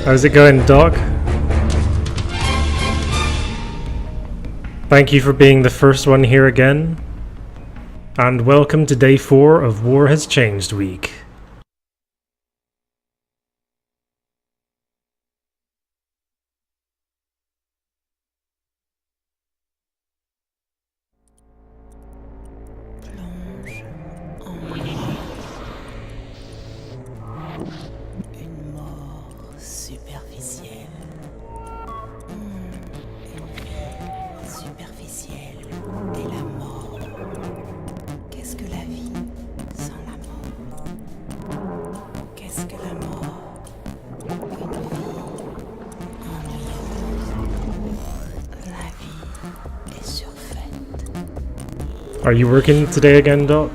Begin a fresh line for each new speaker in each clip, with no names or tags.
How's it going, Doc? Thank you for being the first one here again. And welcome to day 4 of War Has Changed week. Are you working today again, Doc?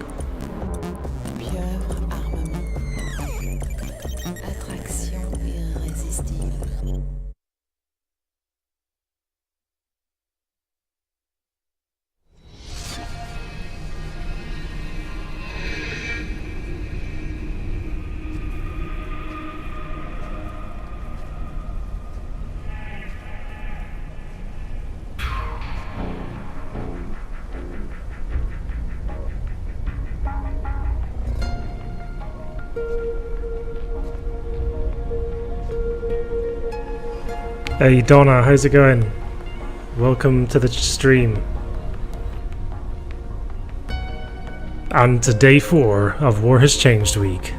Hey Donna, how's it going? Welcome to the stream. And to day 4 of War Has Changed week.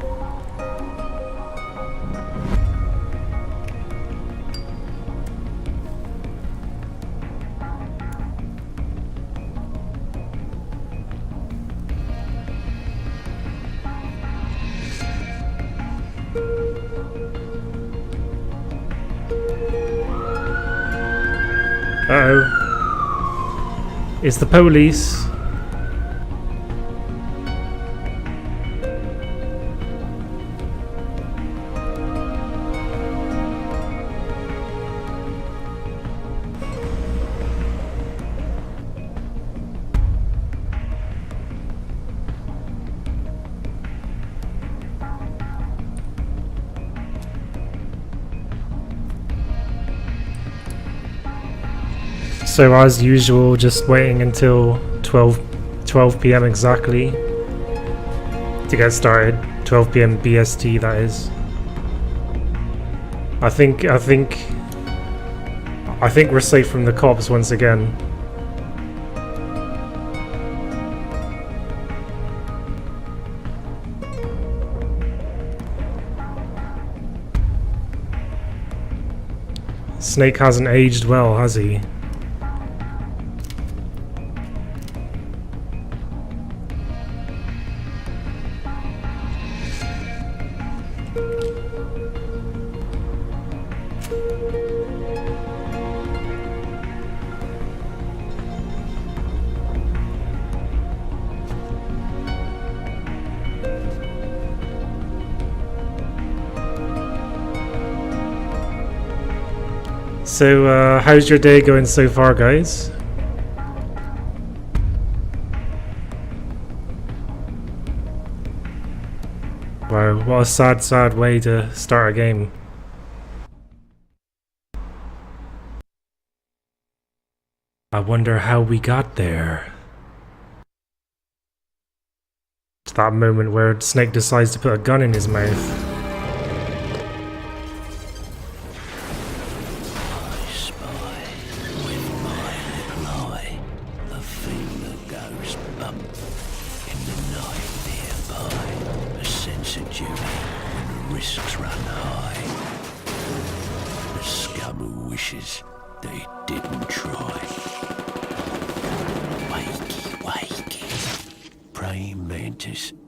Uh-oh. It's the police. So as usual, just waiting until 12 p.m. exactly to get started. 12 p.m. BST, that is. I think we're safe from the cops once again. Snake hasn't aged well, has he? So, how's your day going so far, guys? Wow, what a sad, sad way to start a game. I wonder how we got there. It's that moment where Snake decides to put a gun in his mouth.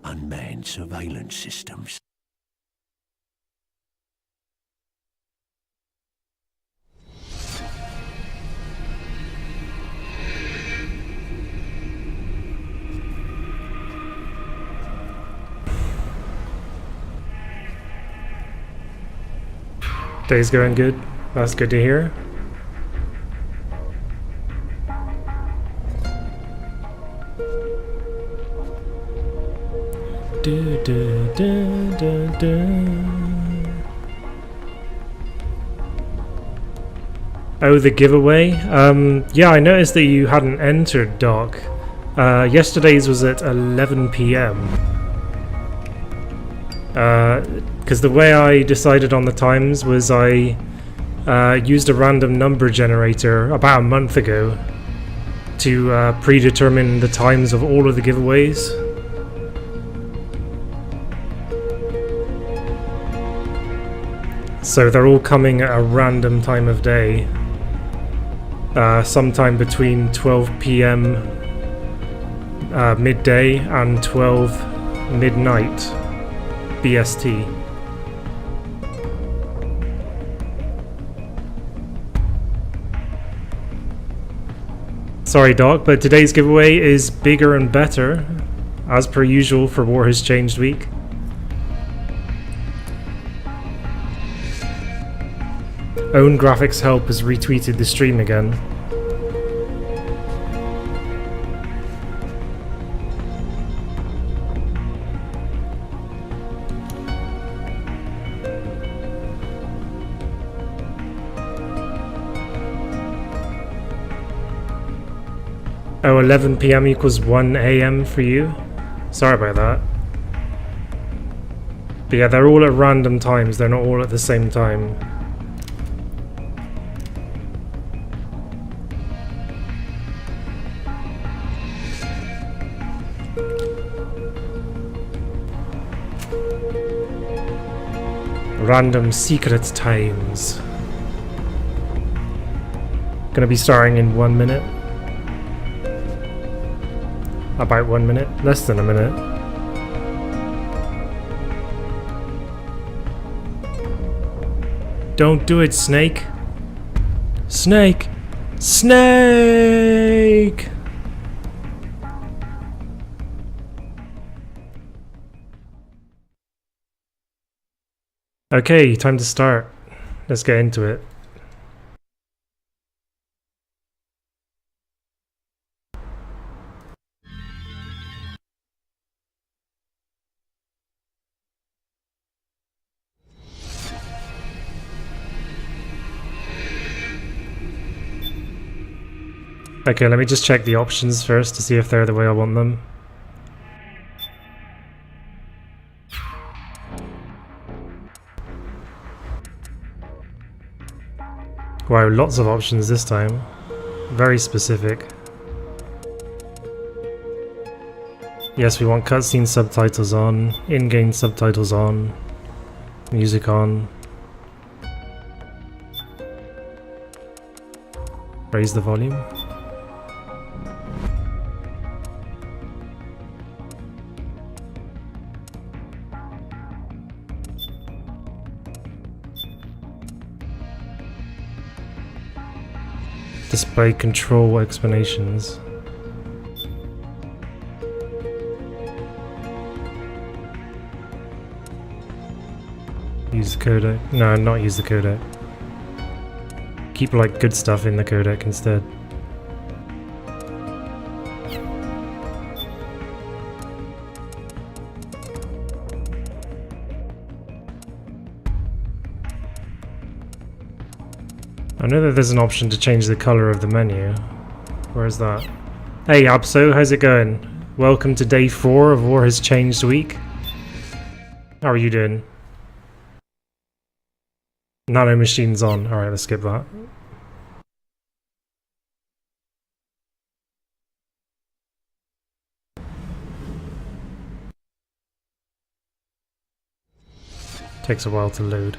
Unmanned surveillance systems.
Day's going good. That's good to hear. Oh, the giveaway? Yeah, I noticed that you hadn't entered, Doc. Yesterday's was at 11 PM. Because the way I decided on the times was I used a random number generator about a month ago to predetermine the times of all of the giveaways. So they're all coming at a random time of day. Sometime between 12 PM midday and 12 midnight BST. Sorry, Doc, but today's giveaway is bigger and better, as per usual for War Has Changed week. Own Graphics Help has retweeted the stream again. Oh, 11 PM equals 1 AM for you? Sorry about that. But yeah, they're all at random times, they're not all at the same time. Random secret times. Gonna be starting in 1 minute. About 1 minute, less than a minute. Don't do it, Snake. Snake! Snake! Okay, time to start. Let's get into it. Okay, let me just check the options first to see if they're the way I want them. Wow, lots of options this time. Very specific. Yes, we want cutscene subtitles on, in-game subtitles on, music on. Raise the volume. Display control explanations. Use the codec. No, not use the codec. Keep like good stuff in the codec instead. I know that there's an option to change the color of the menu. Where is that? Hey Abso, how's it going? Welcome to day 4 of War Has Changed week. How are you doing? Nano machine's on. Alright, let's skip that. Takes a while to load.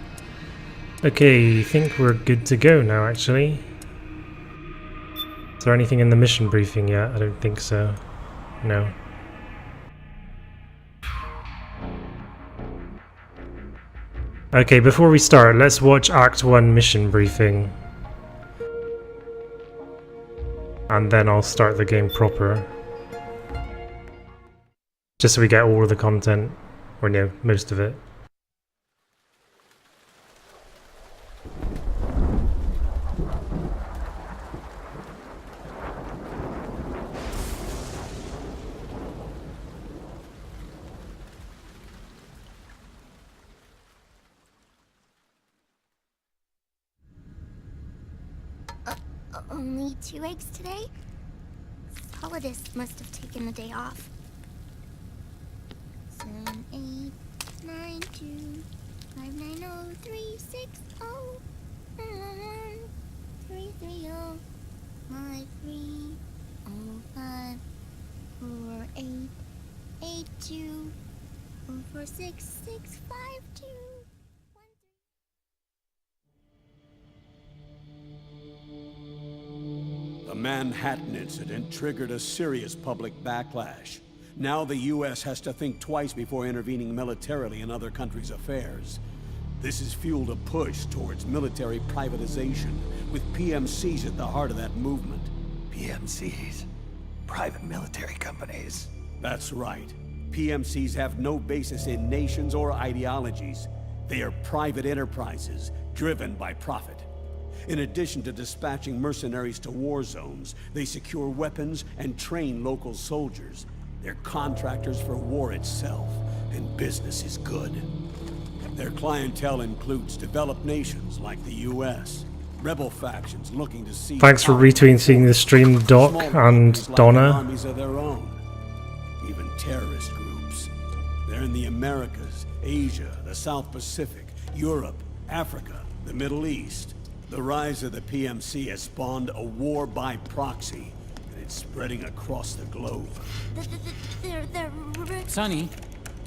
Okay, I think we're good to go now, actually. Is there anything in the mission briefing yet? I don't think so. No. Okay, before we start, let's watch Act 1 mission briefing. And then I'll start the game proper. Just so we get all of the content, or no, most of it.
Only 2 eggs today? Solidus must have taken the day off. 7, 8, 9, 2, 5, 9, 0, 3, 6, 0, 3, 3, 0, 5, 3, 0, 5, 4, 8, 8, 2, 4, 4, 6, 6, 5, 2, 1, 3.
The Manhattan incident triggered a serious public backlash. Now the U.S. has to think twice before intervening militarily in other countries' affairs. This has fueled a push towards military privatization, with PMCs at the heart of that movement.
PMCs? Private military companies?
That's right. PMCs have no basis in nations or ideologies. They are private enterprises, driven by profit. In addition to dispatching mercenaries to war zones, they secure weapons and train local soldiers. They're contractors for war itself, and business is good. Their clientele includes developed nations like the U.S., rebel factions looking to see...
Thanks for retweeting the stream, Doc and Donna.
Armies of their own. Even terrorist groups. They're in the Americas, Asia, the South Pacific, Europe, Africa, the Middle East. The rise of the PMC has spawned a war by proxy, and it's spreading across the globe.
They're...
Sonny,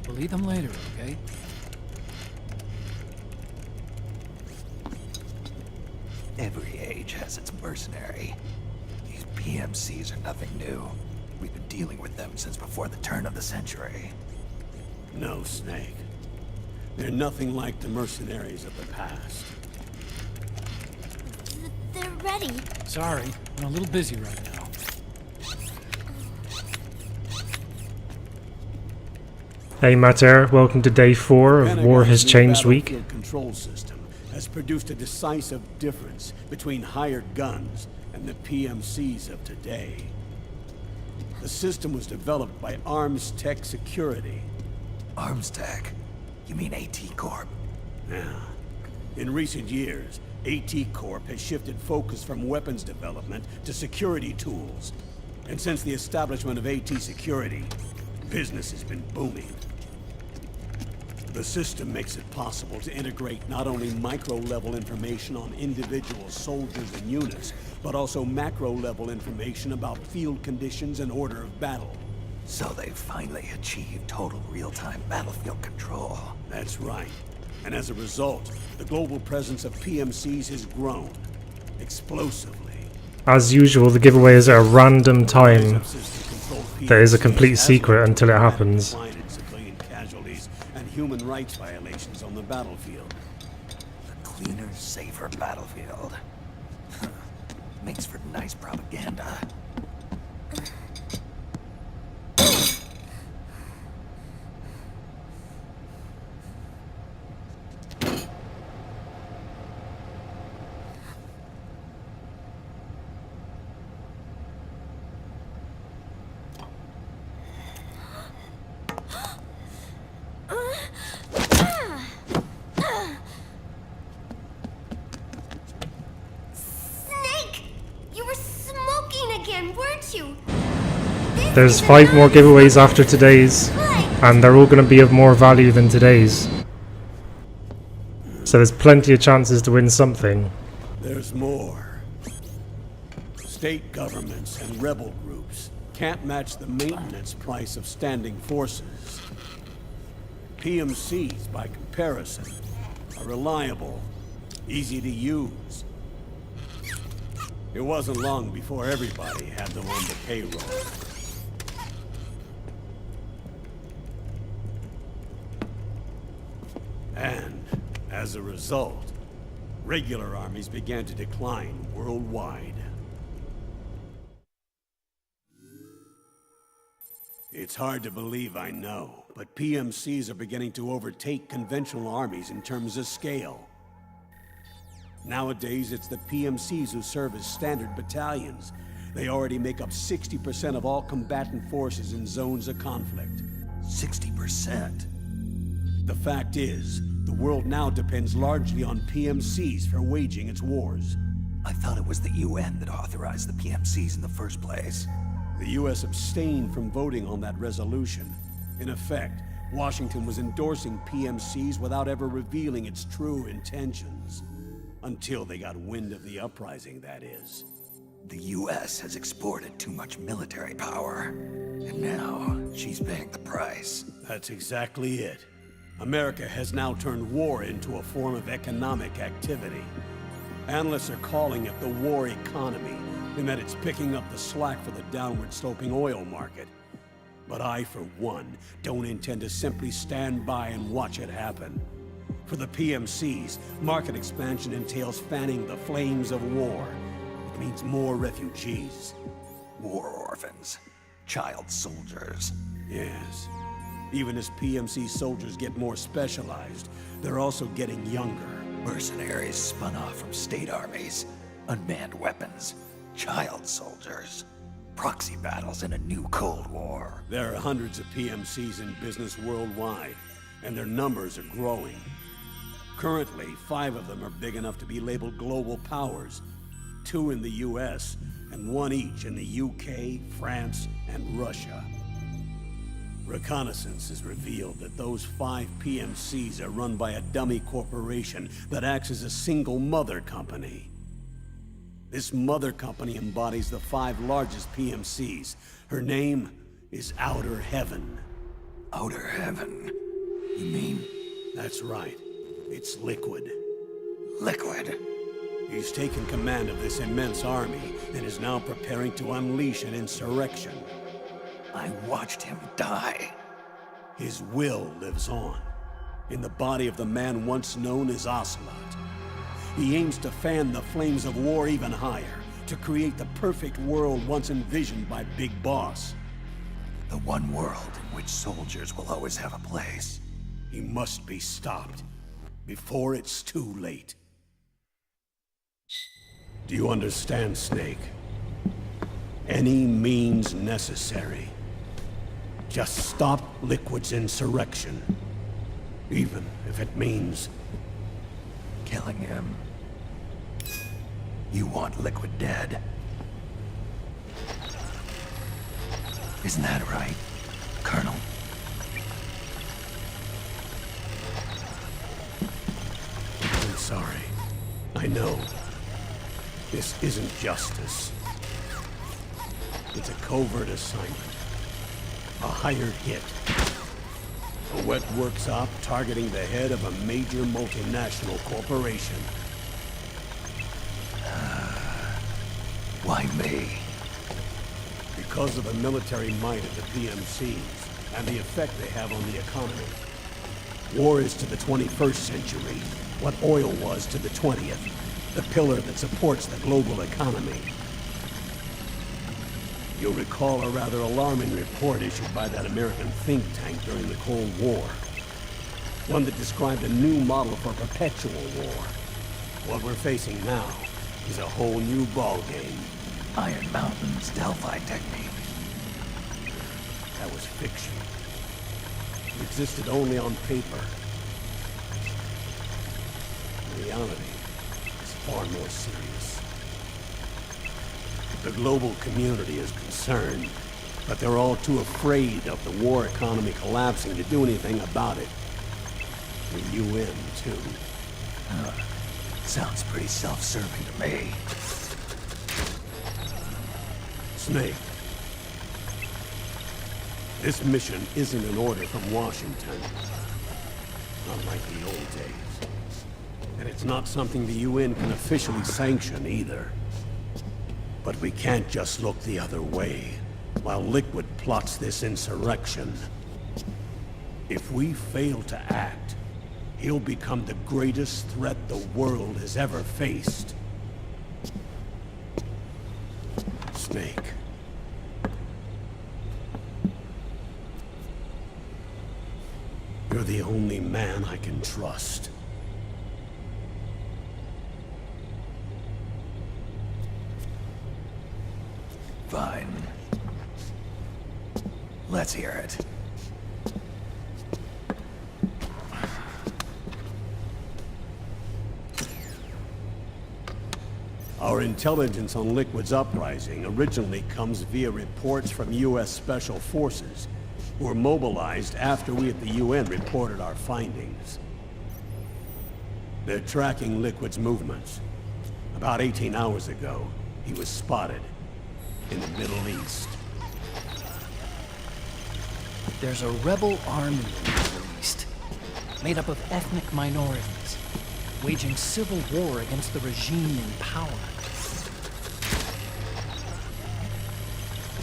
we'll eat them later, okay?
Every age has its mercenary. These PMCs are nothing new. We've been dealing with them since before the turn of the century.
No, Snake. They're nothing like the mercenaries of the past.
They're ready.
Sorry, I'm a little busy right now.
Hey Mater, welcome to day 4 of War Has Changed Week.
Battlefield control system has produced a decisive difference between hired guns and the PMCs of today. The system was developed by Arms Tech Security.
Arms Tech? You mean AT Corp?
Yeah. In recent years, AT Corp has shifted focus from weapons development to security tools. And since the establishment of AT Security, business has been booming. The system makes it possible to integrate not only micro-level information on individual soldiers and units, but also macro-level information about field conditions and order of battle.
So they've finally achieved total real-time battlefield control.
That's right. And as a result, the global presence of PMCs has grown explosively.
As usual, the giveaway is at a random time. That is a complete secret until it happens.
Civilian casualties and human rights violations on the battlefield.
A cleaner, safer battlefield. Makes for nice propaganda.
There's 5 more giveaways after today's, and they're all going to be of more value than today's. So there's plenty of chances to win something.
There's more. State governments and rebel groups can't match the maintenance price of standing forces. PMCs, by comparison, are reliable, easy to use. It wasn't long before everybody had them on the payroll. And, as a result, regular armies began to decline worldwide. It's hard to believe, I know, but PMCs are beginning to overtake conventional armies in terms of scale. Nowadays, it's the PMCs who serve as standard battalions. They already make up 60% of all combatant forces in zones of conflict.
60%?
The fact is, the world now depends largely on PMCs for waging its wars.
I thought it was the UN that authorized the PMCs in the first place.
The U.S. abstained from voting on that resolution. In effect, Washington was endorsing PMCs without ever revealing its true intentions. Until they got wind of the uprising, that is.
The US has exported too much military power, and now she's paying the price.
That's exactly it. America has now turned war into a form of economic activity. Analysts are calling it the war economy, in that it's picking up the slack for the downward-sloping oil market. But I, for one, don't intend to simply stand by and watch it happen. For the PMCs, market expansion entails fanning the flames of war. It means more refugees.
War orphans. Child soldiers.
Yes. Even as PMC soldiers get more specialized, they're also getting younger.
Mercenaries spun off from state armies. Unmanned weapons. Child soldiers. Proxy battles in a new Cold War.
There are hundreds of PMCs in business worldwide, and their numbers are growing. Currently, 5 of them are big enough to be labeled global powers. 2 in the US, and 1 each in the UK, France, and Russia. Reconnaissance has revealed that those 5 PMCs are run by a dummy corporation that acts as a single mother company. This mother company embodies the 5 largest PMCs. Her name is Outer Heaven.
Outer Heaven? You mean?
That's right. It's Liquid.
Liquid?
He's taken command of this immense army and is now preparing to unleash an insurrection.
I watched him die.
His will lives on, in the body of the man once known as Ocelot. He aims to fan the flames of war even higher, to create the perfect world once envisioned by Big Boss.
The one world in which soldiers will always have a place.
He must be stopped, before it's too late. Do you understand, Snake? Any means necessary. Just stop Liquid's insurrection. Even if it means
killing him. You want Liquid dead? Isn't that right, Colonel?
I'm sorry. I know. This isn't justice. It's a covert assignment. A hired hit. A wet works op targeting the head of a major multinational corporation.
Why me?
Because of the military might of the PMCs and the effect they have on the economy. War is to the 21st century what oil was to the 20th. The pillar that supports the global economy. You'll recall a rather alarming report issued by that American think tank during the Cold War. One that described a new model for perpetual war. What we're facing now is a whole new ballgame.
Iron Mountain's Delphi technique.
That was fiction. It existed only on paper. Reality is far more serious. The global community is concerned, but they're all too afraid of the war economy collapsing to do anything about it. The UN, too.
Sounds pretty self-serving to me.
Snake. This mission isn't an order from Washington. Not like the old days. And it's not something the UN can officially sanction either. But we can't just look the other way while Liquid plots this insurrection. If we fail to act, he'll become the greatest threat the world has ever faced. Snake. You're the only man I can trust.
Fine. Let's hear it.
Our Our intelligence on Liquid's uprising originally comes via reports from U.S. Special Forces, who were mobilized after we at the UN reported our findings. They're tracking Liquid's movements. About 18 hours ago, he was spotted in the Middle East.
There's a rebel army in the Middle East, made up of ethnic minorities, waging civil war against the regime in power.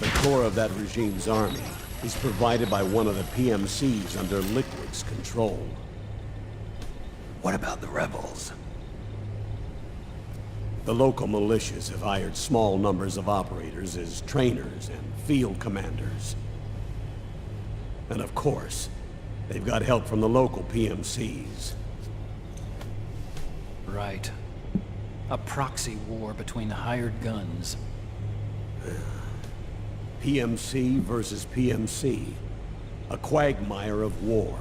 The core of that regime's army is provided by one of the PMCs under Liquid's control.
What about the rebels?
The local militias have hired small numbers of operators as trainers and field commanders. And of course, they've got help from the local PMCs.
Right. A proxy war between hired guns.
PMC versus PMC. A quagmire of war.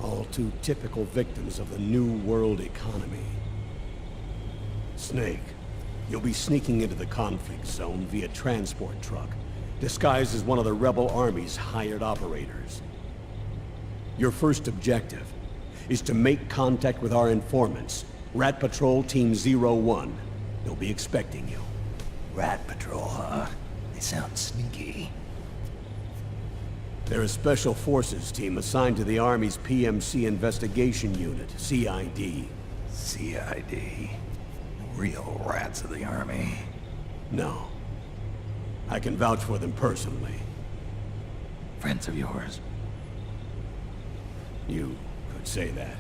All too typical victims of the new world economy. Snake, you'll be sneaking into the conflict zone via transport truck, disguised as one of the rebel army's hired operators. Your first objective is to make contact with our informants, Rat Patrol Team 01. They'll be expecting you.
Rat Patrol, huh? They sound sneaky.
They're a special forces team assigned to the Army's PMC Investigation Unit, CID.
CID. Real rats of the Army.
No. I can vouch for them personally.
Friends of yours?
You could say that.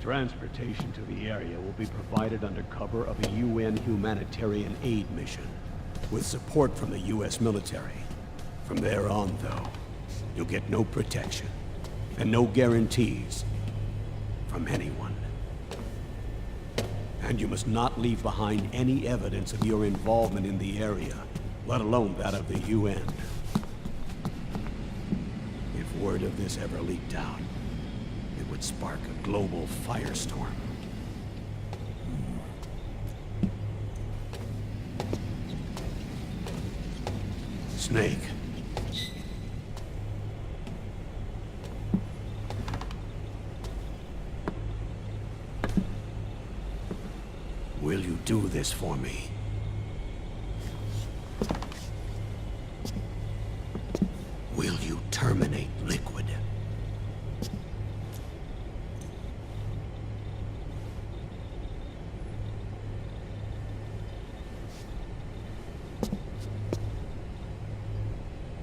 Transportation to the area will be provided under cover of a UN humanitarian aid mission, with support from the US military. From there on, though, you'll get no protection, and no guarantees from anyone. And you must not leave behind any evidence of your involvement in the area, let alone that of the UN. If word of this ever leaked out, it would spark a global firestorm. Snake. Will you do this for me? Will you terminate Liquid?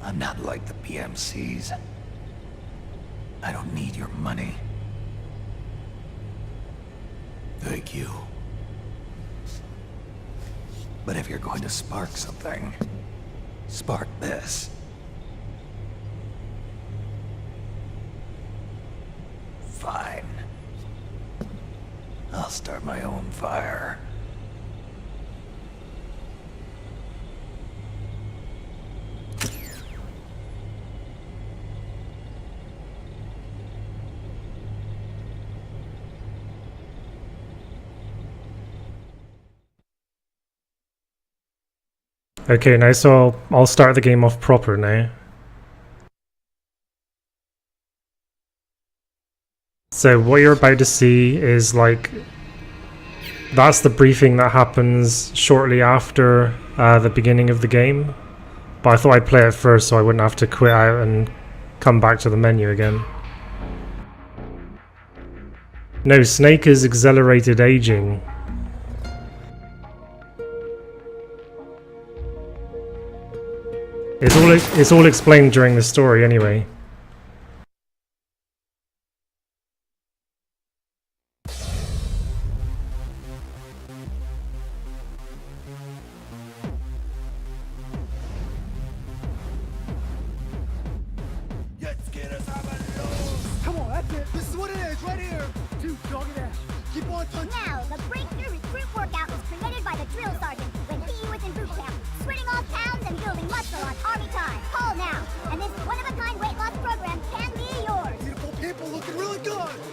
I'm not like the PMCs. I don't need your money.
Thank you.
But if you're going to spark something, spark this. Fine. I'll start my own fire.
Okay, now so I'll start the game off proper now. So what you're about to see is like, that's the briefing that happens shortly after the beginning of the game. But I thought I'd play it first so I wouldn't have to quit out and come back to the menu again. No, Snake is accelerated aging. It's all explained during the story anyway.
Come on, that's it. This is what it is, right here. Dude, dog it out. Keep on punching.
Now, the breakthrough recruit workout was created by the drill sergeant when he was in boot camp, sweating off pounds and building muscle on army time. Call now, and this one-of-a-kind weight loss program can be yours.
Beautiful people looking really good.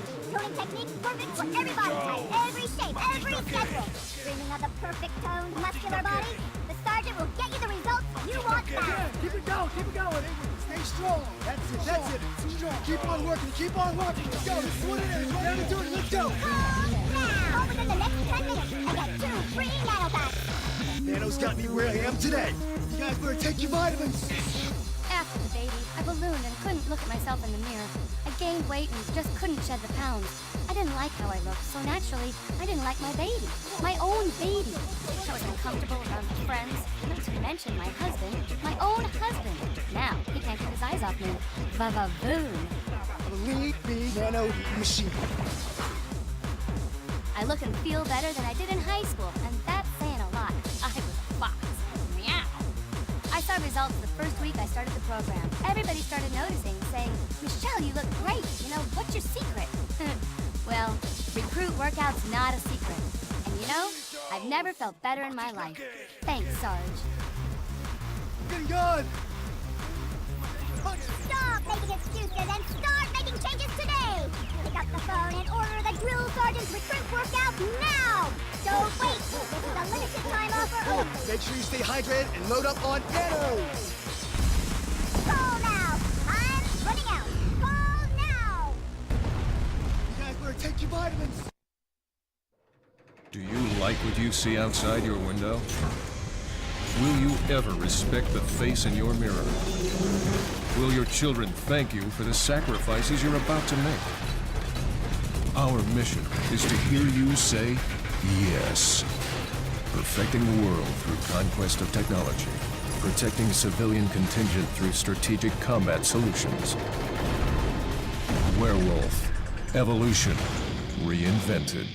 schedule. Dreaming of the perfect toned, muscular body? The sergeant will get you the results you want back.
Yeah, keep it going. Stay strong. That's it. Keep on working. Let's go. This is what it is. Right here, do it. Let's go.
Calm down. Call within the next 10 minutes and get 2 free nanopacks.
Nano's got me where I am today. You guys better take your vitamins.
After the baby, I ballooned and couldn't look at myself in the mirror. I gained weight and just couldn't shed the pounds. I didn't like how I looked, so naturally, I didn't like my baby. My own baby. I was uncomfortable around friends, not to mention my husband. My own husband. Now, he can't keep his eyes off me. Va-va-voom.
Believe me, Nano machine.
I look and feel better than I did in high school, and that's saying a lot. I was a fox. Meow. I saw results the first week I started the program. Everybody started noticing, saying, Michelle, you look great. You know, what's your secret? Well, recruit workout's not a secret. And you know, I've never felt better in my life. Thanks, Sarge.
Getting good.
Stop making excuses and start making changes today. Pick up the phone and order the drill sergeant's recruit workout now. Don't wait. This is a limited time offer only.
Make sure you stay hydrated and load up on Nano.
Call now. I'm running out. Call now.
You guys better take your vitamins.
Do you like what you see outside your window? Will you ever respect the face in your mirror? Will your children thank you for the sacrifices you're about to make? Our mission is to hear you say yes. Perfecting the world through conquest of technology. Protecting civilian contingent through strategic combat solutions. Werewolf. Evolution. Reinvented.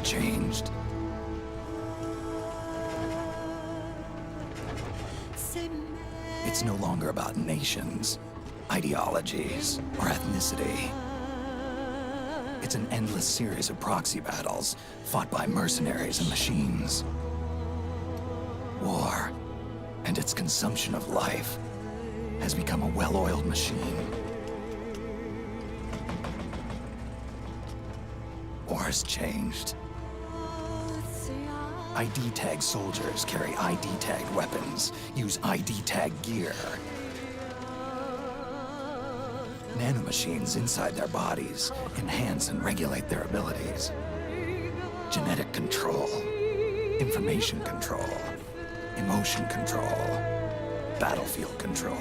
Changed. It's no longer about nations, ideologies, or ethnicity. It's an endless series of proxy battles fought by mercenaries and machines. War and its consumption of life has become a well-oiled machine. War's changed. ID-tagged soldiers carry ID-tagged weapons, use ID-tagged gear. Nanomachines inside their bodies enhance and regulate their abilities. Genetic control, information control, emotion control, battlefield control.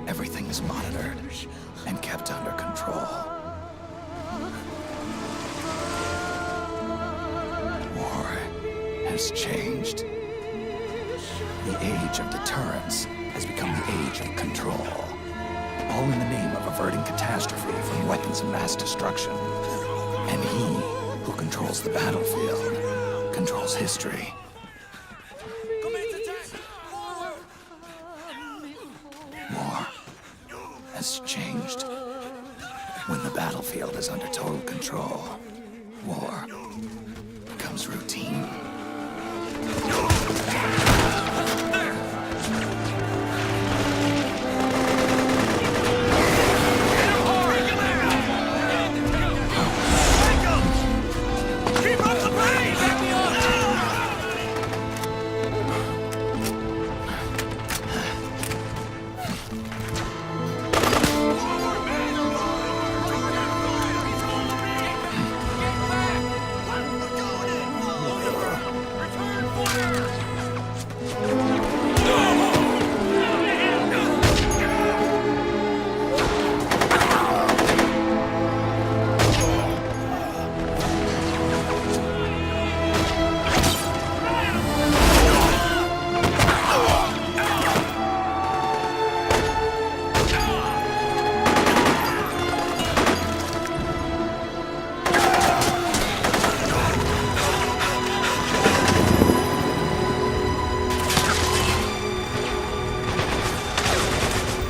Everything is monitored and kept under control. Has changed. The age of deterrence has become the age of control. All in the name of averting catastrophe from weapons of mass destruction. And he who controls the battlefield controls history. has changed. When the battlefield is under total control, war becomes routine.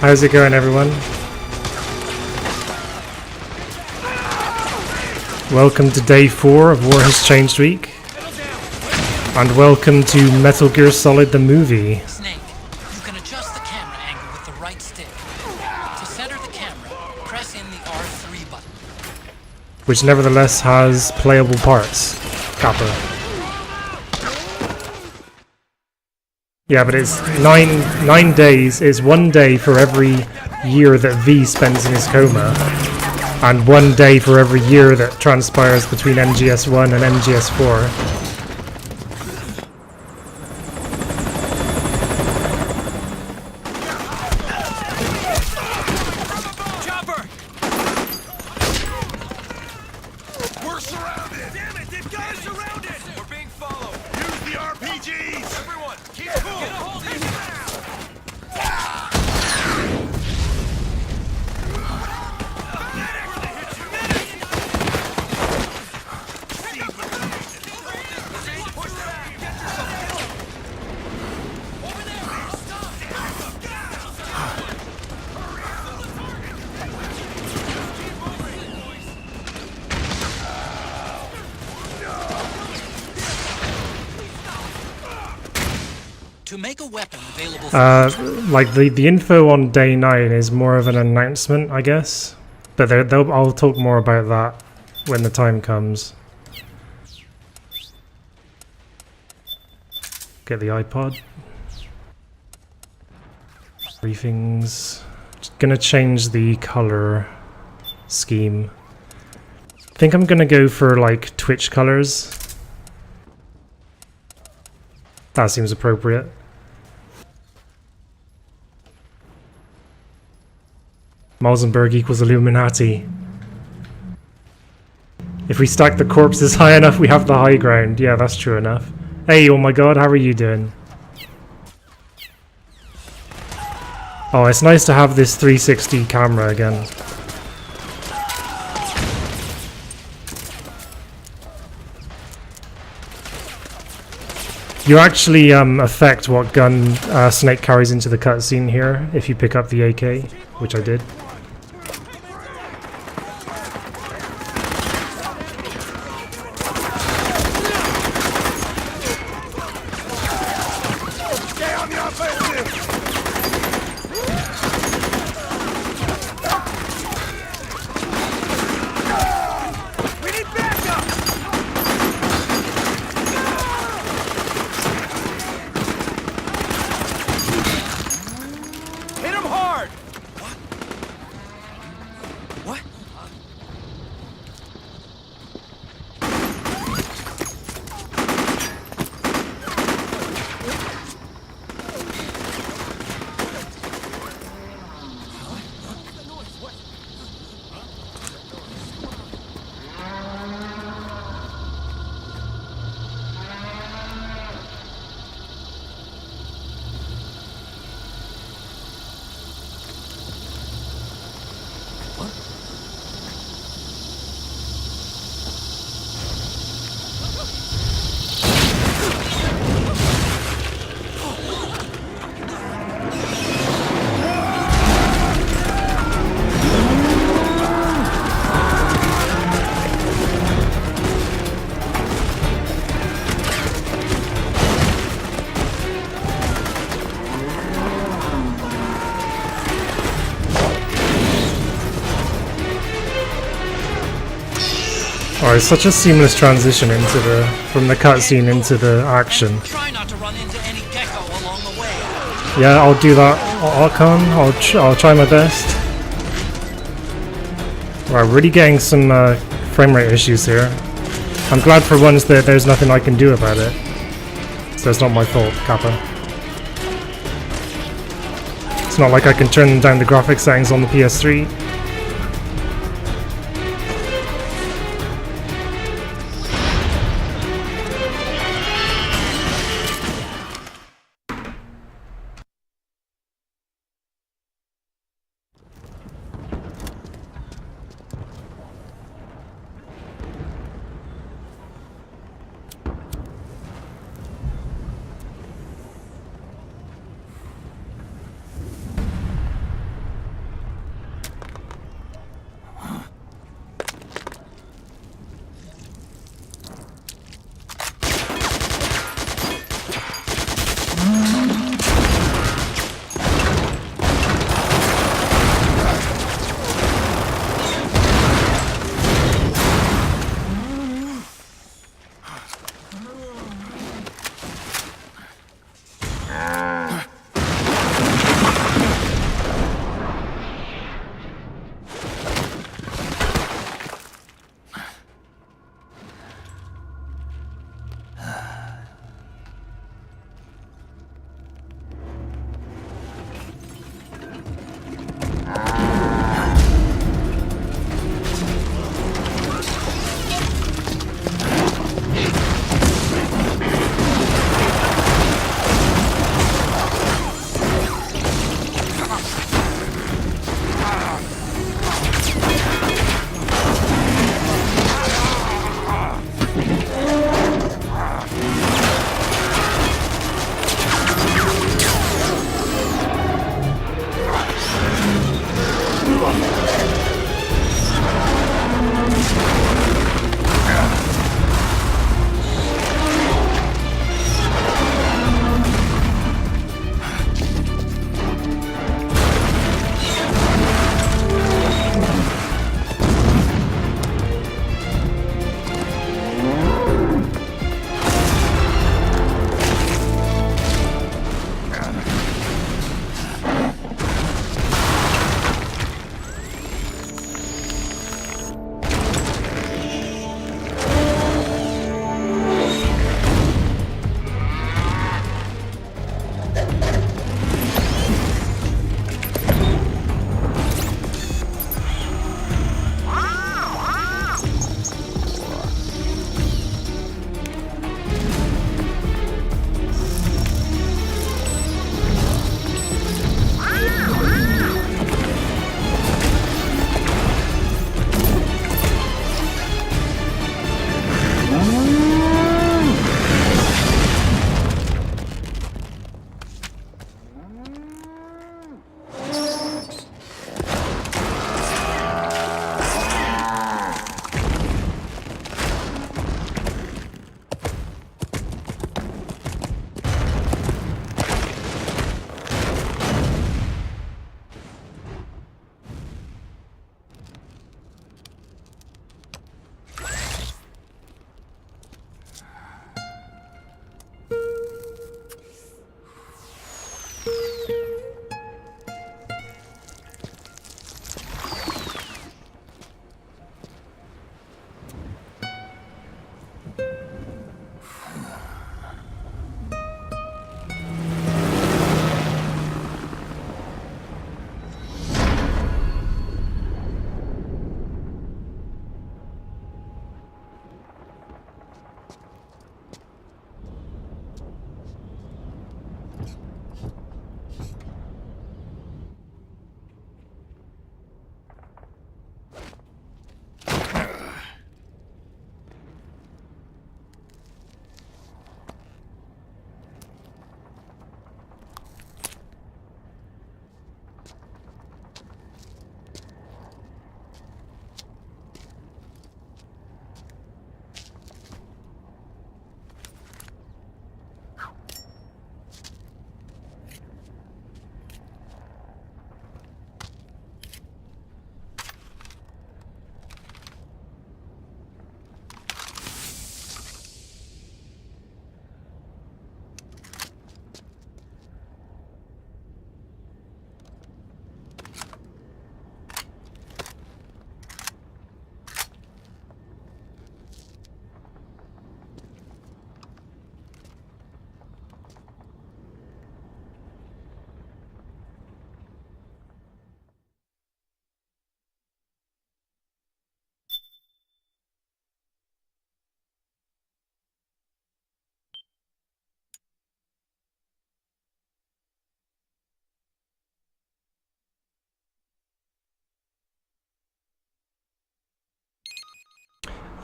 How's it going, everyone? Welcome to day 4 of War Has Changed Week. And welcome to Metal Gear Solid the movie.
Snake, you can adjust the camera angle with the right stick. To center the camera, press in the R3 button.
Which nevertheless has playable parts. Kappa. Yeah, but it's nine days. It's 1 day for every year that V spends in his coma, and 1 day for every year that transpires between MGS1 and MGS4.
We're surrounded! Damn it, they've got us surrounded! We're being followed! Use the RPGs! Everyone, keep cool! Get a hold of him now!
To make a weapon available for
Like the info on day 9 is more of an announcement, I guess. But I'll talk more about that when the time comes. Get the iPod. Briefings. Just gonna change the color scheme. I think I'm gonna go for like Twitch colors. That seems appropriate. Mausenberg equals Illuminati. If we stack the corpses high enough, we have the high ground. Yeah, that's true enough. Hey, oh my god, how are you doing? Oh, it's nice to have this 360 camera again. You actually affect what gun Snake carries into the cutscene here if you pick up the AK, which I did.
Stay on the offensive! We need backup! Hit him hard! What?
it's such a seamless transition into from the cutscene into the action.
Try not to run into any gecko along the way.
Yeah, I'll do that, Archon. I'll try my best. Right, really getting some frame rate issues here. I'm glad for once that there's nothing I can do about it. So it's not my fault, Kappa. It's not like I can turn down the graphics settings on the PS3.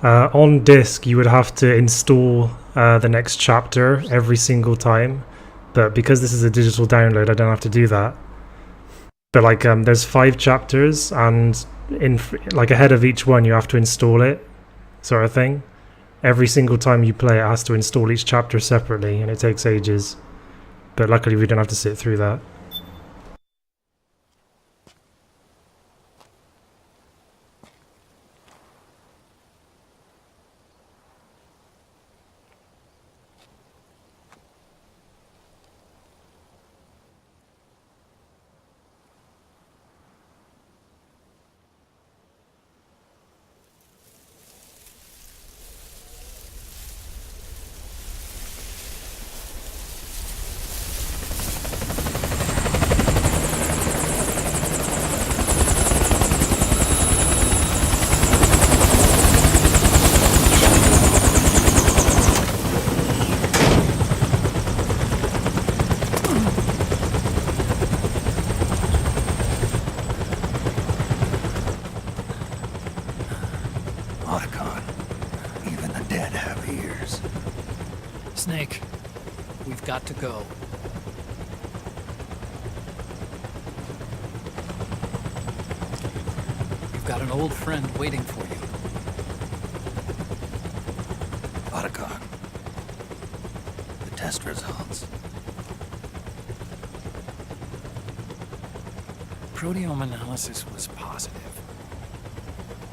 On disk, you would have to install the next chapter every single time, but because this is a digital download, I don't have to do that. But like, there's 5 chapters, and like ahead of each one, you have to install it, sort of thing. Every single time you play, it has to install each chapter separately, and it takes ages. But luckily, we don't have to sit through that.
Otacon, even the dead have ears.
Snake, we've got to go. You've got an old friend waiting for you.
Otacon, the test results.
Proteome analysis was positive,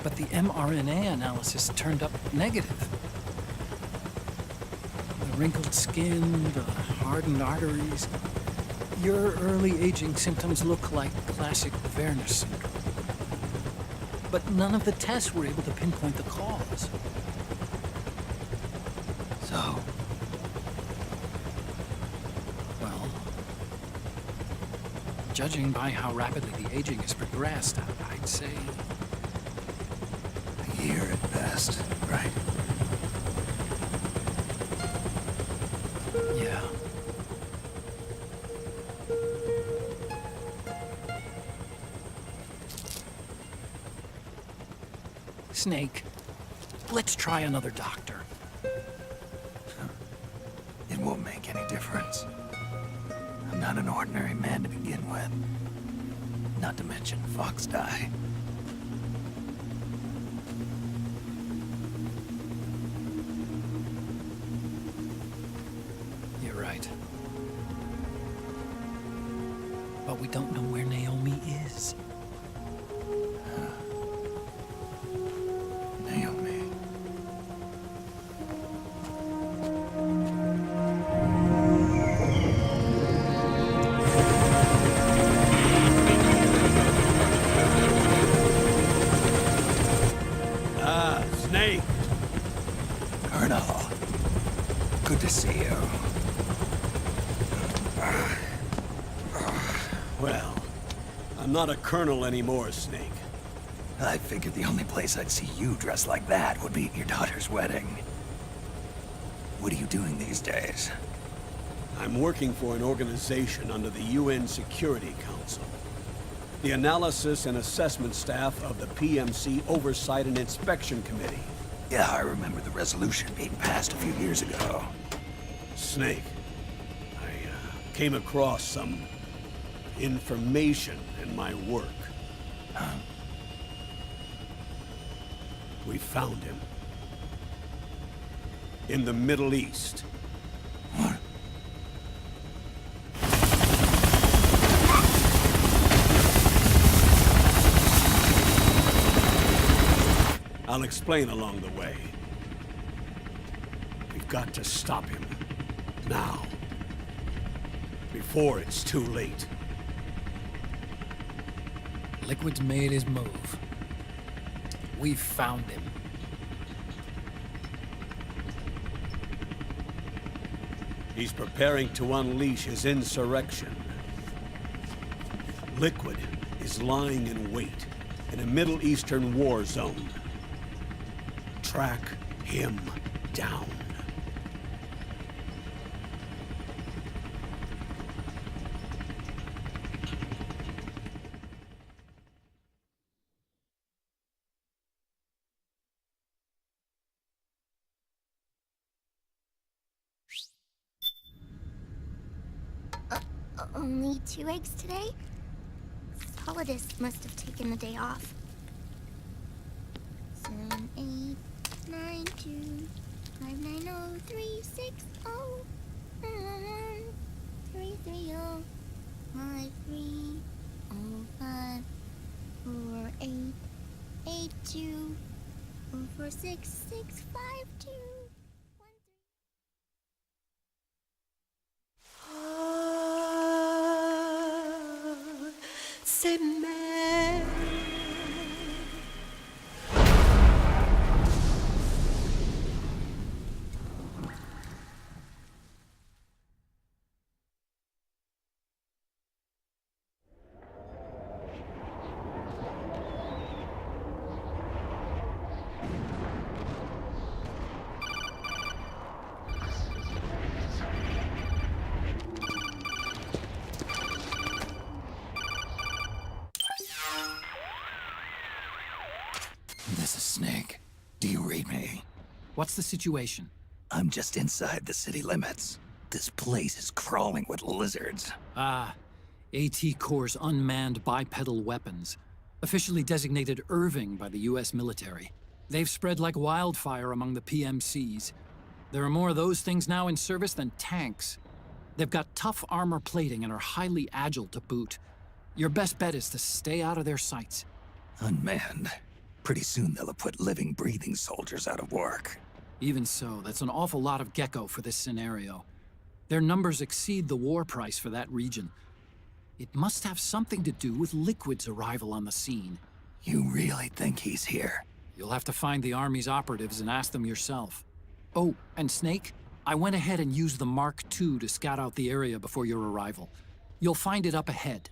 but the mRNA analysis turned up negative. The wrinkled skin, the hardened arteries. Your early aging symptoms look like classic Werner syndrome. But none of the tests were able to pinpoint the cause.
So,
Well, judging by how rapidly the aging has progressed, I'd say
a year at best, right?
yeah. Snake, let's try another doctor.
It won't make any difference. I'm not an ordinary man to begin with. Not to mention Fox die.
You're right. But we don't know where Naomi is.
Naomi.
Ah, Snake.
Colonel. Good to see you.
Well, I'm not a colonel anymore, Snake.
I figured the only place I'd see you dressed like that would be at your daughter's wedding. What are you doing these days?
I'm working for an organization under the UN Security Council. The Analysis and Assessment Staff of the PMC Oversight and Inspection Committee.
Yeah, I remember the resolution being passed a few years ago.
Snake, I came across some information in my work. We found him. In the Middle East.
What?
I'll explain along the way. We've got to stop him. Now. Before it's too late.
Liquid's made his move. We've found him.
He's preparing to unleash his insurrection. Liquid is lying in wait in a Middle Eastern war zone. Track him down.
Only 2 eggs today? Solidus must have taken the day off. 7, 8, 9, 2, 5, 9, 0, 3, 6, 0, 3, 3, 0, 5, 3, 0, 5, 4, 8, 8, 2, 0, 4, 6, 6, 5, 2, 1, 3.
C'est mer.
This is Snake. Do you read me?
What's the situation?
I'm just inside the city limits. This place is crawling with lizards.
Ah, AT Corps' unmanned bipedal weapons. Officially designated Irving by the US military. They've spread like wildfire among the PMCs. There are more of those things now in service than tanks. They've got tough armor plating and are highly agile to boot. Your best bet is to stay out of their sights.
Unmanned. Pretty soon they'll have put living, breathing soldiers out of work.
Even so, that's an awful lot of gecko for this scenario. Their numbers exceed the war price for that region. It must have something to do with Liquid's arrival on the scene.
You really think he's here?
You'll have to find the Army's operatives and ask them yourself. Oh, and Snake, I went ahead and used the Mark II to scout out the area before your arrival. You'll find it up ahead.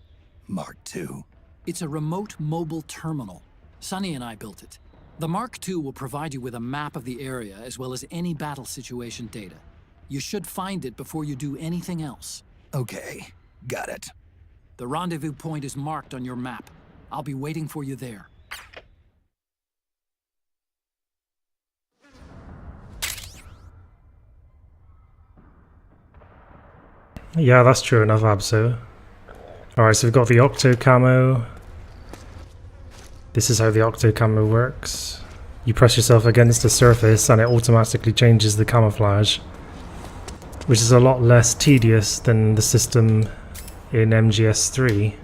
Mark II?
It's a remote mobile terminal. Sonny and I built it. The Mark II will provide you with a map of the area as well as any battle situation data. You should find it before you do anything else.
Okay, got it.
The rendezvous point is marked on your map. I'll be waiting for you there.
Yeah, that's true enough, Abso. Alright, so we've got the Octo Camo. This is how the Octo Camo works. You press yourself against a surface and it automatically changes the camouflage, which is a lot less tedious than the system in MGS3.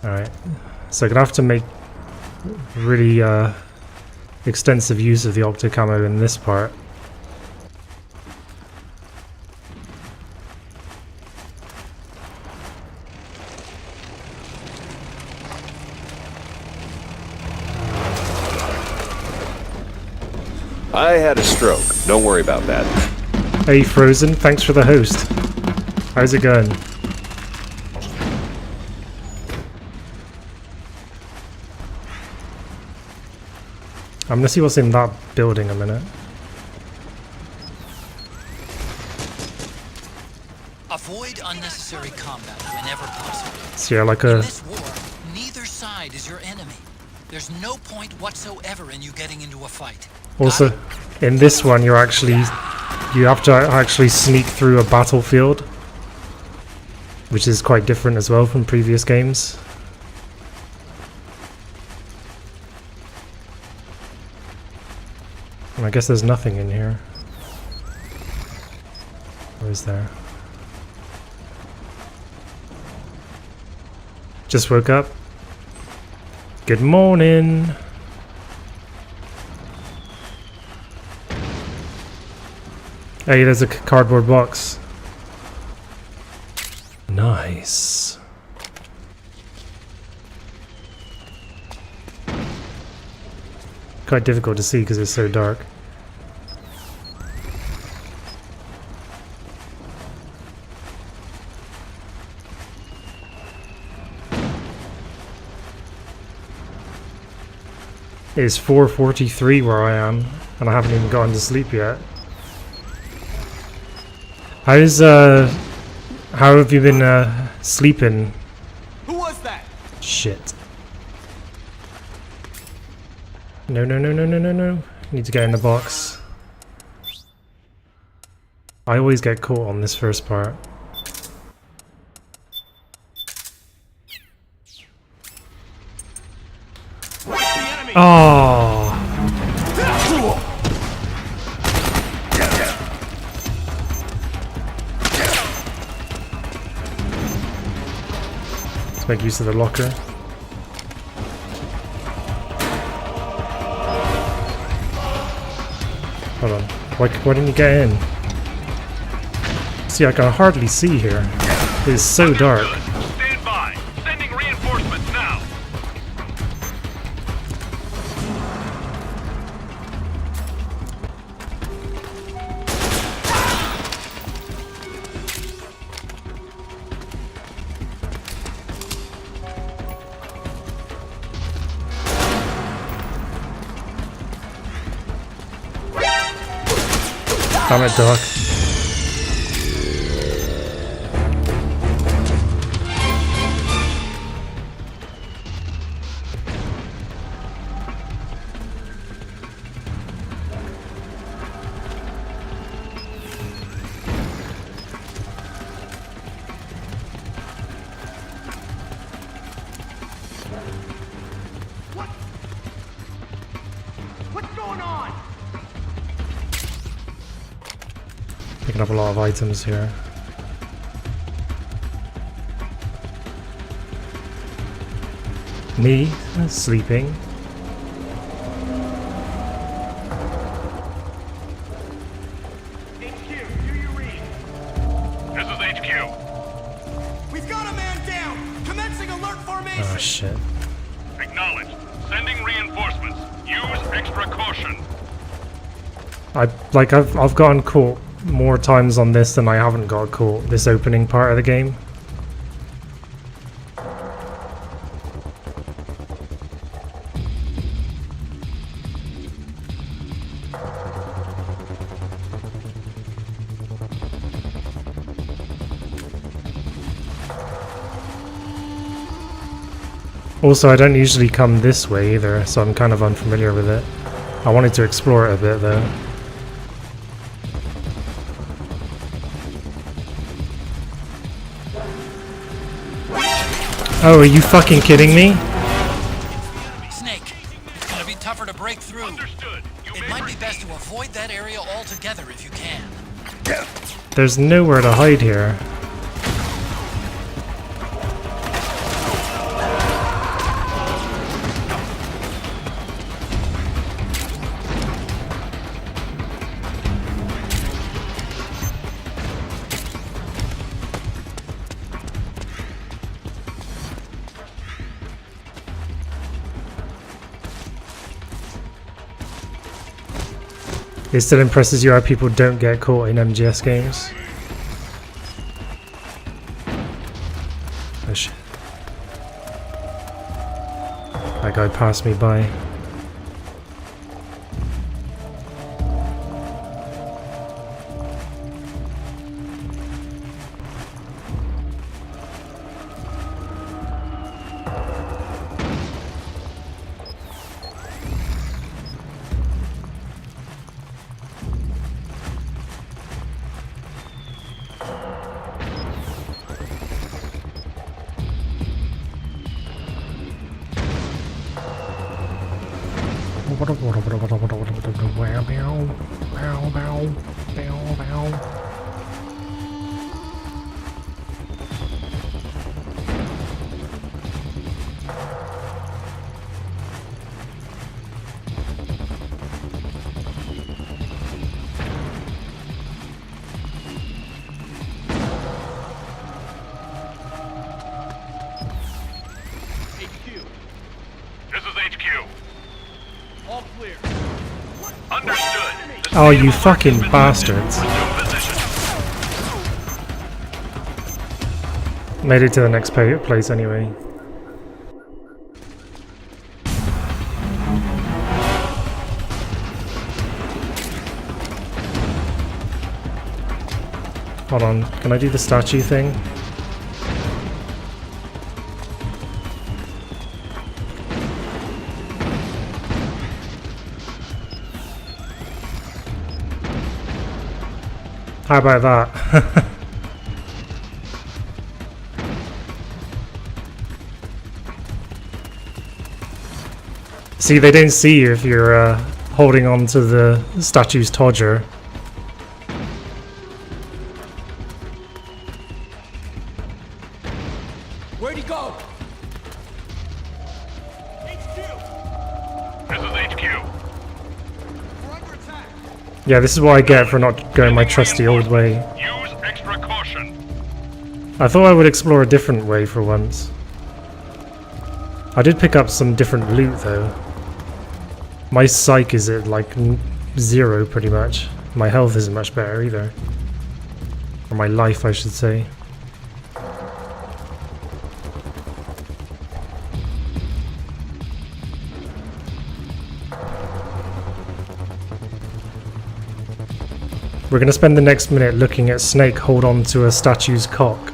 Alright, so I'm gonna have to make really extensive use of the Octo Camo in this part.
I had a stroke. Don't worry about that.
Hey Frozen, thanks for the host. How's it going? I'm gonna see what's in that building a minute.
Avoid unnecessary combat whenever possible.
So yeah, like
In
a...
this war, neither side is your enemy. There's no point whatsoever in you getting into a fight.
Also, in this one you have to actually sneak through a battlefield, which is quite different as well from previous games. And I guess there's nothing in here. Or is there? Just woke up. Good morning. Hey, there's a cardboard box. Nice. Quite difficult to see because it's so dark. It's 4:43 where I am, and I haven't even gotten to sleep yet. How have you been sleeping?
Who was that?
Shit. No, no, no, no, no, no, no. Need to get in the box. I always get caught on this first part. Oh. Let's make use of the locker. Hold on. Why didn't you get in? See, I can hardly see here. It is so dark.
Stand by. Sending reinforcements now.
Damn it, Doc.
What's going on?
Picking up a lot of items here. Me sleeping.
HQ, do you read? This is HQ.
We've got a man down. Commencing alert formation.
Oh shit.
Acknowledged. Sending reinforcements. Use extra caution.
I've gotten caught more times on this than I haven't got caught this opening part of the game. Also, I don't usually come this way either, so I'm kind of unfamiliar with it. I wanted to explore it a bit though. Oh, are you fucking kidding me?
Snake, it's gonna be tougher to break through.
Understood. You
It
may
might be
proceed.
best to avoid that area altogether if you can.
There's nowhere to hide here. It still impresses you how people don't get caught in MGS games. Oh shit. That guy passed me by.
HQ. This is HQ. All clear. Understood.
Oh, you fucking bastards.
Resume position.
Made it to the next place anyway. Hold on, can I do the statue thing? How about that? See, they don't see you if you're holding on to the statue's todger.
Where'd he go?
This is HQ.
We're under attack.
Yeah, this is what I get for not going my trusty old way.
Use extra caution.
I thought I would explore a different way for once. I did pick up some different loot though. My psych is at like 0 pretty much. My health isn't much better either. Or my life, I should say. We're gonna spend the next minute looking at Snake hold on to a statue's cock.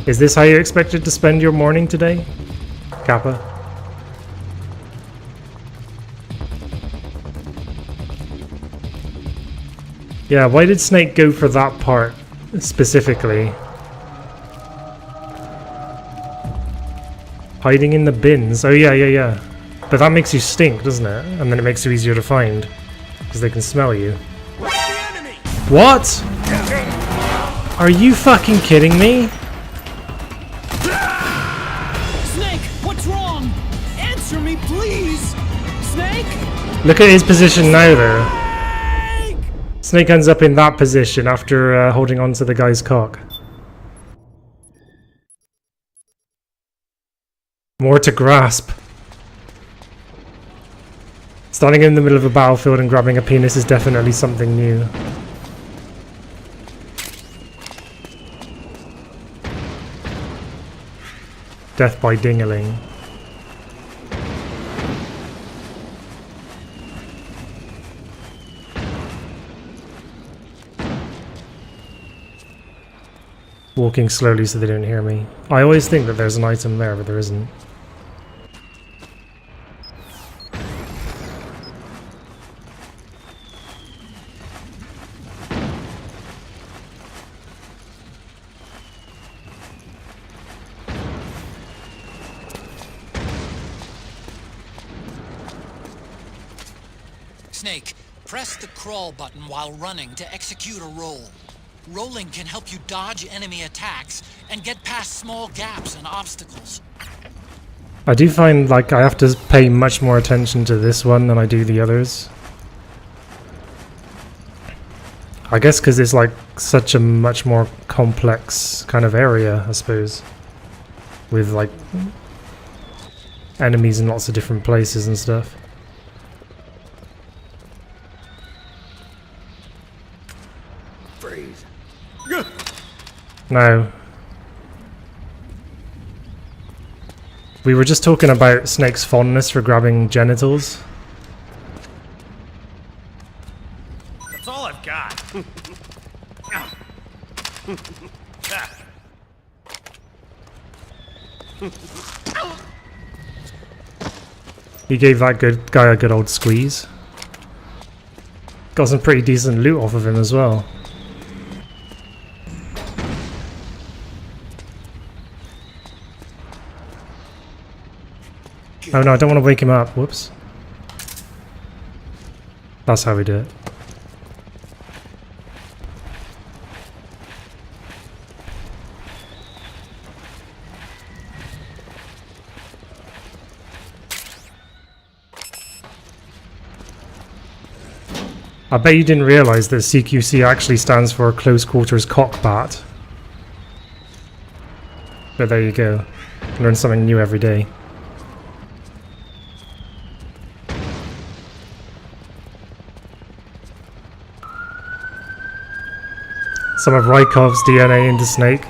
Is this how you expected to spend your morning today, Kappa? Yeah, why did Snake go for that part specifically? Hiding in the bins. Oh yeah. But that makes you stink, doesn't it? And then it makes you easier to find. Because they can smell you. What? Are you fucking kidding me?
Snake, what's wrong? Answer me, please! Snake?
Look at his position now there. Snake ends up in that position after holding on to the guy's cock. More to grasp. Standing in the middle of a battlefield and grabbing a penis is definitely something new. Death by dingling. Walking slowly so they don't hear me. I always think that there's an item there, but there isn't.
Snake, press the crawl button while running to execute a roll. Rolling can help you dodge enemy attacks and get past small gaps and obstacles.
I do find like I have to pay much more attention to this one than I do the others. I guess because it's like such a much more complex kind of area, I suppose. With like enemies in lots of different places and stuff.
Freeze.
No. We were just talking about Snake's fondness for grabbing genitals.
That's all I've got.
He gave that good guy a good old squeeze. Got some pretty decent loot off of him as well. Oh no, I don't want to wake him up. Whoops. That's how we do it. I bet you didn't realize that CQC actually stands for Close Quarters Cockbat. But there you go. Learn something new every day. Some of Rykov's DNA into Snake.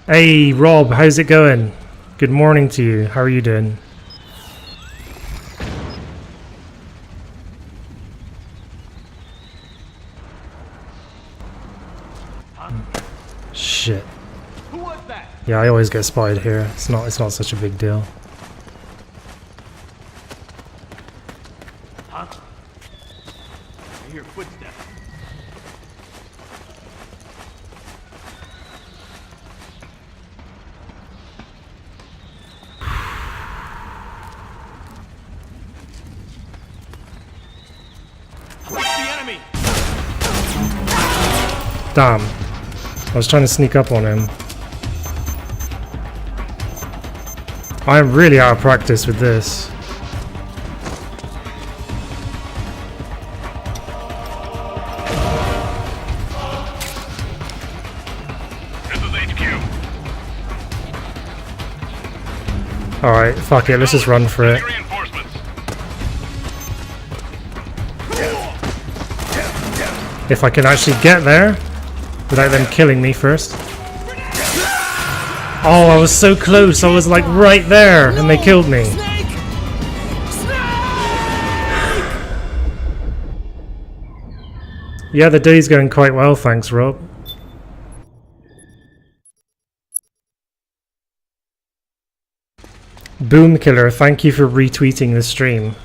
Hey Rob, how's it going? Good morning to you. How are you doing? Shit.
Who was that?
Yeah, I always get spotted here. It's not such a big deal.
Huh? I hear footsteps.
Damn. I was trying to sneak up on him. I am really out of practice with this.
This is HQ.
Alright, fuck it, let's just run for it.
Reinforcements.
If I can actually get there without them killing me first. Oh, I was so close. I was like right there and they killed me. Yeah, the day's going quite well, thanks, Rob. Boom Killer, thank you for retweeting the stream.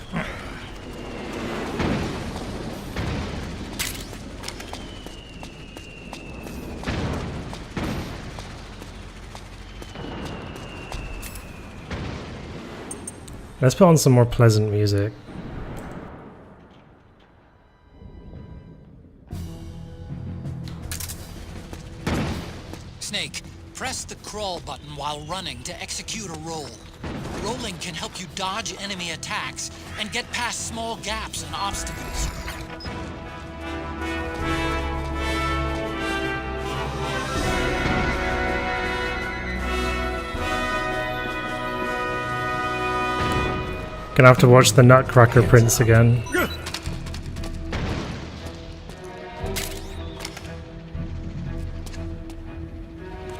Let's put on some more pleasant music.
Snake, press the crawl button while running to execute a roll. Rolling can help you dodge enemy attacks and get past small gaps and obstacles.
Gonna have to watch the Nutcracker Prince again.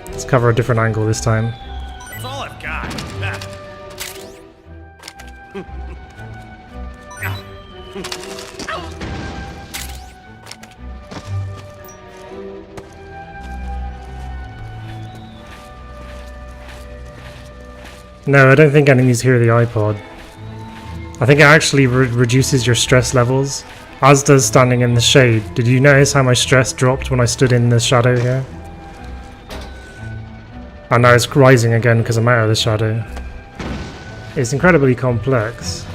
Let's cover a different angle this time.
That's all I've got.
No, I don't think enemies hear the iPod. I think it actually reduces your stress levels, as does standing in the shade. Did you notice how my stress dropped when I stood in the shadow here? And now it's rising again because I'm out of the shadow. It's incredibly complex.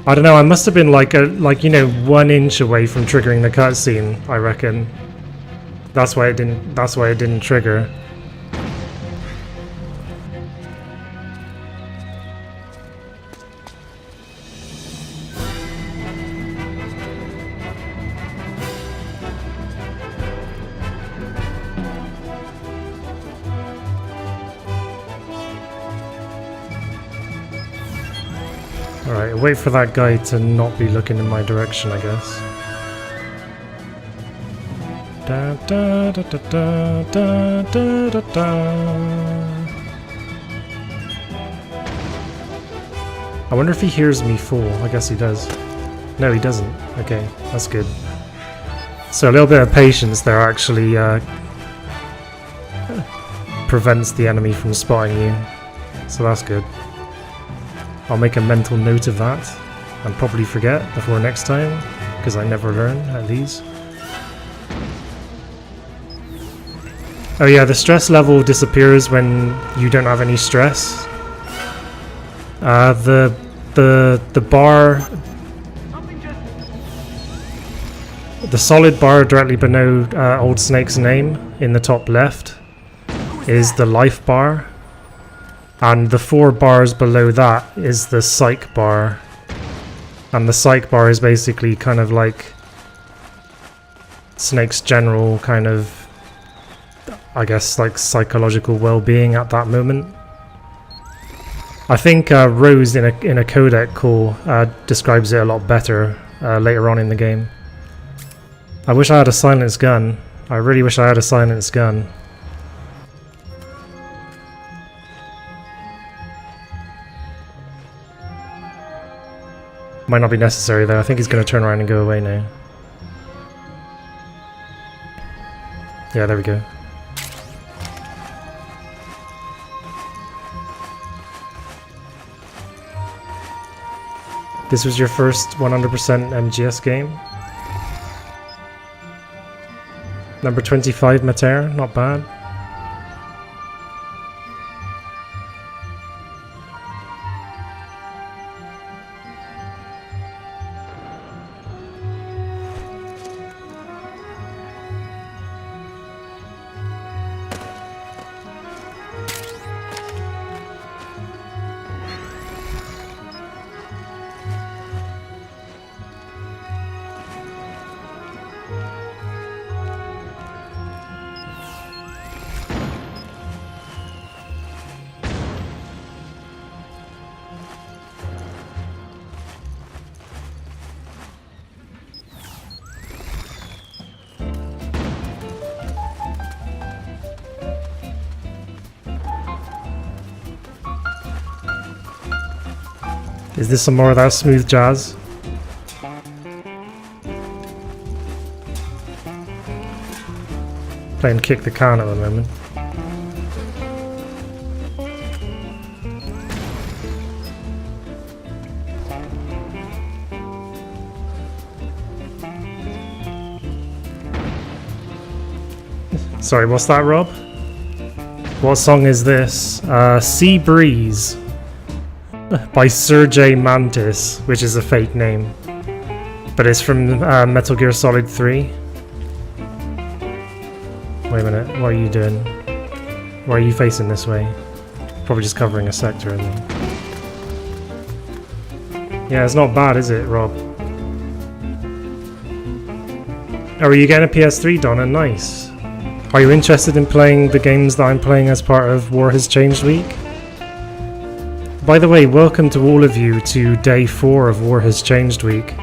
I don't know, I must have been like 1 inch away from triggering the cutscene, I reckon. That's why it didn't trigger. Alright, wait for that guy to not be looking in my direction, I guess. Da, da, da, da, da, da, da, da. I wonder if he hears me fall. I guess he does. No, he doesn't. Okay, that's good. So a little bit of patience there actually prevents the enemy from spotting you. So that's good. I'll make a mental note of that and probably forget before next time, because I never learn at these. Oh yeah, the stress level disappears when you don't have any stress. The bar, the solid bar directly below Old Snake's name in the top left is the life bar. And the 4 bars below that is the psych bar. And the psych bar is basically kind of like Snake's general kind of, I guess, like psychological well-being at that moment. I think Rose in a codec call describes it a lot better later on in the game. I wish I had a silenced gun. I really wish I had a silenced gun. Might not be necessary though. I think he's going to turn around and go away now. Yeah, there we go. This was your first 100% MGS game? Number 25 Mater, not bad. Is this some more of that smooth jazz? Playing Kick the Can at the moment. Sorry, what's that, Rob? What song is this? Sea Breeze by Sergey Mantis, which is a fake name. But it's from Metal Gear Solid 3. Wait a minute, what are you doing? Why are you facing this way? Probably just covering a sector, I think. Yeah, it's not bad, is it, Rob? Oh, are you getting a PS3, Donna? Nice. Are you interested in playing the games that I'm playing as part of War Has Changed Week? By the way, welcome to all of you to day 4 of War Has Changed Week.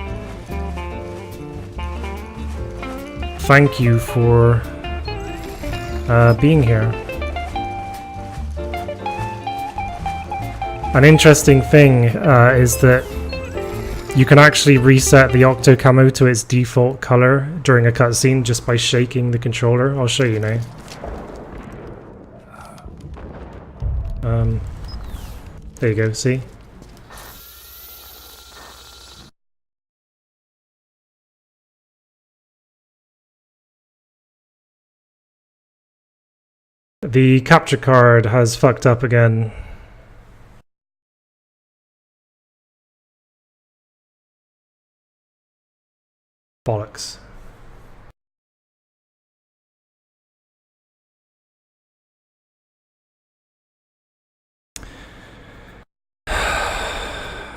Thank you for being here. An interesting thing is that you can actually reset the Octo Camo to its default color during a cutscene just by shaking the controller. I'll show you now. There you go, see? The capture card has fucked up again. Bollocks.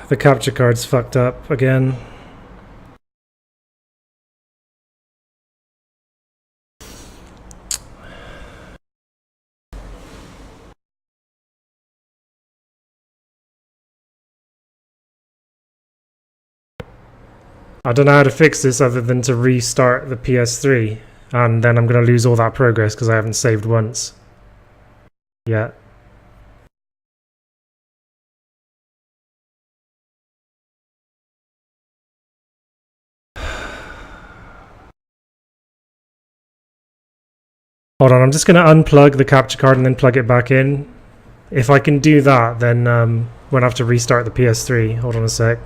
The capture card's fucked up again. I don't know how to fix this other than to restart the PS3, and then I'm going to lose all that progress because I haven't saved once yet. Hold on, I'm just going to unplug the capture card and then plug it back in. If I can do that, then won't have to restart the PS3. Hold on a sec.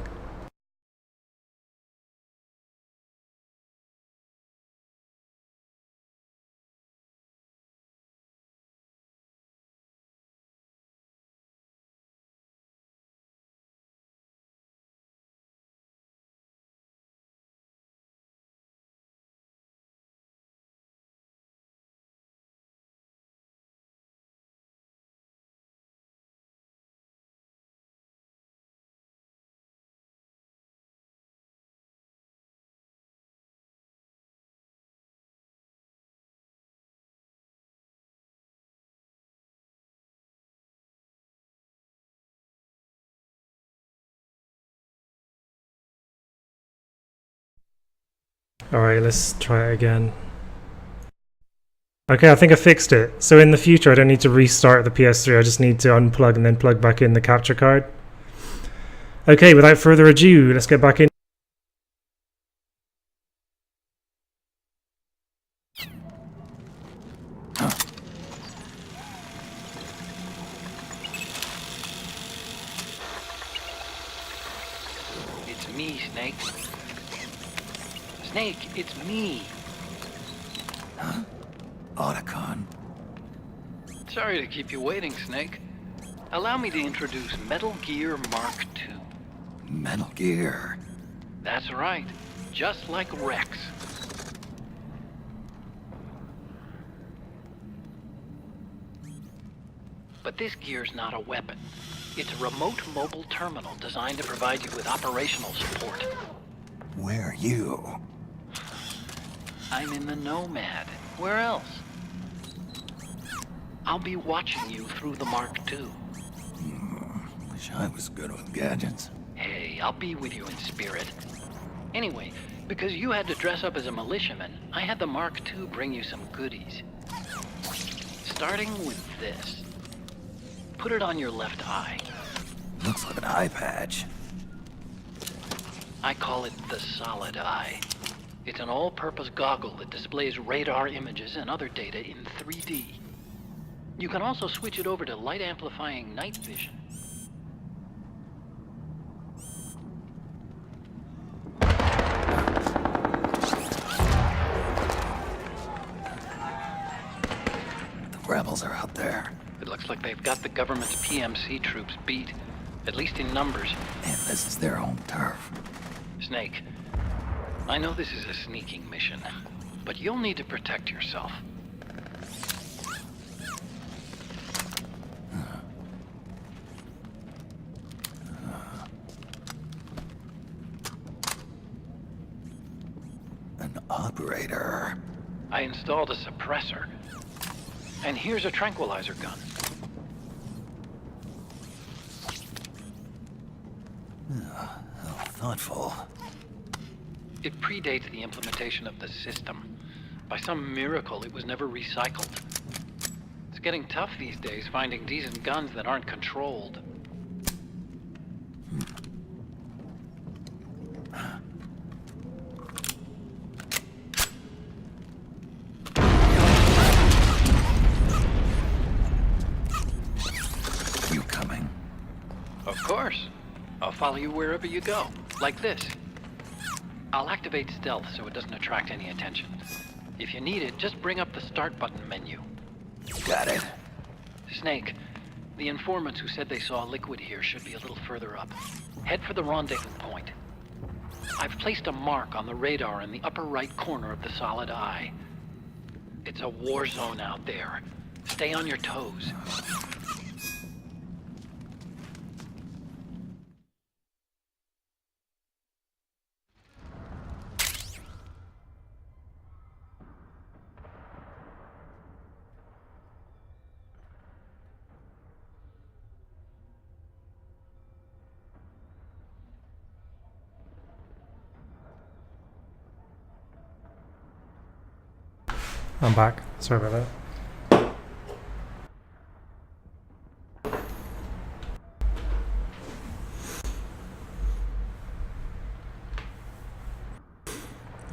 Alright, let's try it again. Okay, I think I fixed it. So in the future I don't need to restart the PS3, I just need to unplug and then plug back in the capture card. Okay, without further ado, let's get back in.
It's me, Snake. Snake, it's me.
Huh? Otacon.
Sorry to keep you waiting, Snake. Allow me to introduce Metal Gear Mark II.
Metal Gear.
That's right. Just like Rex. But this gear's not a weapon. It's a remote mobile terminal designed to provide you with operational support.
Where are you?
I'm in the Nomad. Where else? I'll be watching you through the Mark II.
Wish I was good with gadgets.
Hey, I'll be with you in spirit. Anyway, because you had to dress up as a militiaman, I had the Mark II bring you some goodies. Starting with this. Put it on your left eye.
Looks like an eye patch.
I call it the Solid Eye. It's an all-purpose goggle that displays radar images and other data in 3D. You can also switch it over to light-amplifying night vision.
The rebels are out there.
It looks like they've got the government's PMC troops beat, at least in numbers.
And this is their home turf.
Snake, I know this is a sneaking mission, but you'll need to protect yourself.
An operator.
I installed a suppressor. And here's a tranquilizer gun.
How thoughtful.
It predates the implementation of the system. By some miracle, it was never recycled. It's getting tough these days finding decent guns that aren't controlled.
You coming?
Of course. I'll follow you wherever you go, like this. I'll activate stealth so it doesn't attract any attention. If you need it, just bring up the start button menu.
Got it.
Snake, the informants who said they saw liquid here should be a little further up. Head for the rendezvous point. I've placed a mark on the radar in the upper right corner of the Solid Eye. It's a war zone out there. Stay on your toes.
I'm back. Sorry about that.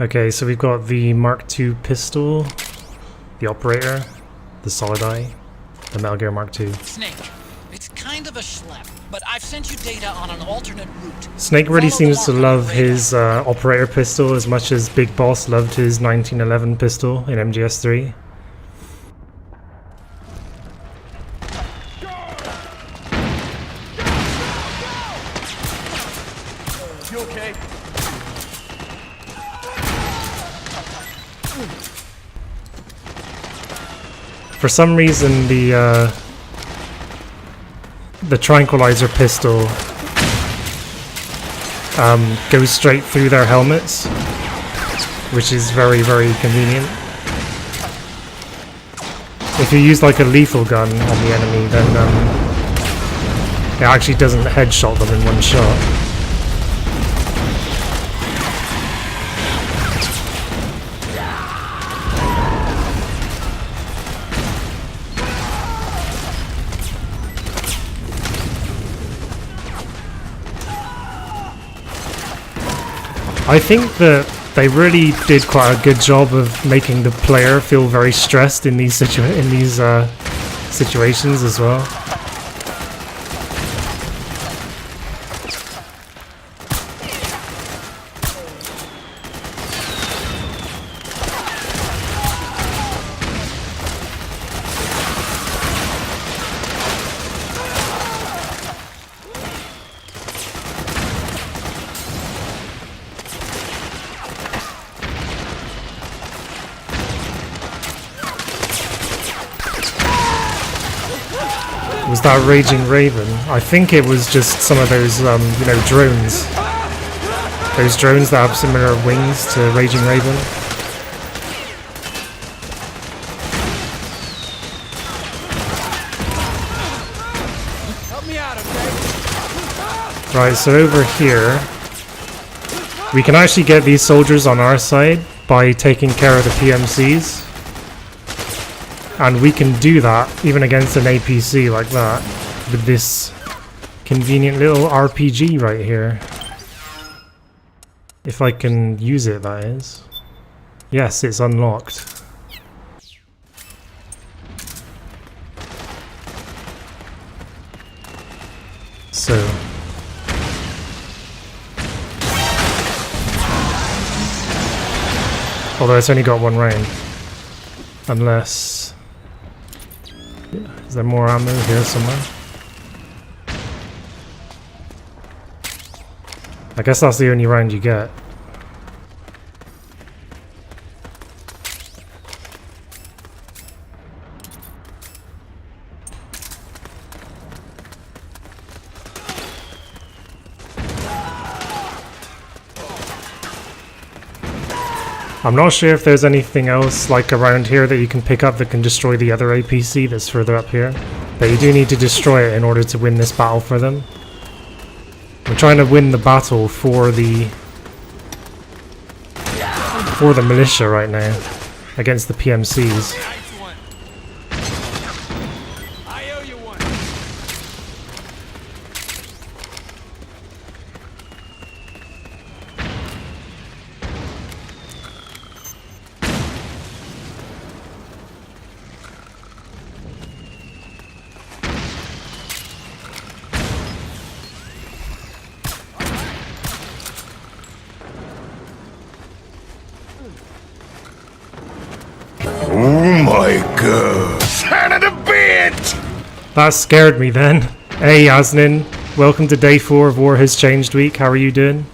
Okay, so we've got the Mark II pistol, the operator, the Solid Eye, the Metal Gear Mark II.
Snake, it's kind of a schlep, but I've sent you data on an alternate route.
Snake really
Follow the
seems to
mark on the
love
radar.
his operator pistol as much as Big Boss loved his 1911 pistol in MGS3.
You okay?
For some reason, the tranquilizer pistol goes straight through their helmets, which is very, very convenient. If you use like a lethal gun on the enemy, then it actually doesn't headshot them in one shot. I think that they really did quite a good job of making the player feel very stressed in these situations as well. Was that Raging Raven? I think it was just some of those, drones. Those drones that have similar wings to Raging Raven.
Help me out, okay?
Right, so over here, we can actually get these soldiers on our side by taking care of the PMCs. And we can do that even against an APC like that with this convenient little RPG right here. If I can use it, that is. Yes, it's unlocked. So... although it's only got one round. Unless... is there more ammo here somewhere? I guess that's the only round you get. I'm not sure if there's anything else like around here that you can pick up that can destroy the other APC that's further up here. But you do need to destroy it in order to win this battle for them. I'm trying to win the battle for the militia right now against the PMCs.
I owe you one.
Oh my god. Son of a bitch!
That scared me then. Hey Yasnin, welcome to day 4 of War Has Changed Week. How are you doing?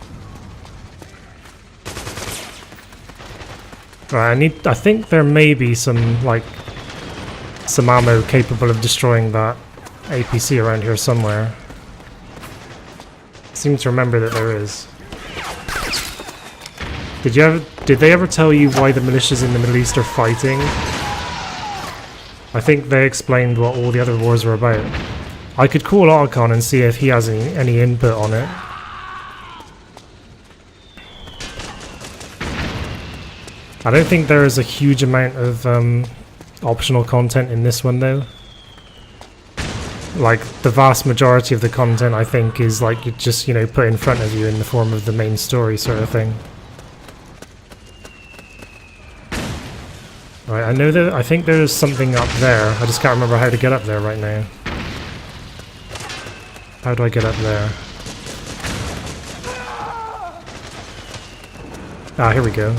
Right, I think there may be some ammo capable of destroying that APC around here somewhere. I seem to remember that there is. Did they ever tell you why the militias in the Middle East are fighting? I think they explained what all the other wars were about. I could call Otacon and see if he has any input on it. I don't think there is a huge amount of optional content in this one though. Like the vast majority of the content I think is like you just, you know, put in front of you in the form of the main story sort of thing. Right, I think there's something up there. I just can't remember how to get up there right now. How do I get up there? Ah, here we go.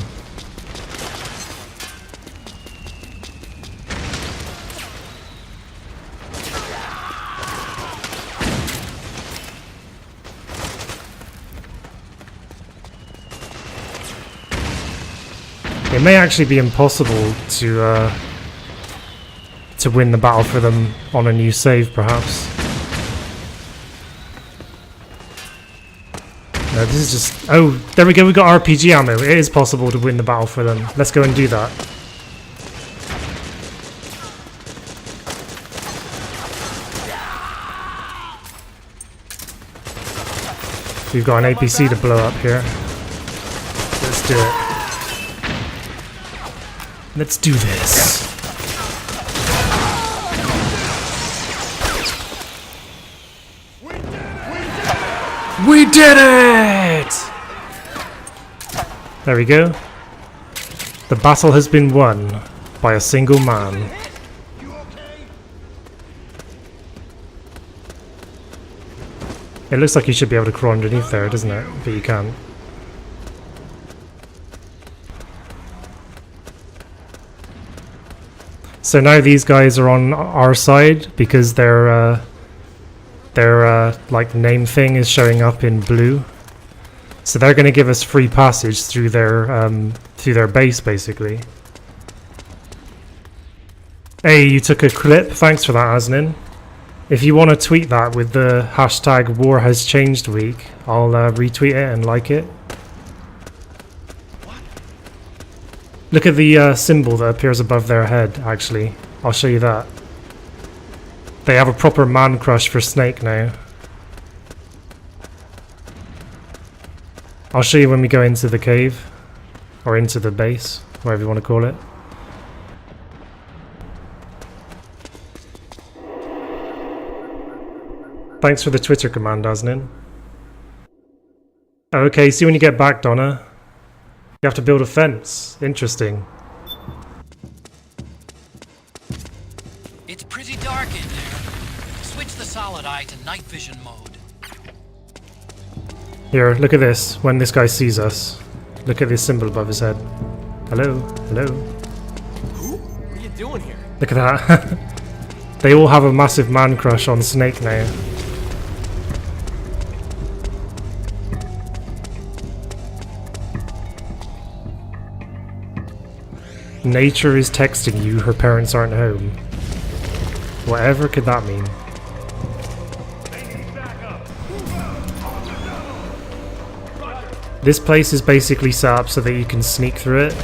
It may actually be impossible to win the battle for them on a new save, perhaps. No, this is just... oh, there we go, we got RPG ammo. It is possible to win the battle for them. Let's go and do that. We've got an APC to blow up here. Let's do it. Let's do this. We did it! There we go. The battle has been won by a single man. It looks like you should be able to crawl underneath there, doesn't it? But you can't. So now these guys are on our side because their like name thing is showing up in blue. So they're going to give us free passage through their base, basically. Hey, you took a clip. Thanks for that, Asnin. If you want to tweet that with the hashtag War Has Changed Week, I'll retweet it and like it. Look at the symbol that appears above their head, actually. I'll show you that. They have a proper man crush for Snake now. I'll show you when we go into the cave. Or into the base, whatever you want to call it. Thanks for the Twitter command, Asnin. Okay, see when you get back, Donna. You have to build a fence. Interesting.
It's pretty dark in there. Switch the solid eye to night vision mode.
Here, look at this. When this guy sees us. Look at this symbol above his head. Hello? Hello?
What are you doing here?
Look at that. They all have a massive man crush on Snake now. Nature is texting you her parents aren't home. Whatever could that mean? This place is basically set up so that you can sneak through it.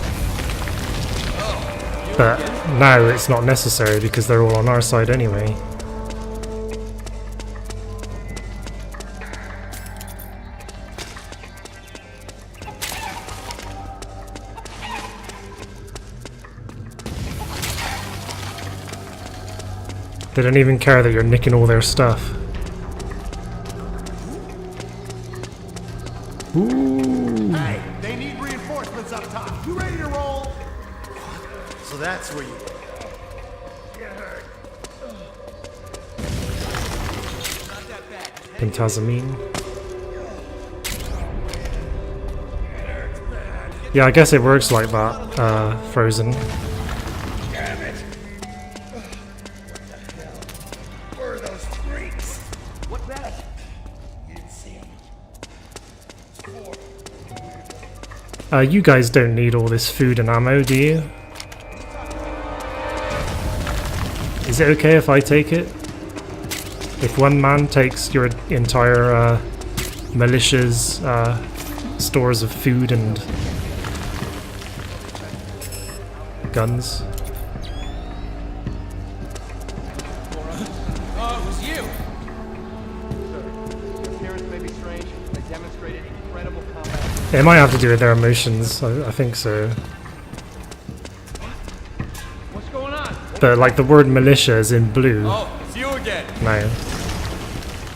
But now it's not necessary because they're all on our side anyway. They don't even care that you're nicking all their stuff. Ooh.
Hey, they need reinforcements up top. You ready to roll? So that's where you get hurt. Not that bad.
Pentazamine. Yeah, I guess it works like that, Frozen.
Damn it! What the hell? Where are those freaks? What's that? You didn't see them.
You guys don't need all this food and ammo, do you? Is it okay if I take it? If one man takes your entire militia's stores of food and guns?
Oh, it was you! Your appearance may be strange. They demonstrated incredible combat.
It might have to do with their emotions, I think so.
What's going on?
But like the word militia is in blue.
Oh, it's you again.
No.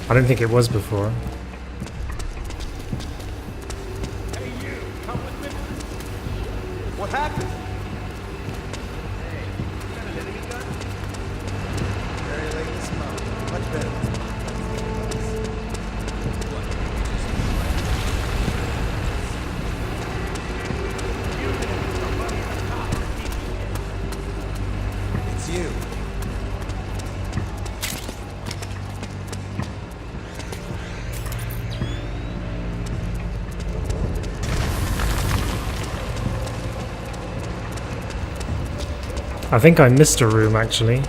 I don't think it was before.
Hey, you, come with me. What happened? Hey, you got an enemy gun? Very late this month. Much better. It's you.
I think I missed a room actually.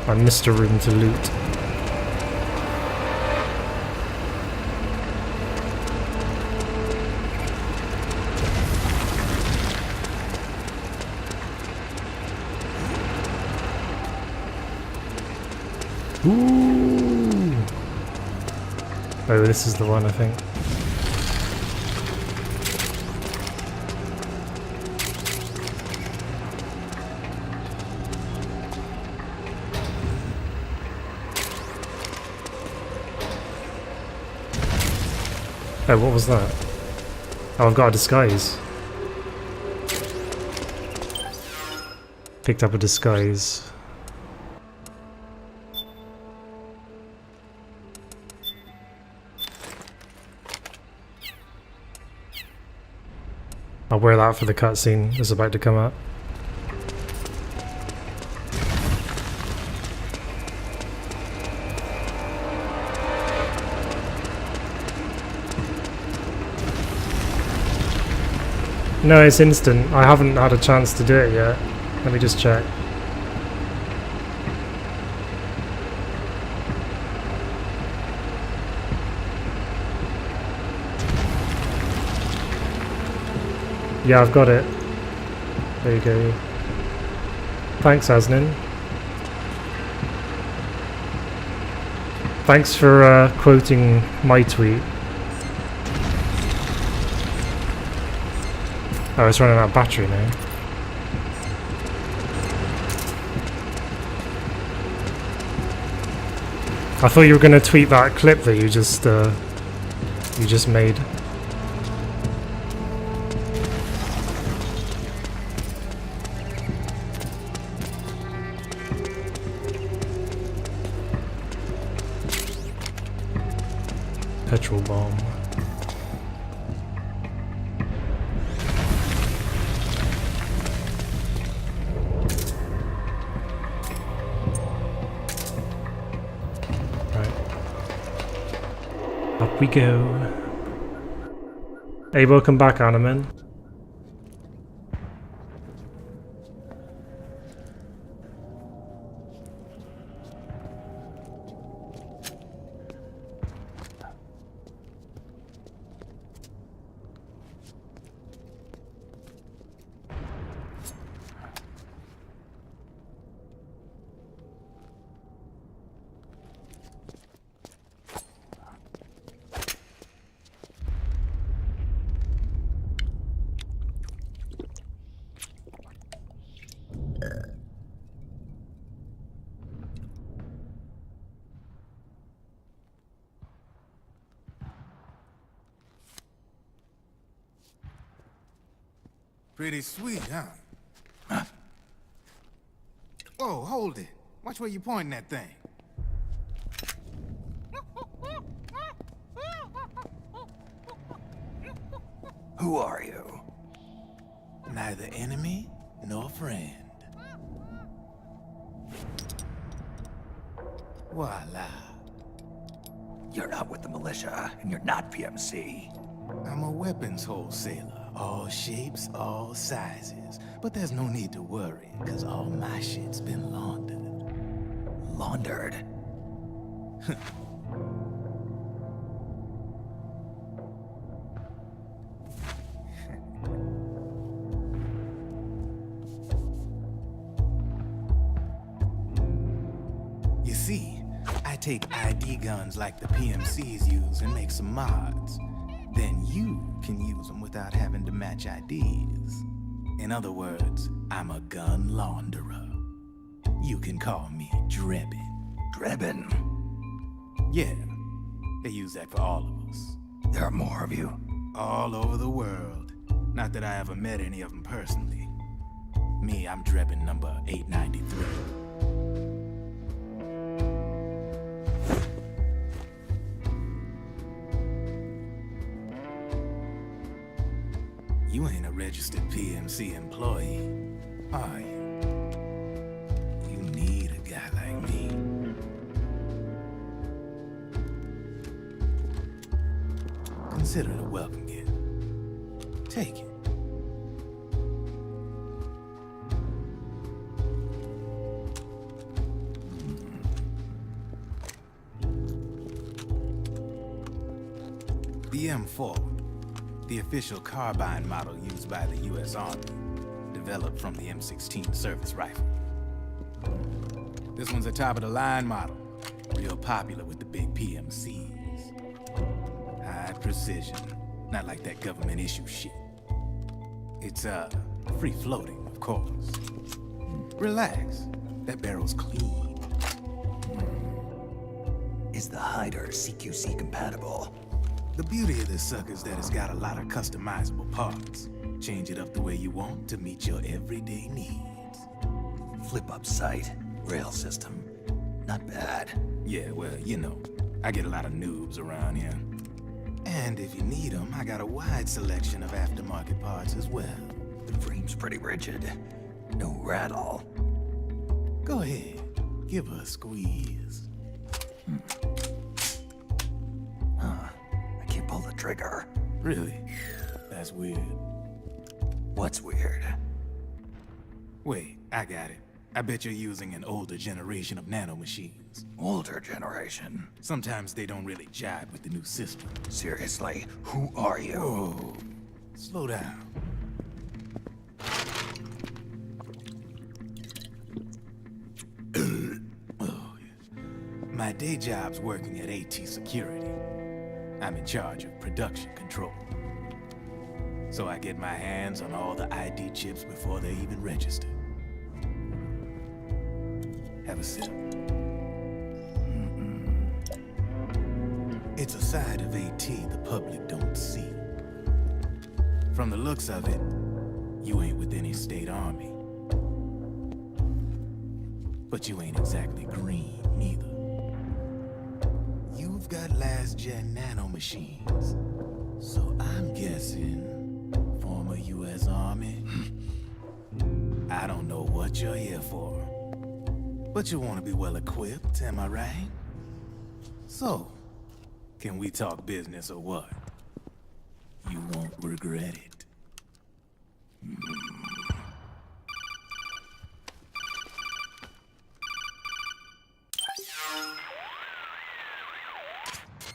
I missed a room to loot. Ooh. Oh, this is the one I think. Oh, what was that? Oh, I've got a disguise. Picked up a disguise. I'll wear that for the cutscene that's about to come up. No, it's instant. I haven't had a chance to do it yet. Let me just check. Yeah, I've got it. There you go. Thanks, Asnin. Thanks for quoting my tweet. Oh, it's running out of battery now. I thought you were gonna tweet that clip that you just made. Petrol bomb. Right. Up we go. Hey, welcome back, Animan.
Pretty sweet, huh? Whoa, hold it. Watch where you pointing that thing.
Who are you?
Neither enemy nor friend. Voila.
You're not with the militia, and you're not PMC.
I'm a weapons wholesaler. All shapes, all sizes. But there's no need to worry, because all my shit's been laundered.
Laundered?
You see, I take ID guns like the PMCs use and make some mods. Then you can use them without having to match IDs. In other words, I'm a gun launderer. You can call me Drebin.
Drebin?
Yeah, they use that for all of us.
There are more of you?
All over the world. Not that I ever met any of them personally. Me, I'm Drebin number 893. You ain't a registered PMC employee, are you? You need a guy like me. Consider it a welcome gift. Take it. The M4. The official carbine model used by the U.S. Army, developed from the M16 service rifle. This one's a top-of-the-line model, real popular with the big PMCs. High precision, not like that government-issue shit. It's, free-floating, of course. Relax, that barrel's clean.
Is the hider CQC compatible?
The beauty of this sucker is that it's got a lot of customizable parts. Change it up the way you want to meet your everyday needs.
Flip-up sight, rail system. Not bad.
Yeah, well, you know, I get a lot of noobs around here. And if you need them, I got a wide selection of aftermarket parts as well.
The frame's pretty rigid. No rattle.
Go ahead, give her a squeeze.
I can't pull the trigger.
Really? That's weird.
What's weird?
Wait, I got it. I bet you're using an older generation of nanomachines.
Older generation?
Sometimes they don't really jibe with the new system.
Seriously, who are you?
Whoa. Slow down. Oh, yeah. My day job's working at AT Security. I'm in charge of production control. So I get my hands on all the ID chips before they even register. Have a sip. It's a side of AT the public don't see. From the looks of it, you ain't with any state army. But you ain't exactly green, neither. You've got last-gen nanomachines. So I'm guessing former U.S. Army? I don't know what you're here for. But you want to be well-equipped, am I right? So, can we talk business or what? You won't regret it.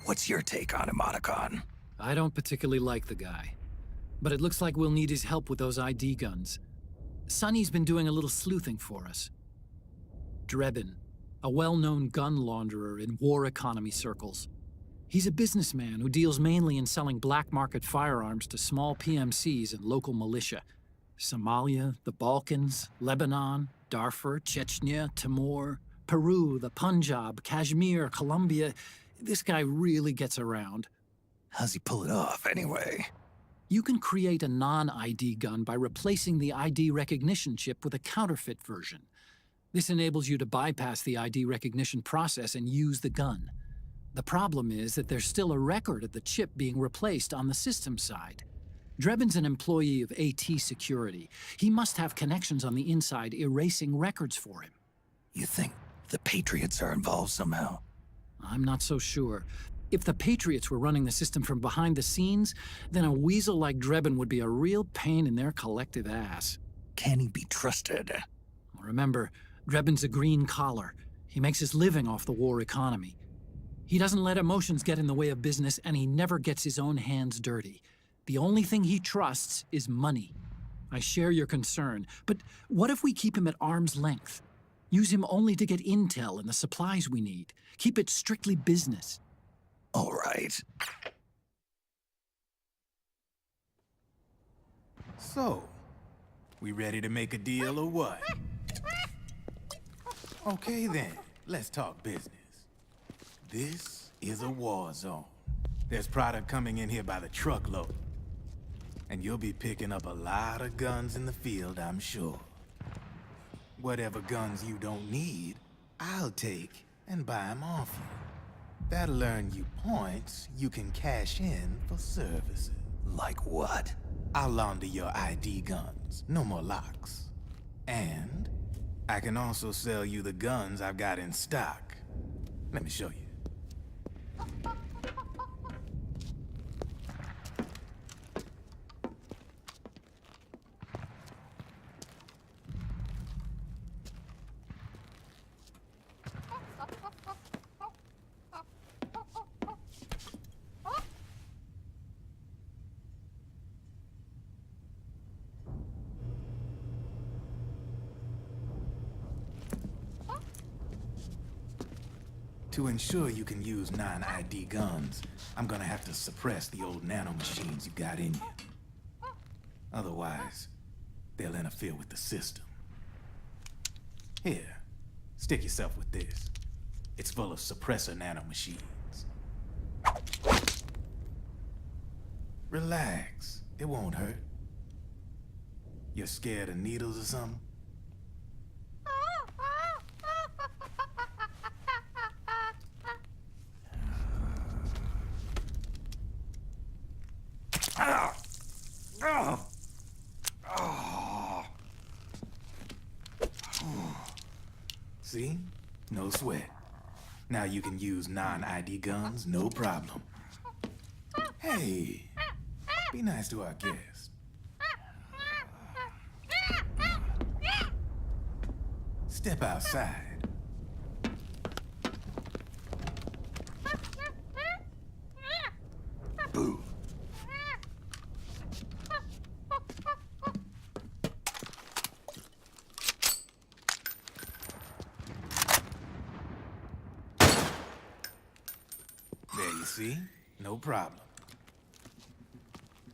What's your take on him, Otacon?
I don't particularly like the guy, but it looks like we'll need his help with those ID guns. Sonny's been doing a little sleuthing for us. Drebin, a well-known gun launderer in war economy circles. He's a businessman who deals mainly in selling black market firearms to small PMCs and local militia. Somalia, the Balkans, Lebanon, Darfur, Chechnya, Timor, Peru, the Punjab, Kashmir, Colombia. This guy really gets around.
How's he pull it off, anyway?
You can create a non-ID gun by replacing the ID recognition chip with a counterfeit version. This enables you to bypass the ID recognition process and use the gun. The problem is that there's still a record of the chip being replaced on the system side. Drebin's an employee of AT Security. He must have connections on the inside erasing records for him.
You think the Patriots are involved somehow?
I'm not so sure. If the Patriots were running the system from behind the scenes, then a weasel like Drebin would be a real pain in their collective ass.
Can he be trusted?
Remember, Drebin's a green collar. He makes his living off the war economy. He doesn't let emotions get in the way of business, and he never gets his own hands dirty. The only thing he trusts is money. I share your concern, but what if we keep him at arm's length? Use him only to get intel and the supplies we need. Keep it strictly business.
All right.
So, we ready to make a deal or what? Okay then, let's talk business. This is a war zone. There's product coming in here by the truckload. And you'll be picking up a lot of guns in the field, I'm sure. Whatever guns you don't need, I'll take and buy them off you. That'll earn you points you can cash in for services.
Like what?
I'll launder your ID guns, no more locks. And I can also sell you the guns I've got in stock. Let me show you. To ensure you can use non-ID guns, I'm gonna have to suppress the old nanomachines you got in you. Otherwise, they'll interfere with the system. Here, stick yourself with this. It's full of suppressor nanomachines. Relax, it won't hurt. You're scared of needles or something? See? No sweat. Now you can use non-ID guns, no problem. Hey, be nice to our guest. Step outside.
Boo.
There you see? No problem.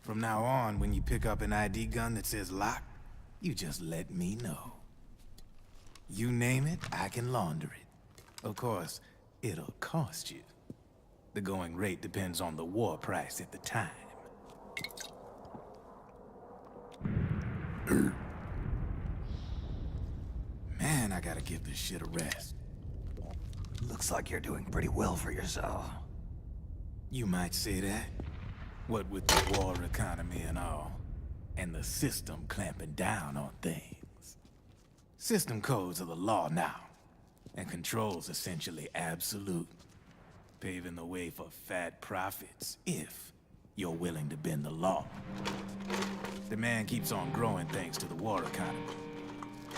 From now on, when you pick up an ID gun that says lock, you just let me know. You name it, I can launder it. Of course, it'll cost you. The going rate depends on the war price at the time. Man, I gotta give this shit a rest.
Looks like you're doing pretty well for yourself.
You might say that. What with the war economy and all, and the system clamping down on things. System codes are the law now, and control's essentially absolute, paving the way for fat profits if you're willing to bend the law. Demand keeps on growing thanks to the war economy.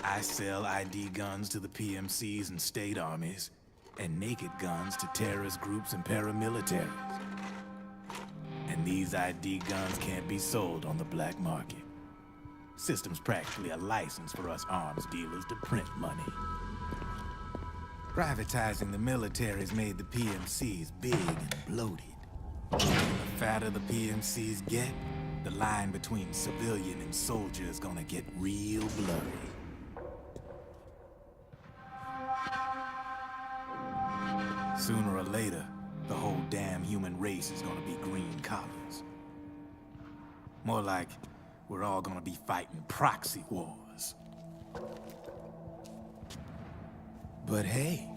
I sell ID guns to the PMCs and state armies, and naked guns to terrorist groups and paramilitaries. And these ID guns can't be sold on the black market. System's practically a license for us arms dealers to print money. Privatizing the military's made the PMCs big and bloated. And the fatter the PMCs get, the line between civilian and soldier is gonna get real blurry. Sooner or later, the whole damn human race is gonna be green collars. More like we're all gonna be fighting proxy wars. But hey,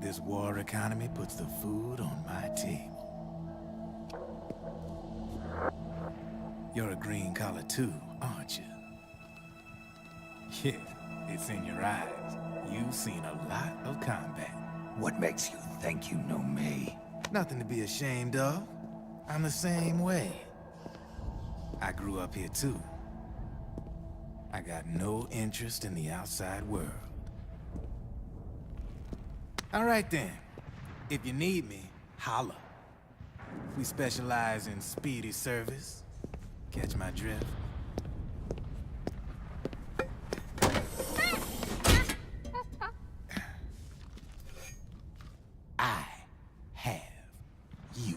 this war economy puts the food on my table. You're a green collar too, aren't you? Yeah, it's in your eyes. You've seen a lot of combat.
What makes you think you know me?
Nothing to be ashamed of. I'm the same way. I grew up here too. I got no interest in the outside world. All right then. If you need me, holla. We specialize in speedy service. Catch my drift? I have you.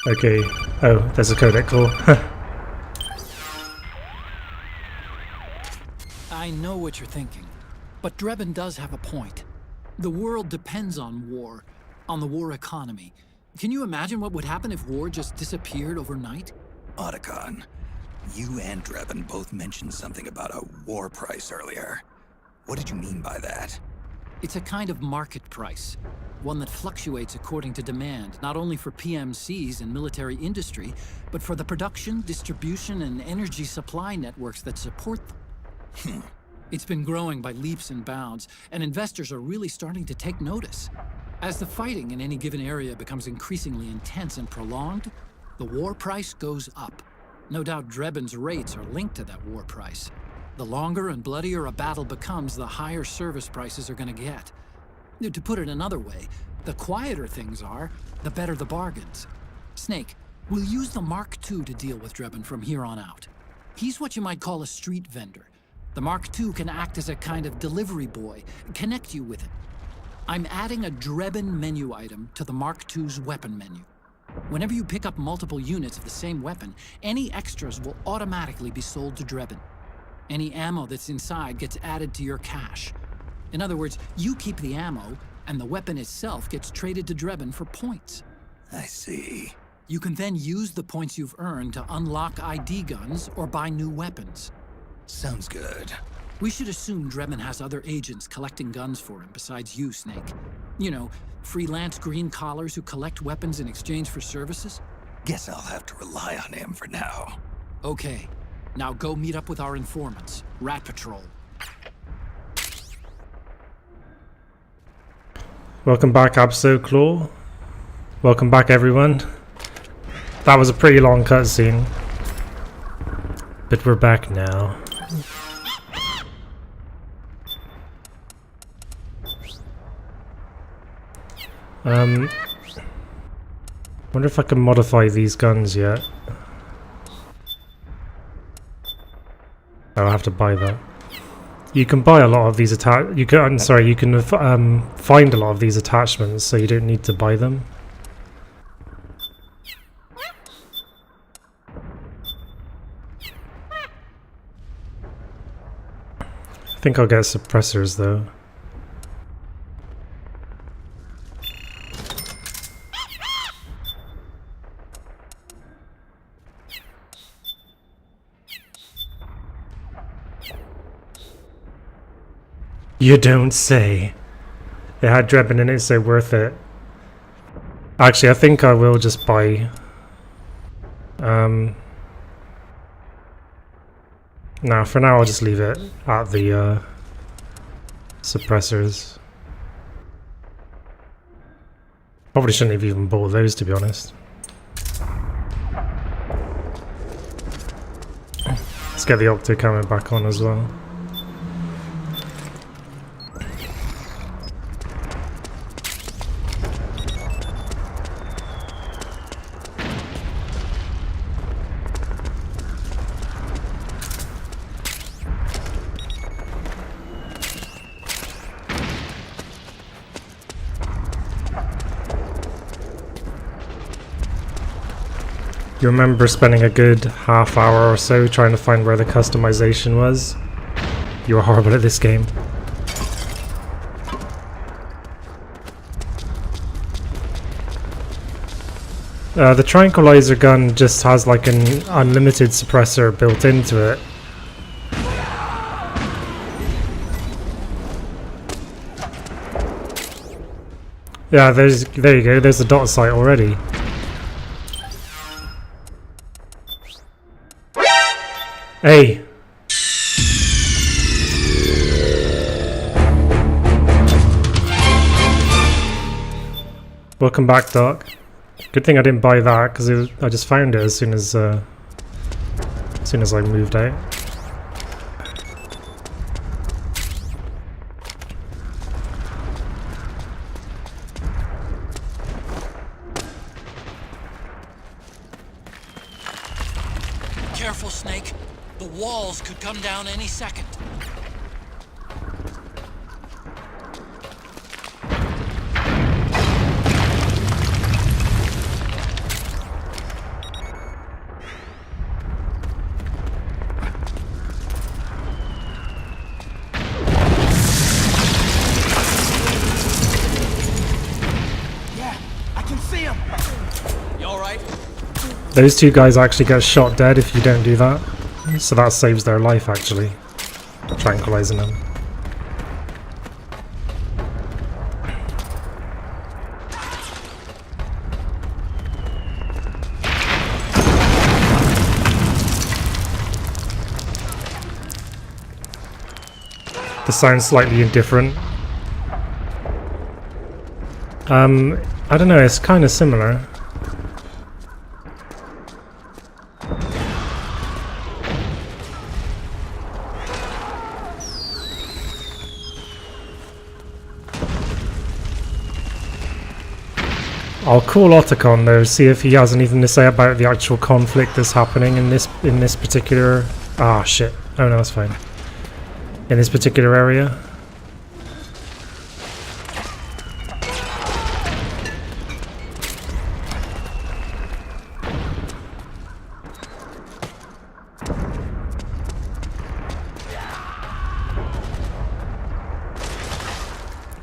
Okay. Oh, there's a codec call.
I know what you're thinking, but Drebin does have a point. The world depends on war, on the war economy. Can you imagine what would happen if war just disappeared overnight?
Otacon, you and Drebin both mentioned something about a war price earlier. What did you mean by that?
It's a kind of market price, one that fluctuates according to demand, not only for PMCs and military industry, but for the production, distribution, and energy supply networks that support them. It's been growing by leaps and bounds, and investors are really starting to take notice. As the fighting in any given area becomes increasingly intense and prolonged, the war price goes up. No doubt Drebin's rates are linked to that war price. The longer and bloodier a battle becomes, the higher service prices are going to get. To put it another way, the quieter things are, the better the bargains. Snake, we'll use the Mark II to deal with Drebin from here on out. He's what you might call a street vendor. The Mark II can act as a kind of delivery boy, connect you with it. I'm adding a Drebin menu item to the Mark II's weapon menu. Whenever you pick up multiple units of the same weapon, any extras will automatically be sold to Drebin. Any ammo that's inside gets added to your cache. In other words, you keep the ammo, and the weapon itself gets traded to Drebin for points.
I see.
You can then use the points you've earned to unlock ID guns or buy new weapons.
Sounds good.
We should assume Drebin has other agents collecting guns for him besides you, Snake. You know, freelance green collars who collect weapons in exchange for services?
Guess I'll have to rely on him for now.
Okay. Now go meet up with our informants, Rat Patrol.
Welcome back, Absolclaw. Welcome back, everyone. That was a pretty long cutscene, but we're back now. Wonder if I can modify these guns yet. I'll have to buy that. You can buy a lot of these you can find a lot of these attachments, so you don't need to buy them. I think I'll get suppressors though. You don't say. It had Drebin in it, so worth it. Actually, I think I will just buy... No, for now I'll just leave it at the suppressors. Probably shouldn't have even bought those, to be honest. Let's get the opto camera back on as well. You remember spending a good half hour or so trying to find where the customization was? You were horrible at this game. The tranquilizer gun just has like an unlimited suppressor built into it. Yeah, there you go, there's the dot sight already. Hey! Welcome back, Doc. Good thing I didn't buy that because I just found it as soon as I moved out.
Careful, Snake. The walls could come down any second.
Yeah, I can see him. You all right?
Those two guys actually get shot dead if you don't do that. So that saves their life, actually. Tranquilizing them. The sound's slightly indifferent. I don't know, it's kind of similar. I'll call Otacon though, see if he has anything to say about the actual conflict that's happening in this particular... Ah, shit. Oh no, that's fine. In this particular area.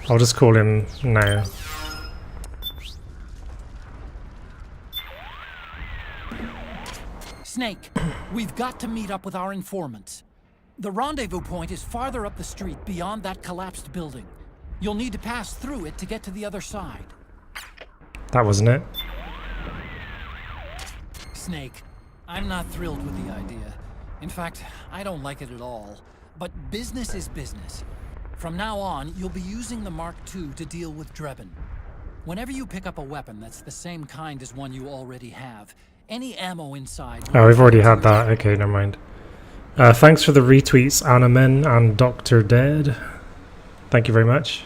I'll just call him now.
Snake, we've got to meet up with our informants. The rendezvous point is farther up the street beyond that collapsed building. You'll need to pass through it to get to the other side.
That wasn't it.
Snake, I'm not thrilled with the idea. In fact, I don't like it at all. But business is business. From now on, you'll be using the Mark II to deal with Drebin. Whenever you pick up a weapon that's the same kind as one you already have, any ammo inside...
Oh, we've already had that. Okay, never mind. Thanks for the retweets, Anamen and Dr. Dead. Thank you very much.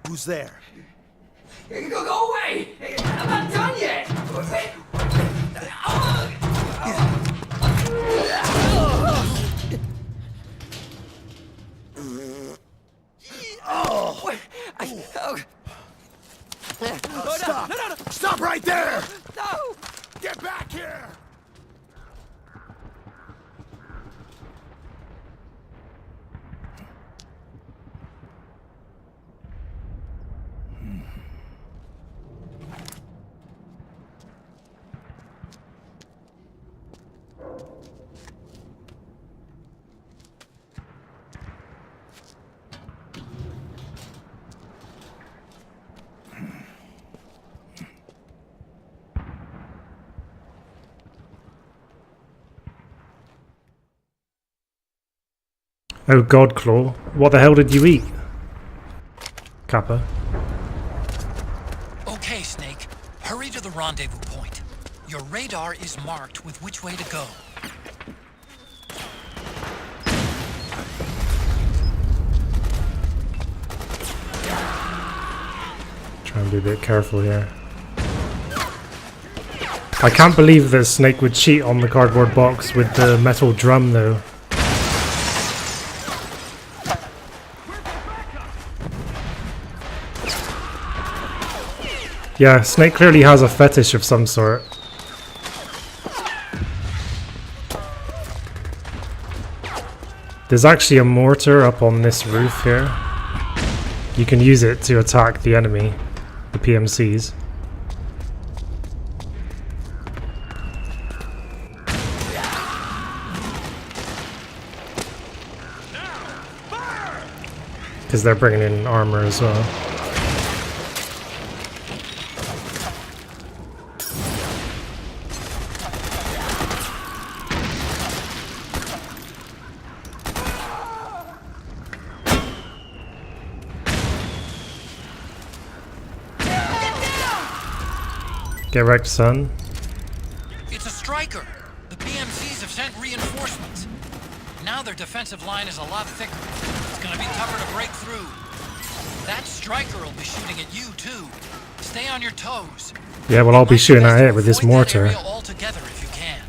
Who's there?
Go away! I'm not done yet!
Stop! No! Stop right there!
No!
Get back here!
Oh, Godclaw. What the hell did you eat? Kappa.
Okay, Snake. Hurry to the rendezvous point. Your radar is marked with which way to go.
Try and be a bit careful here. I can't believe that Snake would cheat on the cardboard box with the metal drum, though. Yeah, Snake clearly has a fetish of some sort. There's actually a mortar up on this roof here. You can use it to attack the enemy, the PMCs. Because they're bringing in armor as well. Get wrecked, son.
It's a striker. The PMCs have sent reinforcements. Now their defensive line is a lot thicker. It's gonna be tougher to break through. That striker will be shooting at you too. Stay on your toes.
Yeah, well, I'll be shooting at it with this mortar.
Altogether if you can.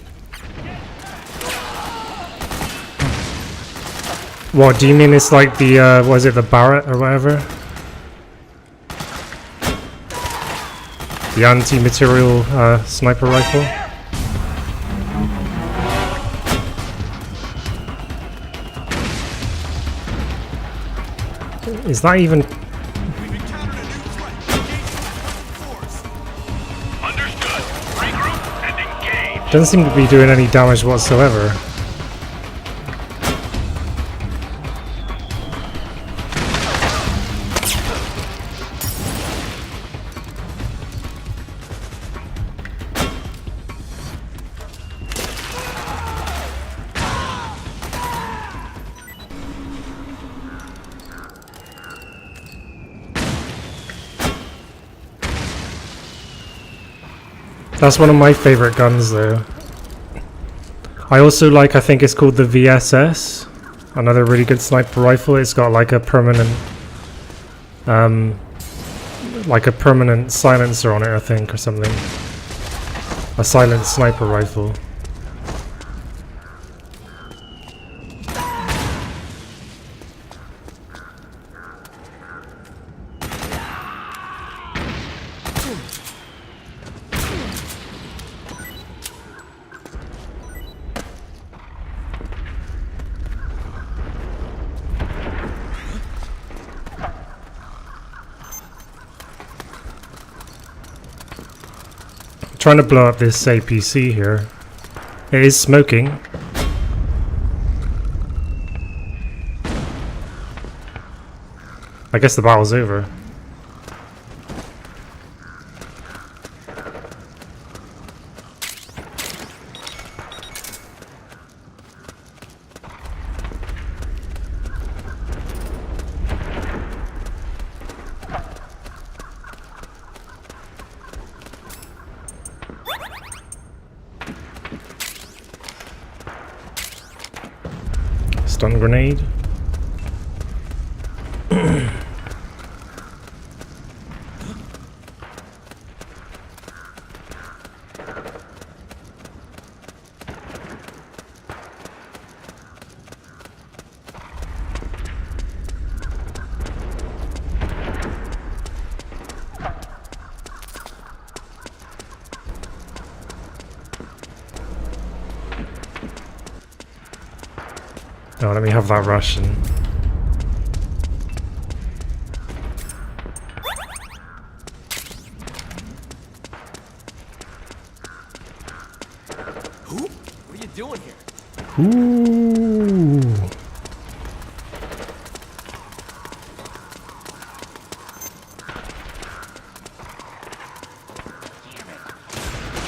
What, do you mean it's like the, was it the Barrett or whatever? The anti-material sniper rifle? Is that even...
Understood. Regroup and engage.
Doesn't seem to be doing any damage whatsoever. That's one of my favorite guns though. I also like, I think it's called the VSS. Another really good sniper rifle. It's got like a permanent silencer on it, I think, or something. A silent sniper rifle. Trying to blow up this APC here. It is smoking. I guess the battle's over. Stun grenade. Oh, let me have that Russian.
What are you doing here?
Ooh.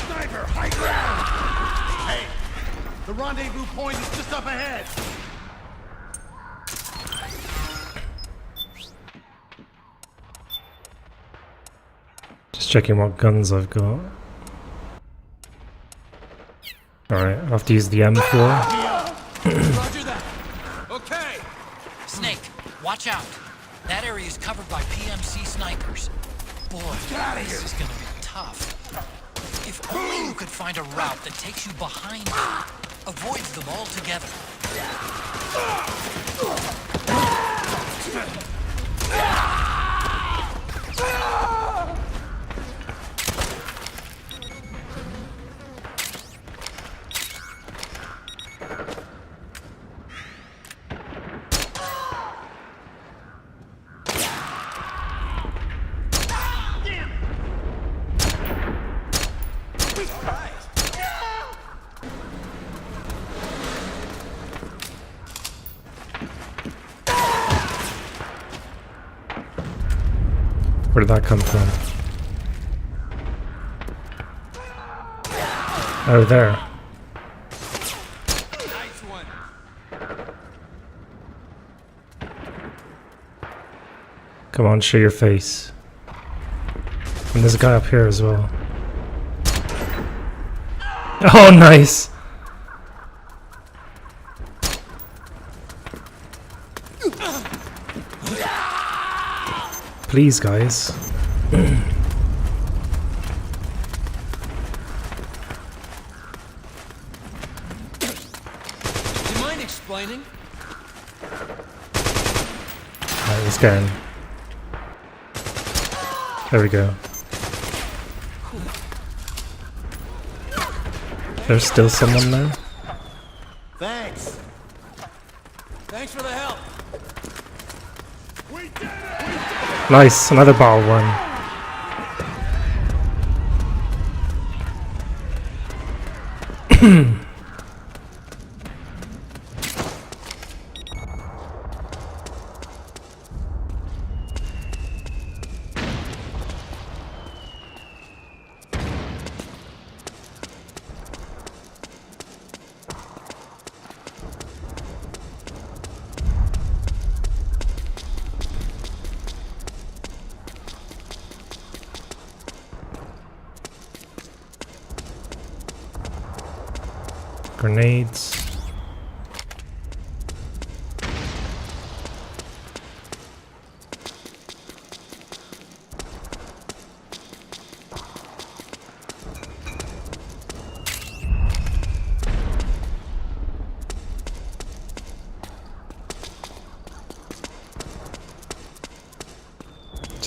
Sniper, high ground! Hey, the rendezvous point is just up ahead.
Just checking what guns I've got. Alright, I'll have to use the M4.
Roger that. Okay.
Snake, watch out. That area is covered by PMC snipers. Boy, this is gonna be tough. If only you could find a route that takes you behind them, avoids them altogether.
Where did that come from? Oh, there.
Nice one.
Come on, show your face. And there's a guy up here as well. Oh, nice! Please, guys.
Do you mind explaining?
Alright, let's get in. There we go. There's still someone there?
Thanks. Thanks for the help. We did it!
Nice, another battle one. Grenades.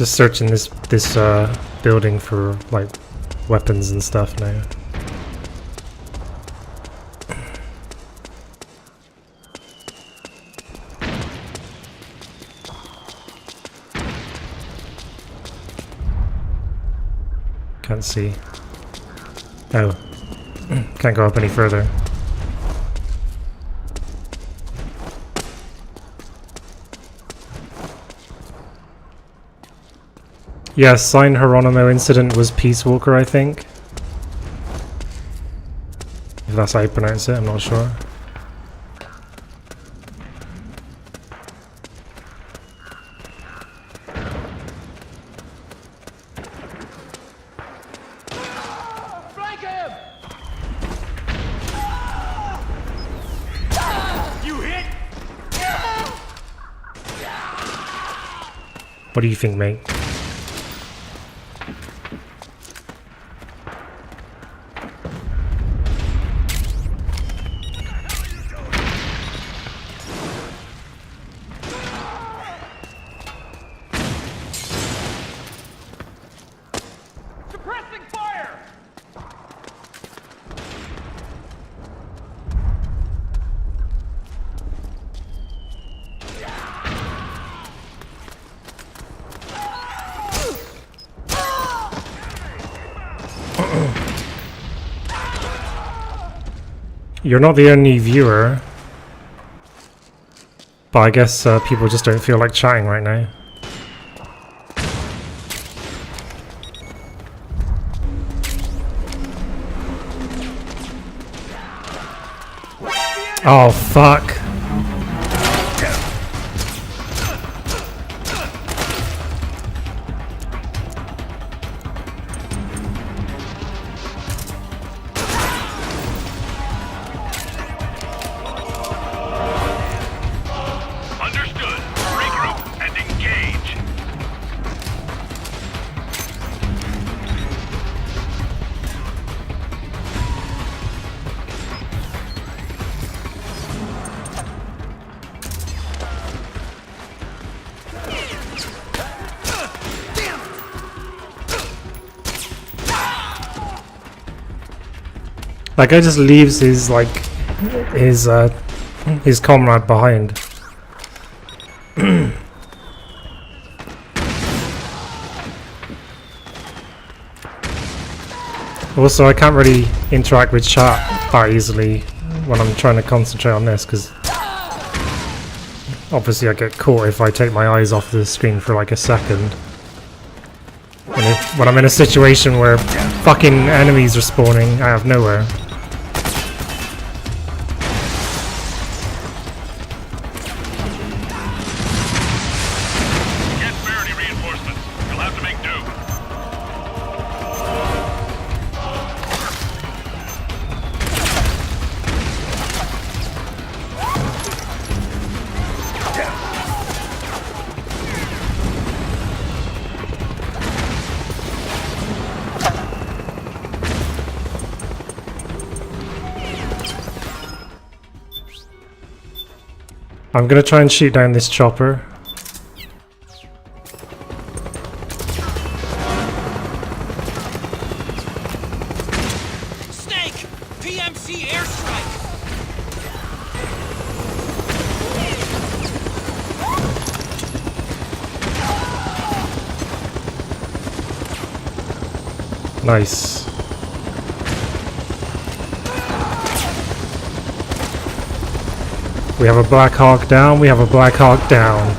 Just searching this building for like weapons and stuff now. Can't see. Oh. Can't go up any further. Yeah, San Hieronymo incident was Peace Walker, I think. If that's how you pronounce it, I'm not sure. What do you think, mate?
Suppressing fire!
You're not the only viewer, but I guess people just don't feel like chatting right now. Oh, fuck.
Understood. Regroup and engage.
That guy just leaves his, like, his comrade behind. Also, I can't really interact with chat that easily when I'm trying to concentrate on this, because obviously I get caught if I take my eyes off the screen for like a second. And when I'm in a situation where fucking enemies are spawning out of nowhere.
Get Verity reinforcements. You'll have to make do.
I'm gonna try and shoot down this chopper.
Snake! PMC airstrike!
Nice. We have a Black Hawk down, we have a Black Hawk down.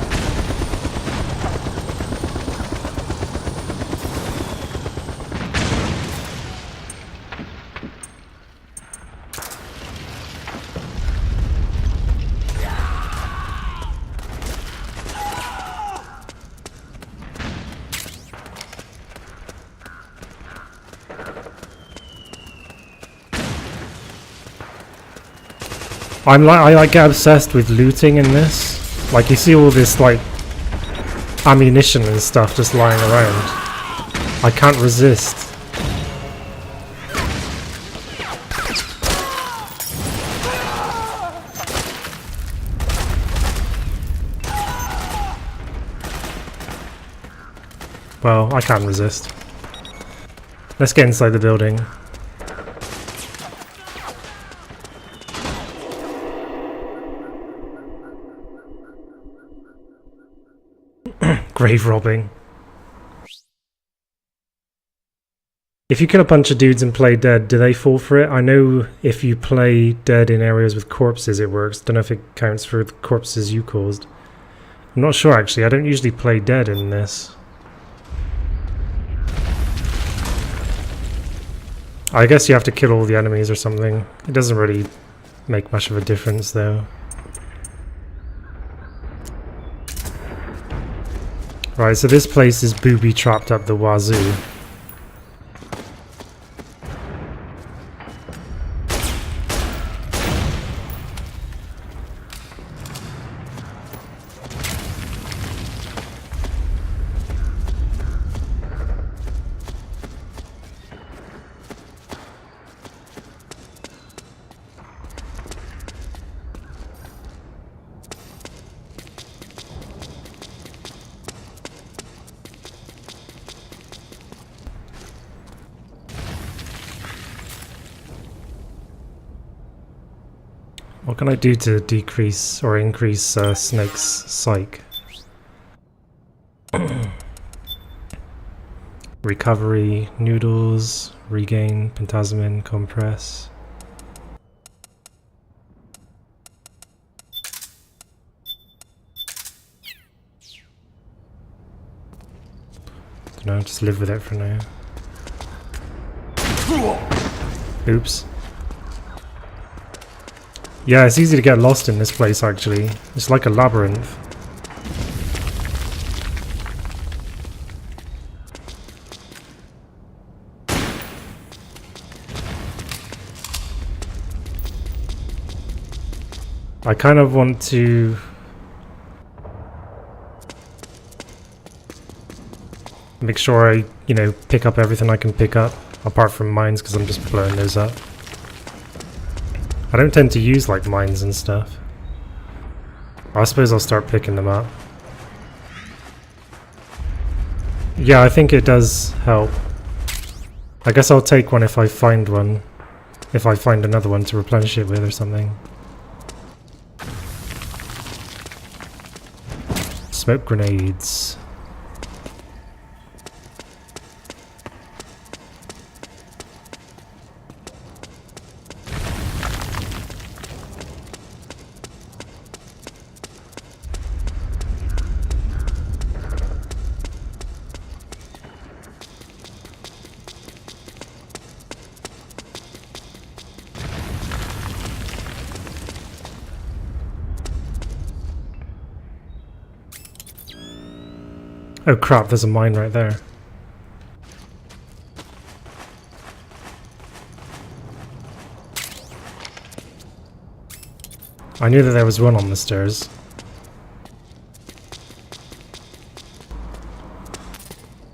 I like get obsessed with looting in this. Like you see all this like ammunition and stuff just lying around. I can't resist. Well, I can't resist. Let's get inside the building. Grave robbing. If you kill a bunch of dudes and play dead, do they fall for it? I know if you play dead in areas with corpses it works. Don't know if it counts for the corpses you caused. I'm not sure actually, I don't usually play dead in this. I guess you have to kill all the enemies or something. It doesn't really make much of a difference though. Right, so this place is booby-trapped up the wazoo. What can I do to decrease or increase Snake's psych? Recovery, noodles, regain, pentazamin, compress. Don't know, just live with it for now. Oops. Yeah, it's easy to get lost in this place actually. It's like a labyrinth. I kind of want to make sure I, you know, pick up everything I can pick up, apart from mines because I'm just blowing those up. I don't tend to use like mines and stuff. I suppose I'll start picking them up. Yeah, I think it does help. I guess I'll take one if I find one. If I find another one to replenish it with or something. Smoke grenades. Oh crap, there's a mine right there. I knew that there was one on the stairs.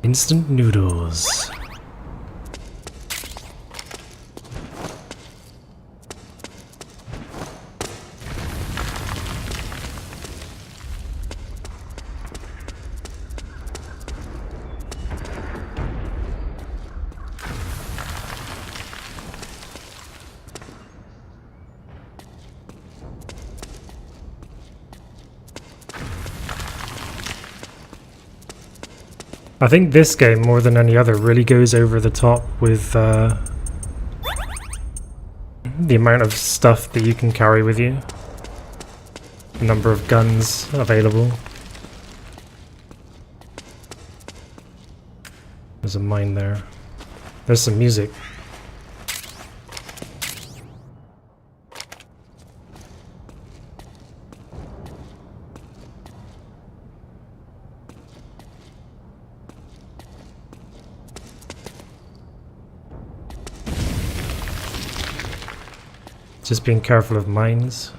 Instant noodles. I think this game, more than any other, really goes over the top with the amount of stuff that you can carry with you. The number of guns available. There's a mine there. There's some music. Just being careful of mines.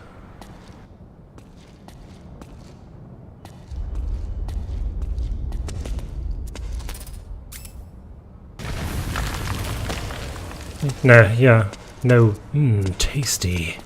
No, yeah. No. Tasty.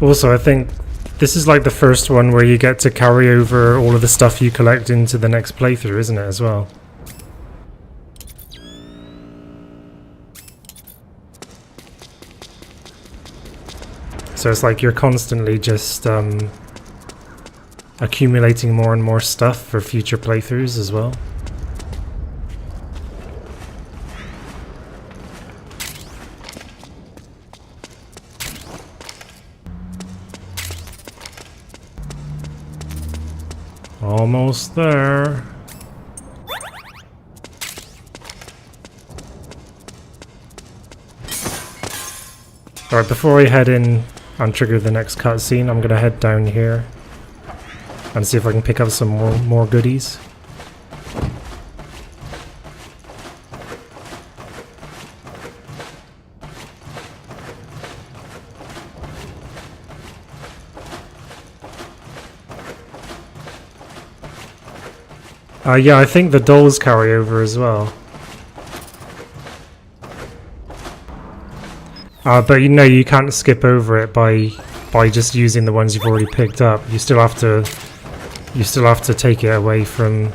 Also, I think this is like the first one where you get to carry over all of the stuff you collect into the next playthrough, isn't it, as well? So it's like you're constantly just accumulating more and more stuff for future playthroughs as well. Almost there. Alright, before I head in and trigger the next cutscene, I'm gonna head down here and see if I can pick up some more goodies. Yeah, I think the dolls carry over as well. But you know, you can't skip over it by just using the ones you've already picked up. You still have to take it away from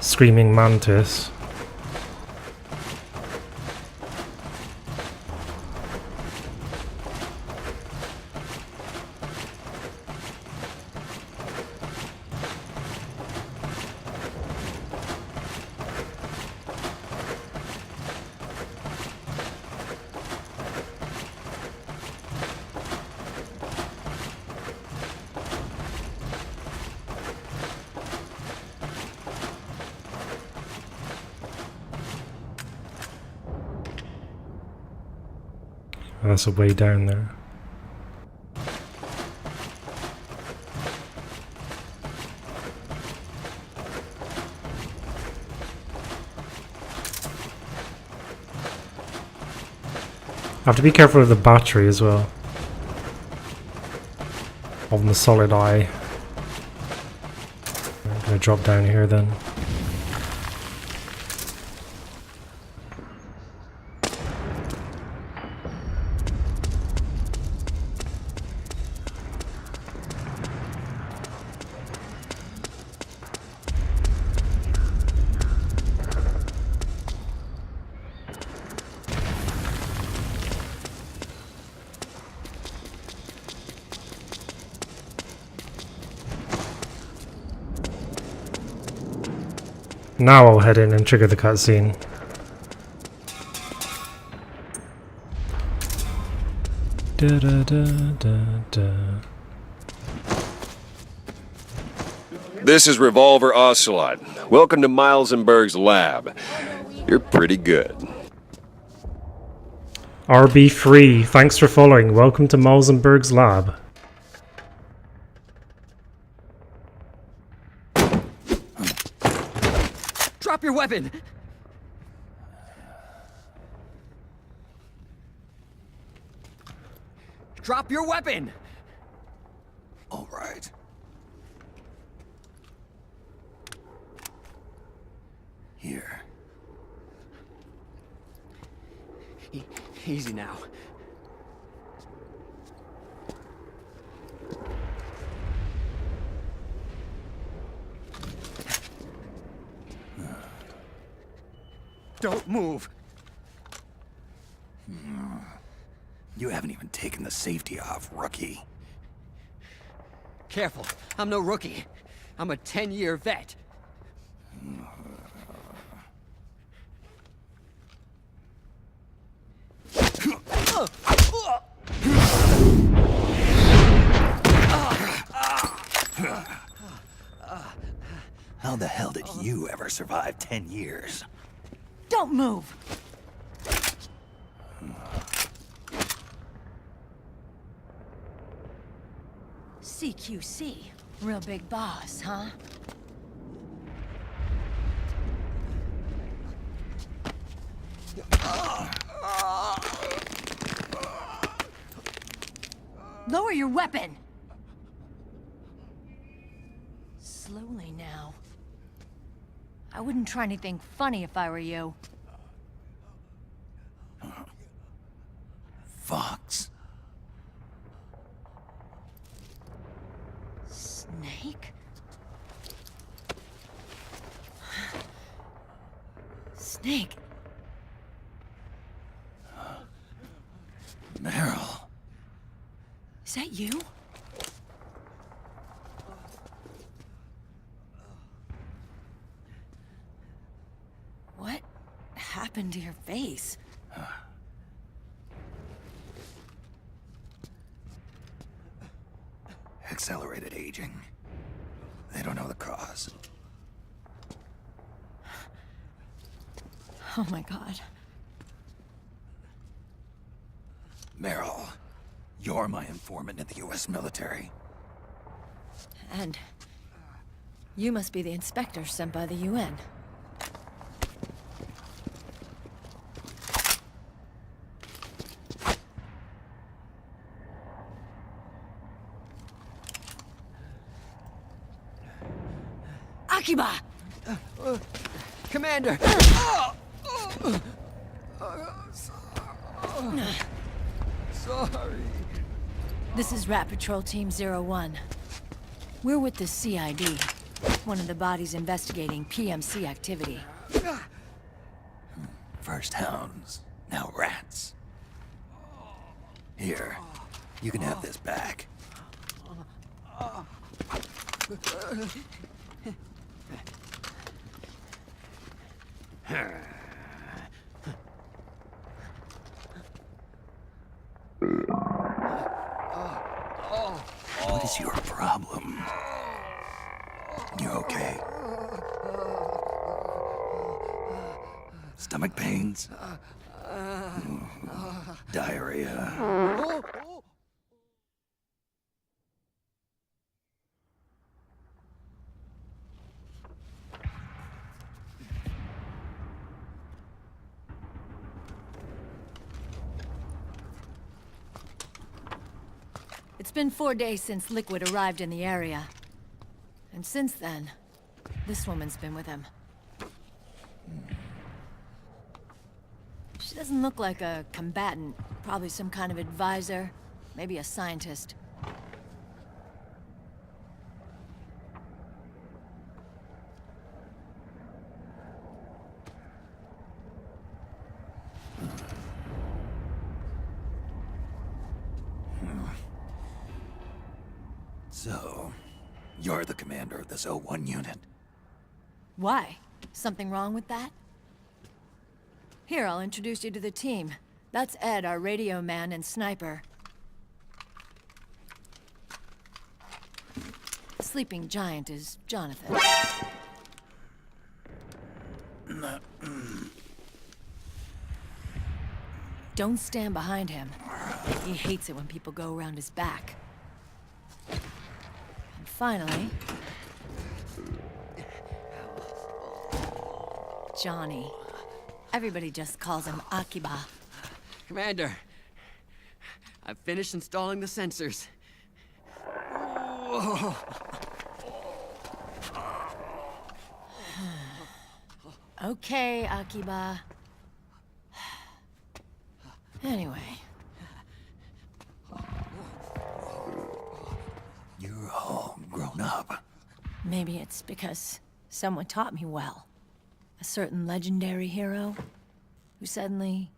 Screaming Mantis. That's a way down there. I have to be careful of the battery as well. On the solid eye. I'm gonna drop down here then. Now I'll head in and trigger the cutscene. Da, da, da, da, da.
This is Revolver Ocelot. Welcome to Miles and Berg's lab. You're pretty good.
RB3, thanks for following. Welcome to Malzenberg's lab.
Drop your weapon! Drop your weapon!
All right. Here.
Easy now. Don't move.
You haven't even taken the safety off, rookie.
Careful, I'm no rookie. I'm a 10-year vet.
How the hell did you ever survive 10 years?
Don't move! CQC. Real big boss, huh? Lower your weapon! Slowly now. I wouldn't try anything funny if I were you.
Fox.
Snake.
Meryl.
Is that you? What happened to your face?
Accelerated aging. They don't know the cause.
Oh my god.
Meryl, you're my informant in the U.S. military.
And you must be the inspector sent by the UN. Akiba!
Commander! Sorry.
This is Rat Patrol Team 01. We're with the CID, one of the bodies investigating PMC activity.
First hounds, now rats. Here, you can have this back. What is your problem? You okay? Stomach pains? Diarrhea?
It's been 4 days since Liquid arrived in the area. And since then, this woman's been with him. She doesn't look like a combatant. Probably some kind of advisor, maybe a scientist.
So, you're the commander of this O1 unit?
Why? Something wrong with that? Here, I'll introduce you to the team. That's Ed, our radio man and sniper. The sleeping giant is Jonathan. Don't stand behind him. He hates it when people go around his back. And finally... Johnny. Everybody just calls him Akiba.
Commander, I've finished installing the sensors. Whoa.
Okay, Akiba. Anyway.
You're all grown up.
Maybe it's because someone taught me well. A certain legendary hero who suddenly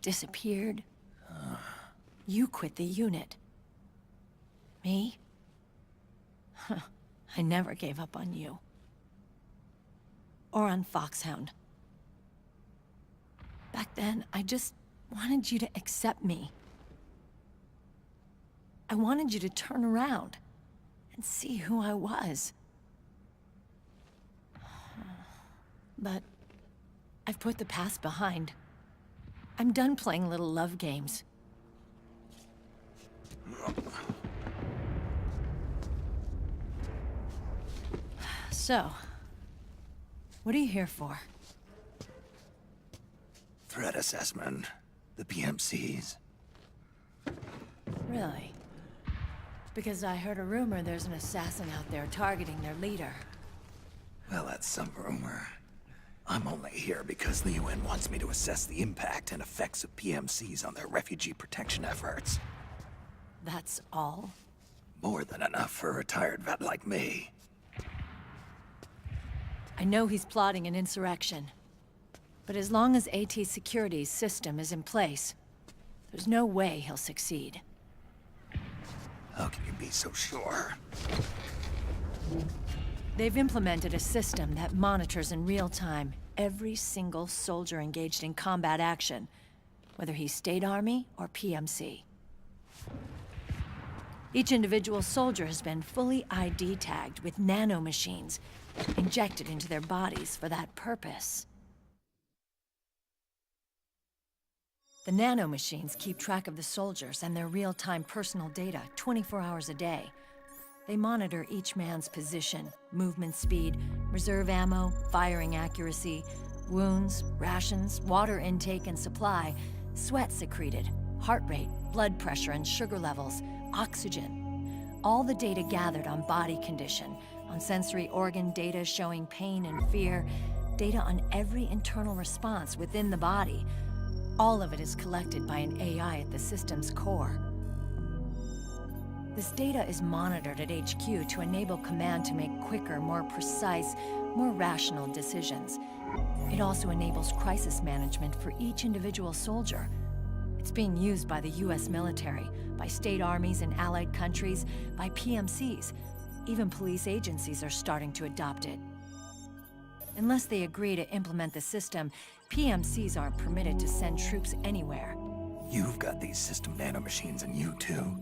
disappeared. You quit the unit. Me? I never gave up on you. Or on Foxhound. Back then, I just wanted you to accept me. I wanted you to turn around and see who I was. But I've put the past behind. I'm done playing little love games. So, what are you here for?
Threat assessment. The PMCs.
Really? Because I heard a rumor there's an assassin out there targeting their leader.
Well, that's some rumor. I'm only here because the UN wants me to assess the impact and effects of PMCs on their refugee protection efforts.
That's all?
More than enough for a retired vet like me.
I know he's plotting an insurrection. But as long as AT Security's system is in place, there's no way he'll succeed.
How can you be so sure?
They've implemented a system that monitors in real time every single soldier engaged in combat action, whether he's State Army or PMC. Each individual soldier has been fully ID tagged with nanomachines injected into their bodies for that purpose. The nanomachines keep track of the soldiers and their real-time personal data 24 hours a day. They monitor each man's position, movement speed, reserve ammo, firing accuracy, wounds, rations, water intake and supply, sweat secreted, heart rate, blood pressure and sugar levels, oxygen. All the data gathered on body condition, on sensory organ data showing pain and fear, data on every internal response within the body. All of it is collected by an AI at the system's core. This data is monitored at HQ to enable command to make quicker, more precise, more rational decisions. It also enables crisis management for each individual soldier. It's being used by the US military, by state armies in allied countries, by PMCs. Even police agencies are starting to adopt it. Unless they agree to implement the system, PMCs aren't permitted to send troops anywhere.
You've got these system nanomachines in you too.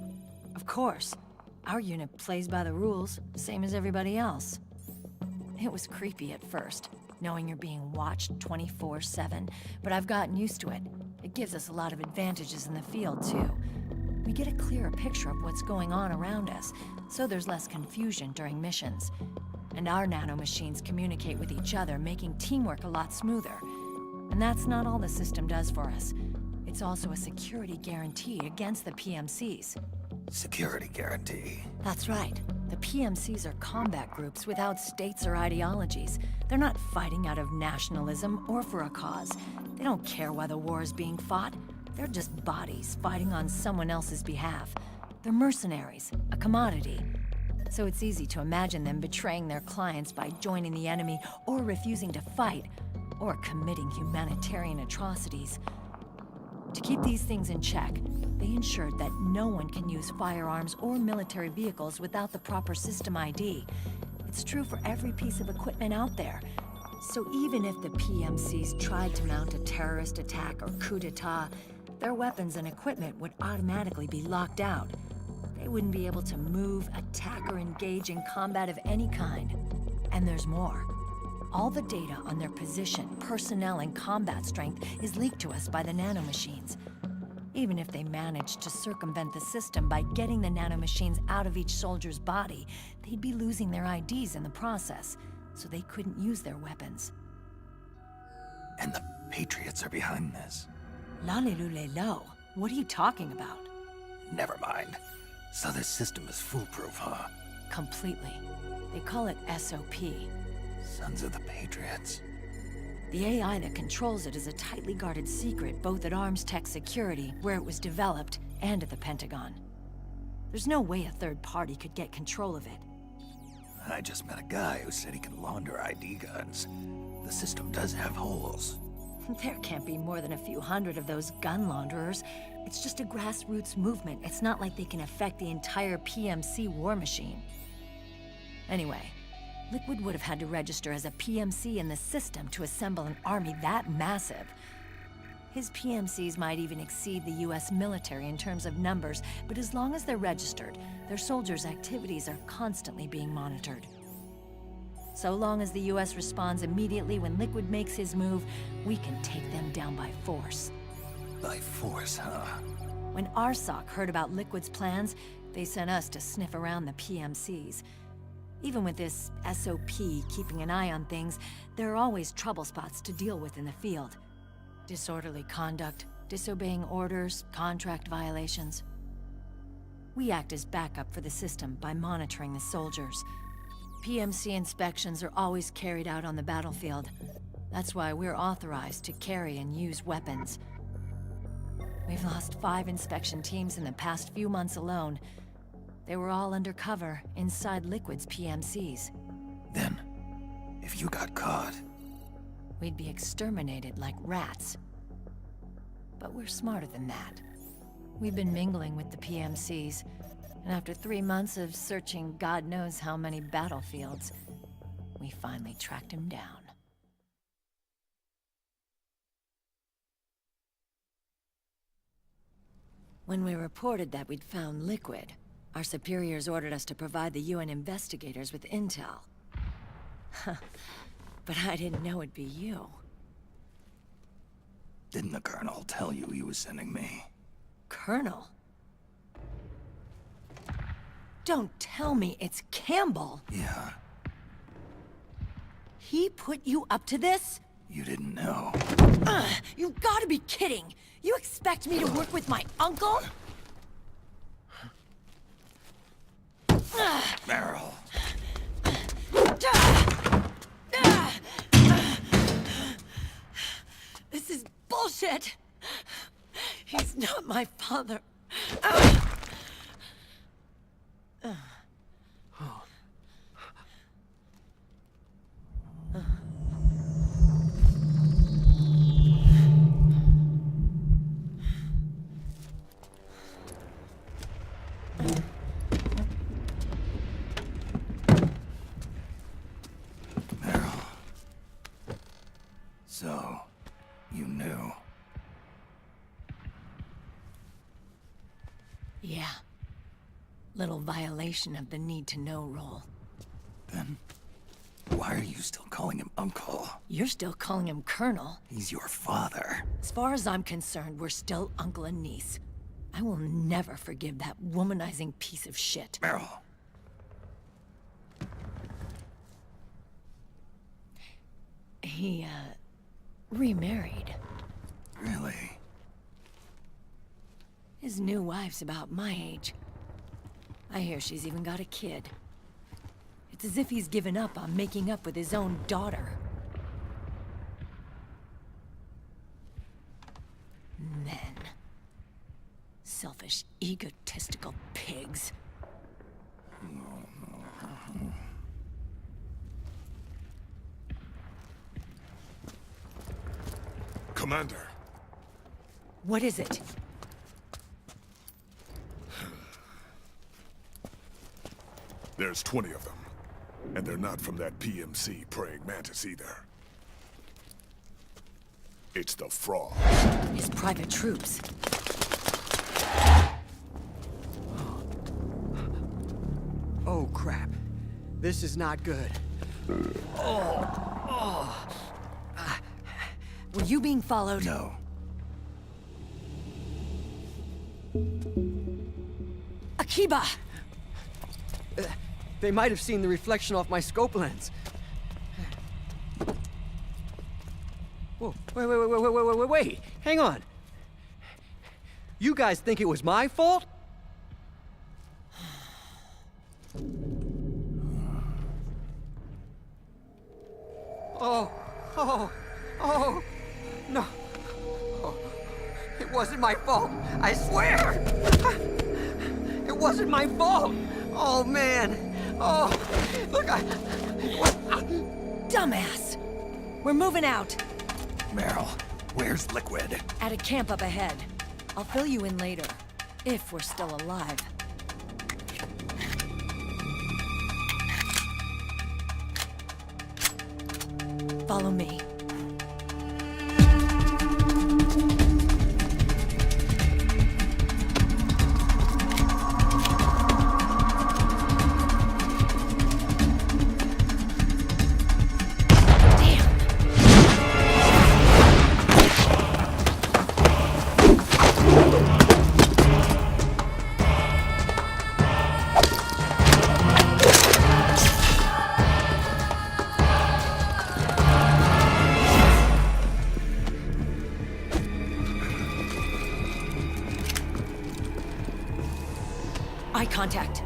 Of course. Our unit plays by the rules, same as everybody else. It was creepy at first, knowing you're being watched 24/7, but I've gotten used to it. It gives us a lot of advantages in the field, too. We get a clearer picture of what's going on around us, so there's less confusion during missions. And our nanomachines communicate with each other, making teamwork a lot smoother. And that's not all the system does for us. It's also a security guarantee against the PMCs.
Security guarantee.
That's right. The PMCs are combat groups without states or ideologies. They're not fighting out of nationalism or for a cause. They don't care why the war is being fought. They're just bodies fighting on someone else's behalf. They're mercenaries, a commodity. So it's easy to imagine them betraying their clients by joining the enemy or refusing to fight, or committing humanitarian atrocities. To keep these things in check, they ensured that no one can use firearms or military vehicles without the proper system ID. It's true for every piece of equipment out there. So even if the PMCs tried to mount a terrorist attack or coup d'etat, their weapons and equipment would automatically be locked out. They wouldn't be able to move, attack, or engage in combat of any kind. And there's more. All the data on their position, personnel, and combat strength is leaked to us by the nanomachines. Even if they managed to circumvent the system by getting the nanomachines out of each soldier's body, they'd be losing their IDs in the process, so they couldn't use their weapons.
And the Patriots are behind this.
Lalilulelo, what are you talking about?
Never mind. So this system is foolproof, huh?
Completely. They call it SOP.
Sons of the Patriots.
The AI that controls it is a tightly guarded secret, both at Arms Tech Security, where it was developed, and at the Pentagon. There's no way a third party could get control of it.
I just met a guy who said he can launder ID guns. The system does have holes.
There can't be more than a few hundred of those gun launderers. It's just a grassroots movement. It's not like they can affect the entire PMC war machine. Anyway, Liquid would have had to register as a PMC in the system to assemble an army that massive. His PMCs might even exceed the US military in terms of numbers, but as long as they're registered, their soldiers' activities are constantly being monitored. So long as the US responds immediately when Liquid makes his move, we can take them down by force.
By force, huh?
When RSOC heard about Liquid's plans, they sent us to sniff around the PMCs. Even with this SOP keeping an eye on things, there are always trouble spots to deal with in the field. Disorderly conduct, disobeying orders, contract violations. We act as backup for the system by monitoring the soldiers. PMC inspections are always carried out on the battlefield. That's why we're authorized to carry and use weapons. We've lost 5 inspection teams in the past few months alone. They were all undercover inside Liquid's PMCs.
Then, if you got caught...
we'd be exterminated like rats. But we're smarter than that. We've been mingling with the PMCs, and after 3 months of searching God knows how many battlefields, we finally tracked him down. When we reported that we'd found Liquid, our superiors ordered us to provide the UN investigators with intel. But I didn't know it'd be you.
Didn't the Colonel tell you he was sending me?
Colonel? Don't tell me it's Campbell!
Yeah.
He put you up to this?
You didn't know.
You gotta be kidding! You expect me to work with my uncle?
Meryl.
This is bullshit! He's not my father.
Meryl. So, you knew.
Yeah. Little violation of the need-to-know rule.
Then, why are you still calling him Uncle?
You're still calling him Colonel.
He's your father.
As far as I'm concerned, we're still uncle and niece. I will never forgive that womanizing piece of shit.
Meryl.
He, remarried.
Really?
His new wife's about my age. I hear she's even got a kid. It's as if he's given up on making up with his own daughter. Men. Selfish, egotistical pigs.
Commander.
What is it?
There's 20 of them. And they're not from that PMC praying mantis either. It's the Frog.
His private troops.
Oh, crap. This is not good.
Were you being followed?
No.
Akiba!
They might have seen the reflection off my scope lens. Whoa, wait. Hang on. You guys think it was my fault? Oh, no. Oh, it wasn't my fault, I swear! It wasn't my fault! Oh, man. Oh, look,
Dumbass! We're moving out.
Meryl, where's Liquid?
At a camp up ahead. I'll fill you in later. If we're still alive. Follow me. Eye contact.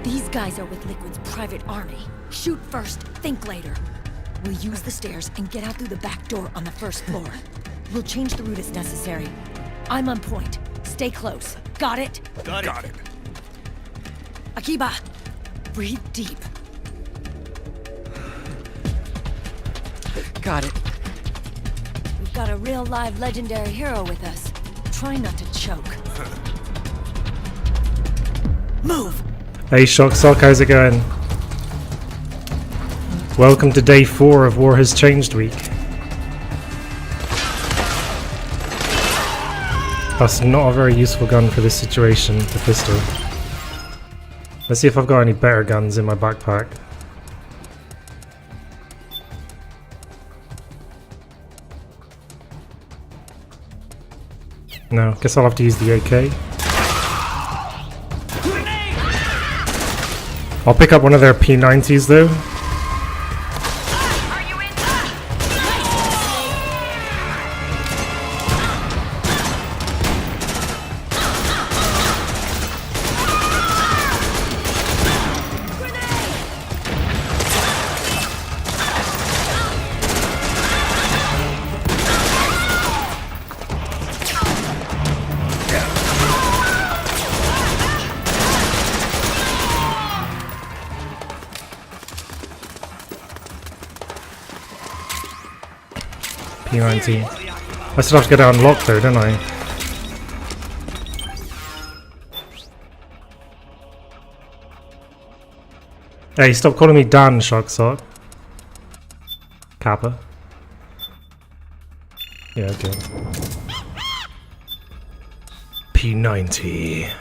These guys are with Liquid's private army. Shoot first, think later. We'll use the stairs and get out through the back door on the first floor. We'll change the route as necessary. I'm on point. Stay close. Got it?
Got it.
Akiba, breathe deep. Got it. We've got a real live legendary hero with us. Try not to choke. Move!
Hey Shocksock, how's it going? Welcome to day 4 of War Has Changed week. That's not a very useful gun for this situation, the pistol. Let's see if I've got any better guns in my backpack. No, guess I'll have to use the AK. I'll pick up one of their P90s though. P90. I still have to get it unlocked though, don't I? Hey, stop calling me Dan, Shocksock. Kappa. Yeah, okay. P90.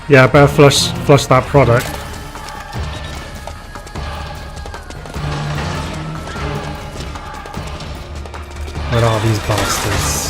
Yeah, I better flush that product. Where are these bastards?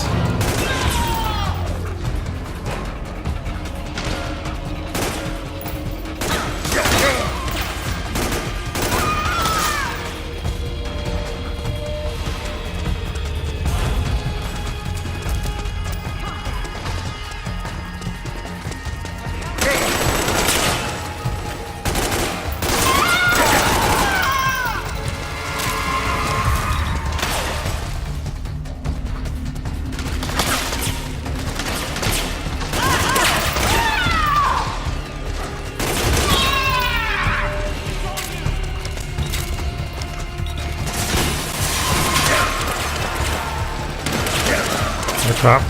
Crap.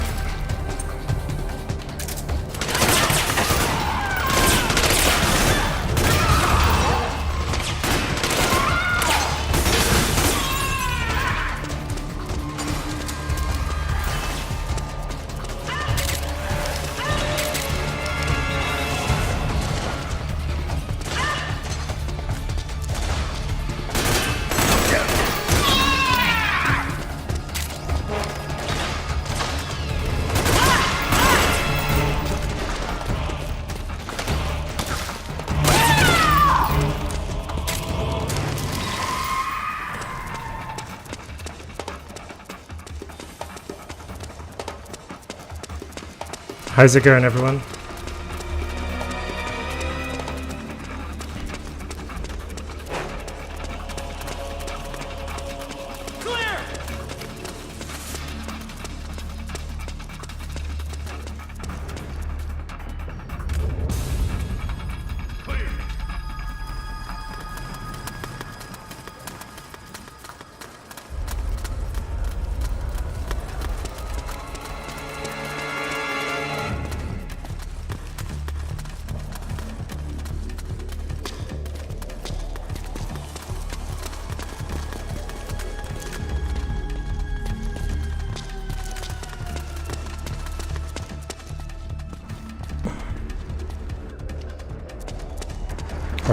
How's it going, everyone?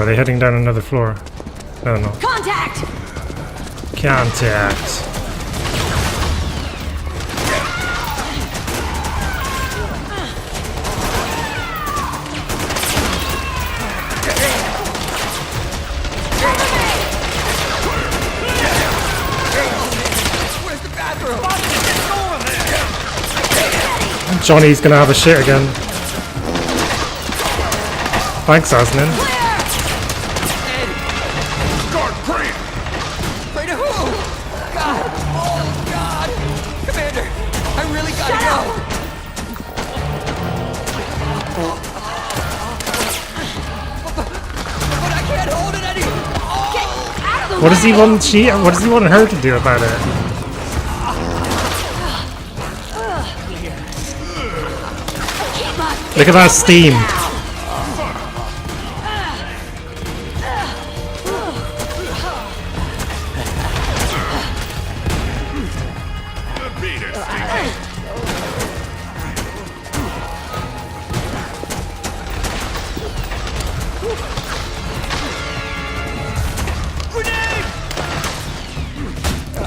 Or are they heading down another floor? No, no.
Contact!
Contact. Johnny's gonna have a shit again. Thanks, Asnan.
Start praying! Pray to who? God! Oh, God! Commander, I really gotta go! But I can't hold it anymore! Get out of the way!
What does he want what does he want her to do about it? Look at that steam.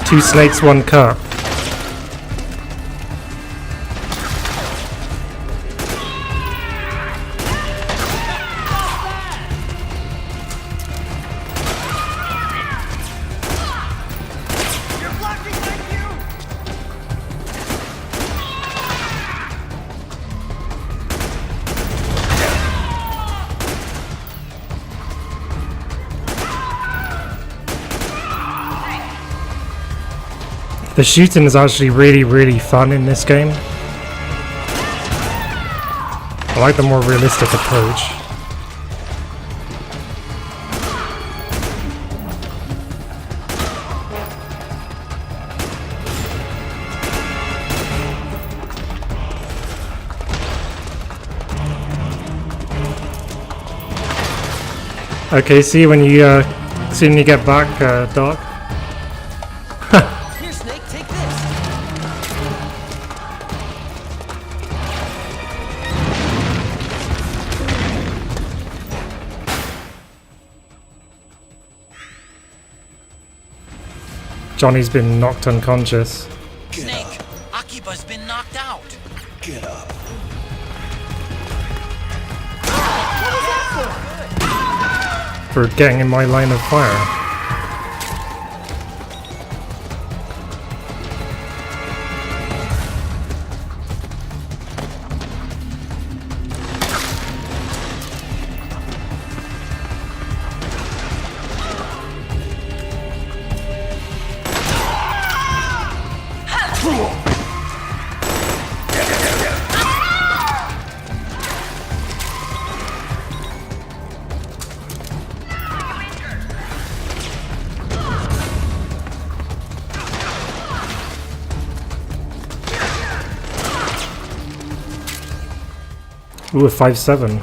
Two snakes, one cup. The shooting is actually really, really fun in this game. I like the more realistic approach. Okay, see you when you get back, Doc.
Here, Snake, take this!
Johnny's been knocked unconscious.
Snake, Akiba's been knocked out!
Get up.
For getting in my line of fire. Ooh, a 5-7.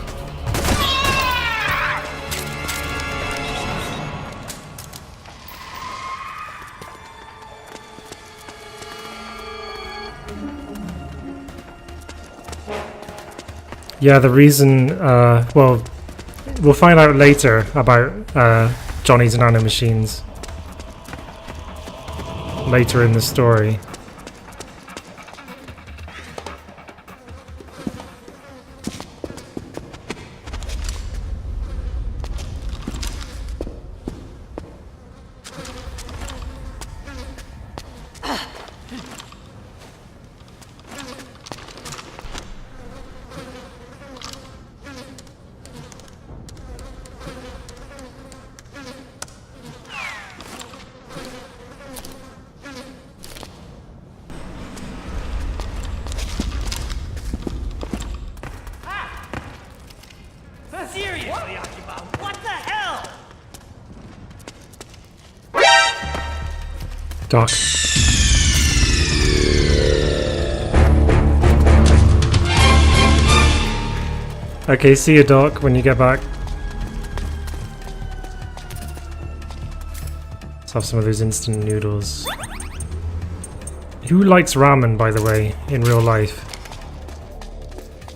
Yeah, the reason, well, we'll find out later about Johnny's nanomachines. Later in the story.
Seriously, Akiba, what the hell?
Doc. Okay, see you, Doc, when you get back. Let's have some of those instant noodles. Who likes ramen, by the way, in real life?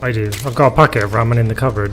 I do. I've got a packet of ramen in the cupboard.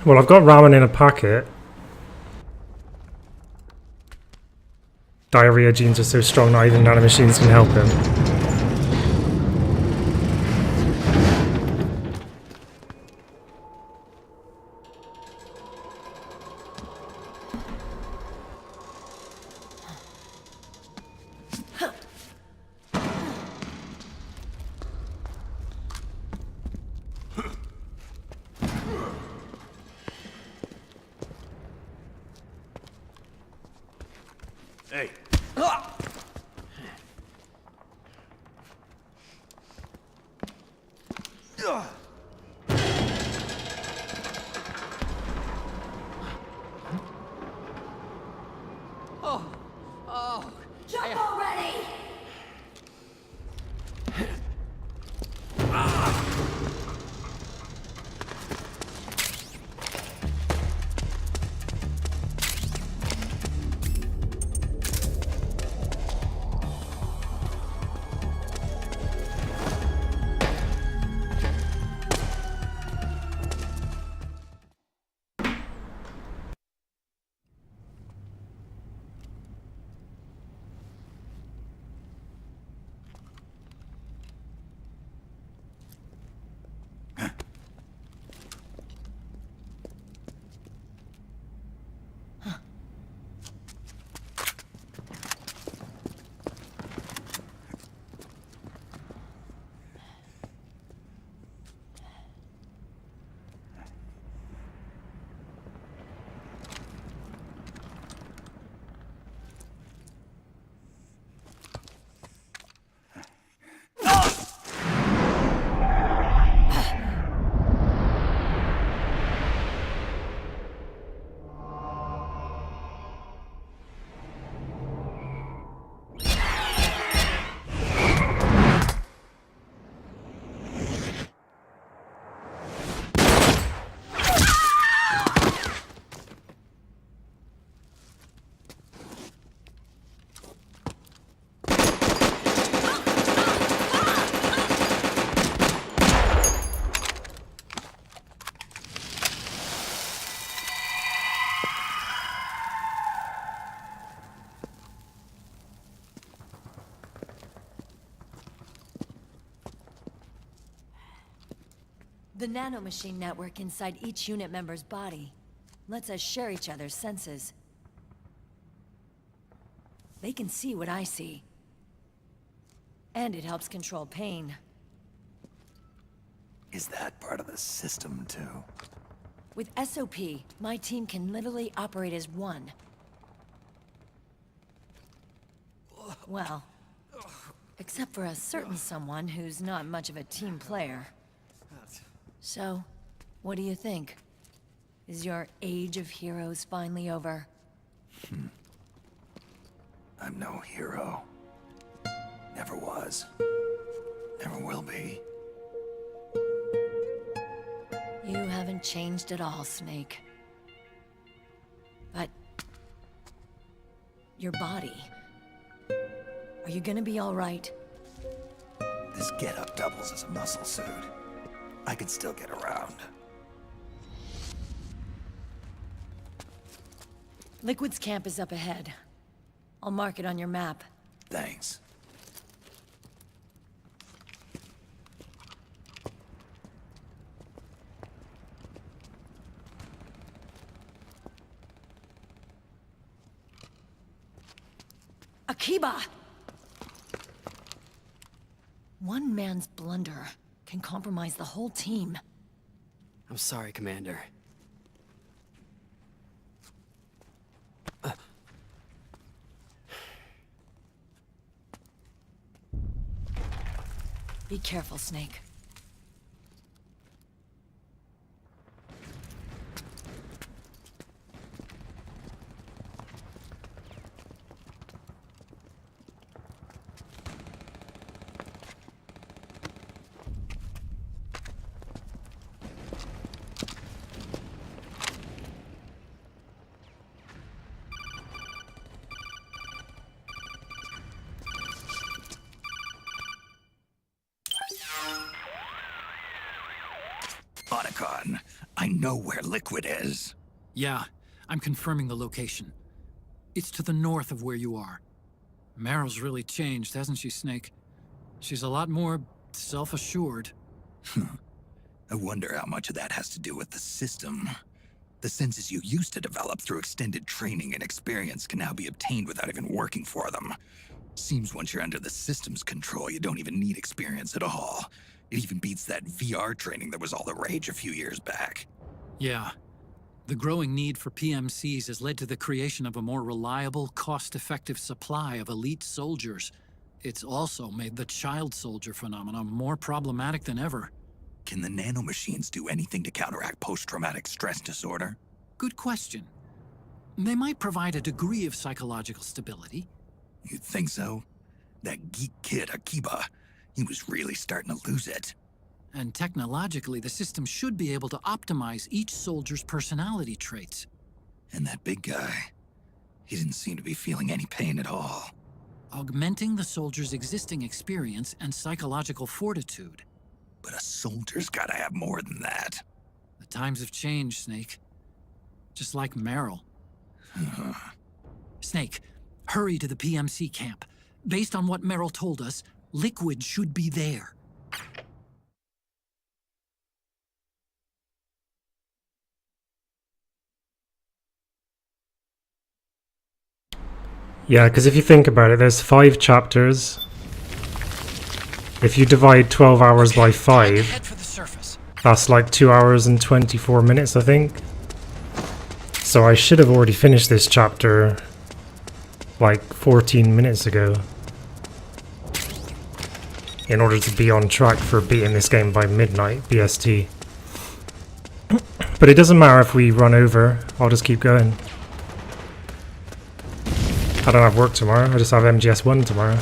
Well, I've got ramen in a packet. Diarrhea genes are so strong not even nanomachines can help him.
Hey.
Jump already!
The nanomachine network inside each unit member's body lets us share each other's senses. They can see what I see. And it helps control pain.
Is that part of the system, too?
With SOP, my team can literally operate as one. Well, except for a certain someone who's not much of a team player. So, what do you think? Is your age of heroes finally over?
I'm no hero. Never was. Never will be.
You haven't changed at all, Snake. But... your body... are you gonna be alright?
This getup doubles as a muscle suit. I can still get around.
Liquid's camp is up ahead. I'll mark it on your map.
Thanks.
Akiba! One man's blunder can compromise the whole team.
I'm sorry, Commander.
Be careful, Snake.
Panicon. I know where Liquid is.
Yeah, I'm confirming the location. It's to the north of where you are. Meryl's really changed, hasn't she, Snake? She's a lot more self-assured.
I wonder how much of that has to do with the system. The senses you used to develop through extended training and experience can now be obtained without even working for them. Seems once you're under the system's control, you don't even need experience at all. It even beats that VR training that was all the rage a few years back.
Yeah. The growing need for PMCs has led to the creation of a more reliable, cost-effective supply of elite soldiers. It's also made the child soldier phenomenon more problematic than ever.
Can the nanomachines do anything to counteract post-traumatic stress disorder?
Good question. They might provide a degree of psychological stability.
You'd think so? That geek kid, Akiba, he was really starting to lose it.
And technologically, the system should be able to optimize each soldier's personality traits.
And that big guy, he didn't seem to be feeling any pain at all.
Augmenting the soldier's existing experience and psychological fortitude.
But a soldier's gotta have more than that.
The times have changed, Snake. Just like Meryl. Snake, hurry to the PMC camp. Based on what Meryl told us, Liquid should be there.
Yeah, because if you think about it, there's 5 chapters. If you divide 12 hours by 5, that's like 2 hours and 24 minutes, I think. So I should have already finished this chapter like 14 minutes ago in order to be on track for beating this game by midnight BST. But it doesn't matter if we run over, I'll just keep going. I don't have work tomorrow, I just have MGS1 tomorrow.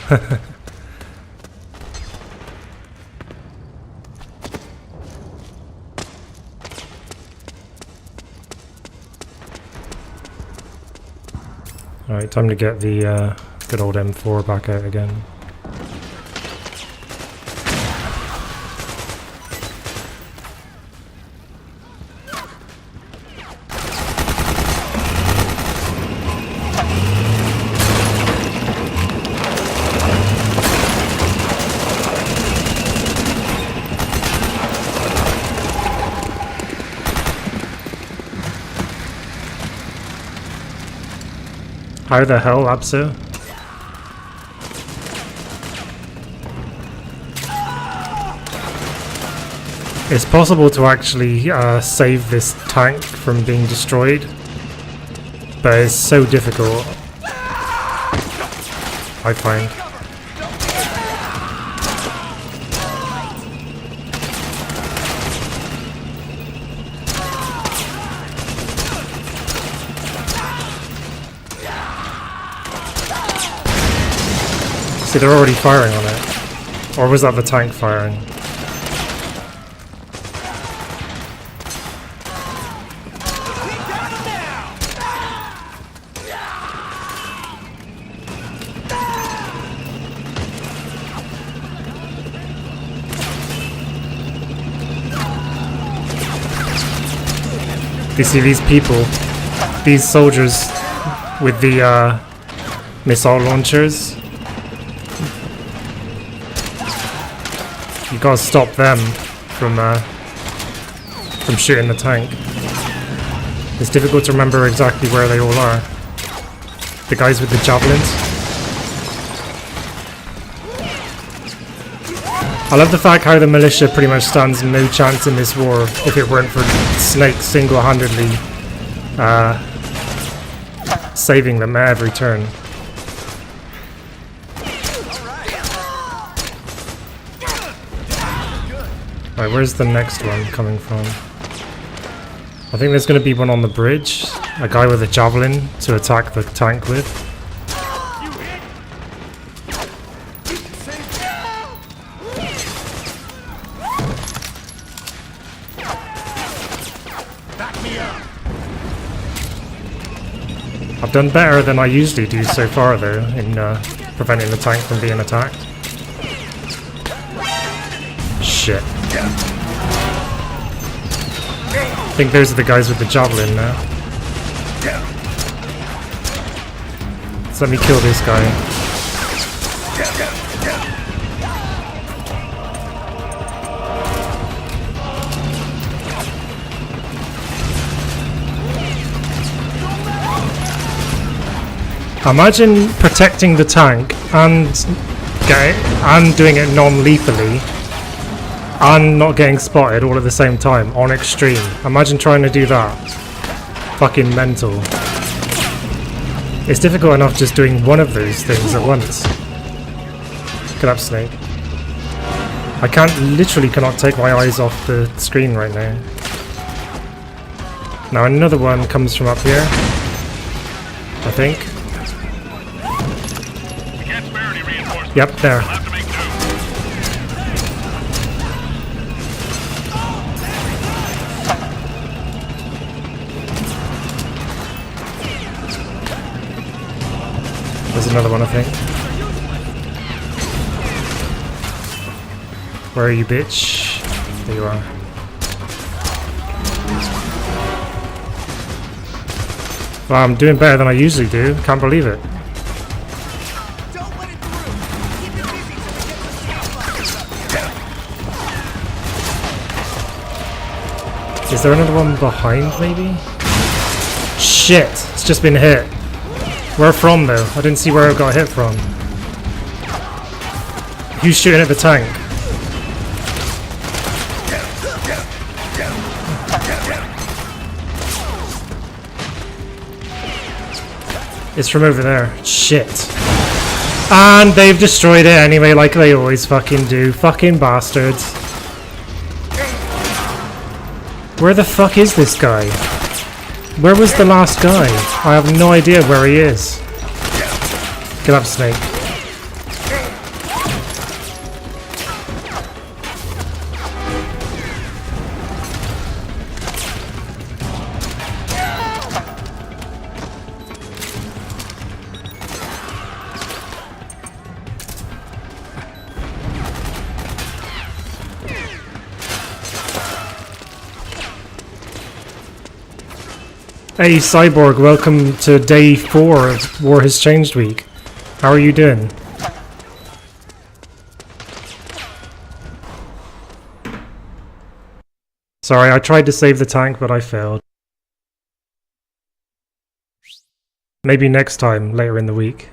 Alright, time to get the good old M4 back out again. How the hell, Absu? It's possible to actually save this tank from being destroyed, but it's so difficult, I find. See, they're already firing on it. Or was that the tank firing? You see these people, these soldiers with the missile launchers? You gotta stop them from shooting the tank. It's difficult to remember exactly where they all are. The guys with the javelins. I love the fact how the militia pretty much stands no chance in this war if it weren't for Snake single-handedly saving them at every turn. Right, where's the next one coming from? I think there's going to be one on the bridge. A guy with a javelin to attack the tank with. I've done better than I usually do so far though in preventing the tank from being attacked. Shit. think those are the guys with the javelin now. So let me kill this guy. Imagine protecting the tank and doing it non-lethally and not getting spotted all at the same time on extreme. Imagine trying to do that. Fucking mental. It's difficult enough just doing one of those things at once. Get up, Snake. I literally cannot take my eyes off the screen right now. Now another one comes from up here, I think. Yep, there. There's another one, I think. Where are you, bitch? There you are. Wow, I'm doing better than I usually do. Can't believe it. Is there another one behind, maybe? Shit! It's just been hit. Where from, though? I didn't see where it got hit from. Who's shooting at the tank? It's from over there. Shit. And they've destroyed it anyway, like they always fucking do. Fucking bastards. Where the fuck is this guy? Where was the last guy? I have no idea where he is. Get up, Snake. Hey Cyborg, welcome to day 4 of War Has Changed week. How are you doing? Sorry, I tried to save the tank, but I failed. Maybe next time, later in the week.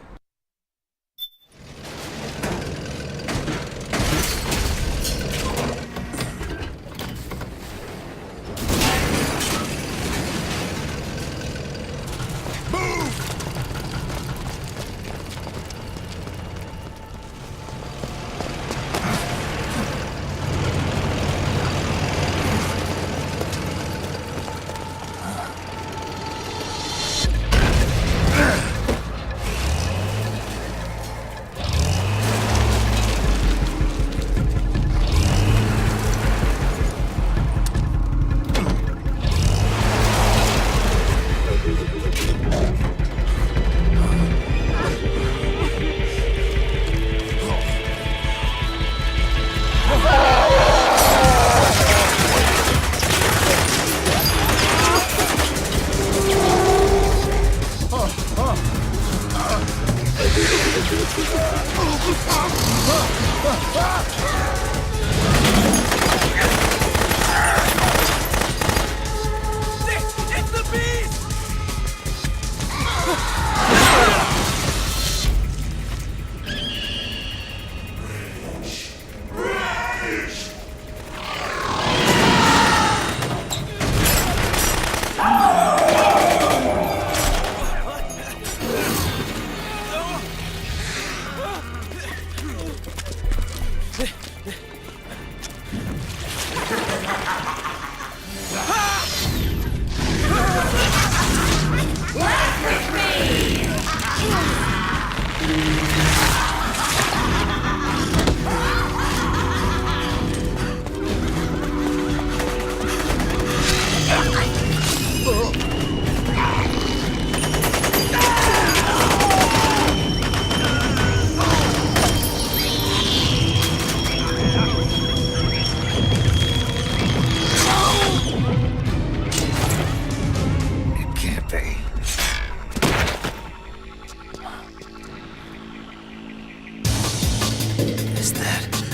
is that?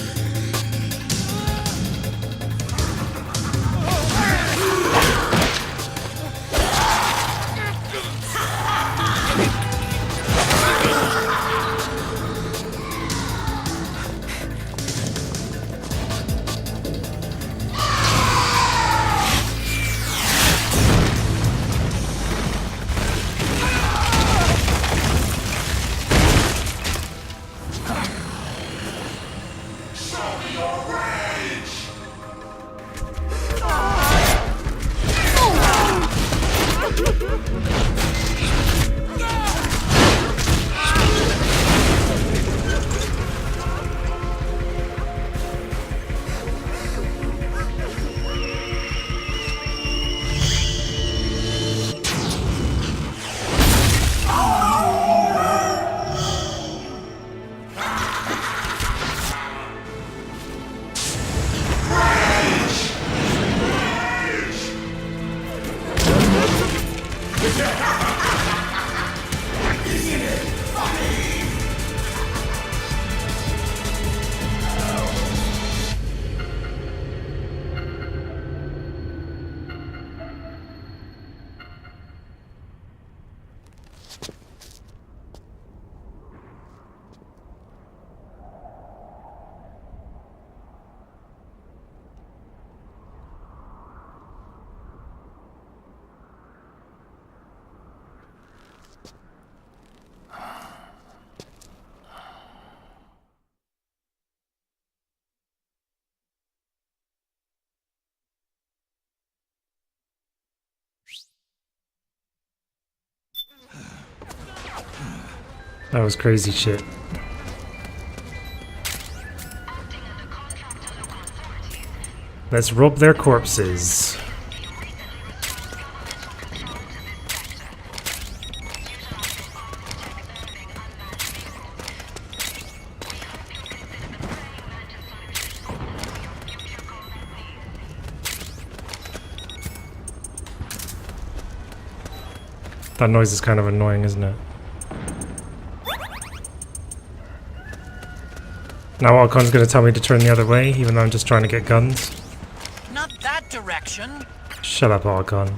That was crazy shit. Let's rob their corpses. That noise is kind of annoying, isn't it? Now Archon's gonna tell me to turn the other way, even though I'm just trying to get guns.
Not that direction.
Shut up, Archon.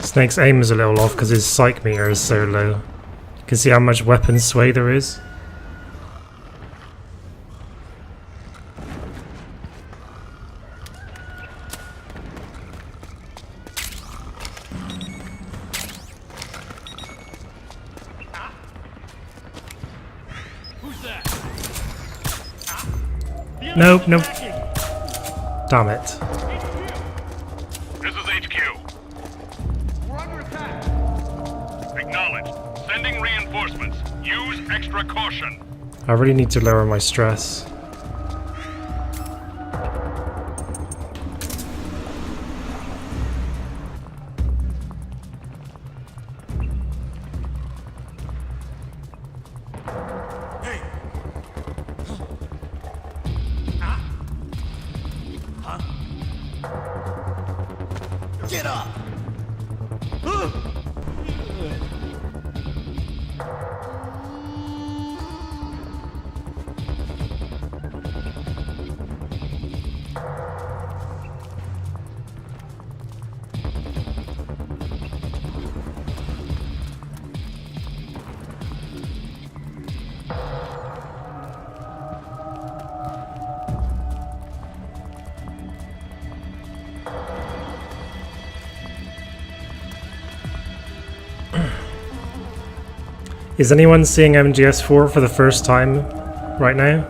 Snake's aim is a little off because his psych meter is so low. You can see how much weapon sway there is. Nope, nope. Damn it.
This is HQ. We're under attack. Acknowledged. Sending reinforcements. Use extra caution.
I really need to lower my stress.
Get up!
Is anyone seeing MGS4 for the first time right now?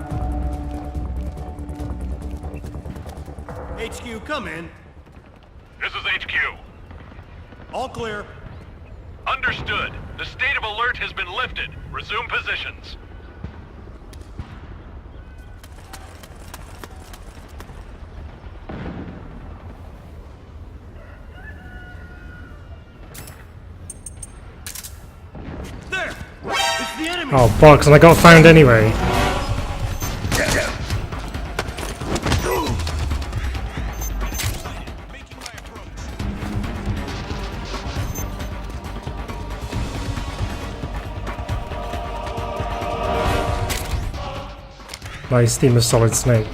HQ, come in.
This is HQ.
All clear.
Understood. The state of alert has been lifted. Resume positions.
There! It's the enemy!
Oh, box, and I got found anyway. Nice theme of Solid Snake.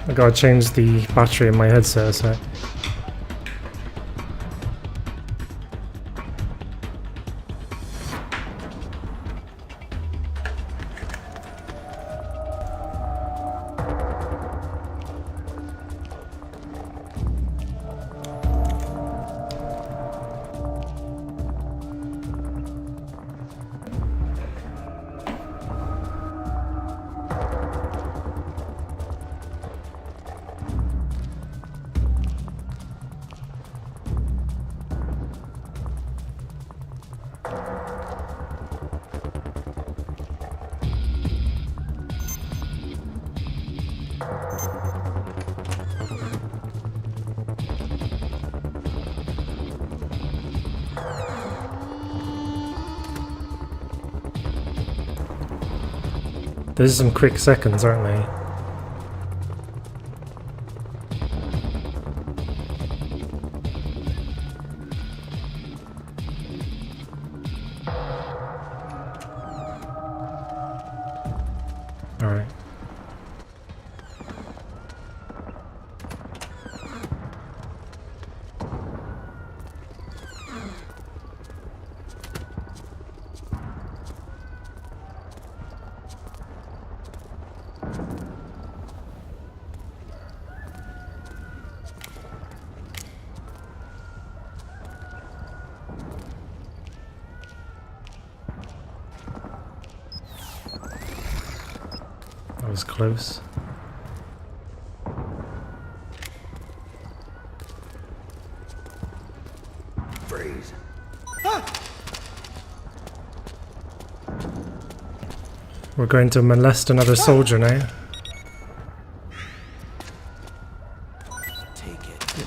I gotta change the battery in my headset, so. Those are some quick seconds, aren't they? Alright. That was close.
Freeze.
We're going to molest another soldier now.
Take it.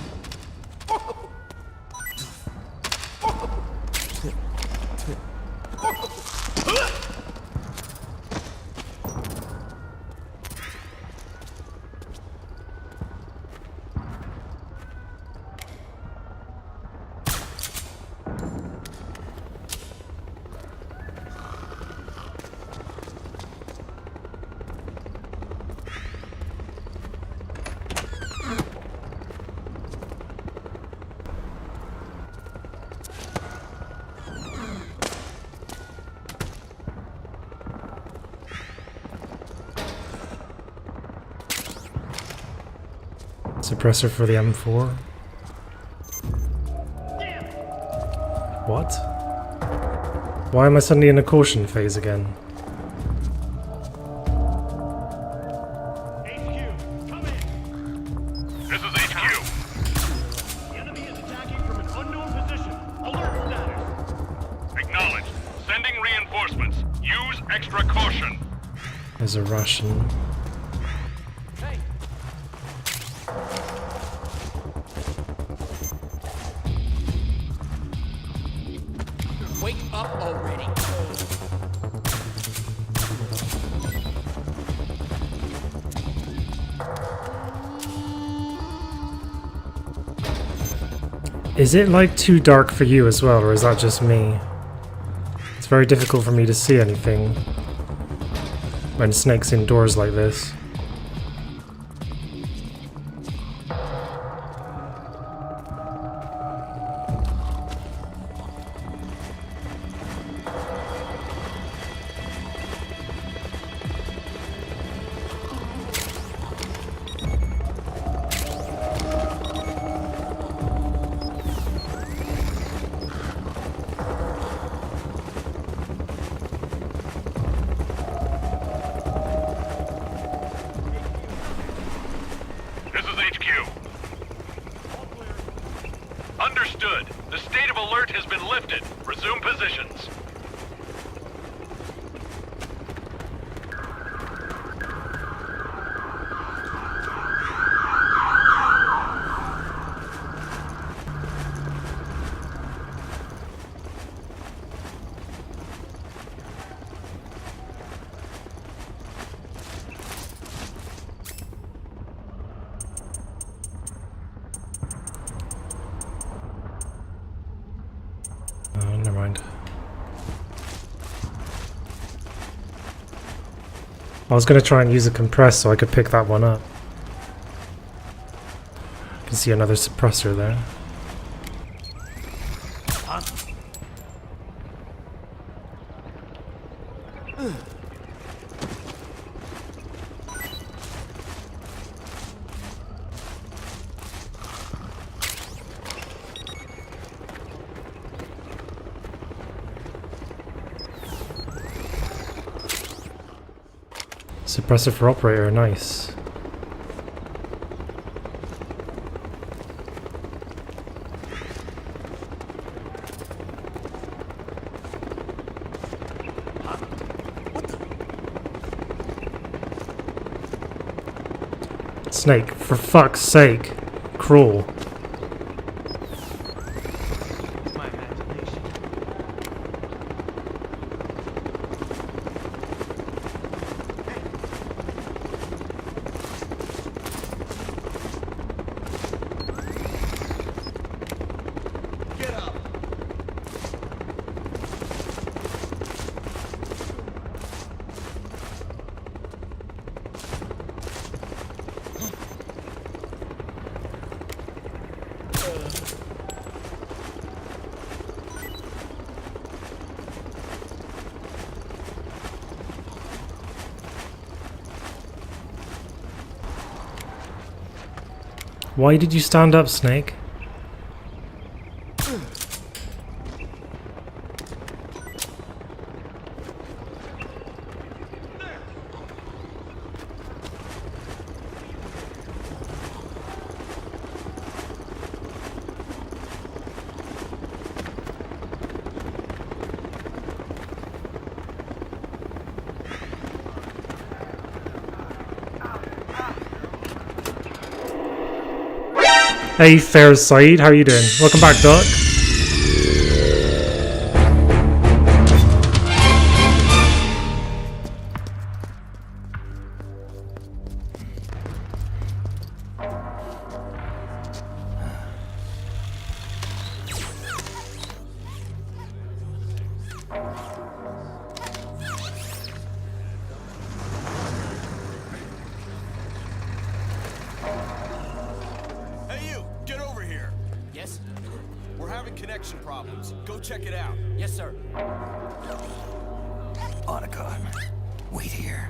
Suppressor for the M4. What? Why am I suddenly in a caution phase again?
This is HQ. The enemy is attacking from an unknown position. Alert status. Acknowledged. Sending reinforcements. Use extra caution.
There's a Russian.
Wake up already.
Is it like too dark for you as well, or is that just me? It's very difficult for me to see anything when Snake's indoors like this. I was gonna try and use a compress so I could pick that one up. I can see another suppressor there. Suppressor for operator, nice. Snake, for fuck's sake. Crawl. Why did you stand up, Snake? Hey, Fair Side, how are you doing? Welcome back, Doc.
Connection problems. Go check it out.
Yes, sir.
Otacon, wait here.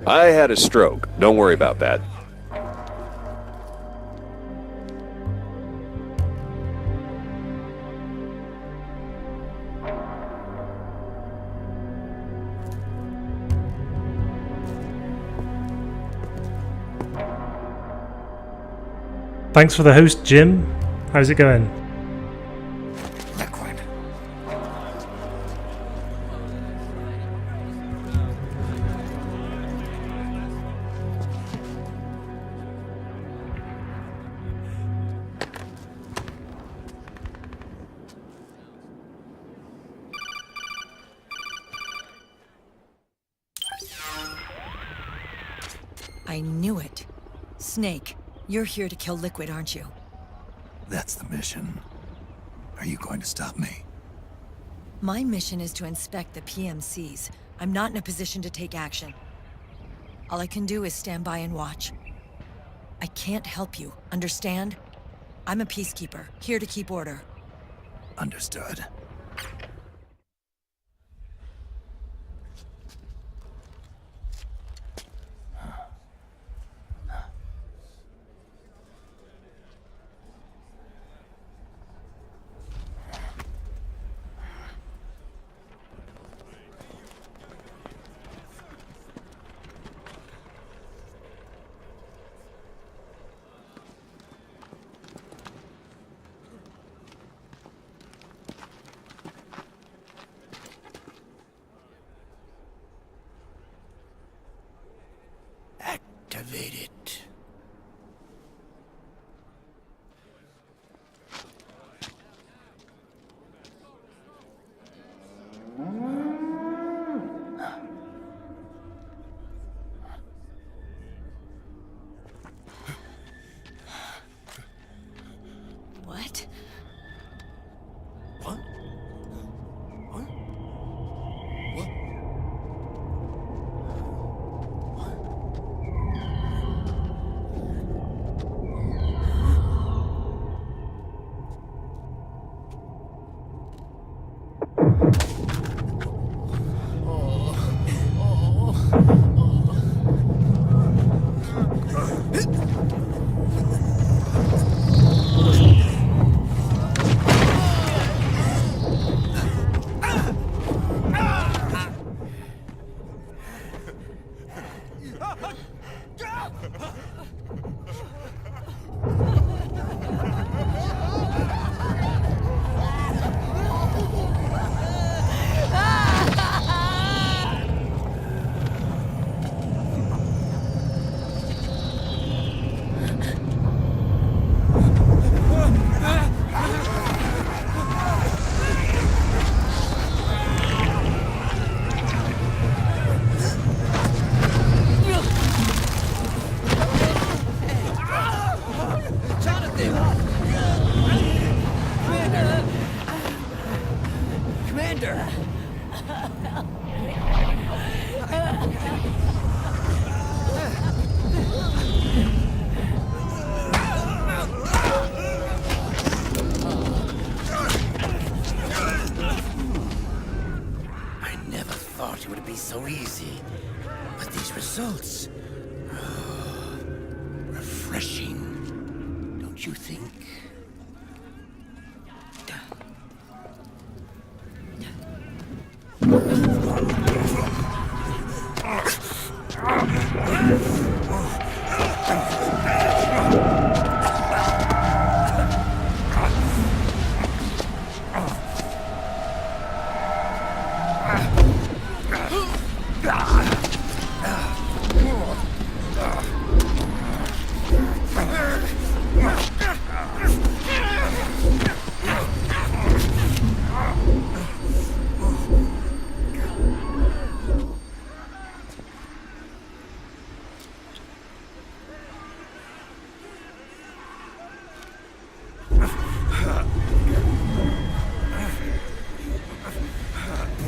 I had a stroke. Don't worry about that.
Thanks for the host, Jim. How's it going?
Liquid.
I knew it. Snake, you're here to kill Liquid, aren't you?
That's the mission. Are you going to stop me?
My mission is to inspect the PMCs. I'm not in a position to take action. All I can do is stand by and watch. I can't help you, understand? I'm a peacekeeper, here to keep order.
Understood. activated.
What?
What? What? What?
Commander!
I never thought it would be so easy. But these results... refreshing, don't you think?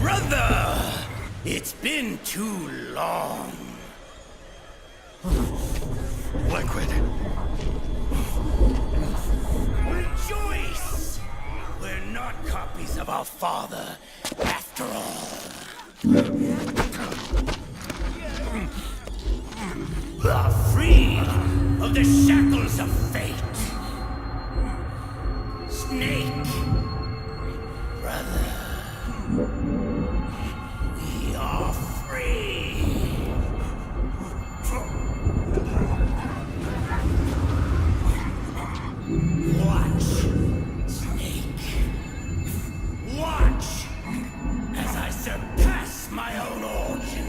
Brother! It's been too long. Liquid. Rejoice! We're not copies of our father, after all. Are freed of the shackles of fate. Snake, brother. We are free. Watch, Snake. Watch as I surpass my own origin.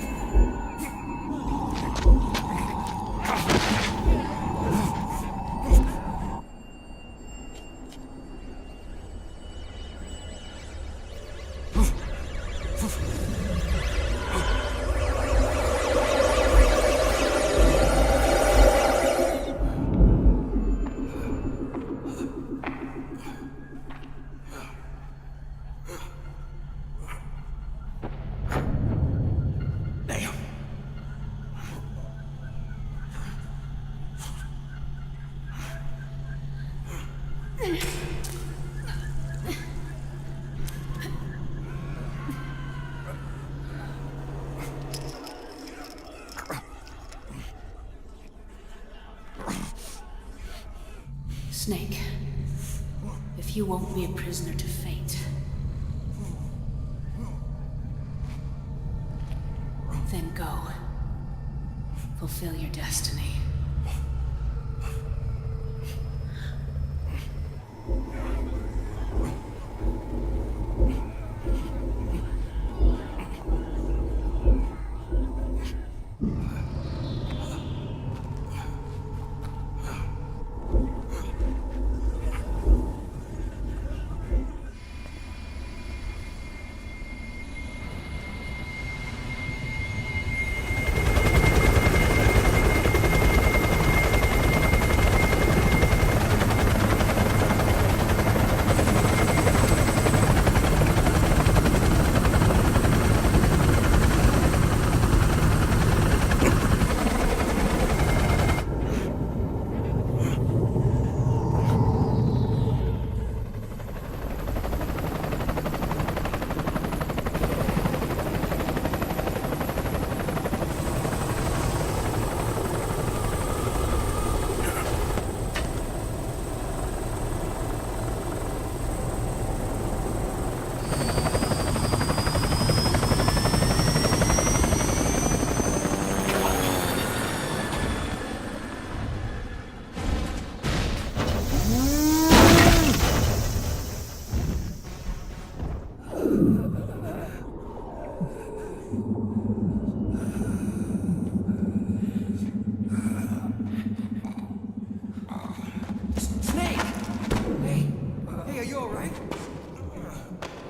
Snake, if you won't be a prisoner to fate, then go. Fulfill your destiny.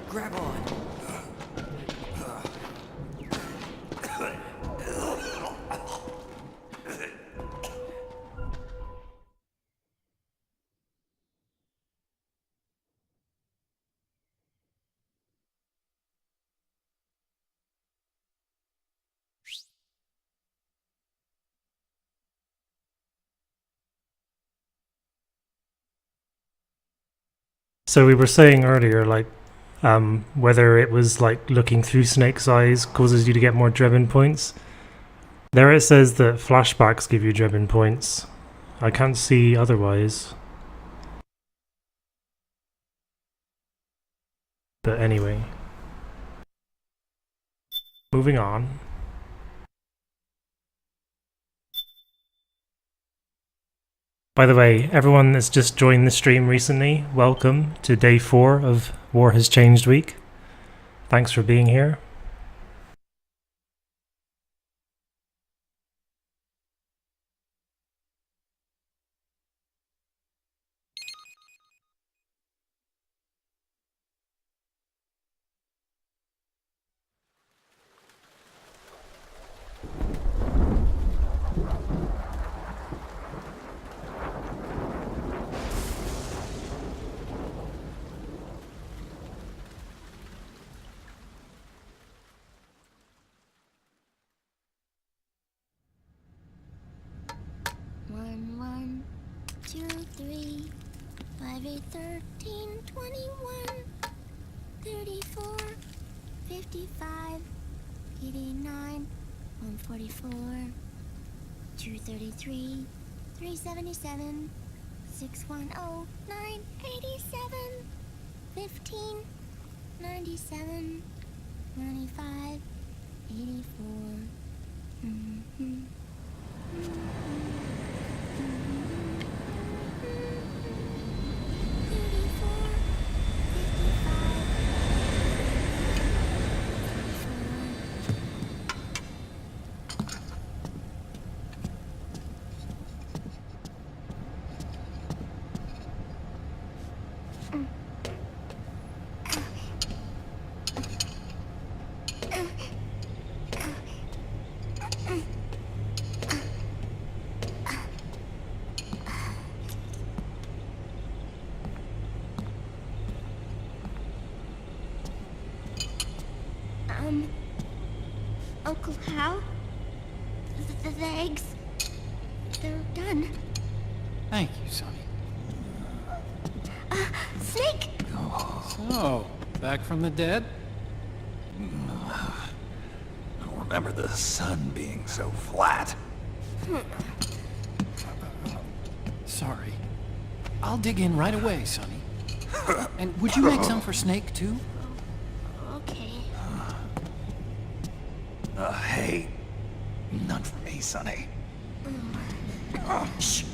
Grab on.
So we were saying earlier, like, whether it was like looking through Snake's eyes causes you to get more Drebin points. There it says that flashbacks give you Drebin points. I can't see otherwise. But anyway. Moving on. By the way, everyone that's just joined the stream recently, welcome to day 4 of War Has Changed Week. Thanks for being here.
One, one, 2, 3, 5, 8, 13, 21, 34, 55, 89, 144, 233, 377, 610, 987, 15, 97, 95, 84. Mm-hmm. Uncle Hal? The eggs? They're done.
Thank you, Sonny.
Snake!
So, back from the dead?
I don't remember the sun being so flat.
Sorry. I'll dig in right away, Sonny. And would you make some for Snake, too?
Okay.
Hey, none for me, Sonny. Shh.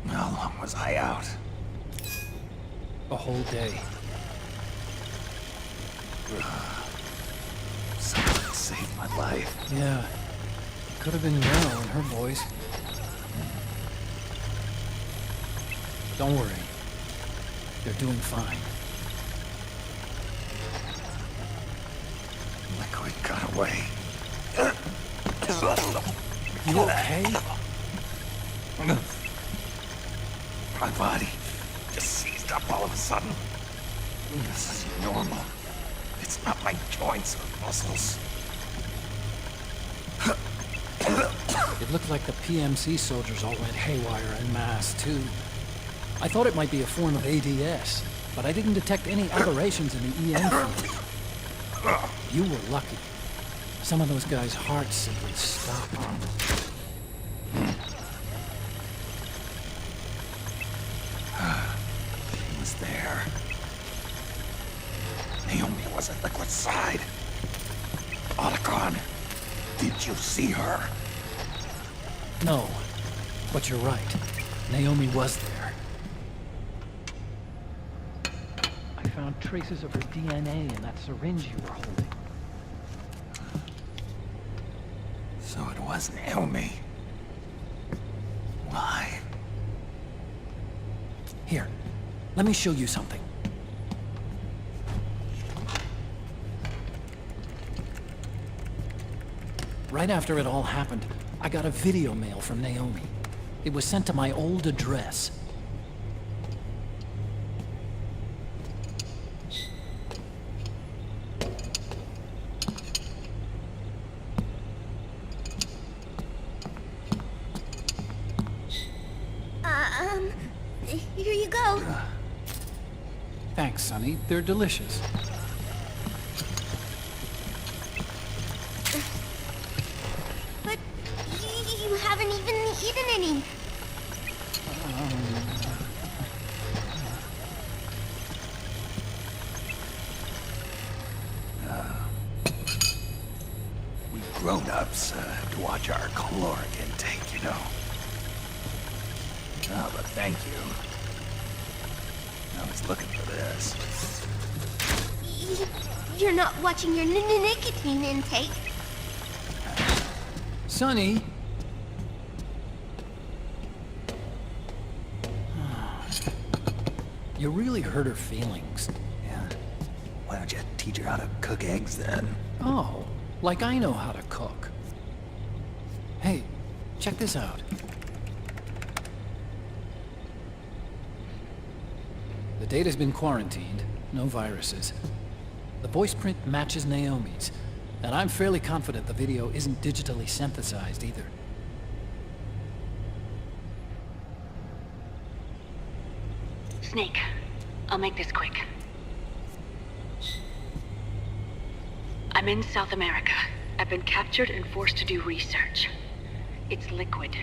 How long was I out?
A whole day.
Someone saved my life.
Yeah. Could have been Meryl and her boys. Don't worry. They're doing fine.
Liquid got away.
You okay?
My body just seized up all of a sudden. This isn't normal. It's not my joints or muscles.
It looked like the PMC soldiers all went haywire en masse, too. I thought it might be a form of ADS, but I didn't detect any aberrations in the EM field. You were lucky. Some of those guys' hearts simply stopped.
She was there. Naomi was at Liquid's side. Otacon, did you see her?
No, but you're right. Naomi was there. I found traces of her DNA in that syringe you were holding.
So it was Naomi.
Here, let me show you something. Right after it all happened, I got a video mail from Naomi. It was sent to my old address.
Here you go.
Thanks, Sonny. They're delicious.
But you haven't even eaten any.
We grown-ups have to watch our caloric intake, you know. Oh, but thank you. I was looking for this.
You're not watching your nicotine intake.
Sonny! You really hurt her feelings.
Yeah. Why don't you teach her how to cook eggs then?
Oh, like I know how to cook. Hey, check this out. The data's been quarantined, no viruses. The voice print matches Naomi's, and I'm fairly confident the video isn't digitally synthesized either.
Snake, I'll make this quick. I'm in South America. I've been captured and forced to do research. It's Liquid.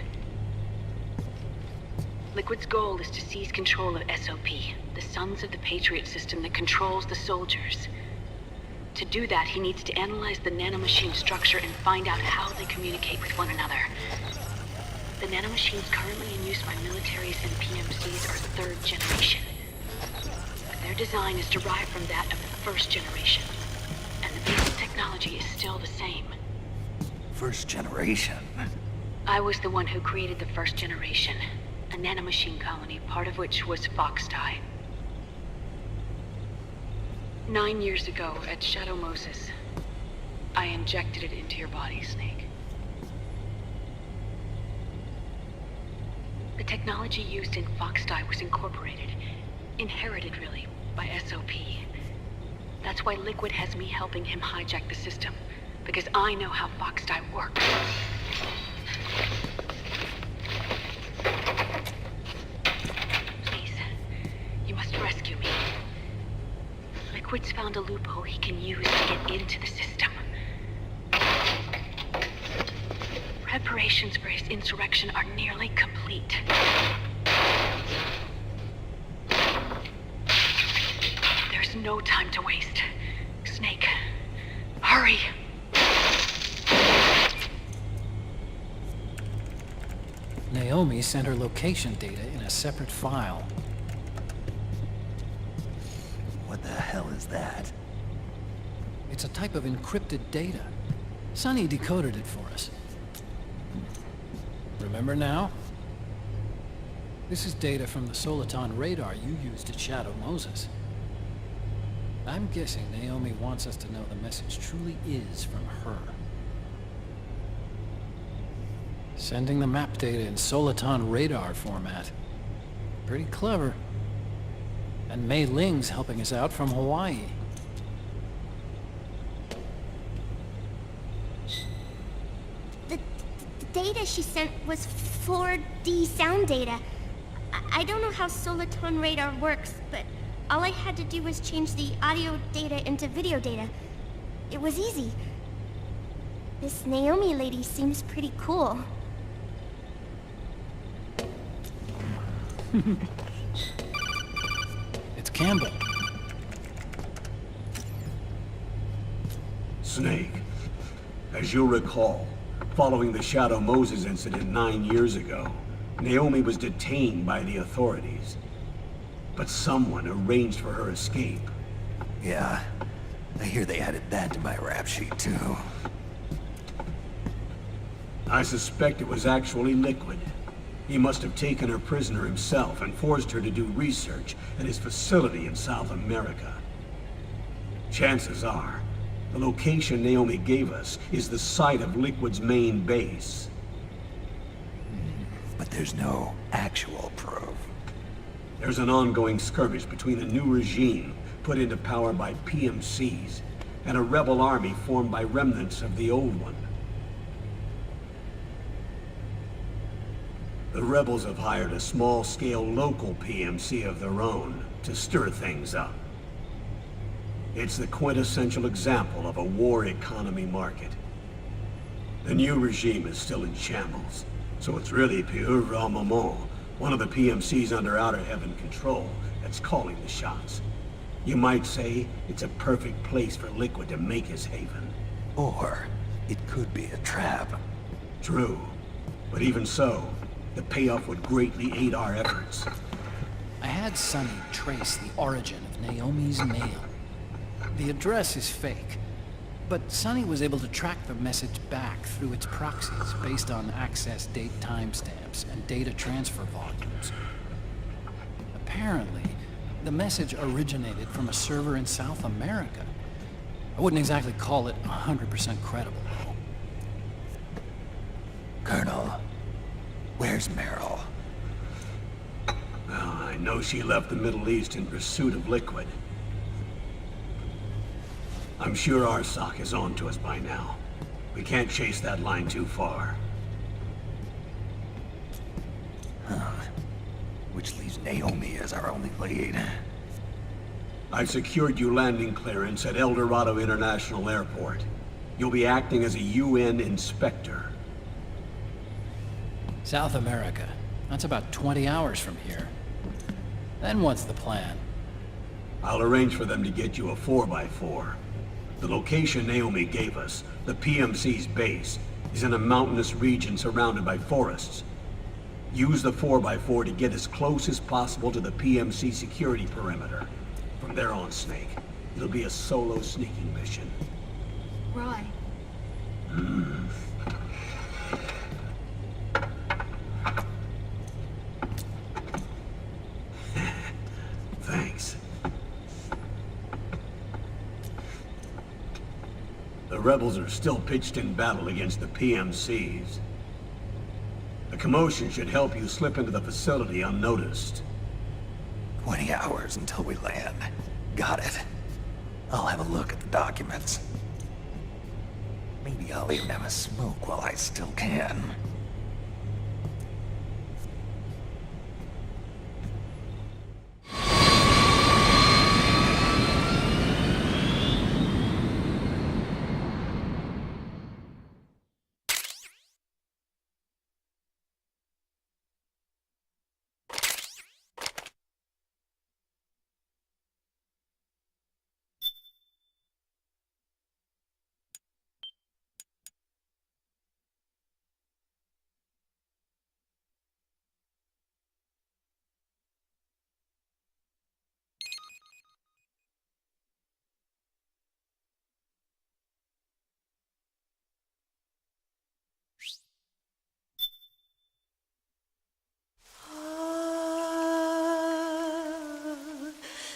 Liquid's goal is to seize control of SOP, the Sons of the Patriot system that controls the soldiers. To do that, he needs to analyze the nanomachine structure and find out how they communicate with one another. The nanomachines currently in use by militaries and PMCs are third generation. But their design is derived from that of the first generation. And the basic technology is still the same.
First generation?
I was the one who created the first generation. A nanomachine colony, part of which was Foxdie. 9 years ago, at Shadow Moses, I injected it into your body, Snake. The technology used in Foxdie was incorporated, inherited really, by SOP. That's why Liquid has me helping him hijack the system, because I know how Foxdie works. You must rescue me. Liquid's found a loophole he can use to get into the system. Preparations for his insurrection are nearly complete. There's no time to waste. Snake, hurry!
Naomi sent her location data in a separate file.
What the hell is that?
It's a type of encrypted data. Sonny decoded it for us. Remember now? This is data from the Soliton radar you used at Shadow Moses. I'm guessing Naomi wants us to know the message truly is from her. Sending the map data in Soliton radar format. Pretty clever. And Mei Ling's helping us out from Hawaii.
The data she sent was 4D sound data. I don't know how Soliton radar works, but all I had to do was change the audio data into video data. It was easy. This Naomi lady seems pretty cool.
It's Campbell.
Snake, as you'll recall, following the Shadow Moses incident 9 years ago, Naomi was detained by the authorities. But someone arranged for her escape.
Yeah, I hear they added that to my rap sheet too.
I suspect it was actually Liquid. He must have taken her prisoner himself and forced her to do research at his facility in South America. Chances are, the location Naomi gave us is the site of Liquid's main base.
But there's no actual proof.
There's an ongoing skirmish between a new regime put into power by PMCs and a rebel army formed by remnants of the old one. The rebels have hired a small-scale local PMC of their own to stir things up. It's the quintessential example of a war economy market. The new regime is still in shambles, so it's really pure moment, one of the PMCs under Outer Heaven control, that's calling the shots. You might say it's a perfect place for Liquid to make his haven.
Or it could be a trap.
True, but even so, the payoff would greatly aid our efforts.
I had Sonny trace the origin of Naomi's mail. The address is fake, but Sonny was able to track the message back through its proxies based on access date timestamps and data transfer volumes. Apparently, the message originated from a server in South America. I wouldn't exactly call it 100% credible, though.
Colonel, where's Meryl?
Well, I know she left the Middle East in pursuit of Liquid. I'm sure Arsak is on to us by now. We can't chase that line too far.
Which leaves Naomi as our only lead.
I've secured you landing clearance at El Dorado International Airport. You'll be acting as a UN inspector.
South America. That's about 20 hours from here. Then what's the plan?
I'll arrange for them to get you a 4x4. The location Naomi gave us, the PMC's base, is in a mountainous region surrounded by forests. Use the 4x4 to get as close as possible to the PMC security perimeter. From there on, Snake, it'll be a solo sneaking mission.
Right.
Thanks. The rebels are still pitched in battle against the PMCs. The commotion should help you slip into the facility unnoticed.
20 hours until we land. Got it. I'll have a look at the documents. Maybe I'll even have a smoke while I still can.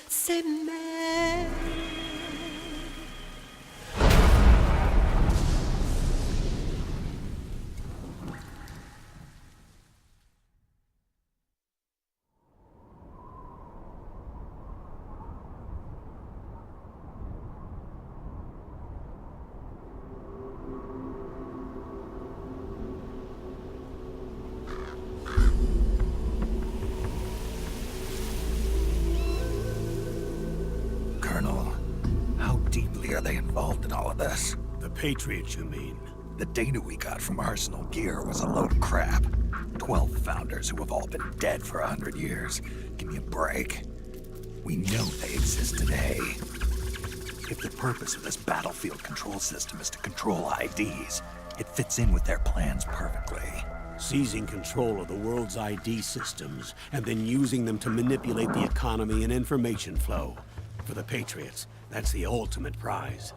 C'est mère.
Colonel, how deeply are they involved in all of this?
The Patriots, you mean?
The data we got from Arsenal Gear was a load of crap. 12 founders who have all been dead for 100 years. Give me a break. We know they exist today. If the purpose of this battlefield control system is to control IDs, it fits in with their plans perfectly.
Seizing control of the world's ID systems and then using them to manipulate the economy and information flow. For the Patriots, that's the ultimate prize.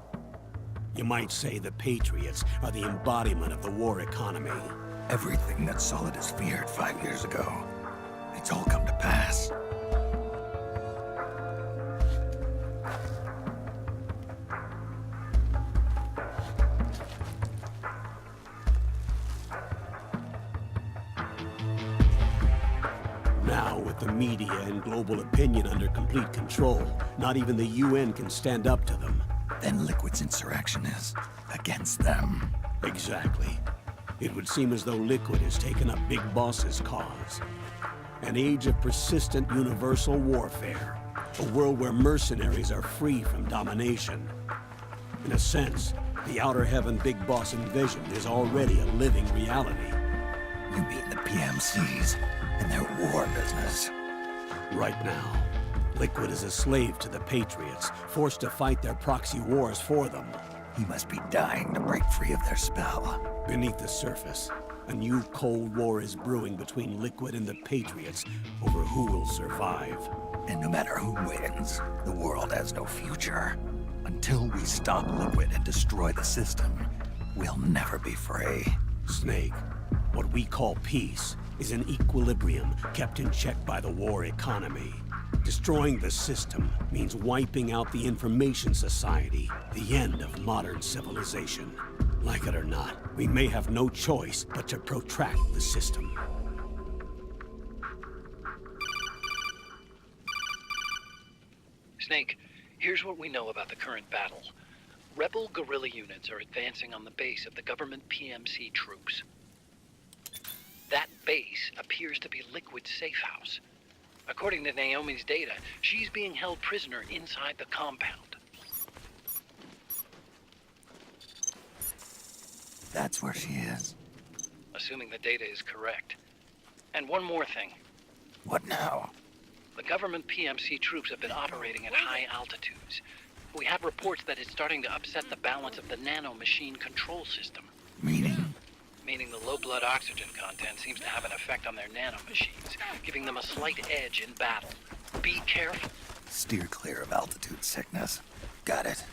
You might say the Patriots are the embodiment of the war economy.
Everything that Solidus feared 5 years ago, it's all come to pass.
Now, with the media and global opinion under complete control, not even the UN can stand up to them.
Then Liquid's insurrection is against them.
Exactly. It would seem as though Liquid has taken up Big Boss's cause. An age of persistent universal warfare. A world where mercenaries are free from domination. In a sense, the Outer Heaven Big Boss envision is already a living reality.
You mean the PMCs and their war business?
Right now, Liquid is a slave to the Patriots, forced to fight their proxy wars for them.
He must be dying to break free of their spell.
Beneath the surface, a new Cold War is brewing between Liquid and the Patriots over who will survive.
And no matter who wins, the world has no future. Until we stop Liquid and destroy the system, we'll never be free.
Snake, what we call peace is an equilibrium kept in check by the war economy. Destroying the system means wiping out the information society, the end of modern civilization. Like it or not, we may have no choice but to protract the system.
Snake, here's what we know about the current battle. Rebel guerrilla units are advancing on the base of the government PMC troops. That base appears to be Liquid's safe house. According to Naomi's data, she's being held prisoner inside the compound.
That's where she is.
Assuming the data is correct. And one more thing.
What now?
The government PMC troops have been operating at high altitudes. We have reports that it's starting to upset the balance of the nano-machine control system.
Meaning?
Meaning the low blood oxygen content seems to have an effect on their nano-machines, giving them a slight edge in battle. Be careful.
Steer clear of altitude sickness. Got it.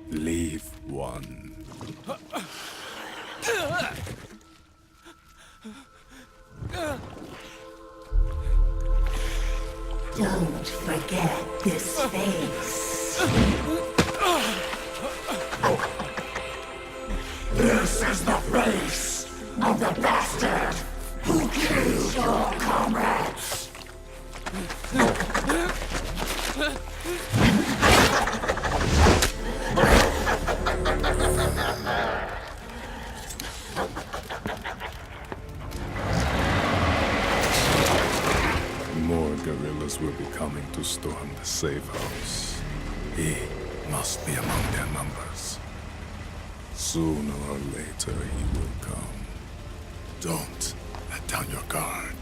Leave one.
Don't forget this face. This is the face of the bastard who killed your comrades.
More guerrillas will be coming to storm the safe house. He must be among their numbers. Sooner or later he will come. Don't let down your guard.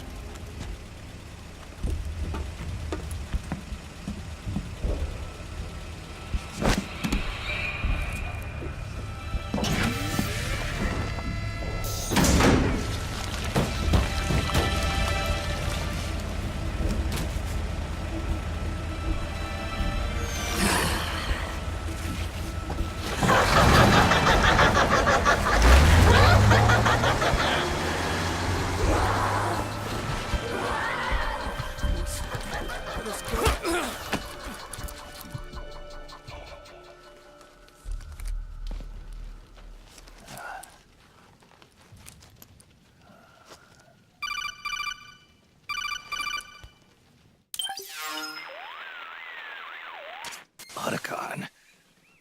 Otacon,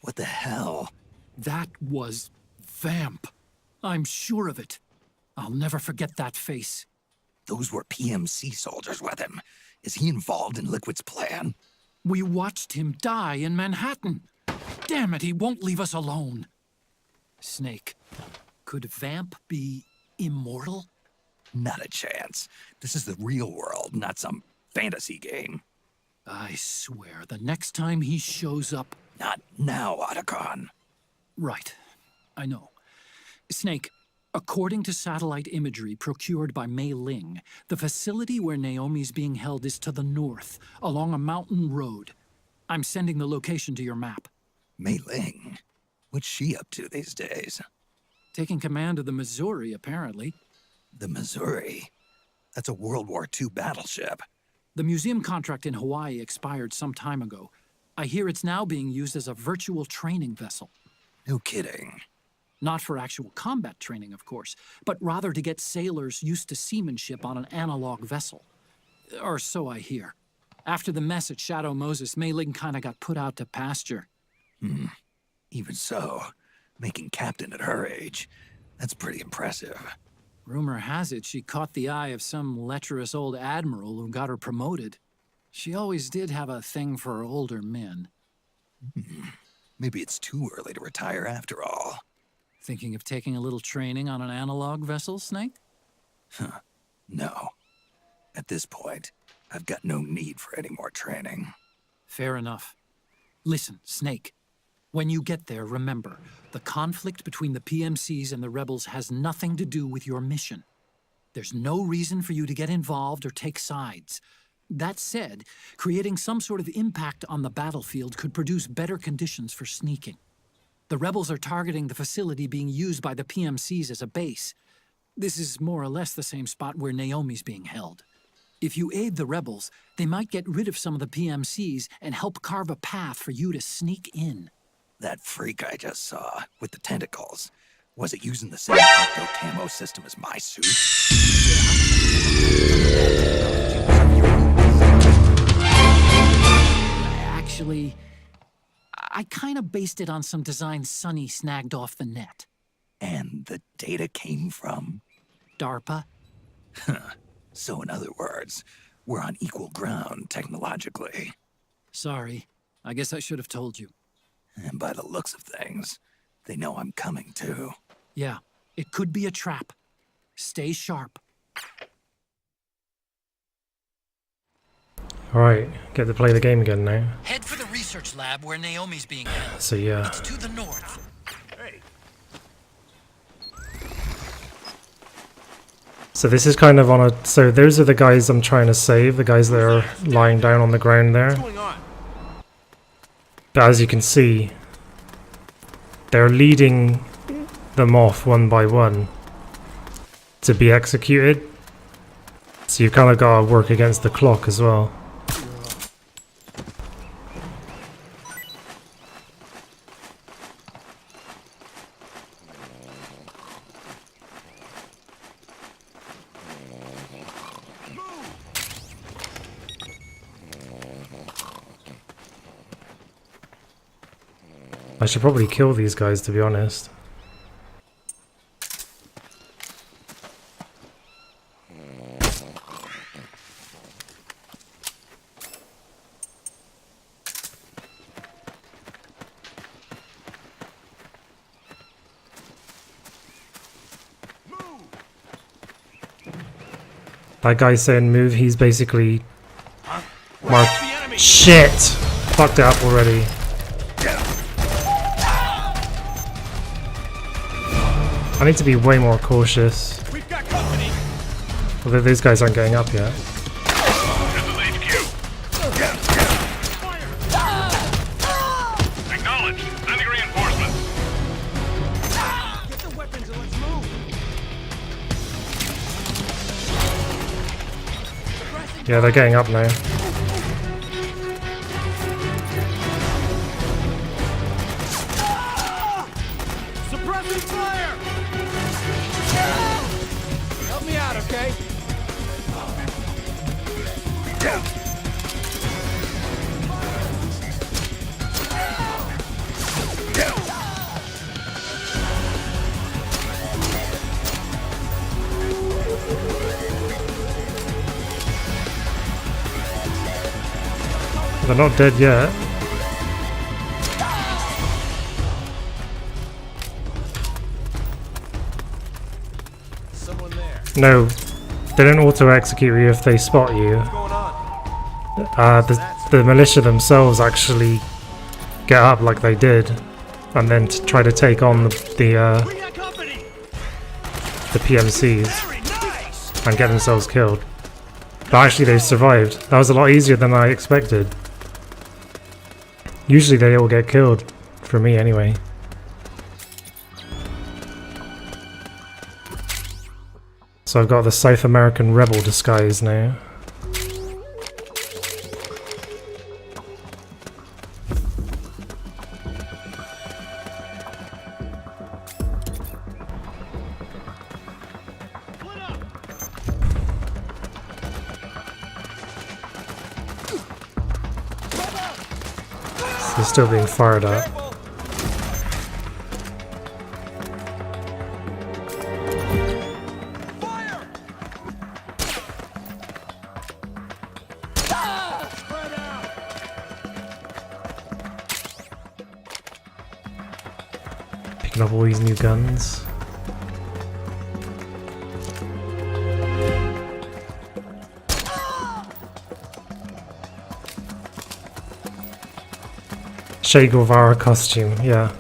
what the hell?
That was Vamp. I'm sure of it. I'll never forget that face.
Those were PMC soldiers with him. Is he involved in Liquid's plan?
We watched him die in Manhattan. Damn it, he won't leave us alone. Snake, could Vamp be immortal?
Not a chance. This is the real world, not some fantasy game.
I swear, the next time he shows up...
Not now, Otacon.
Right. I know. Snake, according to satellite imagery procured by Mei Ling, the facility where Naomi's being held is to the north, along a mountain road. I'm sending the location to your map.
Mei Ling? What's she up to these days?
Taking command of the Missouri, apparently.
The Missouri? That's a World War II battleship.
The museum contract in Hawaii expired some time ago. I hear it's now being used as a virtual training vessel.
No kidding.
Not for actual combat training, of course, but rather to get sailors used to seamanship on an analog vessel. Or so I hear. After the mess at Shadow Moses, Mei Ling kinda got put out to pasture.
Even so, making captain at her age, that's pretty impressive.
Rumor has it she caught the eye of some lecherous old admiral who got her promoted. She always did have a thing for older men.
Maybe it's too early to retire after all.
Thinking of taking a little training on an analog vessel, Snake?
No. At this point, I've got no need for any more training.
Fair enough. Listen, Snake. When you get there, remember, the conflict between the PMCs and the rebels has nothing to do with your mission. There's no reason for you to get involved or take sides. That said, creating some sort of impact on the battlefield could produce better conditions for sneaking. The rebels are targeting the facility being used by the PMCs as a base. This is more or less the same spot where Naomi's being held. If you aid the rebels, they might get rid of some of the PMCs and help carve a path for you to sneak in.
That freak I just saw, with the tentacles, was it using the same octo-camo system as my suit?
Actually, I kinda based it on some designs Sonny snagged off the net.
And the data came from?
DARPA.
So in other words, we're on equal ground technologically.
Sorry, I guess I should have told you.
And by the looks of things, they know I'm coming too.
Yeah, it could be a trap. Stay sharp.
Alright, get to play the game again now.
Head for the research lab where Naomi's being held.
So yeah.
It's to the north.
Hey.
So this is kind of on a... So those are the guys I'm trying to save, the guys that are lying down on the ground there.
What's going on?
But as you can see, they're leading them off one by one to be executed. So you've kind of got to work against the clock as well. I should probably kill these guys, to be honest. That guy saying move, he's basically marked. Shit! Fucked up already. I need to be way more cautious.
We've got company.
Although these guys aren't getting up yet.
Acknowledged. Sending
Yeah, they're getting up now.
Suppressing fire! Help me out, okay?
They're not dead yet.
Someone there.
No, they don't auto-execute you if they spot you.
What's going on?
The militia themselves actually get up like they did, and then try to take on the PMCs and get themselves killed. But actually they survived. That was a lot easier than I expected. Usually they all get killed, for me anyway. So I've got the South American rebel disguise now. They're still being fired at. Picking up all these new guns. Che Guevara costume, yeah.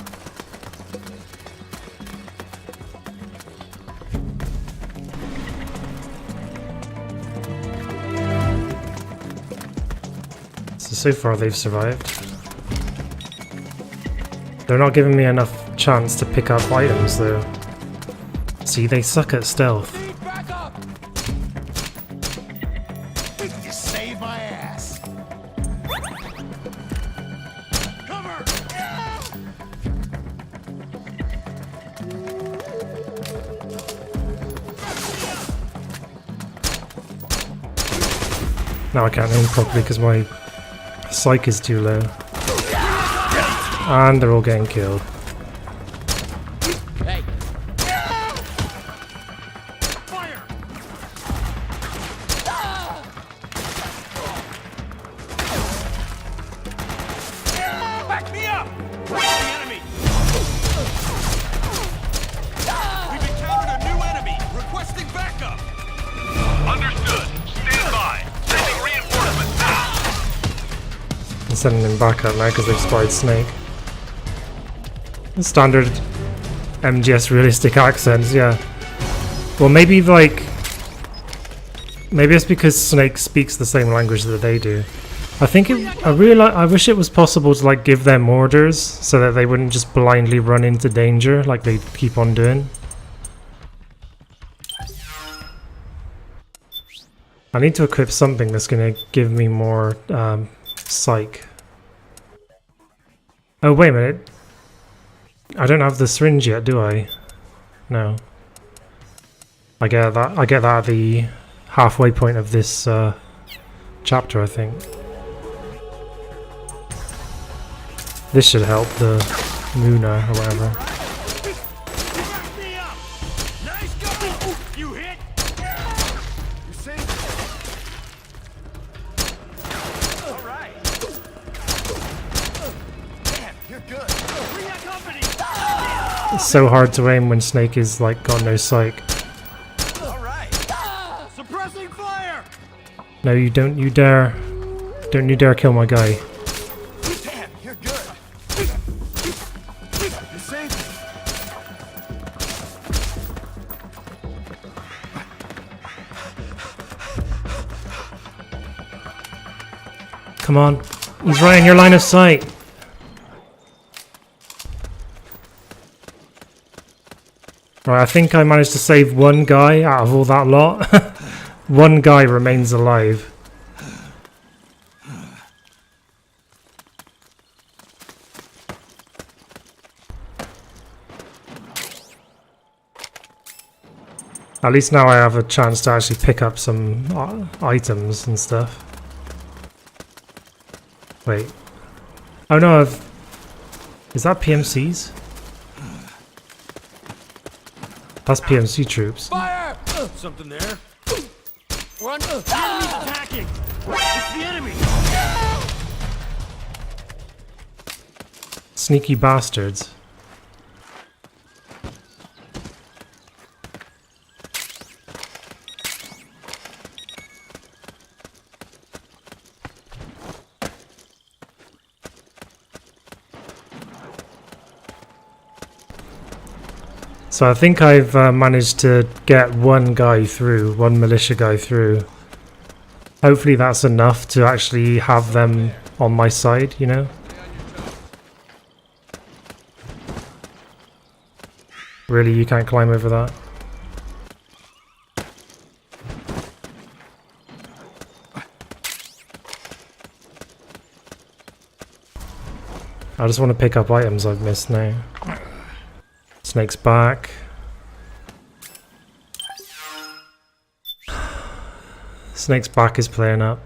So far they've survived. They're not giving me enough chance to pick up items though. See, they suck at stealth.
You saved my ass.
Now I can't aim properly because my psych is too low. And they're all getting killed.
Hey. Back me up! Where's the enemy? We've encountered a new enemy. Requesting backup.
Understood. Stand by. Sending reinforcements now.
I'm sending them back up now because they've spotted Snake. Standard MGS realistic accents, yeah. Well, maybe like... Maybe it's because Snake speaks the same language that they do. I think I wish it was possible to like give them orders so that they wouldn't just blindly run into danger like they keep on doing. I need to equip something that's going to give me more psych. Oh, wait a minute. I don't have the syringe yet, do I? No. I get that at the halfway point of this chapter, I think. This should help the Muna or whatever.
Nice go! You hit! You saved it. All right. Damn, you're good. Bring that company!
It's so hard to aim when Snake is like got no psych.
All right. Suppressing fire!
No, you don't you dare. Don't you dare kill my guy.
Damn, you're good. You saved it.
Come on. He's right in your line of sight. Right, I think I managed to save one guy out of all that lot. One guy remains alive. At least now I have a chance to actually pick up some items and stuff. Wait. Oh no, is that PMCs? That's PMC troops.
Fire! Something there. Run! The enemy's attacking! It's the enemy!
Sneaky bastards. So I think I've managed to get one guy through, one militia guy through. Hopefully that's enough to actually have them on my side, you know? Really, you can't climb over that? I just want to pick up items I've missed now. Snake's back. Snake's back is playing up.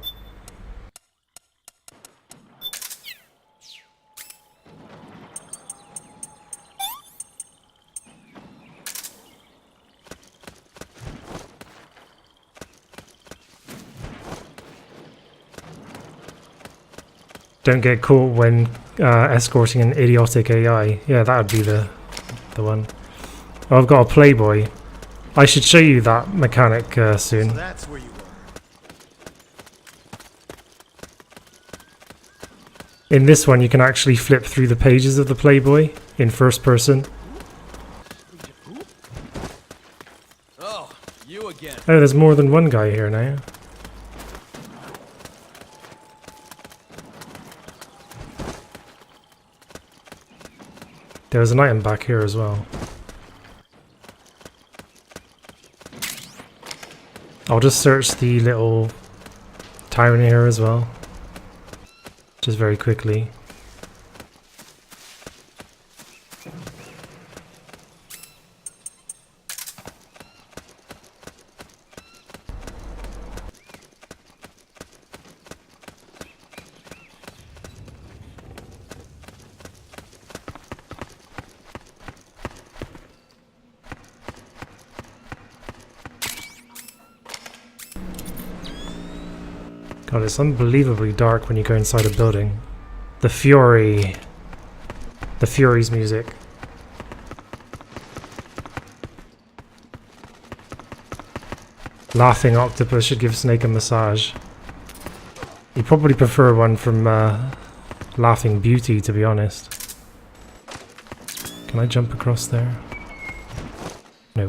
Don't get caught when escorting an idiotic AI. Yeah, that would be the one. Oh, I've got a Playboy. I should show you that mechanic soon.
So that's where you were.
In this one, you can actually flip through the pages of the Playboy in first person.
Oh, you again.
Oh, there's more than one guy here now. There's an item back here as well. I'll just search the little town here as well. Just very quickly. God, it's unbelievably dark when you go inside a building. The Fury. The Fury's music. Laughing Octopus should give Snake a massage. You probably prefer one from Laughing Beauty, to be honest. Can I jump across there? No.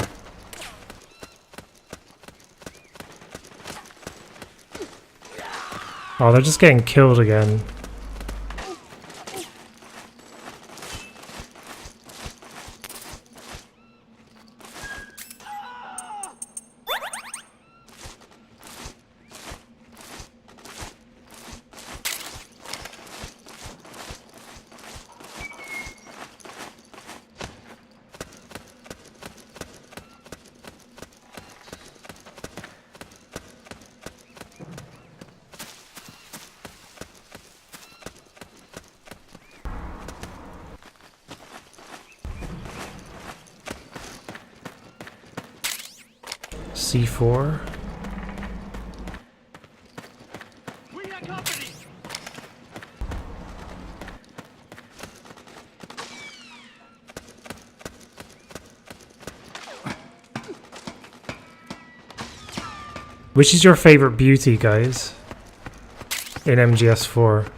Oh, they're just getting killed again. C4.
We got company.
Which is your favorite beauty, guys? In MGS4.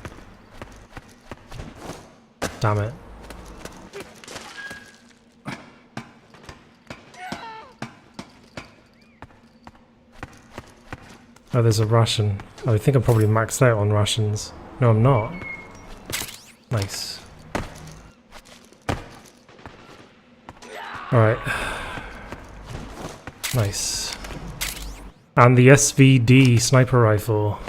Damn it. Oh, there's a Russian. Oh, I think I'm probably maxed out on Russians. No, I'm not. Nice. Alright. Nice. And the SVD sniper rifle.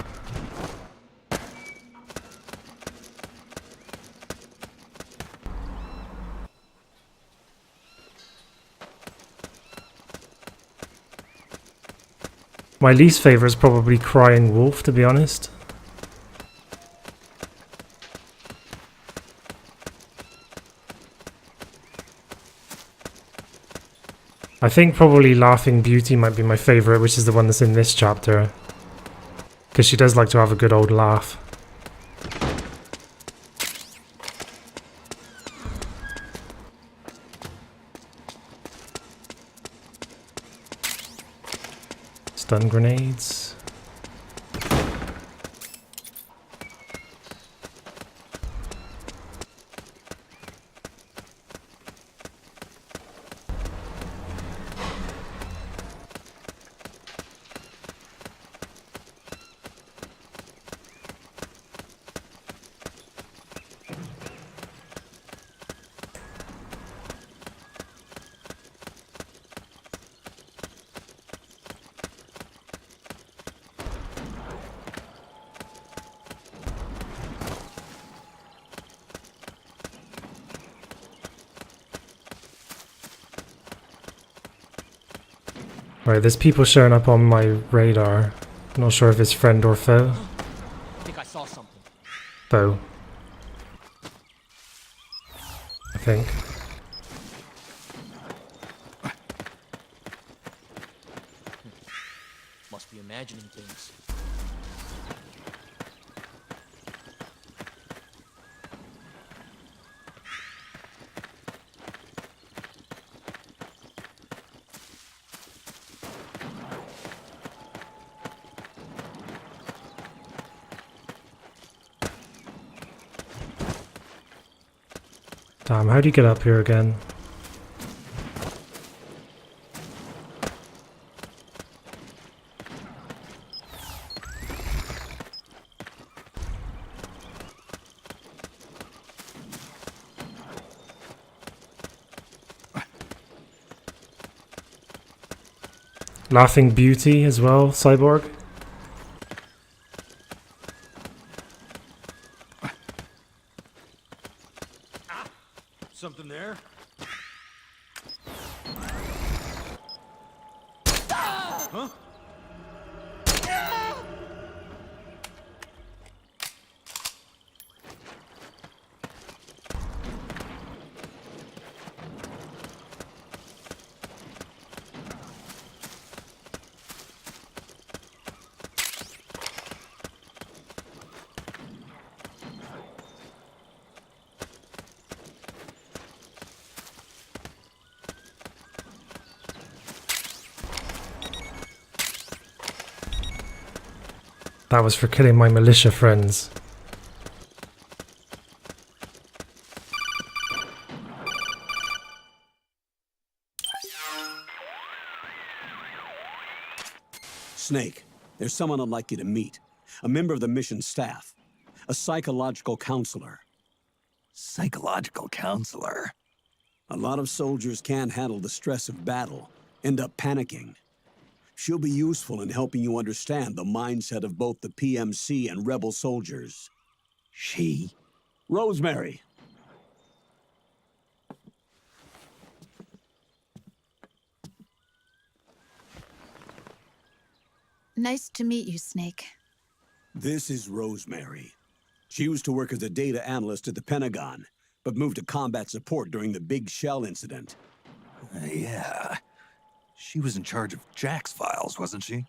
My least favorite is probably Crying Wolf, to be honest. I think probably Laughing Beauty might be my favorite, which is the one that's in this chapter. Because she does like to have a good old laugh. Stun grenades. Right, there's people showing up on my radar. I'm not sure if it's friend or foe.
I think I saw something.
Foe. I think.
Must be imagining things.
Damn, how do you get up here again? Laughing Beauty as well, Cyborg.
Something there? Huh?
That was for killing my militia friends.
Snake, there's someone I'd like you to meet. A member of the mission staff. A psychological counselor.
Psychological counselor?
A lot of soldiers can't handle the stress of battle, end up panicking. She'll be useful in helping you understand the mindset of both the PMC and rebel soldiers.
She?
Rosemary.
Nice to meet you, Snake.
This is Rosemary. She used to work as a data analyst at the Pentagon, but moved to combat support during the Big Shell incident.
Yeah. She was in charge of Jack's files, wasn't she?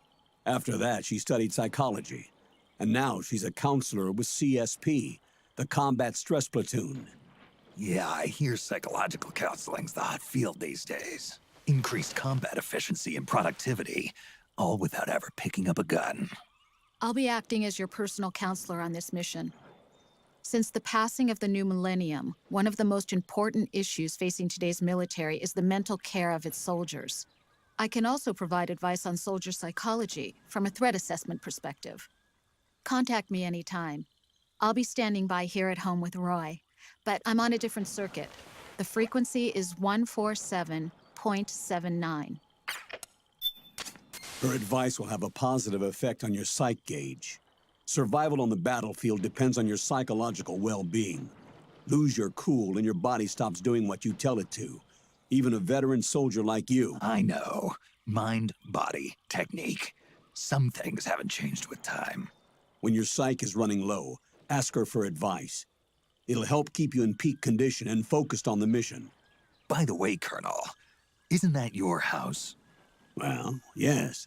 After that, she studied psychology. And now she's a counselor with CSP, the Combat Stress Platoon.
Yeah, I hear psychological counseling's the hot field these days. Increased combat efficiency and productivity, all without ever picking up a gun.
I'll be acting as your personal counselor on this mission. Since the passing of the new millennium, one of the most important issues facing today's military is the mental care of its soldiers. I can also provide advice on soldier psychology from a threat assessment perspective. Contact me anytime. I'll be standing by here at home with Roy, but I'm on a different circuit. The frequency is 147.79.
Her advice will have a positive effect on your psych gauge. Survival on the battlefield depends on your psychological well-being. Lose your cool and your body stops doing what you tell it to. Even a veteran soldier like you.
I know. Mind, body, technique. Some things haven't changed with time.
When your psyche is running low, ask her for advice. It'll help keep you in peak condition and focused on the mission.
By the way, Colonel, isn't that your house?
Well, yes.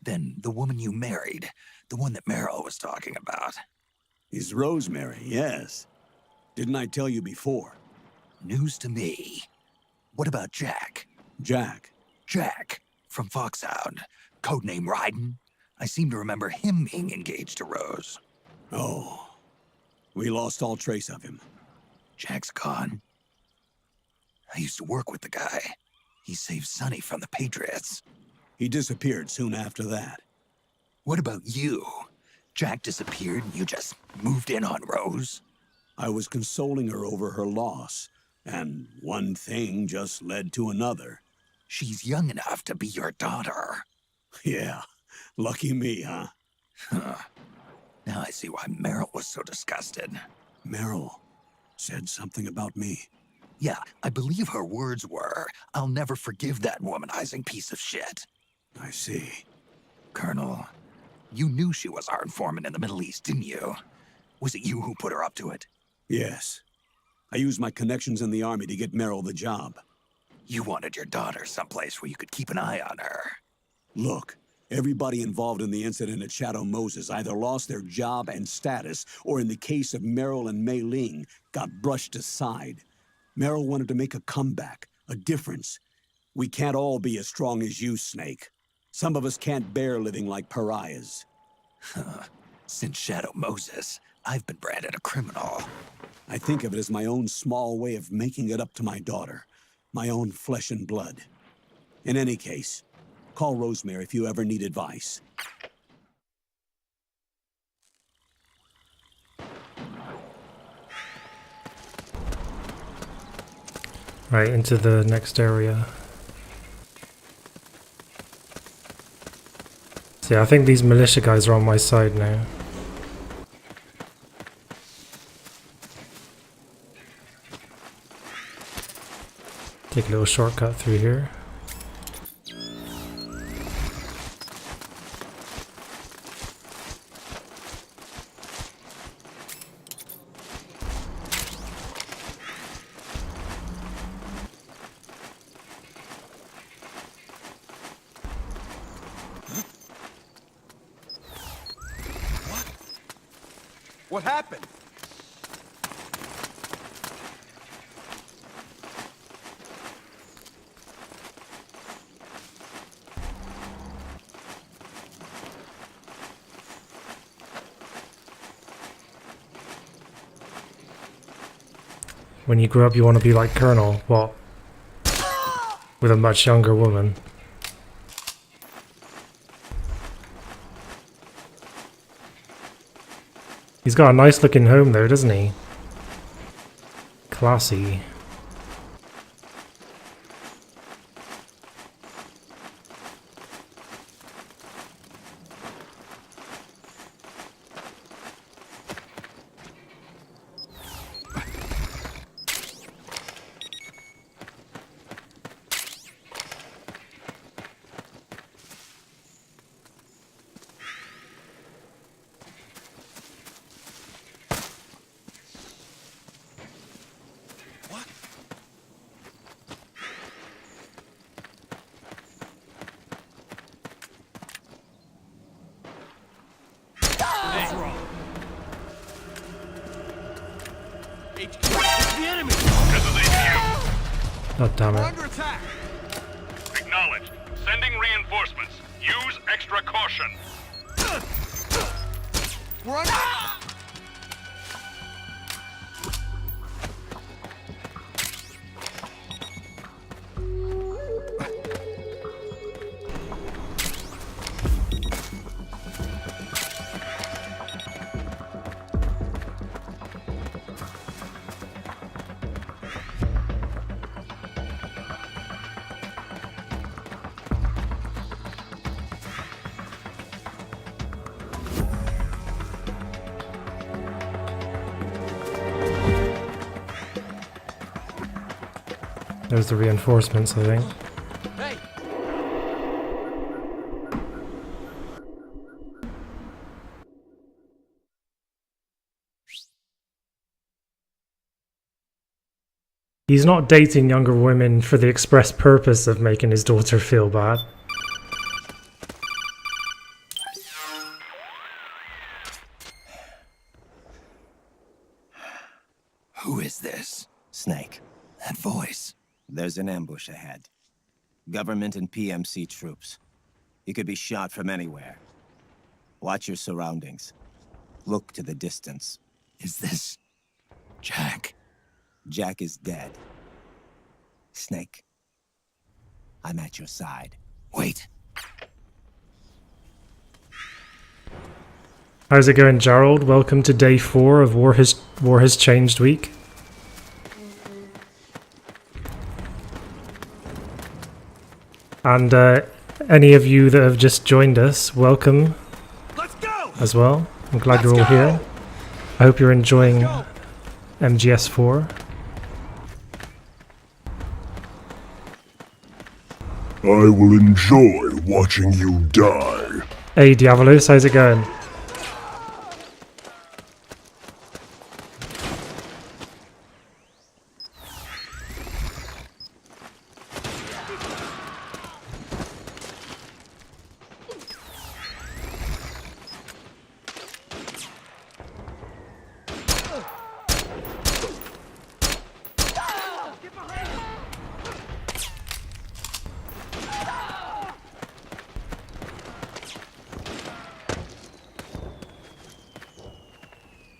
Then the woman you married, the one that Meryl was talking about.
Is Rosemary, yes. Didn't I tell you before?
News to me. What about Jack?
Jack?
Jack, from Foxhound. Codename Ryden. I seem to remember him being engaged to Rose.
Oh. We lost all trace of him.
Jack's gone. I used to work with the guy. He saved Sonny from the Patriots.
He disappeared soon after that.
What about you? Jack disappeared and you just moved in on Rose?
I was consoling her over her loss, and one thing just led to another.
She's young enough to be your daughter.
Yeah, lucky me, huh?
Now I see why Meryl was so disgusted.
Meryl said something about me.
Yeah, I believe her words were, "I'll never forgive that womanizing piece of shit."
I see.
Colonel, you knew she was our informant in the Middle East, didn't you? Was it you who put her up to it?
Yes. I used my connections in the army to get Meryl the job.
You wanted your daughter someplace where you could keep an eye on her.
Look, everybody involved in the incident at Shadow Moses either lost their job and status, or in the case of Meryl and Mei Ling, got brushed aside. Meryl wanted to make a comeback, a difference. We can't all be as strong as you, Snake. Some of us can't bear living like pariahs.
Since Shadow Moses, I've been branded a criminal.
I think of it as my own small way of making it up to my daughter. My own flesh and blood. In any case, call Rosemary if you ever need advice.
Right, into the next area. So yeah, I think these militia guys are on my side now. Take a little shortcut through here.
What happened?
When you grow up, you want to be like Colonel. What? With a much younger woman. He's got a nice looking home though, doesn't he? Classy. Oh, damn
We're
it.
under attack. Acknowledged. Sending reinforcements. Use extra caution.
We're under...
There's the reinforcements, I think.
Hey!
He's not dating younger women for the express purpose of making his daughter feel bad.
Who is this? Snake. That voice. There's an ambush ahead. Government and PMC troops. You could be shot from anywhere. Watch your surroundings. Look to the distance. Is this... Jack? Jack is dead. Snake. I'm at your side. Wait.
How's it going, Gerald? Welcome to day 4 of War Has Changed week. And any of you that have just joined us, welcome as well. I'm glad you're all here. I hope you're enjoying MGS4.
I will enjoy watching you die.
Hey Diavolos, how's it going?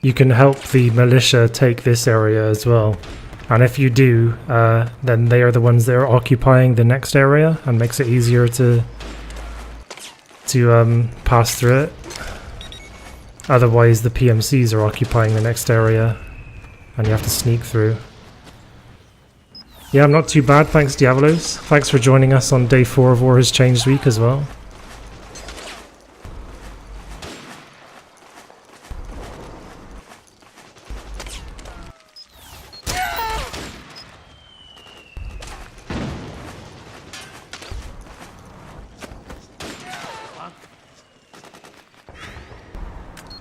You can help the militia take this area as well. And if you do, then they are the ones that are occupying the next area and makes it easier to pass through it. Otherwise the PMCs are occupying the next area and you have to sneak through. Yeah, I'm not too bad, thanks Diavolos. Thanks for joining us on day 4 of War Has Changed week as well.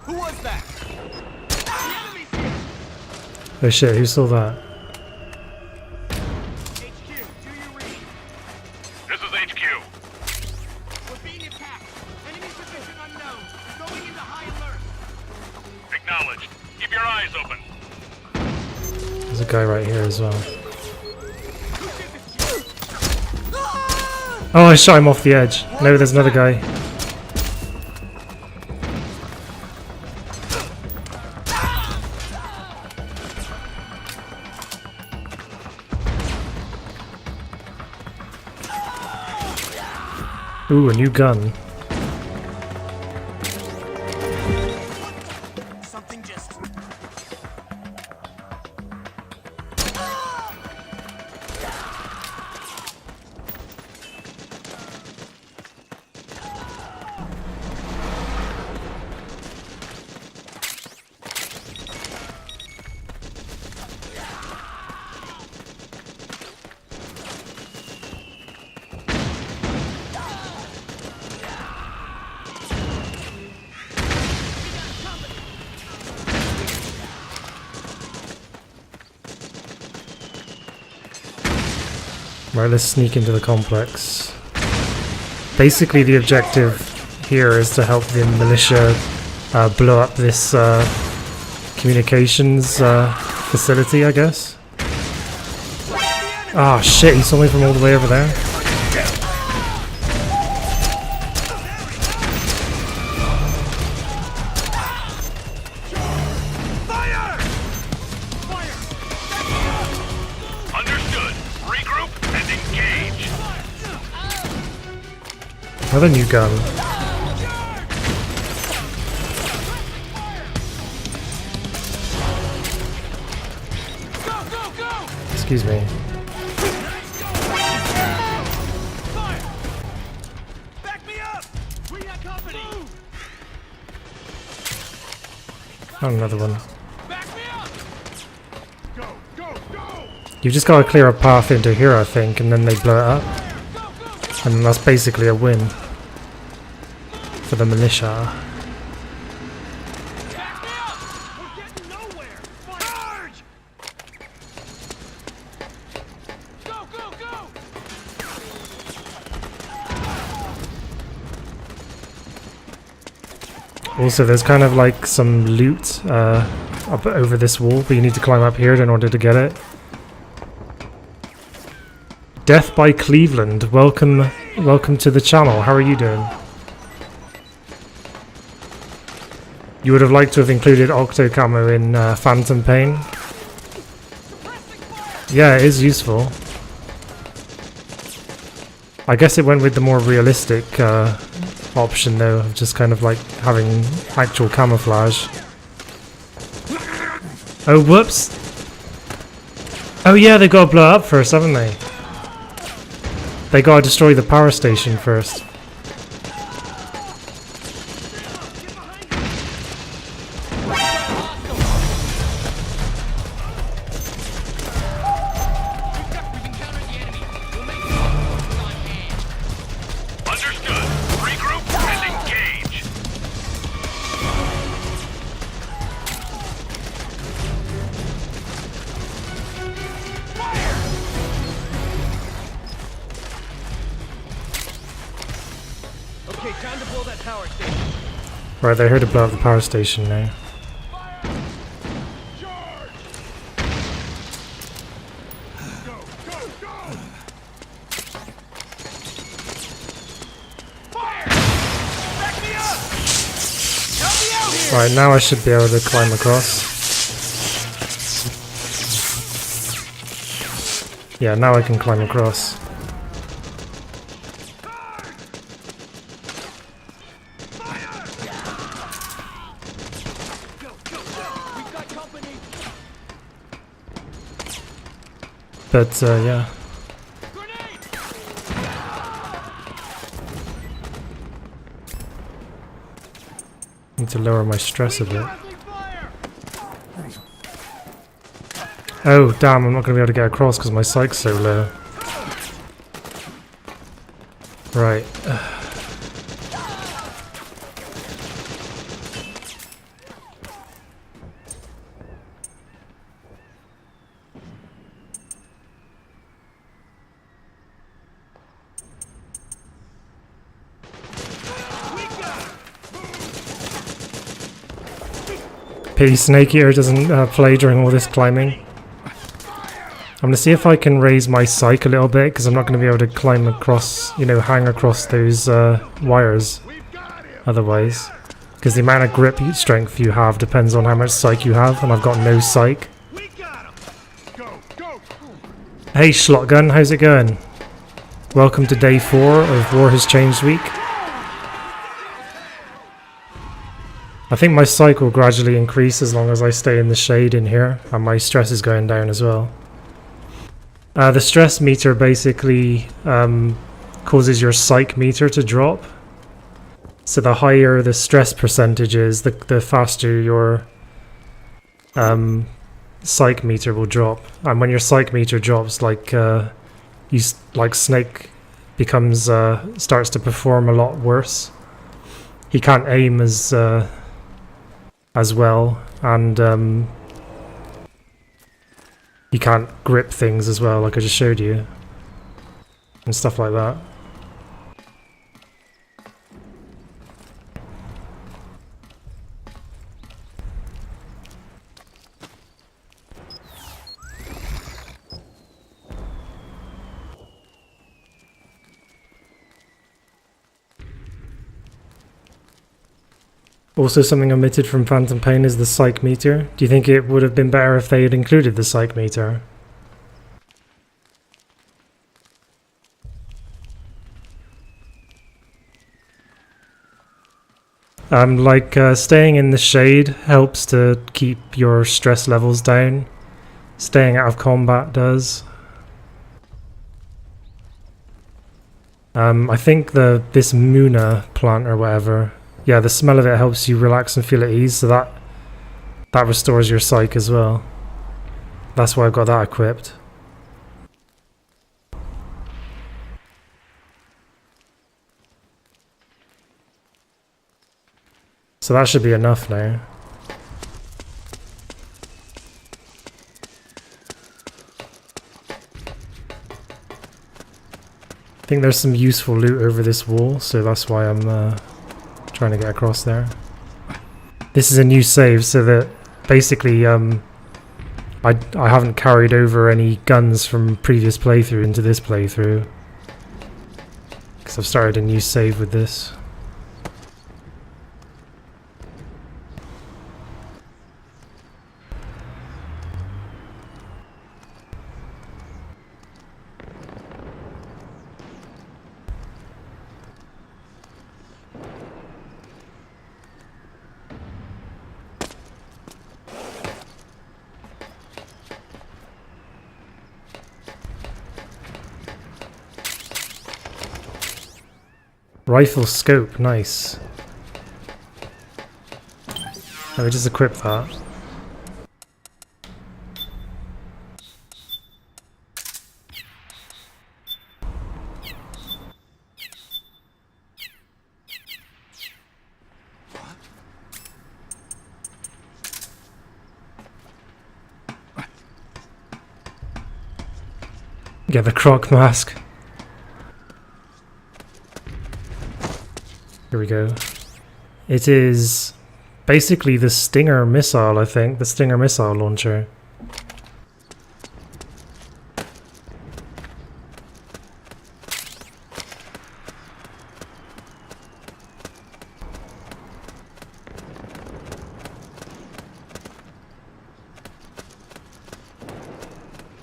Who was that?
Oh shit, who saw that?
This is HQ.
We're being attacked. Enemy position unknown. Going into high alert.
Acknowledged. Keep your eyes open.
There's a guy right here as well. Oh, I shot him off the edge. No, there's another guy. Ooh, a new gun.
Something just...
Right, let's sneak into the complex. Basically the objective here is to help the militia blow up this communications facility, I guess. Ah, oh, shit, he saw me from all the way over there. Another new gun. Excuse me. Oh, another one. You've just got to clear a path into here, I think, and then they blow it up. And that's basically a win for the militia. Also, there's kind of like some loot up over this wall, but you need to climb up here in order to get it. Death by Cleveland, welcome to the channel. How are you doing? You would have liked to have included Octo Camo in Phantom Pain. Yeah, it is useful. I guess it went with the more realistic option though, of just kind of like having actual camouflage. Oh, whoops! Oh yeah, they gotta blow up first, haven't they? They gotta destroy the power station first. Right, they're here to blow up the power station now. Right, now I should be able to climb across. Yeah, now I can climb across. But, yeah. Need to lower my stress a bit. Oh, damn, I'm not going to be able to get across because my psych's so low. Right. Pity Snake Eater doesn't play during all this climbing. I'm going to see if I can raise my psych a little bit, because I'm not going to be able to climb across, you know, hang across those wires otherwise. Because the amount of grip strength you have depends on how much psych you have, and I've got no psych. Hey Shotgun, how's it going? Welcome to day 4 of War Has Changed Week. I think my psych will gradually increase as long as I stay in the shade in here, and my stress is going down as well. The stress meter basically causes your psych meter to drop. So the higher the stress percentage is, the faster your psych meter will drop. And when your psych meter drops, like Snake becomes starts to perform a lot worse. He can't aim as well, and you can't grip things as well, like I just showed you, and stuff like that. Also, something omitted from Phantom Pain is the psych meter. Do you think it would have been better if they had included the psych meter? Staying in the shade helps to keep your stress levels down. Staying out of combat does. I think this Muna plant or whatever, yeah, the smell of it helps you relax and feel at ease, so that restores your psych as well. That's why I've got that equipped. So that should be enough now. I think there's some useful loot over this wall, so that's why I'm trying to get across there. This is a new save, so that basically I haven't carried over any guns from previous playthrough into this playthrough. Because I've started a new save with this. Rifle scope, nice. Let me just equip that. Get the croc mask. Here we go. It is basically the Stinger missile, I think. The Stinger missile launcher.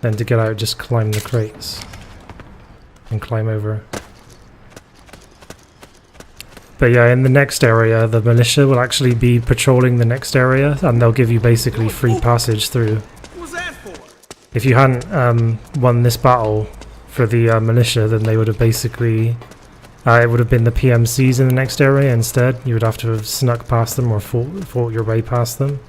Then to get out, just climb the crates. And climb over. But yeah, in the next area, the militia will actually be patrolling the next area, and they'll give you basically free passage through. If you hadn't won this battle for the militia, then they would have basically... it would have been the PMCs in the next area instead. You would have to have snuck past them or fought your way past them.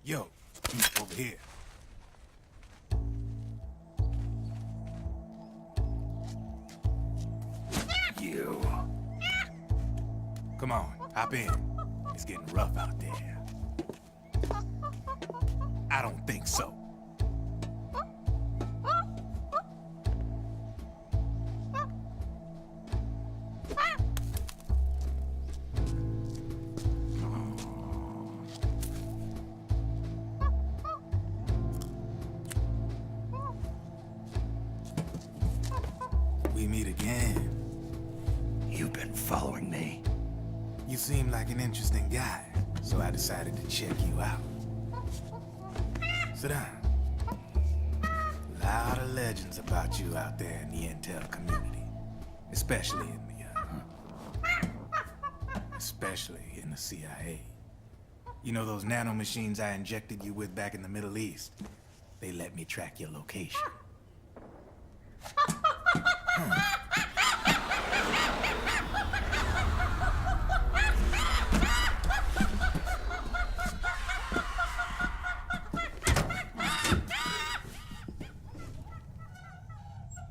Yo, over here. You. Come on, hop in. It's getting rough out there. I don't think so. We meet again.
You've been following me.
You seem like an interesting guy, so I decided to check you out. Sit down. A lot of legends about you out there in the intel community, especially in the CIA. You know those nanomachines I injected you with back in the Middle East? They let me track your location.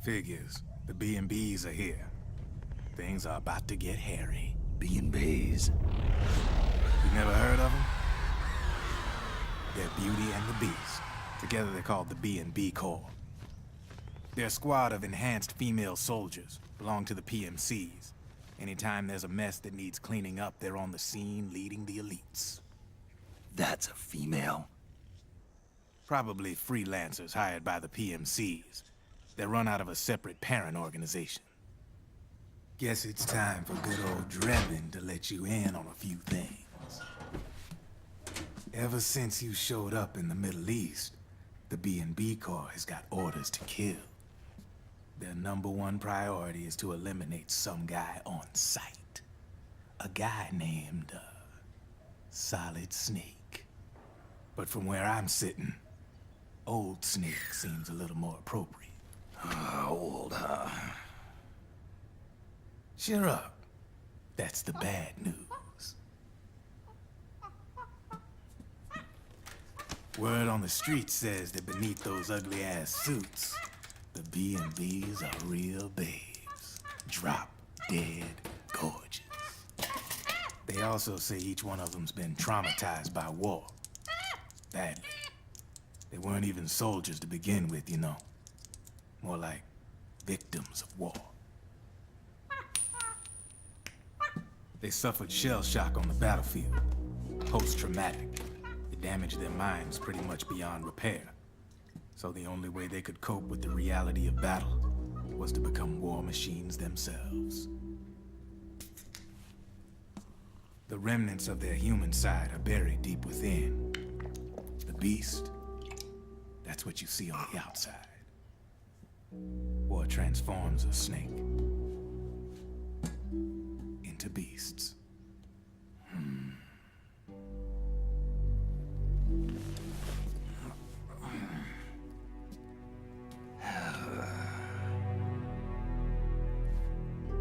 Figures. The B&Bs are here. Things are about to get hairy.
B&Bs.
You never heard of them? They're Beauty and the Beast. Together they're called the B&B Corps. They're a squad of enhanced female soldiers, belong to the PMCs. Anytime there's a mess that needs cleaning up, they're on the scene leading the elites.
That's a female?
Probably freelancers hired by the PMCs. They're run out of a separate parent organization. Guess it's time for good old Drebin to let you in on a few things. Ever since you showed up in the Middle East, the B&B Corps has got orders to kill. Their #1 priority is to eliminate some guy on sight. A guy named, Solid Snake. But from where I'm sitting, Old Snake seems a little more appropriate.
Old, huh?
Cheer up. That's the bad news. Word on the street says that beneath those ugly-ass suits, the B&Bs are real babes. Drop dead gorgeous. They also say each one of them's been traumatized by war. Badly. They weren't even soldiers to begin with, you know. More like victims of war. They suffered shell shock on the battlefield. Post-traumatic. It damaged their minds pretty much beyond repair. So the only way they could cope with the reality of battle was to become war machines themselves. The remnants of their human side are buried deep within. The beast, that's what you see on the outside. War transforms a snake into beasts.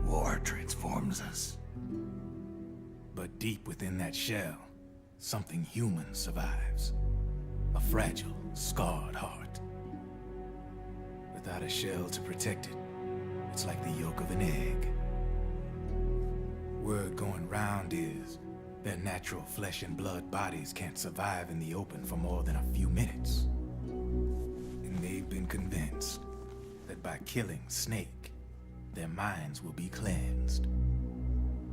War transforms us.
But deep within that shell, something human survives. A fragile, scarred heart. Without a shell to protect it, it's like the yolk of an egg. Word going round is their natural flesh and blood bodies can't survive in the open for more than a few minutes. And they've been convinced that by killing Snake, their minds will be cleansed.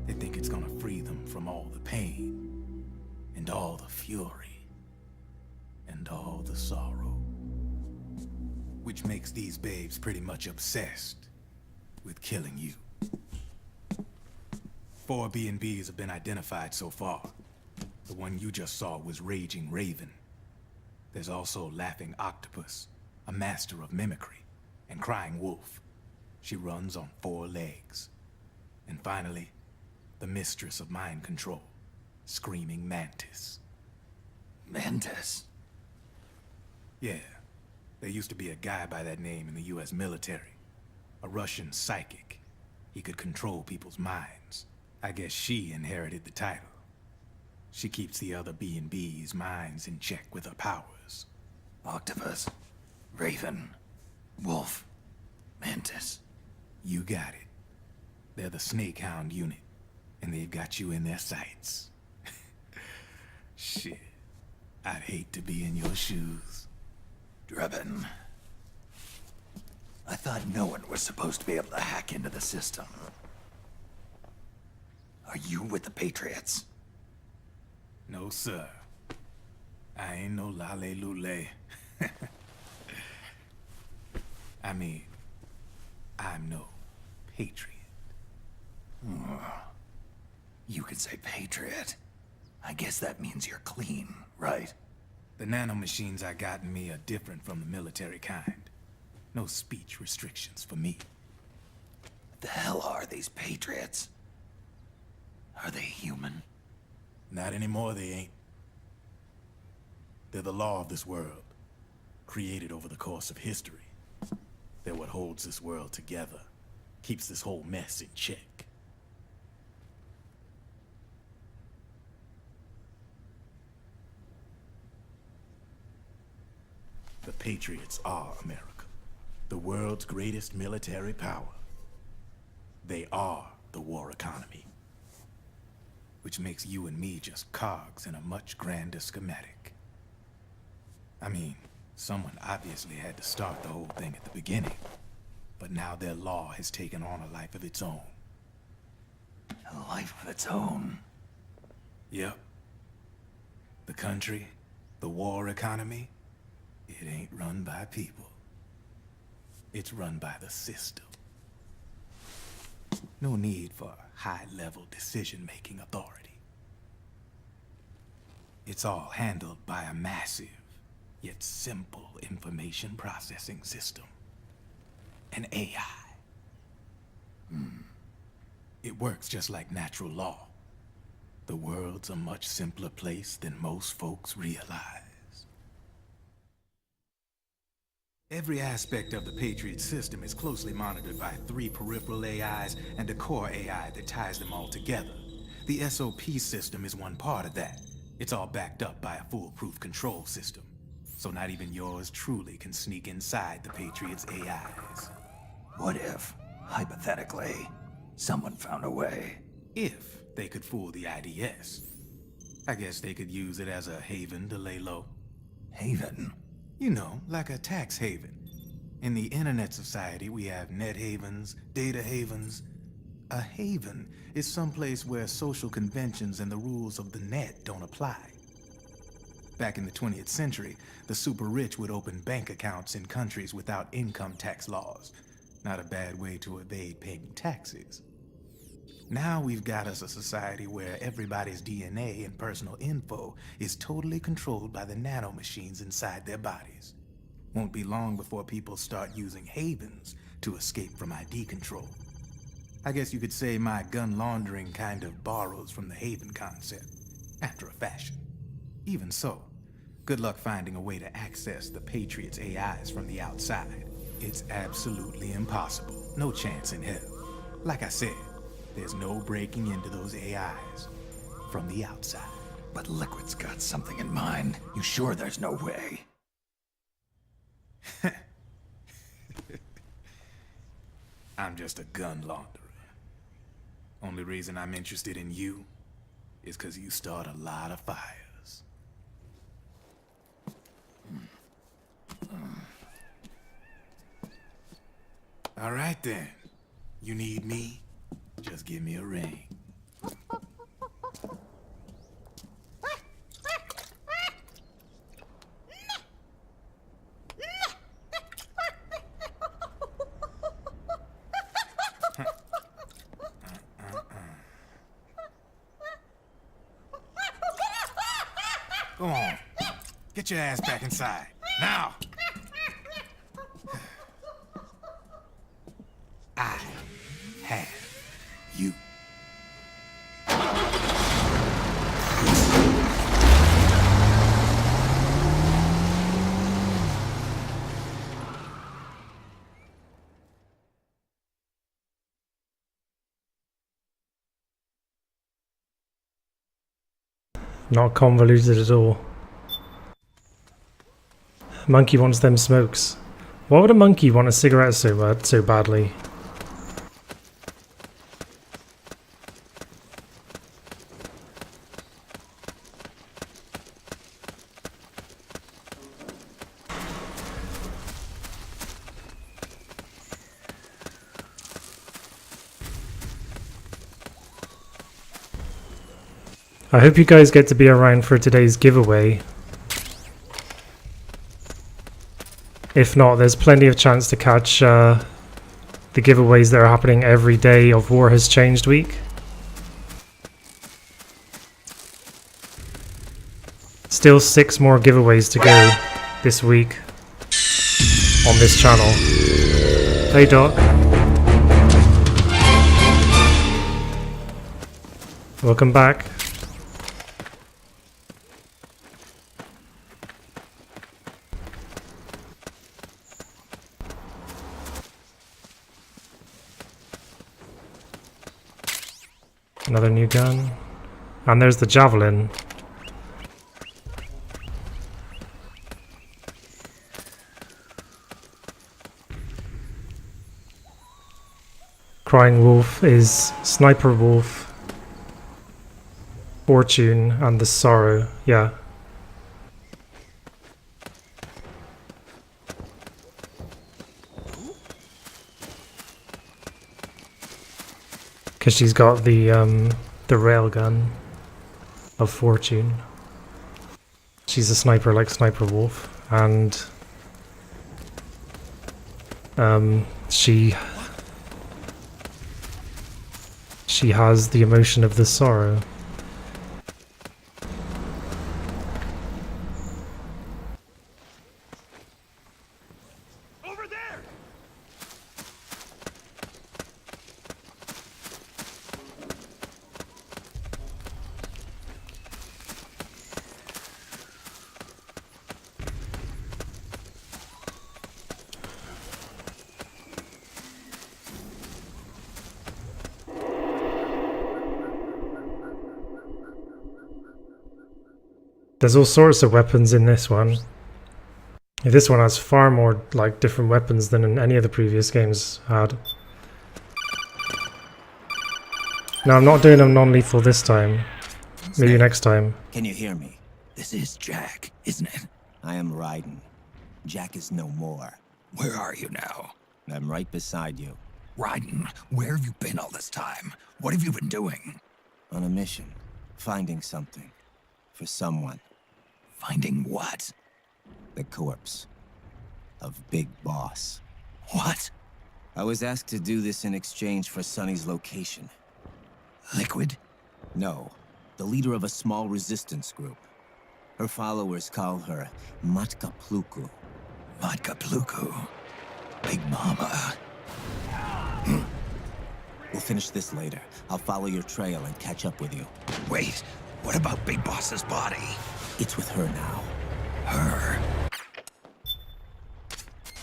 They think it's gonna free them from all the pain, and all the fury, and all the sorrow. Which makes these babes pretty much obsessed with killing you. 4 B&Bs have been identified so far. The one you just saw was Raging Raven. There's also Laughing Octopus, a master of mimicry, and Crying Wolf. She runs on 4 legs. And finally, the mistress of mind control, Screaming Mantis.
Mantis?
Yeah. There used to be a guy by that name in the US military. A Russian psychic. He could control people's minds. I guess she inherited the title. She keeps the other B&B's minds in check with her powers.
Octopus, Raven, Wolf, Mantis.
You got it. They're the Snake Hound unit, and they've got you in their sights. Shit. I'd hate to be in your shoes.
Drebin. I thought no one was supposed to be able to hack into the system. Are you with the Patriots?
No, sir. I ain't no lale-lule. I mean, I'm no patriot.
You can say patriot. I guess that means you're clean, right?
The nanomachines I got in me are different from the military kind. No speech restrictions for me.
What the hell are these Patriots? Are they human?
Not anymore, they ain't. They're the law of this world, created over the course of history. They're what holds this world together, keeps this whole mess in check. The Patriots are America, the world's greatest military power. They are the war economy, which makes you and me just cogs in a much grander schematic. I mean, someone obviously had to start the whole thing at the beginning, but now their law has taken on a life of its own.
A life of its own?
Yep. The country, the war economy, it ain't run by people. It's run by the system. No need for high-level decision-making authority. It's all handled by a massive, yet simple information processing system. An AI. It works just like natural law. The world's a much simpler place than most folks realize. Every aspect of the Patriot system is closely monitored by 3 peripheral AIs and a core AI that ties them all together. The SOP system is one part of that. It's all backed up by a foolproof control system. So not even yours truly can sneak inside the Patriots' AIs.
What if, hypothetically, someone found a way?
If they could fool the IDS. I guess they could use it as a haven to lay low.
Haven?
You know, like a tax haven. In the internet society, we have net havens, data havens. A haven is someplace where social conventions and the rules of the net don't apply. Back in the 20th century, the super rich would open bank accounts in countries without income tax laws. Not a bad way to evade paying taxes. Now we've got us a society where everybody's DNA and personal info is totally controlled by the nanomachines inside their bodies. Won't be long before people start using havens to escape from ID control. I guess you could say my gun laundering kind of borrows from the haven concept, after a fashion. Even so, good luck finding a way to access the Patriots' AIs from the outside. It's absolutely impossible. No chance in hell. Like I said, there's no breaking into those AIs from the outside.
But Liquid's got something in mind. You sure there's no way?
I'm just a gun launderer. Only reason I'm interested in you is because you start a lot of fires. All right then. You need me? Just give me a ring. Go on. Get your ass back inside. Now! I have you.
Not convoluted at all. Monkey wants them smokes. Why would a monkey want a cigarette so badly? I hope you guys get to be around for today's giveaway. If not, there's plenty of chance to catch the giveaways that are happening every day of War Has Changed week. Still 6 more giveaways to go this week on this channel. Hey Doc. Welcome back. Another new gun. And there's the javelin. Crying Wolf is Sniper Wolf, Fortune, and the Sorrow. Yeah. Because she's got the railgun of Fortune. She's a sniper like Sniper Wolf, and She has the emotion of the sorrow.
Over there!
There's all sorts of weapons in this one. This one has far more like different weapons than in any of the previous games had. No, I'm not doing them non-lethal this time. Maybe next time.
Can you hear me?
This is Jack, isn't it?
I am Raiden. Jack is no more.
Where are you now?
I'm right beside you.
Raiden, where have you been all this time? What have you been doing?
On a mission. Finding something. For someone.
Finding what?
The corpse. Of Big Boss.
What?
I was asked to do this in exchange for Sonny's location.
Liquid?
No. The leader of a small resistance group. Her followers call her Matka Pluku.
Matka Pluku? Big Mama.
We'll finish this later. I'll follow your trail and catch up with you.
Wait, what about Big Boss's body?
It's with her now.
Her?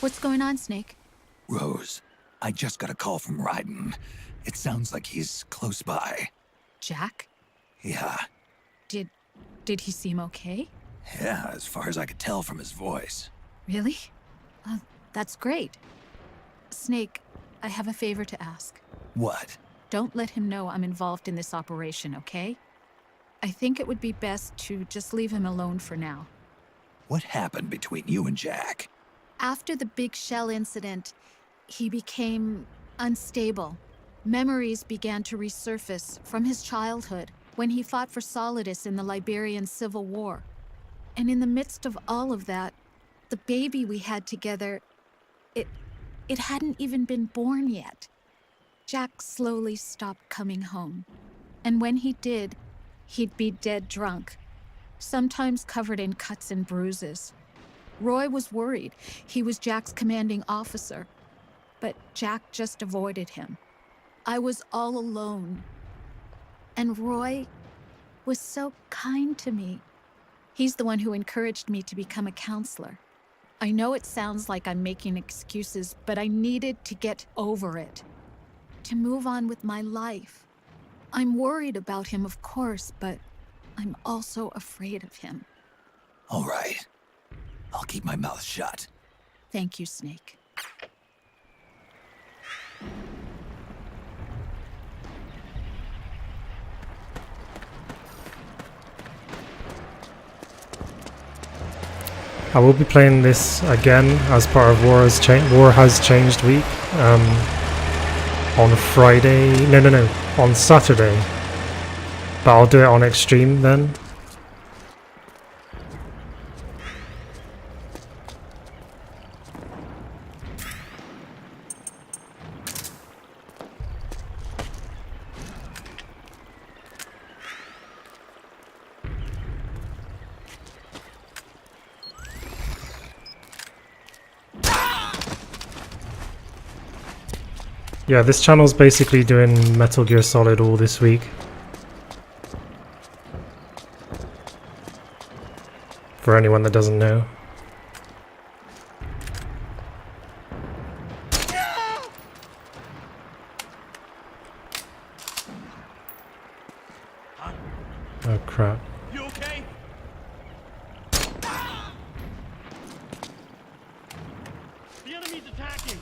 What's going on, Snake?
Rose, I just got a call from Raiden. It sounds like he's close by.
Jack?
Yeah.
Did he seem okay?
Yeah, as far as I could tell from his voice.
Really? That's great. Snake, I have a favor to ask.
What?
Don't let him know I'm involved in this operation, okay? I think it would be best to just leave him alone for now.
What happened between you and Jack?
After the big shell incident, he became unstable. Memories began to resurface from his childhood when he fought for Solidus in the Liberian Civil War. And in the midst of all of that, the baby we had together, it hadn't even been born yet. Jack slowly stopped coming home. And when he did, he'd be dead drunk, sometimes covered in cuts and bruises. Roy was worried. He was Jack's commanding officer. But Jack just avoided him. I was all alone. And Roy was so kind to me. He's the one who encouraged me to become a counselor. I know it sounds like I'm making excuses, but I needed to get over it. To move on with my life. I'm worried about him, of course, but I'm also afraid of him.
All right. I'll keep my mouth shut.
Thank you, Snake.
I will be playing this again as part of War Has Changed week on Friday. No, on Saturday. But I'll do it on Extreme then. Yeah, this channel's basically doing Metal Gear Solid all this week. For anyone that doesn't know. Oh crap.
You okay? The enemy's attacking!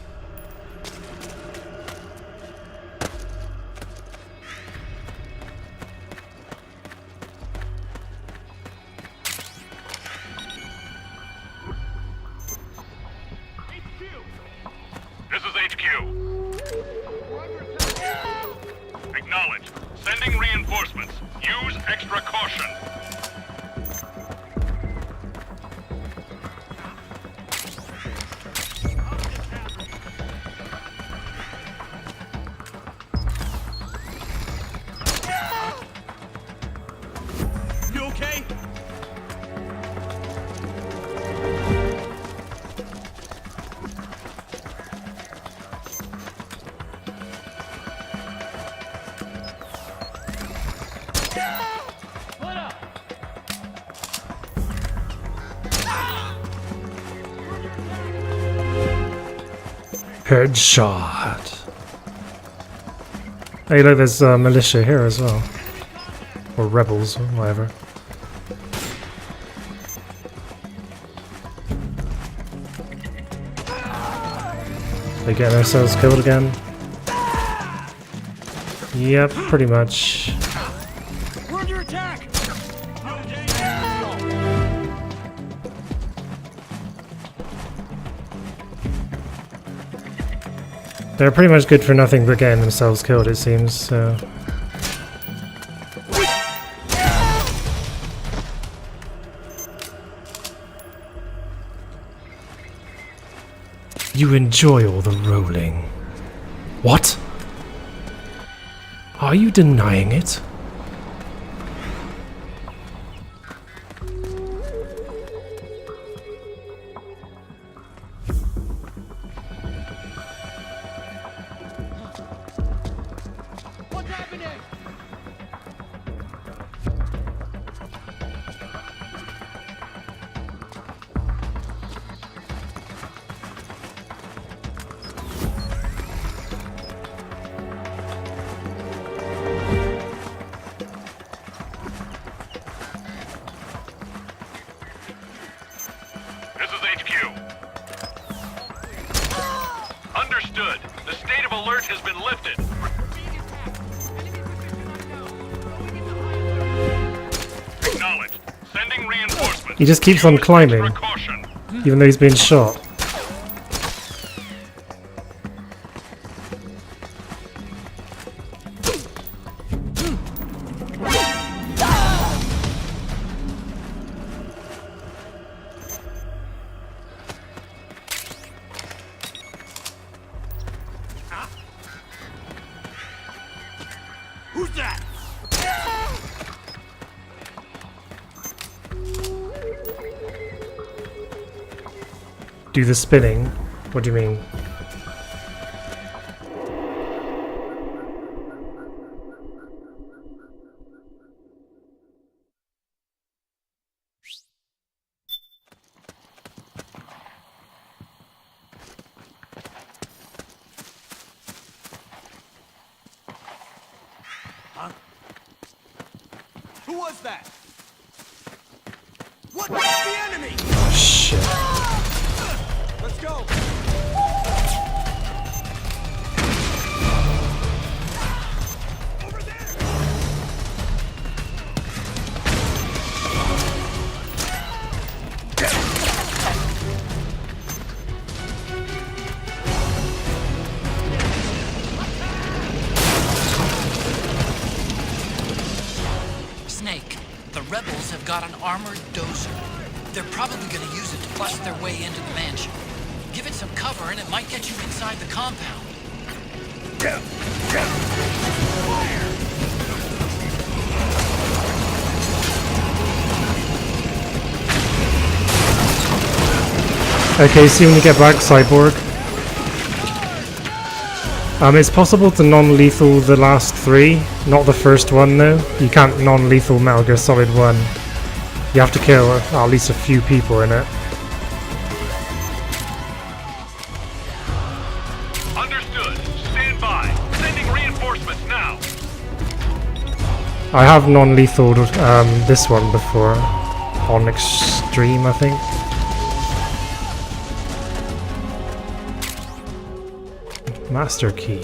Headshot. Hey, look, there's militia here as well. Or rebels, or whatever. They getting ourselves killed again? Yep, pretty much.
We're under attack!
They're pretty much good for nothing but getting themselves killed, it seems, so... You enjoy all the rolling. What? Are you denying it?
What's happening?
This is HQ. Understood. The state of alert has been lifted. Acknowledged. Sending reinforcements.
He just keeps on climbing, even though he's being shot.
Who's that?
Do the spinning? What do you mean?
Huh? Who was that? What? The enemy!
Oh shit.
Let's go!
Snake, the rebels have got an armored dozer. They're probably gonna use it to bust their way into the mansion. Give it some cover and it might get you inside the compound.
Okay, see when you get back, Cyborg. It's possible to non-lethal the last three, not the first one though. You can't non-lethal Metal Gear Solid 1. You have to kill at least a few people in it.
Understood. Stand by. Sending reinforcements now.
I have non-lethaled this one before, on Extreme I think. Master key.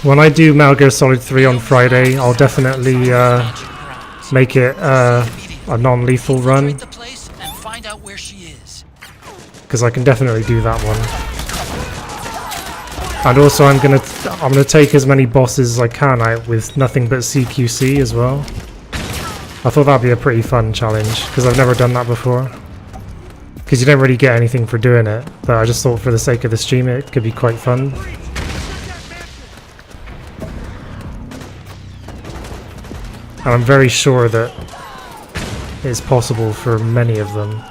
When I do Metal Gear Solid 3 on Friday, I'll definitely make it a non-lethal run. Because I can definitely do that one. And also I'm gonna take as many bosses as I can out with nothing but CQC as well. I thought that'd be a pretty fun challenge, because I've never done that before. Because you don't really get anything for doing it, but I just thought for the sake of the stream it could be quite fun. And I'm very sure that it's possible for many of them.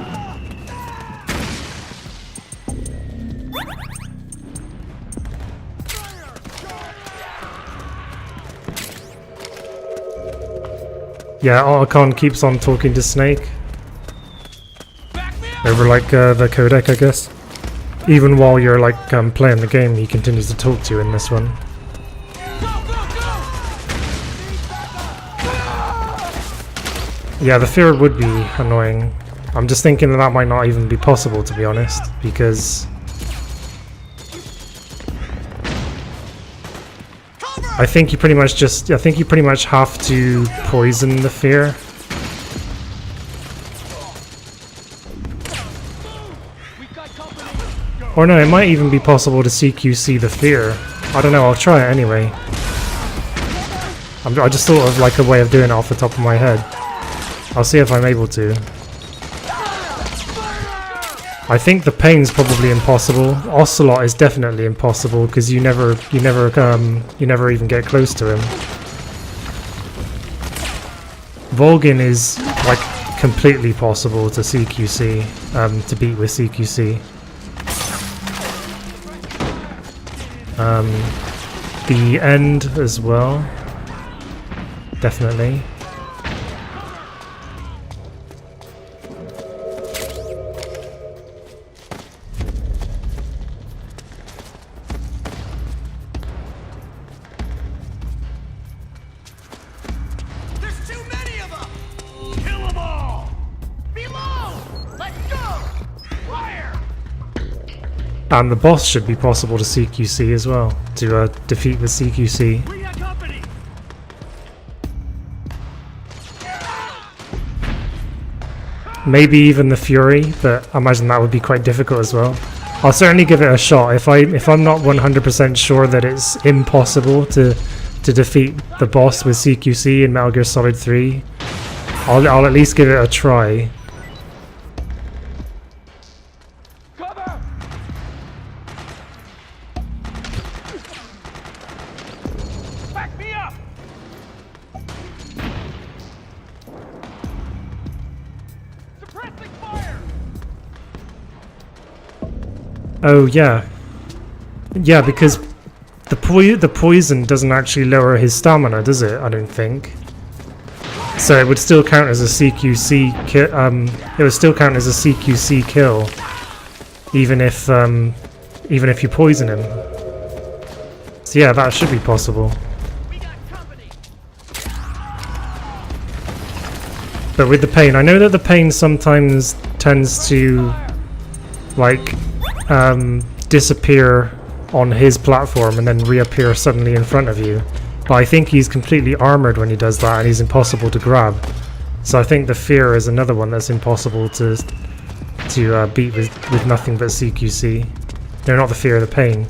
Yeah, Otacon keeps on talking to Snake. Over like the codec, I guess. Even while you're like playing the game, he continues to talk to you in this one. Yeah, the fear would be annoying. I'm just thinking that might not even be possible, to be honest, because I think you pretty much have to poison the fear. Or no, it might even be possible to CQC the fear. I don't know, I'll try it anyway. I just thought of like a way of doing it off the top of my head. I'll see if I'm able to. I think the pain's probably impossible. Ocelot is definitely impossible because you never even get close to him. Volgin is like completely possible to CQC, to beat with CQC. The end as well, definitely.
There's too many of them! Kill them all! Below! Let's go! Fire!
And the boss should be possible to CQC as well, to defeat with CQC. Maybe even the Fury, but I imagine that would be quite difficult as well. I'll certainly give it a shot. If I'm not 100% sure that it's impossible to defeat the boss with CQC in Metal Gear Solid 3, I'll at least give it a try.
Back me up! Suppressing fire!
Oh yeah, because the poison doesn't actually lower his stamina, does it? I don't think. So it would still count as a CQC kill. It would still count as a CQC kill, even if you poison him. So yeah, that should be possible. But with the pain, I know that the pain sometimes tends to like disappear on his platform and then reappear suddenly in front of you. But I think he's completely armored when he does that, and he's impossible to grab. So I think the fear is another one that's impossible to beat with nothing but CQC. No, not the fear, the pain.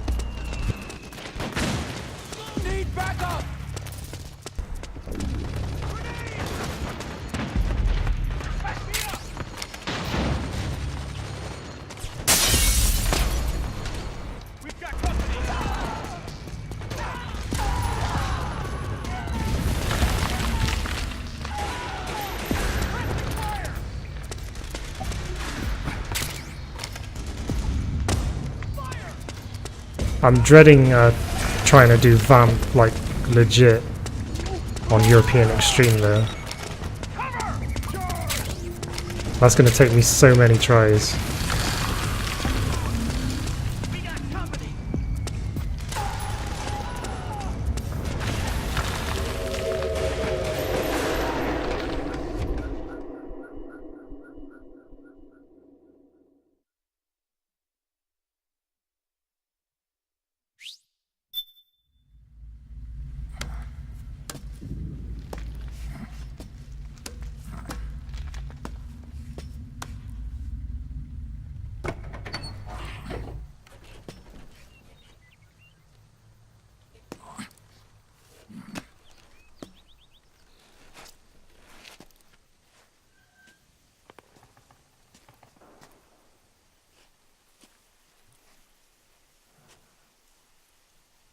I'm dreading trying to do Vamp like legit on European Extreme though. That's going to take me so many tries.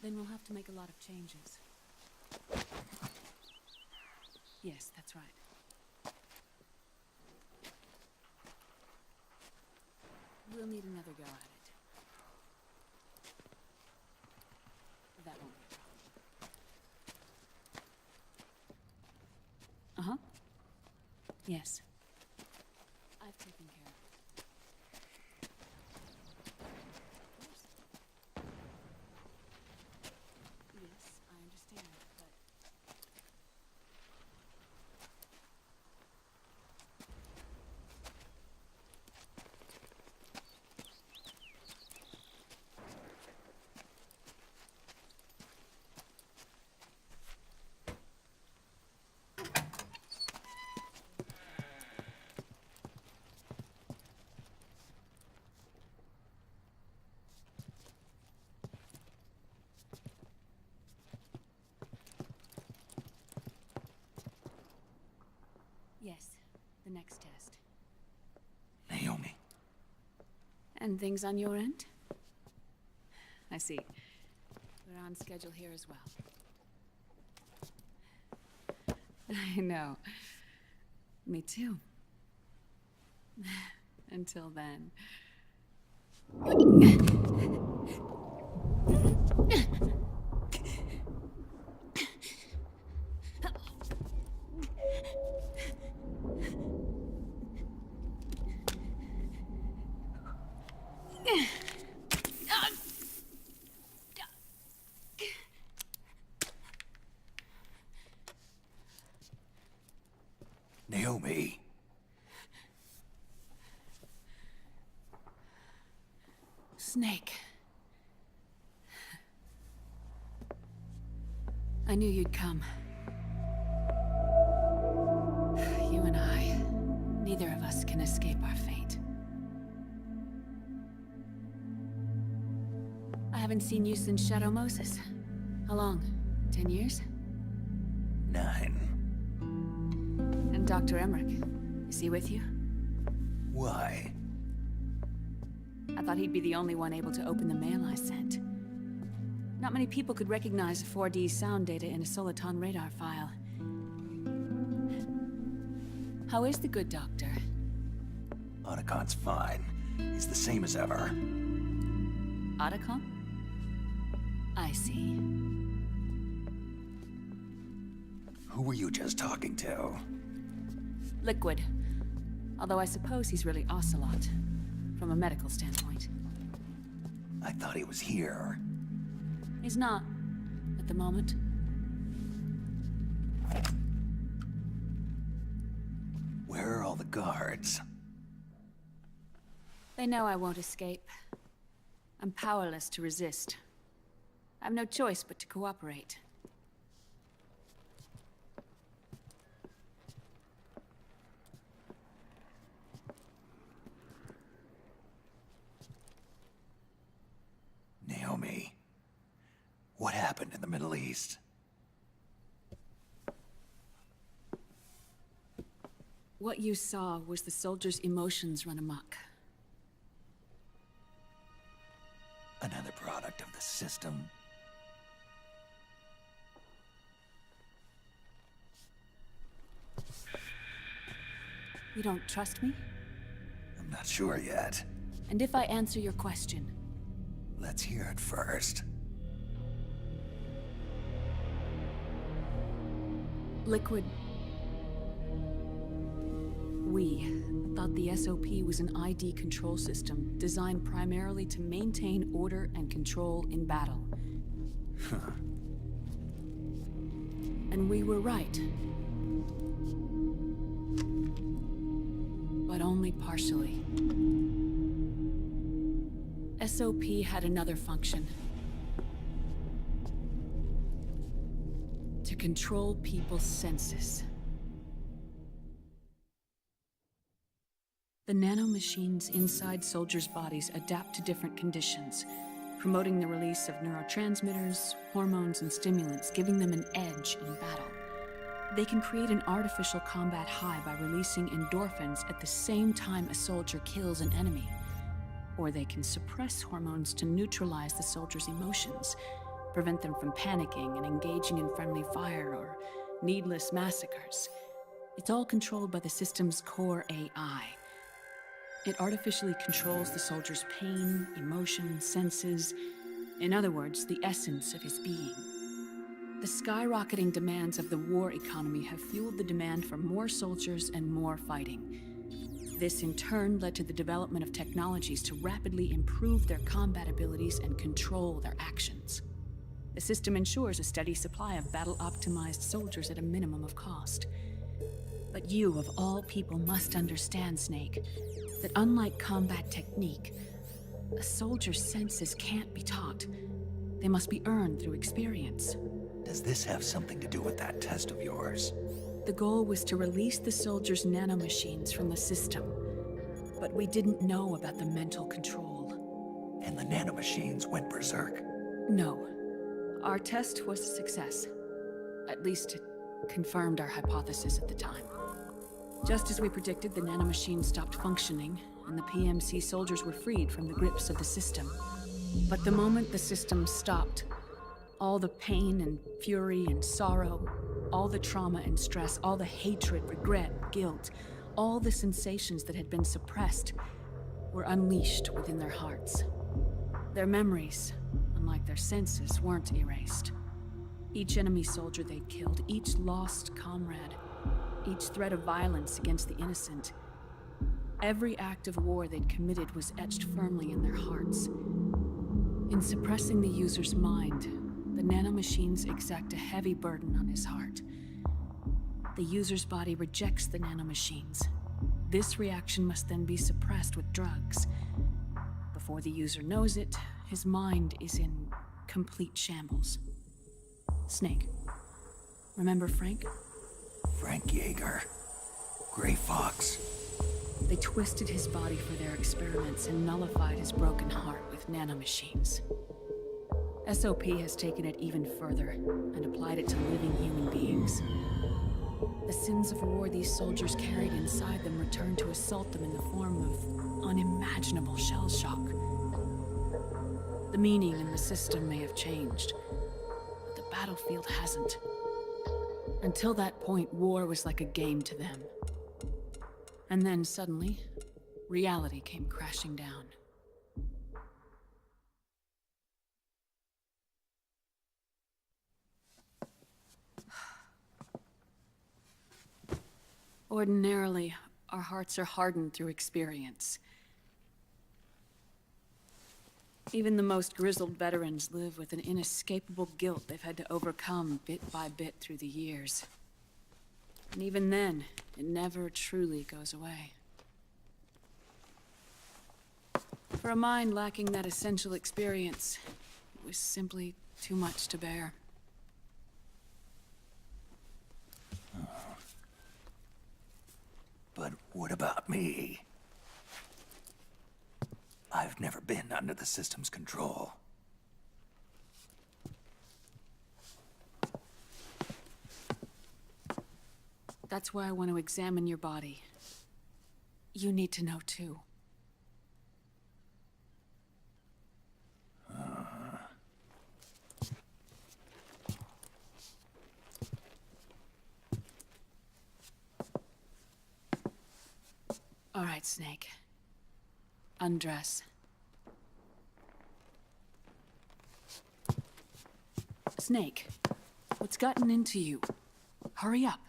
Then we'll have to make a lot of changes. Yes, that's right. We'll need another go at it. That won't be a problem. Uh-huh. Yes. I've taken care of it. Of course. Yes, I understand, but... Yes, the next test.
Naomi.
And things on your end? I see. We're on schedule here as well. I know. Me too. Until then.
Naomi.
Snake. I knew you'd come. You and I, neither of us can escape our fate. I haven't seen you since Shadow Moses. How long? 10 years?
9.
And Dr. Emmerich, is he with you?
Why?
I thought he'd be the only one able to open the mail I sent. Not many people could recognize 4D sound data in a Soliton radar file. How is the good doctor?
Otacon's fine. He's the same as ever.
Otacon? I see.
Who were you just talking to?
Liquid. Although I suppose he's really Ocelot, from a medical standpoint.
I thought he was here.
He's not, at the moment.
Where are all the guards?
They know I won't escape. I'm powerless to resist. I have no choice but to cooperate.
Naomi, what happened in the Middle East?
What you saw was the soldiers' emotions run amok.
Another product of the system.
You don't trust me?
I'm not sure yet.
And if I answer your question?
Let's hear it first.
Liquid. We thought the SOP was an ID control system designed primarily to maintain order and control in battle.
Huh.
And we were right. But only partially. SOP had another function. To control people's senses. The nanomachines inside soldiers' bodies adapt to different conditions, promoting the release of neurotransmitters, hormones, and stimulants, giving them an edge in battle. They can create an artificial combat high by releasing endorphins at the same time a soldier kills an enemy. Or they can suppress hormones to neutralize the soldier's emotions, prevent them from panicking and engaging in friendly fire or needless massacres. It's all controlled by the system's core AI. It artificially controls the soldier's pain, emotion, senses, in other words, the essence of his being. The skyrocketing demands of the war economy have fueled the demand for more soldiers and more fighting. This in turn led to the development of technologies to rapidly improve their combat abilities and control their actions. The system ensures a steady supply of battle-optimized soldiers at a minimum of cost. But you, of all people, must understand, Snake, that unlike combat technique, a soldier's senses can't be taught. They must be earned through experience.
Does this have something to do with that test of yours?
The goal was to release the soldiers' nanomachines from the system, but we didn't know about the mental control.
And the nanomachines went berserk?
No. Our test was a success. At least it confirmed our hypothesis at the time. Just as we predicted, the nanomachines stopped functioning, and the PMC soldiers were freed from the grips of the system. But the moment the system stopped, all the pain and fury and sorrow, all the trauma and stress, all the hatred, regret, guilt, all the sensations that had been suppressed were unleashed within their hearts. Their memories, unlike their senses, weren't erased. Each enemy soldier they'd killed, each lost comrade, each threat of violence against the innocent, every act of war they'd committed was etched firmly in their hearts. In suppressing the user's mind, the nanomachines exact a heavy burden on his heart. The user's body rejects the nanomachines. This reaction must then be suppressed with drugs. Before the user knows it, his mind is in complete shambles. Snake. Remember Frank?
Frank Yeager. Gray Fox.
They twisted his body for their experiments and nullified his broken heart with nanomachines. SOP has taken it even further and applied it to living human beings. The sins of war these soldiers carried inside them returned to assault them in the form of unimaginable shell shock. The meaning in the system may have changed, but the battlefield hasn't. Until that point, war was like a game to them. And then suddenly, reality came crashing down. Ordinarily, our hearts are hardened through experience. Even the most grizzled veterans live with an inescapable guilt they've had to overcome bit by bit through the years. And even then, it never truly goes away. For a mind lacking that essential experience, it was simply too much to bear.
But what about me? I've never been under the system's control.
That's why I want to examine your body. You need to know too. All right, Snake. Undress. Snake, what's gotten into you? Hurry up.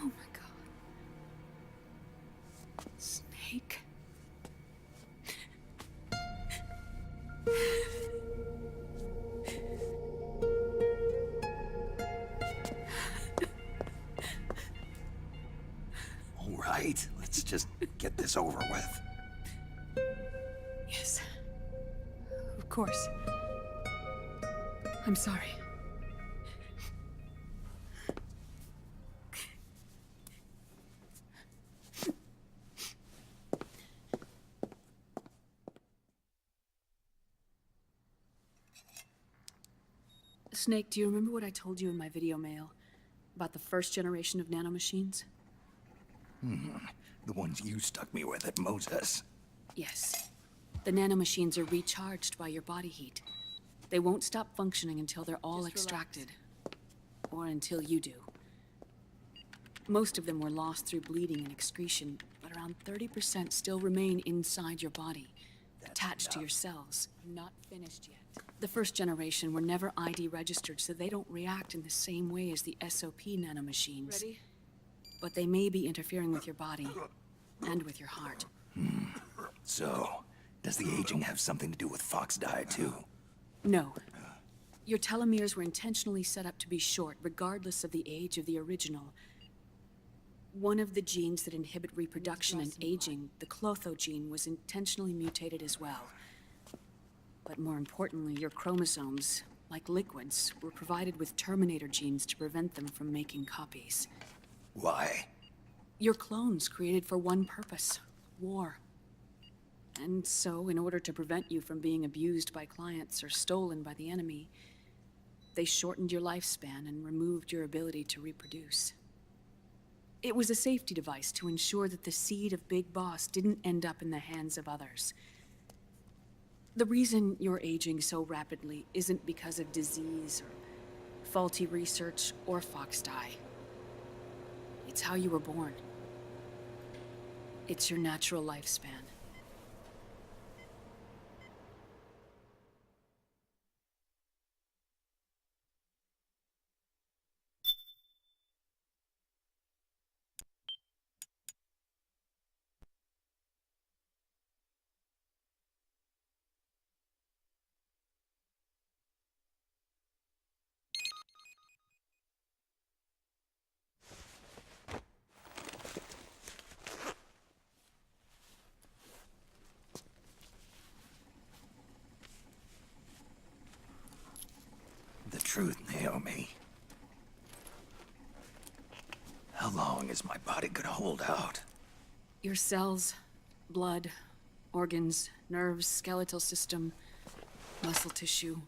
Oh my God. Snake.
All right, let's just get this over with.
Yes. Of course. I'm sorry. Snake, do you remember what I told you in my video mail about the first generation of nanomachines?
The ones you stuck me with at Moses.
Yes. The nanomachines are recharged by your body heat. They won't stop functioning until they're all extracted. Or until you do. Most of them were lost through bleeding and excretion, but around 30% still remain inside your body, attached to your cells. Not finished yet. The first generation were never ID registered, so they don't react in the same way as the SOP nanomachines. Ready? But they may be interfering with your body, and with your heart.
So, does the aging have something to do with Fox die too?
No. Your telomeres were intentionally set up to be short, regardless of the age of the original. One of the genes that inhibit reproduction and aging, the Clotho gene, was intentionally mutated as well. But more importantly, your chromosomes, like liquids, were provided with terminator genes to prevent them from making copies.
Why?
Your clones created for one purpose: war. And so, in order to prevent you from being abused by clients or stolen by the enemy, they shortened your lifespan and removed your ability to reproduce. It was a safety device to ensure that the seed of Big Boss didn't end up in the hands of others. The reason you're aging so rapidly isn't because of disease or faulty research or Fox die. It's how you were born. It's your natural lifespan.
The truth, Naomi. How long is my body gonna hold out?
Your cells, blood, organs, nerves, skeletal system, muscle tissue.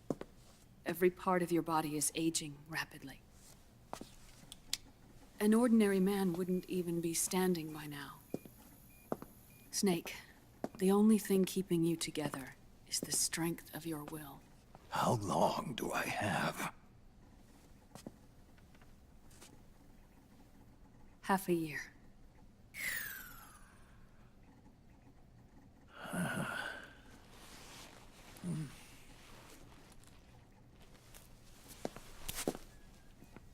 Every part of your body is aging rapidly. An ordinary man wouldn't even be standing by now. Snake, the only thing keeping you together is the strength of your will.
How long do I have?
Half a year.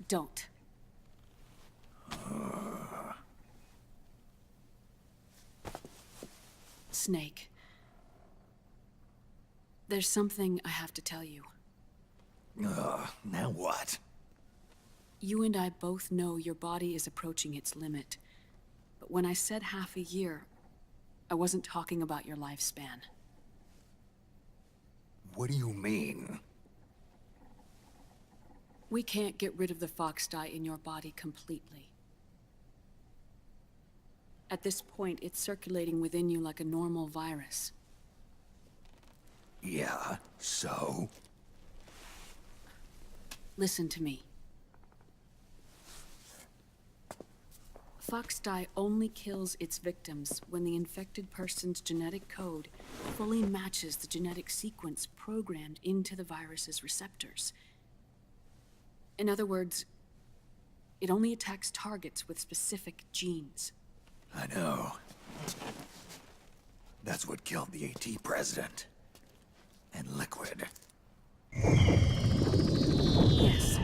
Don't. Snake. There's something I have to tell you.
Now what?
You and I both know your body is approaching its limit. But when I said half a year, I wasn't talking about your lifespan.
What do you mean?
We can't get rid of the Fox dye in your body completely. At this point, it's circulating within you like a normal virus.
Yeah, so?
Listen to me. Fox dye only kills its victims when the infected person's genetic code fully matches the genetic sequence programmed into the virus's receptors. In other words, it only attacks targets with specific genes.
I know. That's what killed the AT president. And Liquid.
Yes.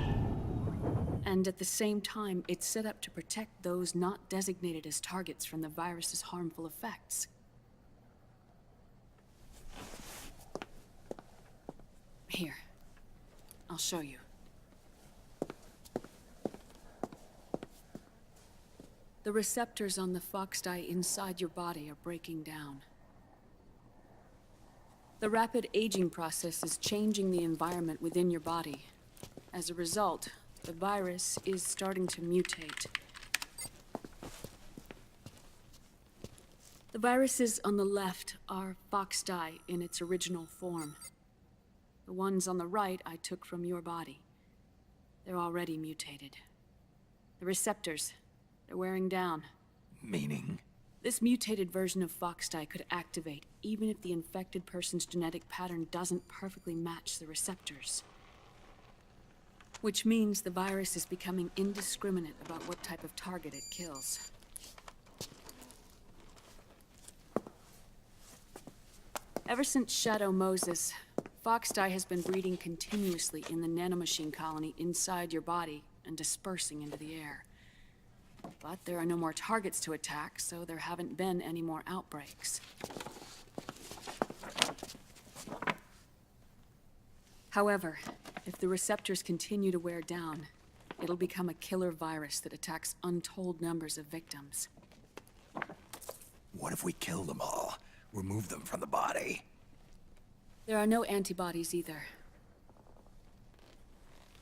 And at the same time, it's set up to protect those not designated as targets from the virus's harmful effects. Here. I'll show you. The receptors on the Fox dye inside your body are breaking down. The rapid aging process is changing the environment within your body. As a result, the virus is starting to mutate. The viruses on the left are Fox dye in its original form. The ones on the right I took from your body. They're already mutated. The receptors, they're wearing down.
Meaning?
This mutated version of Foxdie could activate even if the infected person's genetic pattern doesn't perfectly match the receptors. Which means the virus is becoming indiscriminate about what type of target it kills. Ever since Shadow Moses, Foxdie has been breeding continuously in the nanomachine colony inside your body and dispersing into the air. But there are no more targets to attack, so there haven't been any more outbreaks. However, if the receptors continue to wear down, it'll become a killer virus that attacks untold numbers of victims.
What if we kill them all? Remove them from the body?
There are no antibodies either.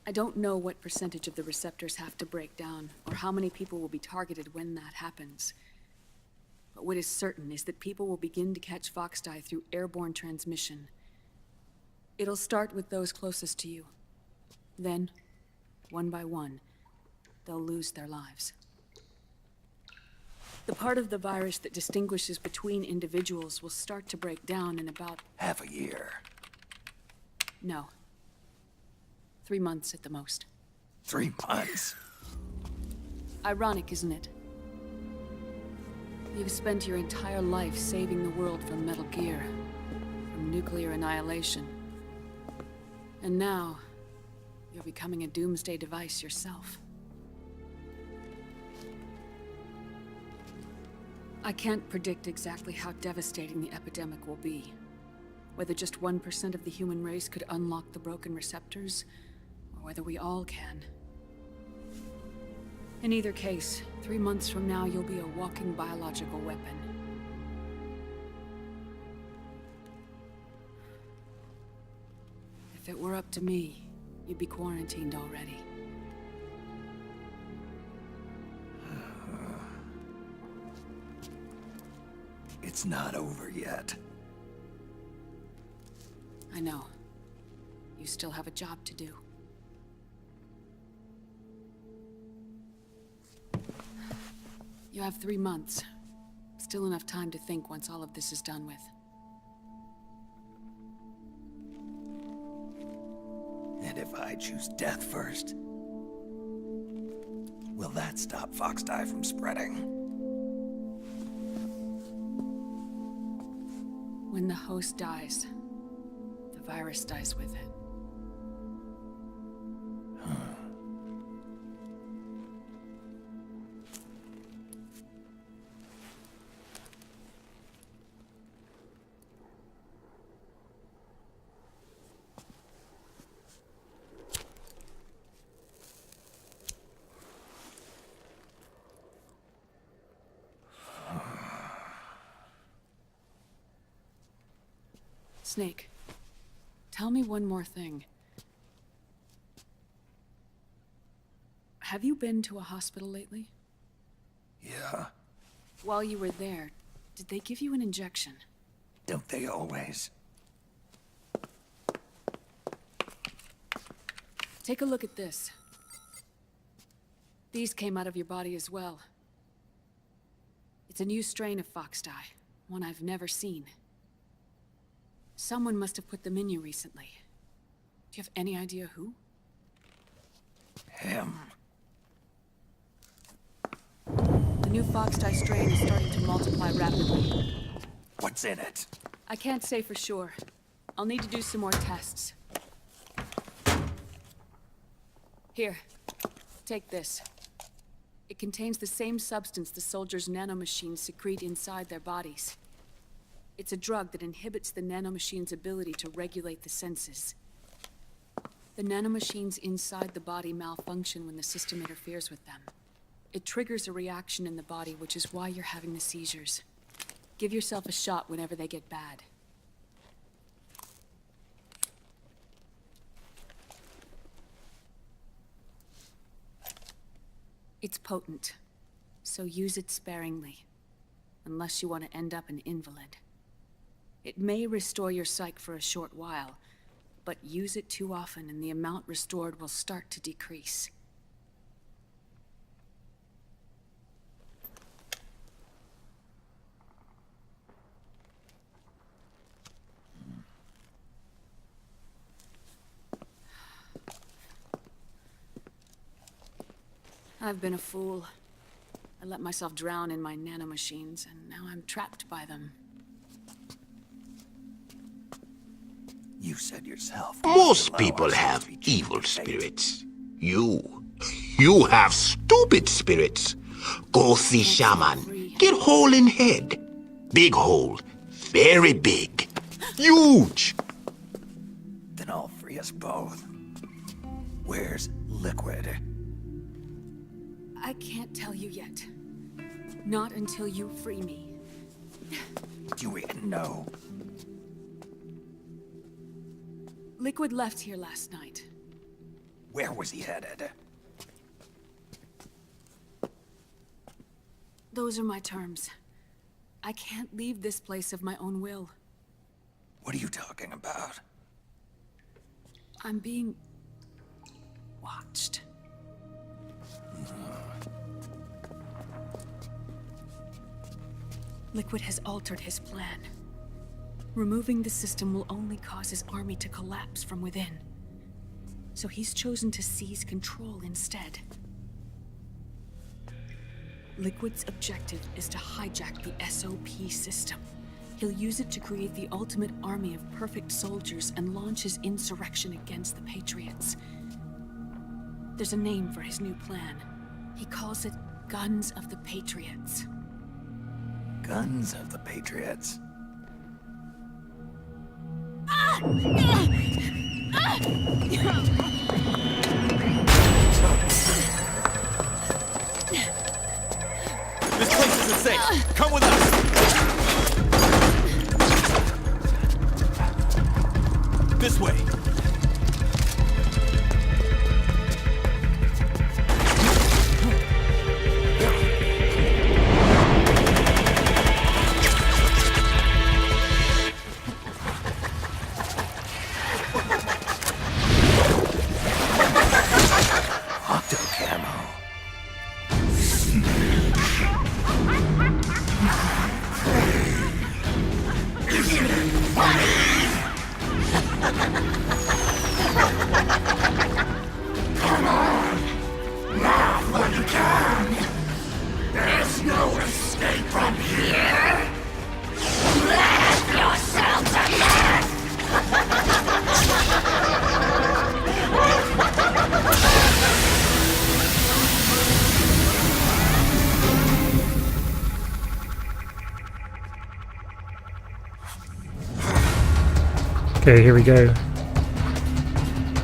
I don't know what percentage of the receptors have to break down, or how many people will be targeted when that happens. But what is certain is that people will begin to catch Foxdie through airborne transmission. It'll start with those closest to you. Then, one by one, they'll lose their lives. The part of the virus that distinguishes between individuals will start to break down in about...
half a year.
No. 3 months at the most.
3 months?
Ironic, isn't it? You've spent your entire life saving the world from Metal Gear, from nuclear annihilation. And now, you're becoming a doomsday device yourself. I can't predict exactly how devastating the epidemic will be. Whether just 1% of the human race could unlock the broken receptors, or whether we all can. In either case, 3 months from now, you'll be a walking biological weapon. If it were up to me, you'd be quarantined already.
It's not over yet.
I know. You still have a job to do. You have 3 months. Still enough time to think once all of this is done with.
And if I choose death first, will that stop Foxdie from spreading?
When the host dies, the virus dies with it. Snake, tell me one more thing. Have you been to a hospital lately?
Yeah.
While you were there, did they give you an injection?
Don't they always?
Take a look at this. These came out of your body as well. It's a new strain of Foxdie, one I've never seen. Someone must have put them in you recently. Do you have any idea who?
Him.
The new Foxdie strain is starting to multiply rapidly.
What's in it?
I can't say for sure. I'll need to do some more tests. Here, take this. It contains the same substance the soldiers' nanomachines secrete inside their bodies. It's a drug that inhibits the nanomachine's ability to regulate the senses. The nanomachines inside the body malfunction when the system interferes with them. It triggers a reaction in the body, which is why you're having the seizures. Give yourself a shot whenever they get bad. It's potent, so use it sparingly, unless you want to end up an invalid. It may restore your psyche for a short while, but use it too often and the amount restored will start to decrease. I've been a fool. I let myself drown in my nanomachines, and now I'm trapped by them.
You said yourself.
Most people have evil spirits. You have stupid spirits. Go see shaman. Get hole in head. Big hole. Very big. Huge.
Then I'll free us both. Where's Liquid?
I can't tell you yet. Not until you free me.
Do we know?
Liquid left here last night.
Where was he headed?
Those are my terms. I can't leave this place of my own will.
What are you talking about?
I'm being watched. Liquid has altered his plan. Removing the system will only cause his army to collapse from within. So he's chosen to seize control instead. Liquid's objective is to hijack the SOP system. He'll use it to create the ultimate army of perfect soldiers and launch his insurrection against the Patriots. There's a name for his new plan. He calls it Guns of the Patriots.
Guns of the Patriots.
This place isn't safe. Come with us. This way.
Okay, here we go.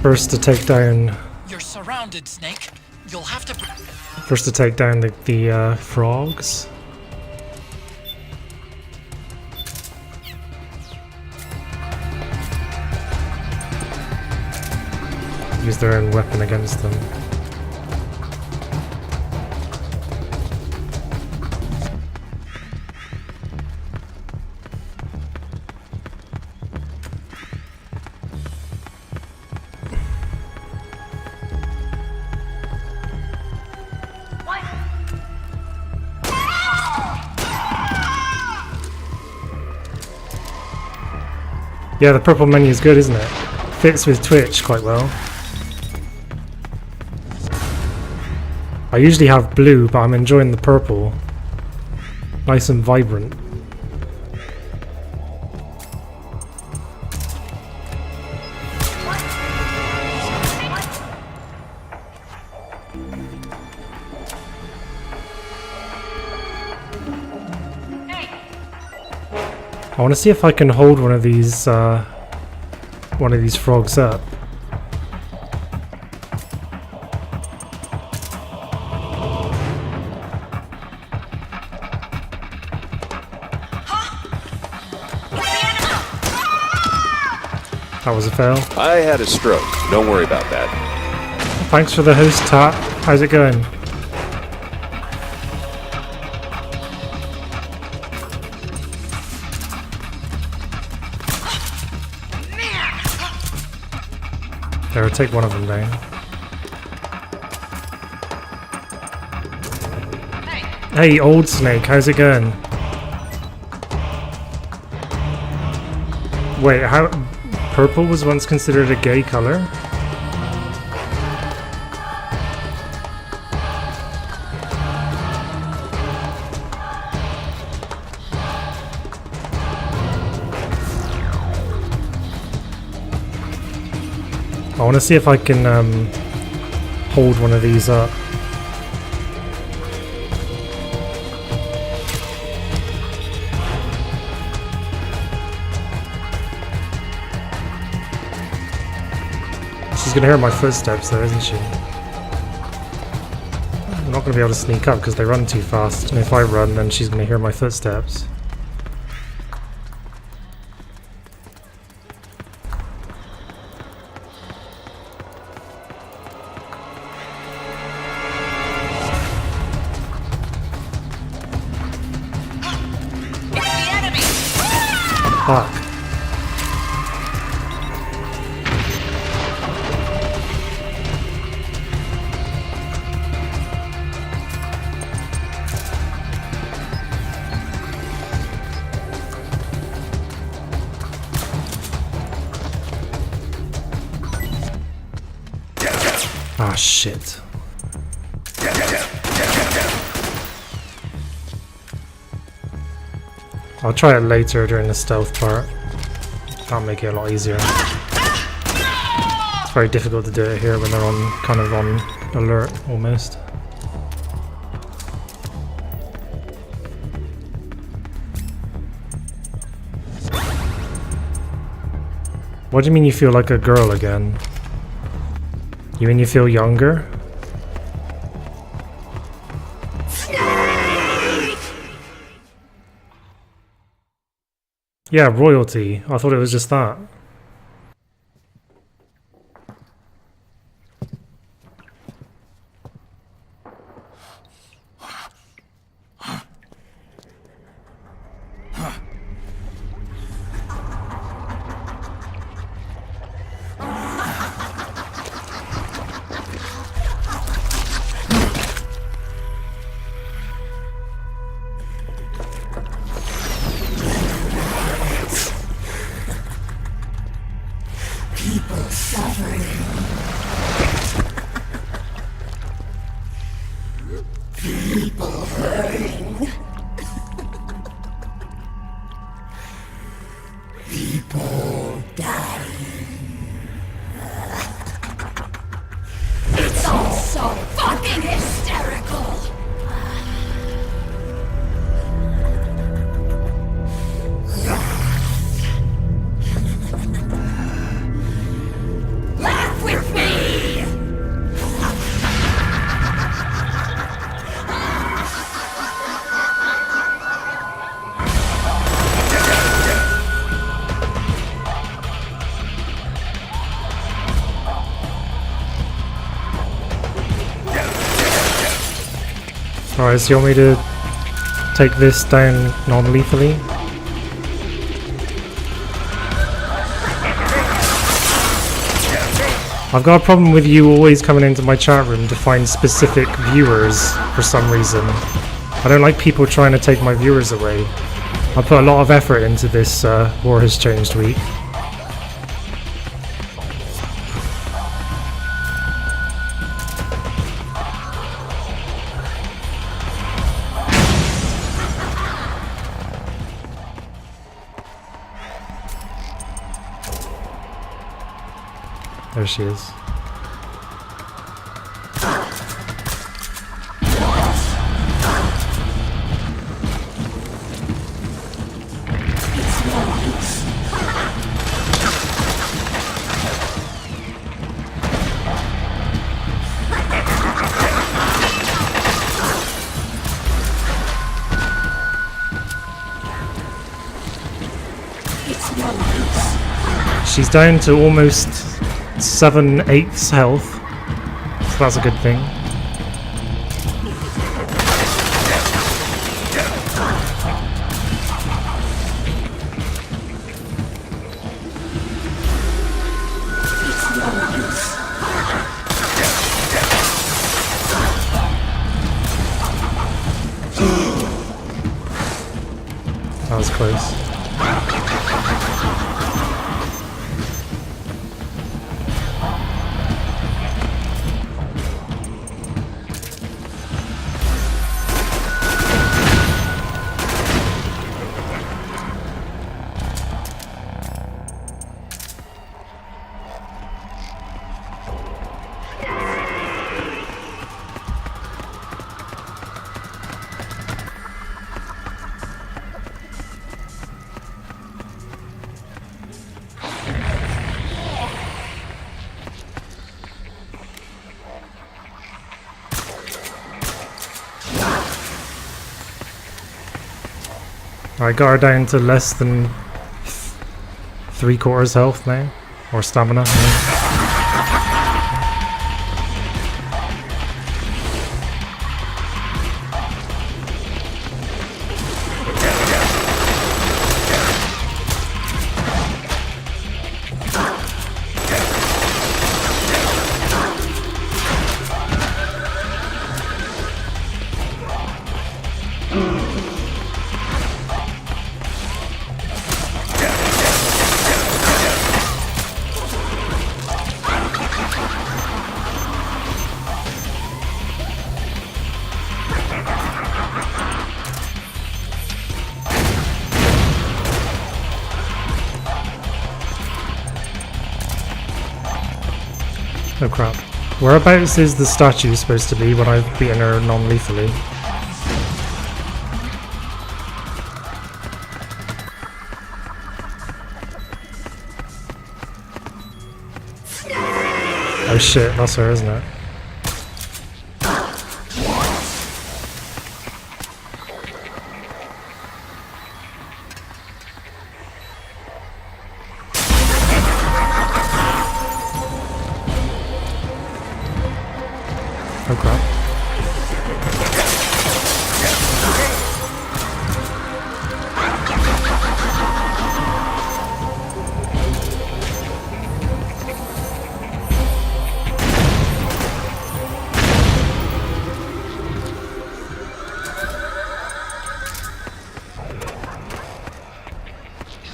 First to take down.
You're surrounded, Snake. You'll have to.
First to take down the frogs. Use their own weapon against them. Yeah, the purple menu is good, isn't it? Fits with Twitch quite well. I usually have blue, but I'm enjoying the purple. Nice and vibrant. I want to see if I can hold one of these frogs up. That was a fail.
I had a stroke. Don't worry about that.
Thanks for the host, Tat. How's it going? There, take one of them down. Hey, old Snake, how's it going? Wait, how... Purple was once considered a gay color? I want to see if I can hold one of these up. She's gonna hear my footsteps though, isn't she? I'm not gonna be able to sneak up because they run too fast, and if I run then she's gonna hear my footsteps. Fuck. Ah, shit. I'll try it later during the stealth part. That'll make it a lot easier. It's very difficult to do it here when they're on kind of on alert almost. What do you mean you feel like a girl again? You mean you feel younger? Yeah, royalty. I thought it was just that. Alright, so you want me to take this down non-lethally? I've got a problem with you always coming into my chat room to find specific viewers for some reason. I don't like people trying to take my viewers away. I put a lot of effort into this War Has Changed week. There she is. She's down to almost 7/8 health, so that's a good thing. That was close. I got her down to less than 3/4 health now, or stamina. Oh crap. Whereabouts is the statue supposed to be when I've beaten her non-lethally? Oh shit, that's her, isn't it? Oh crap.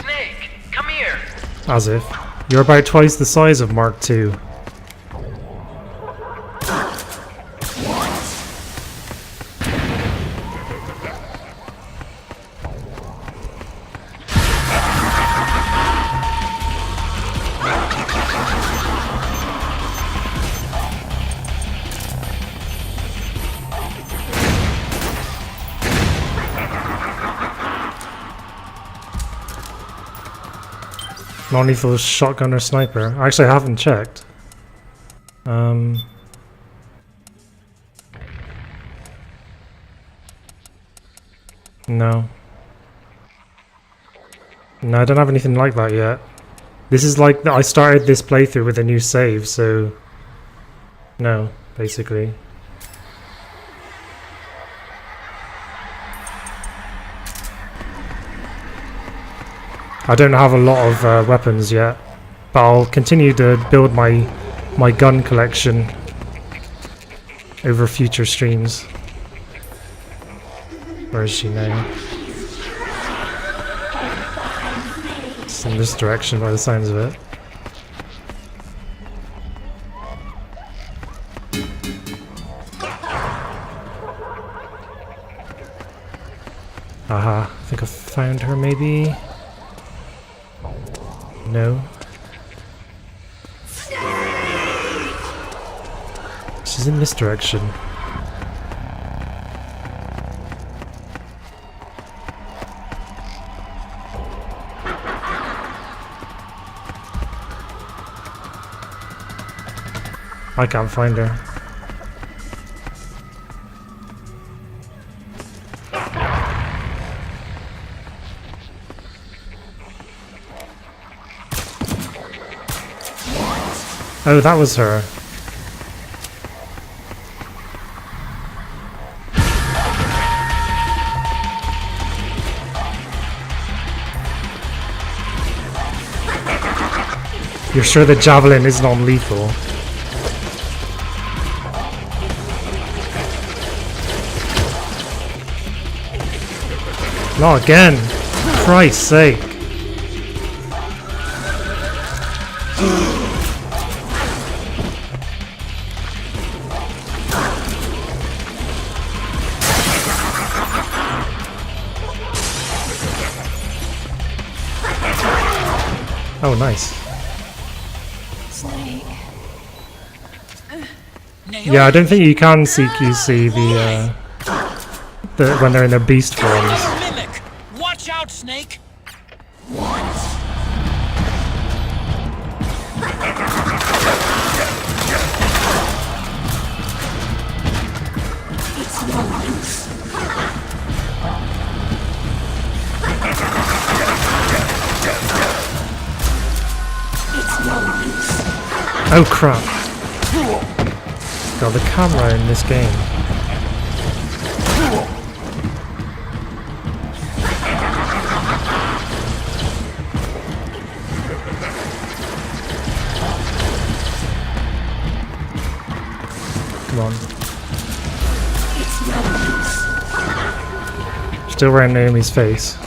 Snake, come here.
As if. You're about twice the size of Mark II. Non-lethal shotgun or sniper. Actually, I haven't checked. No. No, I don't have anything like that yet. This is like, I started this playthrough with a new save, so... No, basically. I don't have a lot of weapons yet, but I'll continue to build my gun collection over future streams. Where is she now? It's in this direction by the sounds of it. Aha, I think I found her maybe? No. She's in this direction. I can't find her. Oh, that was her. You're sure the javelin is non-lethal? Not again! For Christ's sake! Oh, nice.
Snake.
Yeah, I don't think you can CQC the when they're in their beast forms.
Mimic! Watch out, Snake!
It's no use.
Oh crap. God, the camera in this game. Come on. Still around Naomi's face.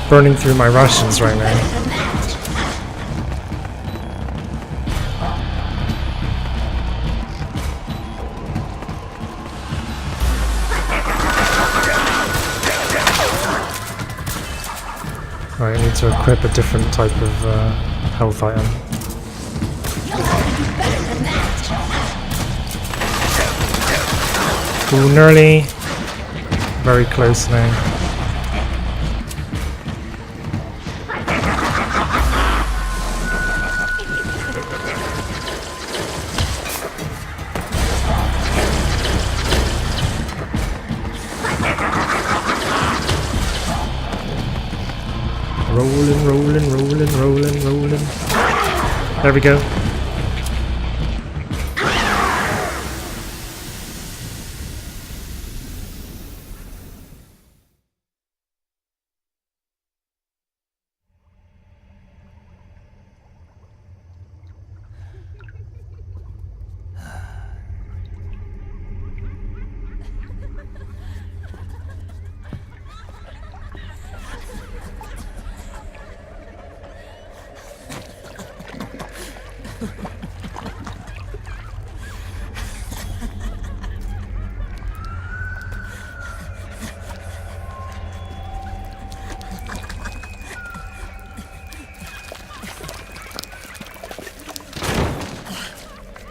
Burning through my rations right now. Right, I need to equip a different type of health item. Ooh, nearly. Very close now. Rolling. There we go.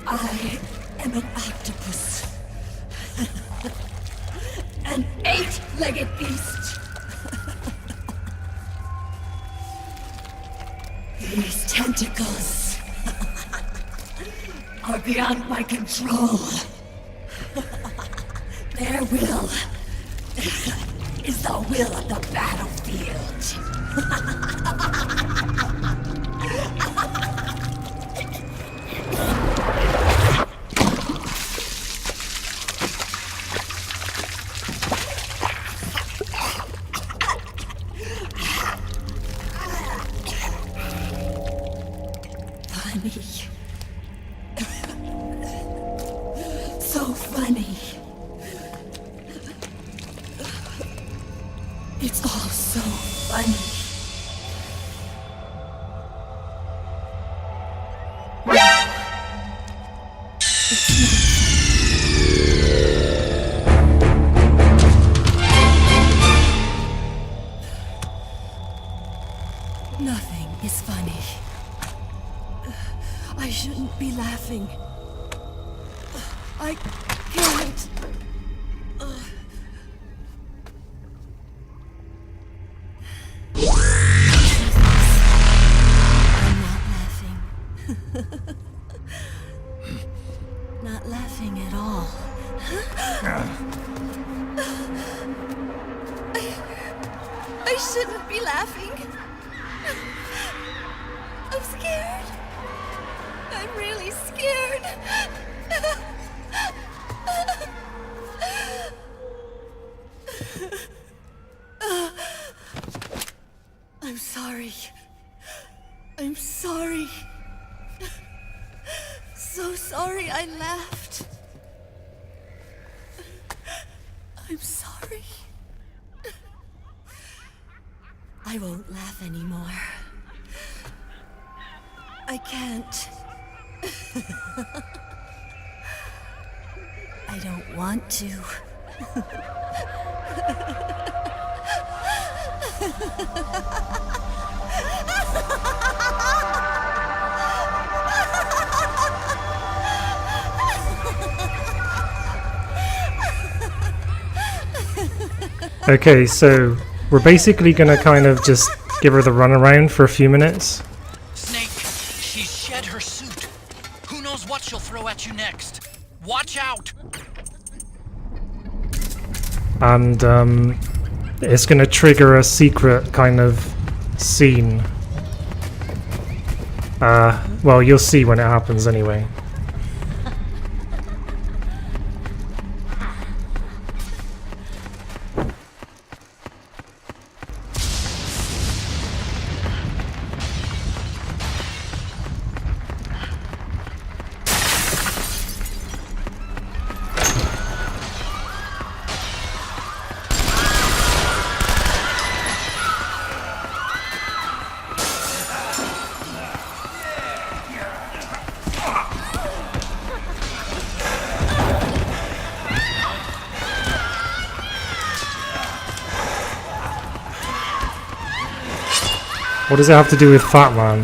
I am an octopus. An 8-legged beast. These tentacles are beyond my control. Their will is the will of the battlefield. So funny. It's all so funny. Nothing is funny. I shouldn't be laughing. I can't. I'm not laughing. Not laughing at all. I shouldn't be laughing. I'm scared. I'm really scared. I'm sorry. I'm sorry. So sorry I laughed. I'm sorry. I won't laugh anymore. I can't. I don't want to.
Okay, so we're basically gonna kind of just give her the runaround for a few minutes.
Snake, she's shed her suit. Who knows what she'll throw at you next? Watch out!
And it's gonna trigger a secret kind of scene. Well, you'll see when it happens anyway. What does it have to do with Fat Man?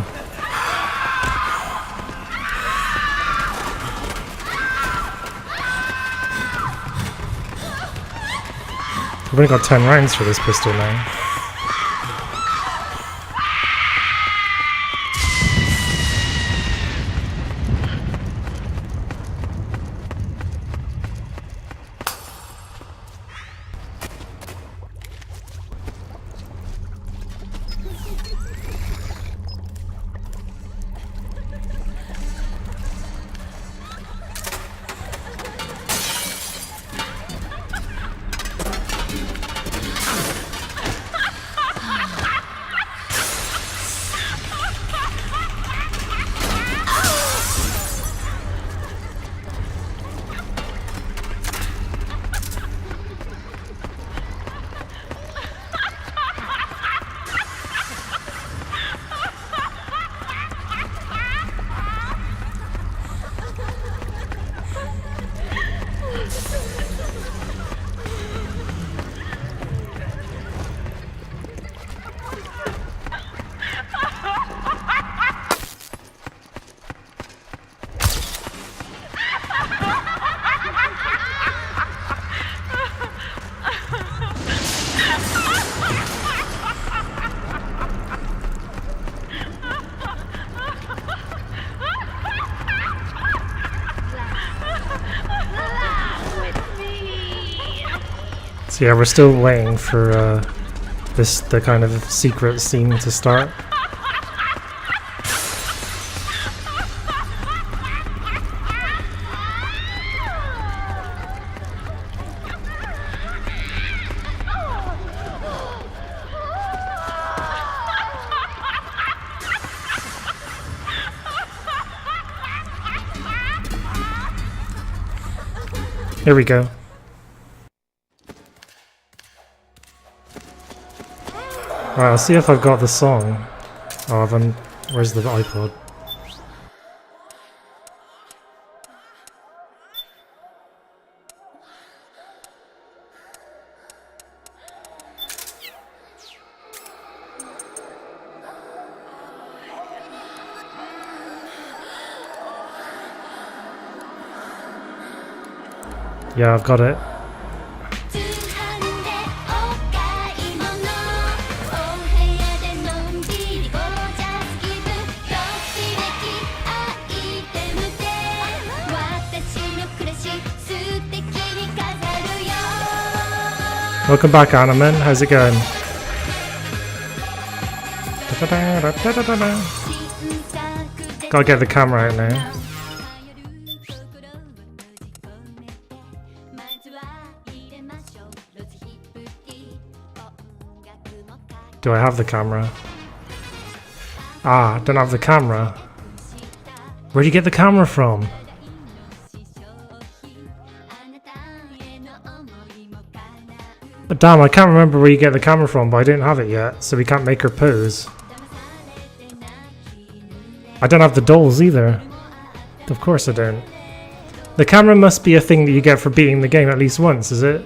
We've only got 10 rounds for this pistol now. So yeah, we're still waiting for the kind of secret scene to start. Here we go. Alright, I'll see if I've got the song. Oh, then where's the iPod? Yeah, I've got it. Welcome back, Animan. How's it going? Gotta get the camera out now. Do I have the camera? Ah, don't have the camera. Where'd you get the camera from? But damn, I can't remember where you get the camera from, but I don't have it yet, so we can't make her pose. I don't have the dolls either. Of course I don't. The camera must be a thing that you get for beating the game at least once, is it?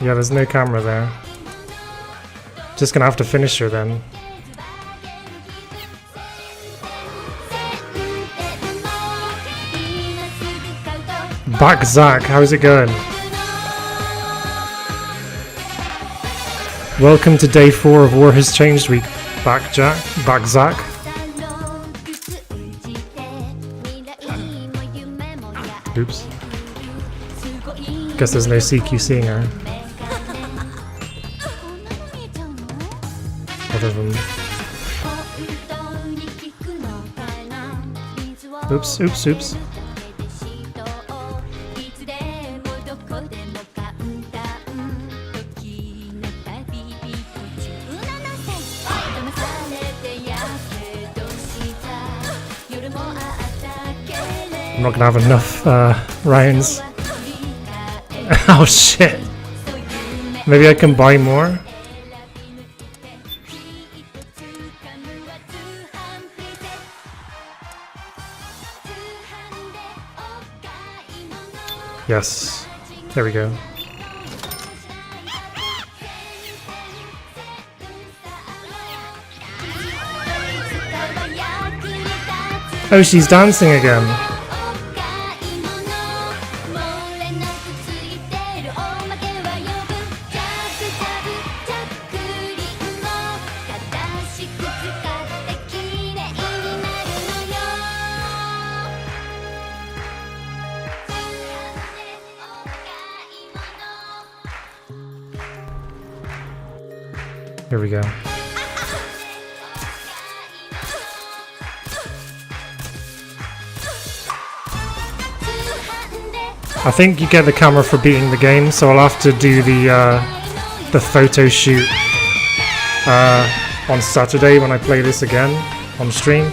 Yeah, there's no camera there. Just gonna have to finish her then. Back Zach, how's it going? Welcome to day 4 of War Has Changed Week. Back Zach. Oops. Guess there's no CQCing her. Other than... Oops. I'm not gonna have enough rounds. Oh shit. Maybe I can buy more? Yes. There we go. Oh, she's dancing again. Here we go. I think you get the camera for beating the game, so I'll have to do the photo shoot on Saturday when I play this again on stream.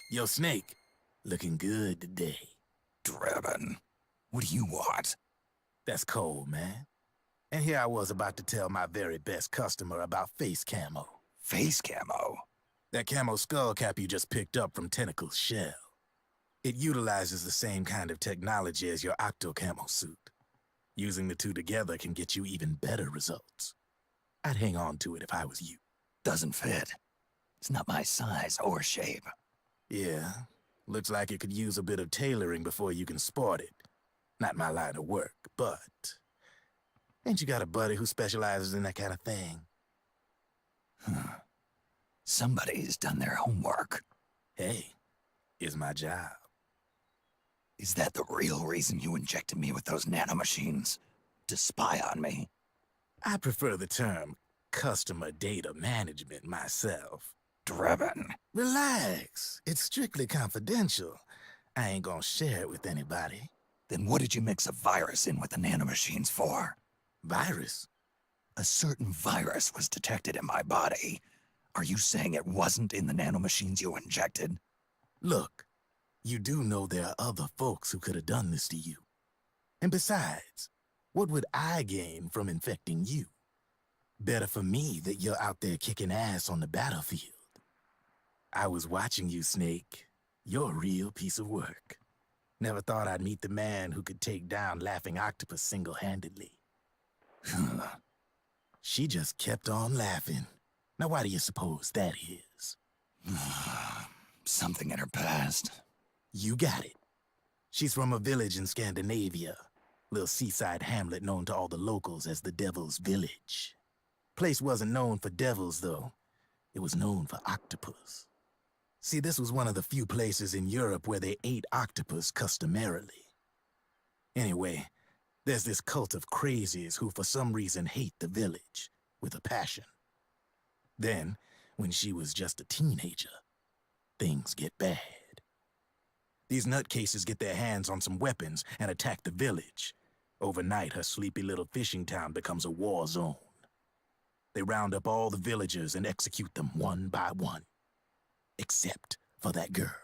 Yo, Snake, looking good today.
Drebin, what do you want?
That's cold, man. And here I was about to tell my very best customer about face camo.
Face camo?
That camo skull cap you just picked up from Tentacle's shell. It utilizes the same kind of technology as your Octo camo suit. Using the two together can get you even better results. I'd hang on to it if I was you.
Doesn't fit. It's not my size or shape.
Yeah, looks like it could use a bit of tailoring before you can sport it. Not my line of work, but... Ain't you got a buddy who specializes in that kind of thing?
Somebody's done their homework.
Hey, it's my job.
Is that the real reason you injected me with those nanomachines? To spy on me?
I prefer the term customer data management myself.
Drebin.
Relax. It's strictly confidential. I ain't gonna share it with anybody.
Then what did you mix a virus in with the nanomachines for?
Virus?
A certain virus was detected in my body. Are you saying it wasn't in the nanomachines you injected?
Look, you do know there are other folks who could have done this to you. And besides, what would I gain from infecting you? Better for me that you're out there kicking ass on the battlefield. I was watching you, Snake. You're a real piece of work. Never thought I'd meet the man who could take down Laughing Octopus single-handedly. She just kept on laughing. Now why do you suppose that is?
Something in her past.
You got it. She's from a village in Scandinavia. Little seaside hamlet known to all the locals as the Devil's Village. Place wasn't known for devils, though. It was known for octopus. See, this was one of the few places in Europe where they ate octopus customarily. Anyway, there's this cult of crazies who for some reason hate the village with a passion. Then, when she was just a teenager, things get bad. These nutcases get their hands on some weapons and attack the village. Overnight, her sleepy little fishing town becomes a war zone. They round up all the villagers and execute them one by one. Except for that girl.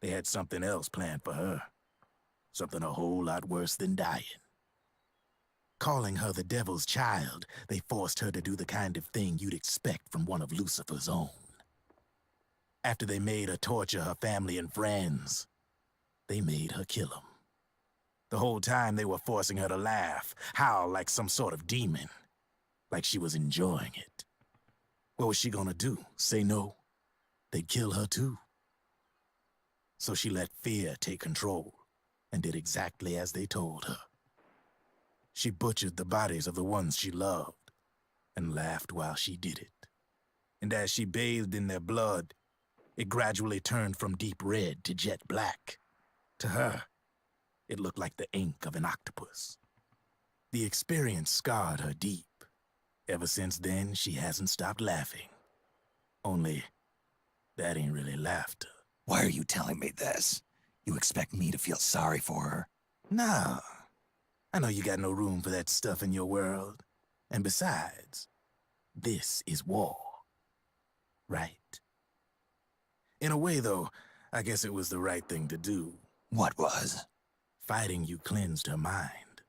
They had something else planned for her. Something a whole lot worse than dying. Calling her the Devil's Child, they forced her to do the kind of thing you'd expect from one of Lucifer's own. After they made her torture her family and friends, they made her kill them. The whole time they were forcing her to laugh, howl like some sort of demon. Like she was enjoying it. What was she gonna do? Say no? They'd kill her too. So she let fear take control and did exactly as they told her. She butchered the bodies of the ones she loved and laughed while she did it. And as she bathed in their blood, it gradually turned from deep red to jet black. To her, it looked like the ink of an octopus. The experience scarred her deep. Ever since then, she hasn't stopped laughing. Only, that ain't really laughter.
Why are you telling me this? You expect me to feel sorry for her?
Nah. I know you got no room for that stuff in your world. And besides, this is war. Right? In a way, though, I guess it was the right thing to do.
What was?
Fighting you cleansed her mind.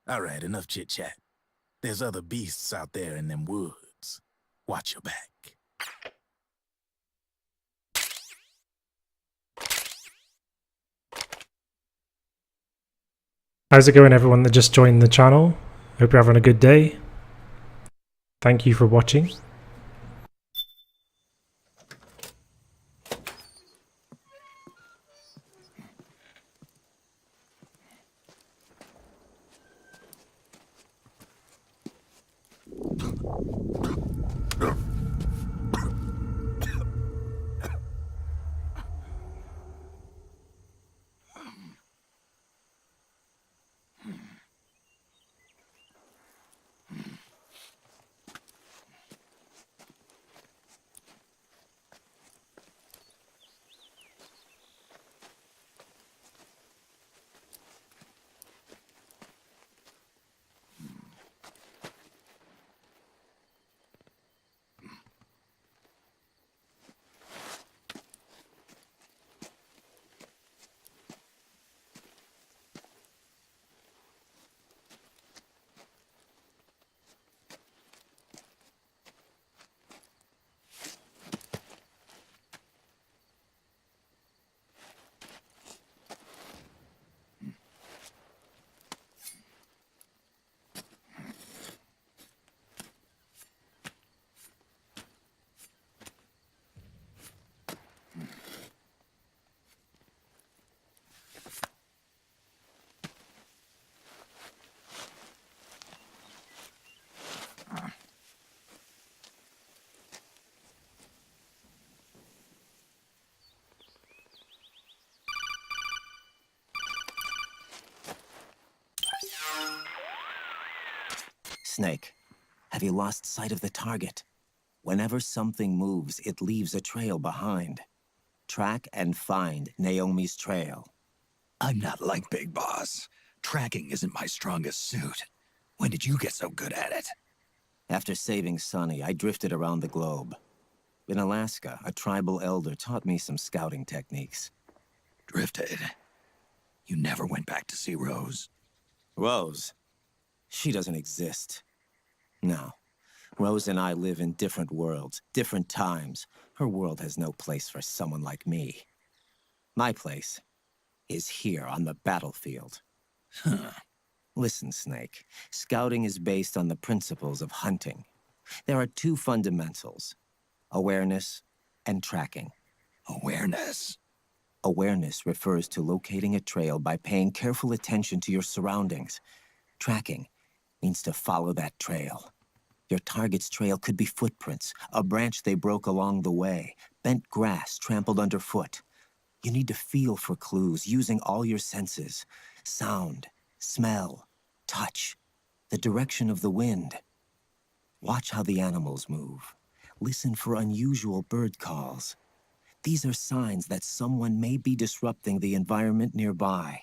All right, enough chit-chat. There's other beasts out there in them woods. Watch your back.
How's it going, everyone that just joined the channel? Hope you're having a good day. Thank you for watching.
Snake, have you lost sight of the target? Whenever something moves, it leaves a trail behind. Track and find Naomi's trail.
I'm not like Big Boss. Tracking isn't my strongest suit. When did you get so good at it?
After saving Sonny, I drifted around the globe. In Alaska, a tribal elder taught me some scouting techniques.
Drifted? You never went back to see Rose?
Rose? She doesn't exist. No. Rose and I live in different worlds, different times. Her world has no place for someone like me. My place is here on the battlefield.
Huh.
Listen, Snake. Scouting is based on the principles of hunting. There are two fundamentals: awareness and tracking.
Awareness?
Awareness refers to locating a trail by paying careful attention to your surroundings. Tracking means to follow that trail. Your target's trail could be footprints, a branch they broke along the way, bent grass trampled underfoot. You need to feel for clues using all your senses: sound, smell, touch, the direction of the wind. Watch how the animals move. Listen for unusual bird calls. These are signs that someone may be disrupting the environment nearby.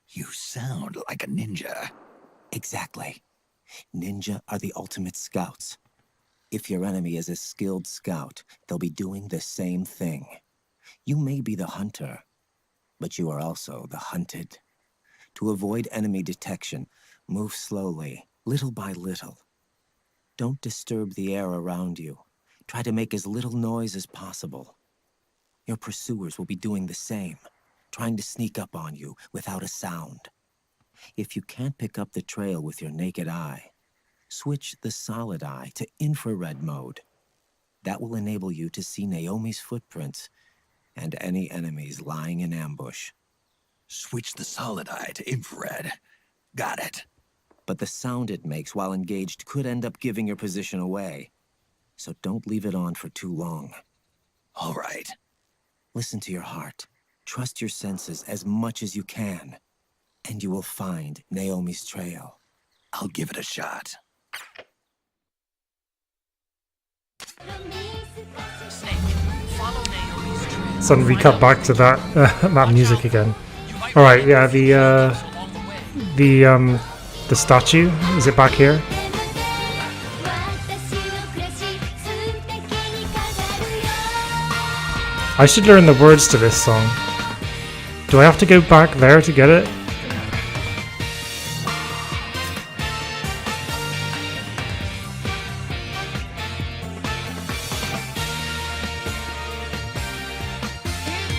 You sound like a ninja.
Exactly. Ninja are the ultimate scouts. If your enemy is a skilled scout, they'll be doing the same thing. You may be the hunter, but you are also the hunted. To avoid enemy detection, move slowly, little by little. Don't disturb the air around you. Try to make as little noise as possible. Your pursuers will be doing the same, trying to sneak up on you without a sound. If you can't pick up the trail with your naked eye, switch the solid eye to infrared mode. That will enable you to see Naomi's footprints and any enemies lying in ambush.
Switch the solid eye to infrared. Got it.
But the sound it makes while engaged could end up giving your position away. So don't leave it on for too long.
All right.
Listen to your heart. Trust your senses as much as you can. And you will find Naomi's trail.
I'll give it a shot.
Snake, follow Naomi's trail.
Suddenly we cut back to that that music again. All right, yeah, the statue, is it back here? I should learn the words to this song. Do I have to go back there to get it?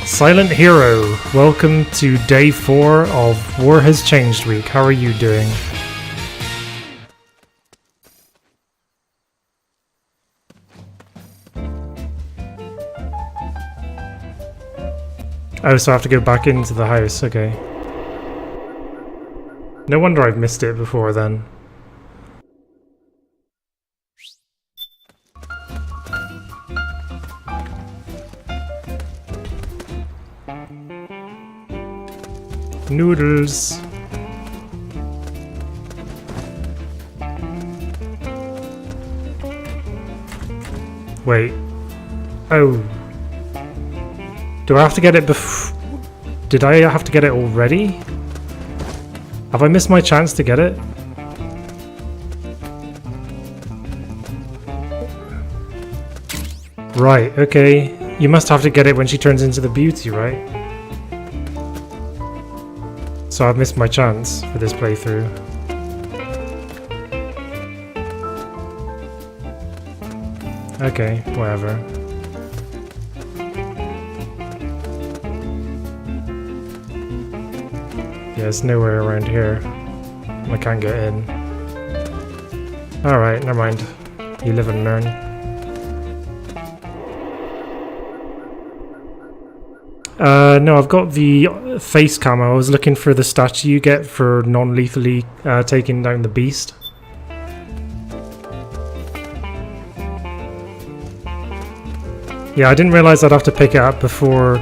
Silent Hero, welcome to day 4 of War Has Changed Week. How are you doing? Oh, so I have to go back into the house, okay. No wonder I've missed it before then. Noodles. Wait. Oh. Do I have to get it Did I have to get it already? Have I missed my chance to get it? Right, okay. You must have to get it when she turns into the beauty, right? So I've missed my chance for this playthrough. Okay, whatever. Yeah, it's nowhere around here. I can't get in. Alright, never mind. You live and learn. No, I've got the face camo. I was looking for the statue you get for non-lethally taking down the beast. Yeah, I didn't realize I'd have to pick it up before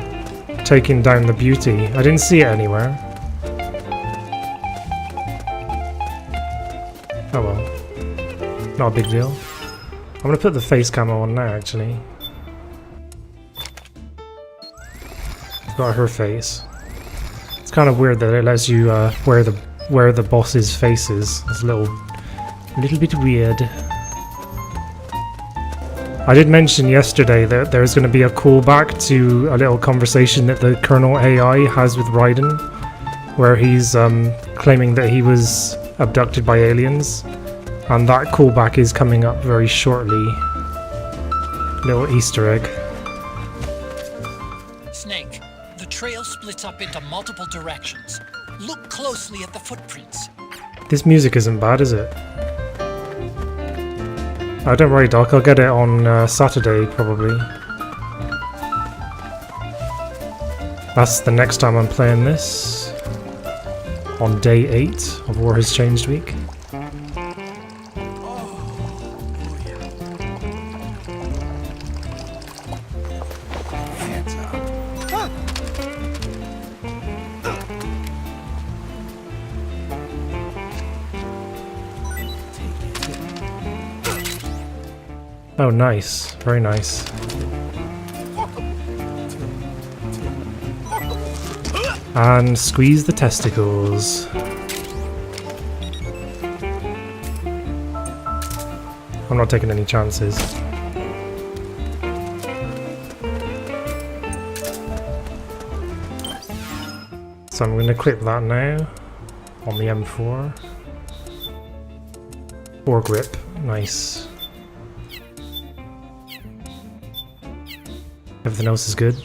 taking down the beauty. I didn't see it anywhere. Oh well. Not a big deal. I'm gonna put the face camo on now, actually. Got her face. It's kind of weird that it lets you wear the boss's faces. This little A little bit weird. I did mention yesterday that there's going to be a callback to a little conversation that the Colonel AI has with Raiden, where he's claiming that he was abducted by aliens, and that callback is coming up very shortly. Little Easter egg.
Snake, the trail splits up into multiple directions. Look closely at the footprints.
This music isn't bad, is it? Oh, don't worry, Doc. I'll get it on Saturday, probably. That's the next time I'm playing this. On day 8 of War Has Changed week. Oh, nice. Very nice. And squeeze the testicles. I'm not taking any chances. So I'm going to equip that now on the M4. 4 grip. Nice. Everything else is good.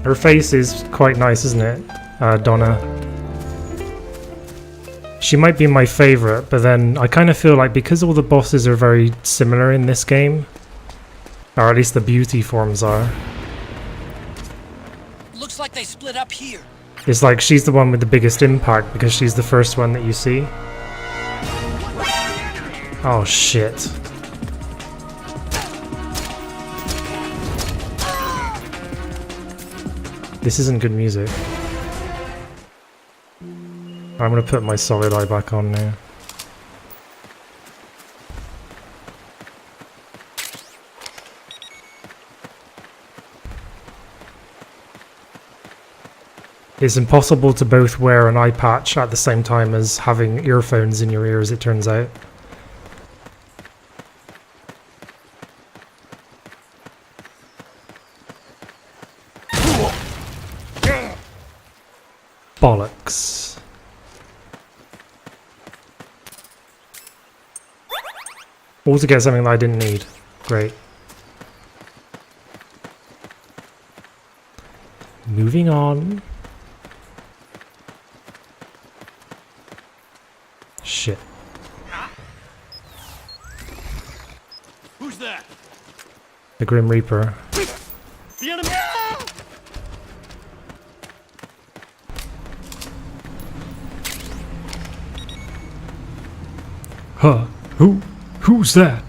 Her face is quite nice, isn't it? Donna. She might be my favorite, but then I kind of feel like because all the bosses are very similar in this game, or at least the beauty forms are.
Looks like they split up here.
It's like she's the one with the biggest impact because she's the first one that you see. Oh shit. This isn't good music. I'm gonna put my solid eye back on now. It's impossible to both wear an eye patch at the same time as having earphones in your ears, it turns out. Bollocks. All to get something that I didn't need. Great. Moving on. Shit.
Who's that?
The Grim Reaper.
The enemy!
Huh? Who's that?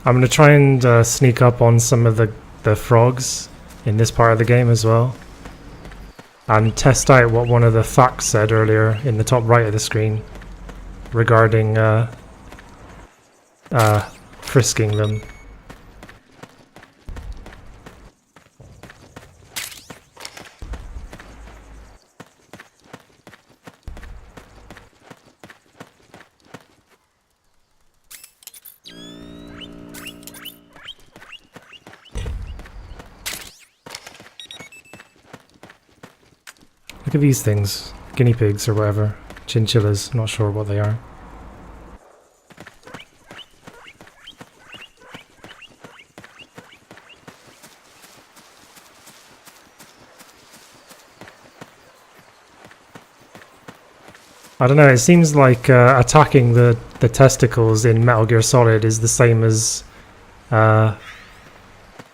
I'm gonna try and sneak up on some of the frogs in this part of the game as well, and test out what one of the facts said earlier in the top right of the screen regarding frisking them. Look at these things. Guinea pigs or whatever. Chinchillas, not sure what they are. I don't know, it seems like attacking the testicles in Metal Gear Solid is the same as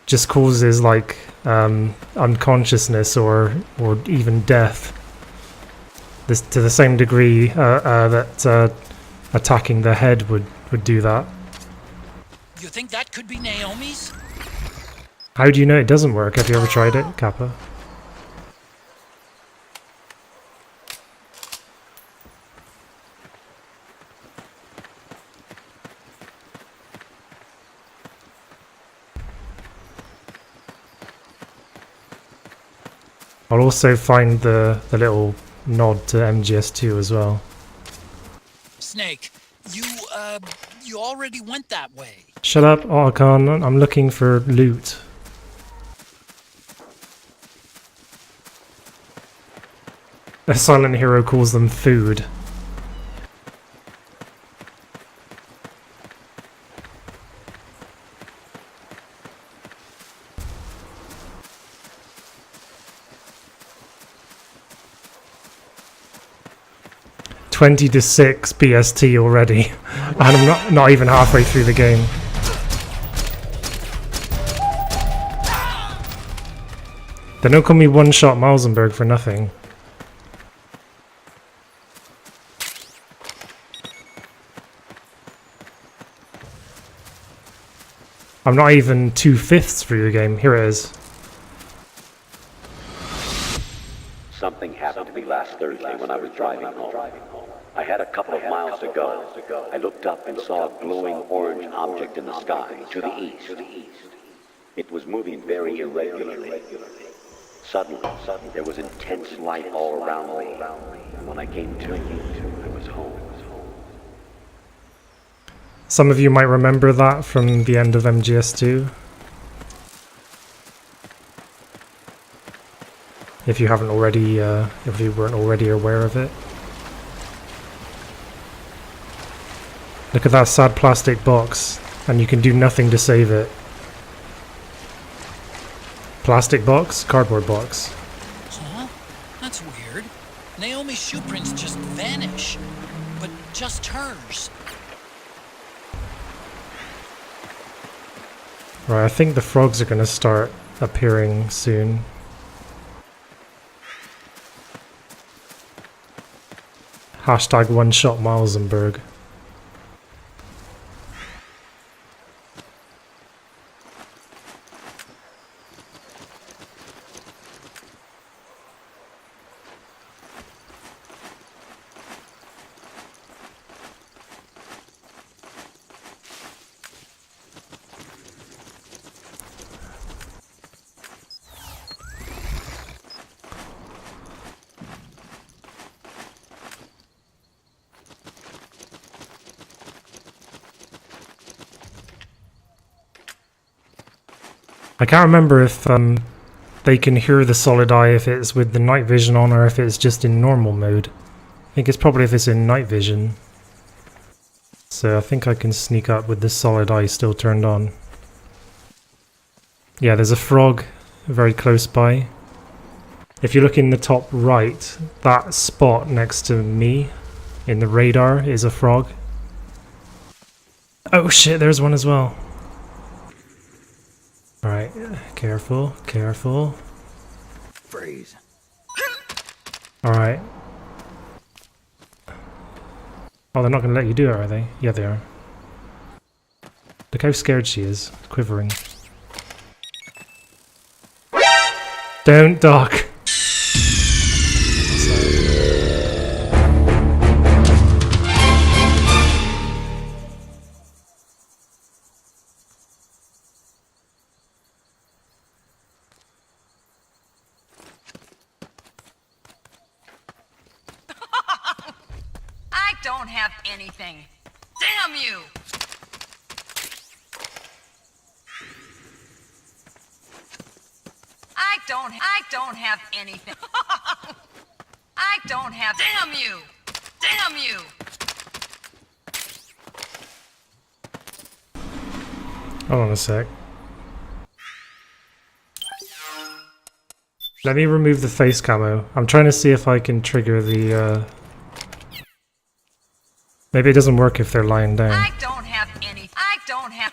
just causes like unconsciousness or even death. This to the same degree that attacking the head would do that.
You think that could be Naomi's?
How do you know it doesn't work? Have you ever tried it, Kappa? I'll also find the little nod to MGS2 as well.
Snake, you already went that way.
Shut up, Otacon. I'm looking for loot. A silent hero calls them food. $20-6 BST already, and I'm not even halfway through the game. They don't call me one-shot Milsenberg for nothing. I'm not even 2/5 through the game. Here it is.
Something happened to me last Thursday when I was driving home. I had a couple of miles to go. I looked up and saw a glowing orange object in the sky to the east. It was moving very irregularly. Suddenly, there was intense light all around me. And when I came to, I was home.
Some of you might remember that from the end of MGS2. If you haven't already, if you weren't already aware of it. Look at that sad plastic box, and you can do nothing to save it. Plastic box, cardboard box.
Huh? That's weird. Naomi's shoe prints just vanish. But just hers.
Right, I think the frogs are gonna start appearing soon. Hashtag one-shot Milsenberg. I can't remember if they can hear the solid eye if it's with the night vision on or if it's just in normal mode. I think it's probably if it's in night vision. So I think I can sneak up with the solid eye still turned on. Yeah, there's a frog very close by. If you look in the top right, that spot next to me in the radar is a frog. Oh shit, there's one as well. Alright, careful, careful.
Freeze.
Alright. Oh, they're not going to let you do it, are they? Yeah, they are. Look how scared she is, quivering. Don't dock!
I don't have anything. Damn you! I don't have anything. I don't have. Damn you! Damn you!
Hold on a sec. Let me remove the face camo. I'm trying to see if I can trigger the maybe it doesn't work if they're lying down.
I don't have any. I don't have.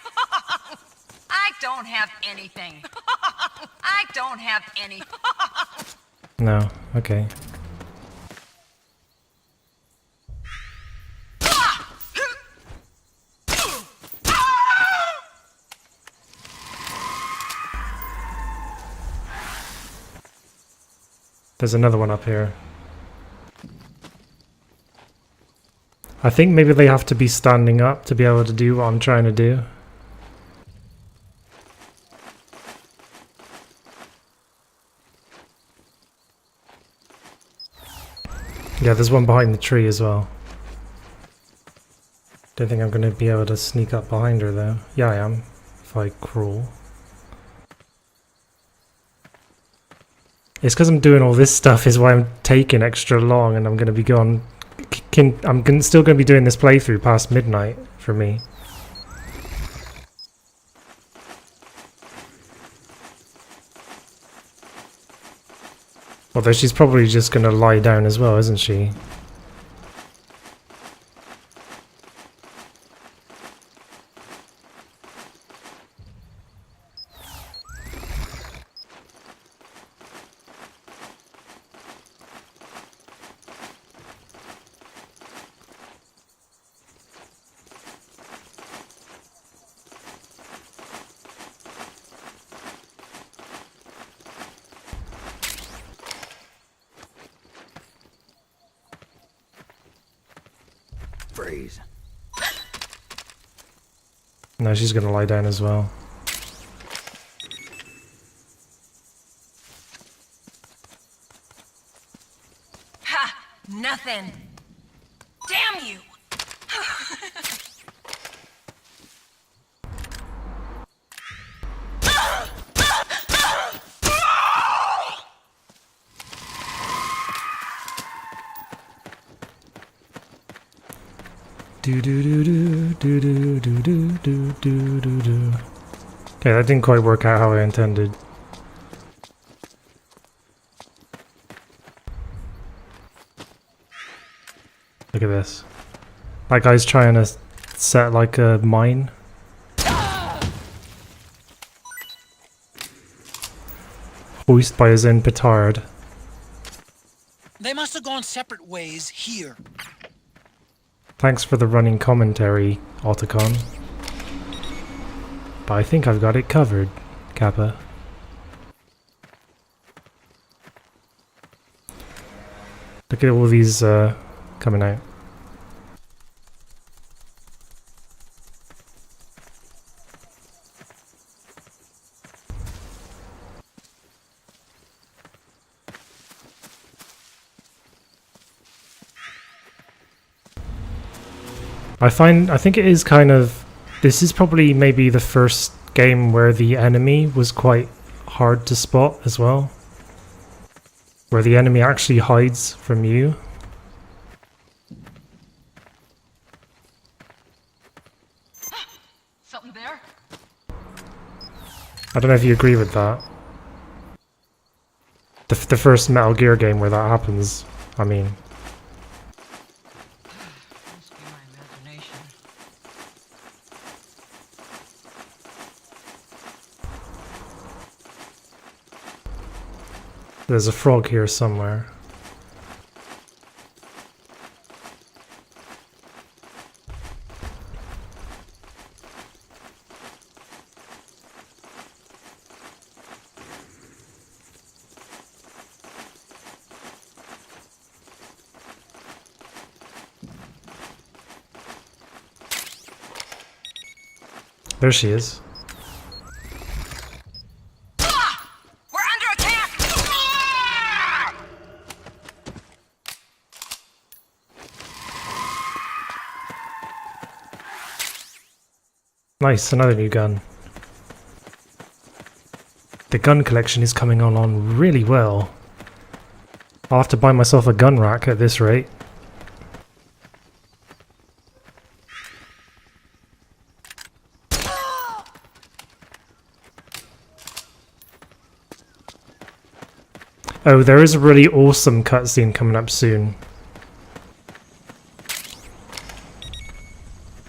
I don't have anything. I don't have any.
No, okay. There's another one up here. I think maybe they have to be standing up to be able to do what I'm trying to do. Yeah, there's one behind the tree as well. Don't think I'm going to be able to sneak up behind her though. Yeah, I am. If I crawl. It's because I'm doing all this stuff is why I'm taking extra long, and I'm going to be gone. Still going to be doing this playthrough past midnight for me. Although she's probably just going to lie down as well, isn't she?
Freeze.
No, she's going to lie down as well.
Ha! Nothing. Damn you!
Do do do do do do do do do do do do. Okay, that didn't quite work out how I intended. Look at this. That guy's trying to set like a mine. Hoist by his own petard.
They must have gone separate ways here.
Thanks for the running commentary, Otacon. But I think I've got it covered, Kappa. Look at all these coming out. I think it is kind of, this is probably maybe the first game where the enemy was quite hard to spot as well. Where the enemy actually hides from you.
Something there?
I don't know if you agree with that. The first Metal Gear game where that happens, I mean. There's a frog here somewhere. There she is. Nice, another new gun. The gun collection is coming on really well. I'll have to buy myself a gun rack at this rate. Oh, there is a really awesome cutscene coming up soon.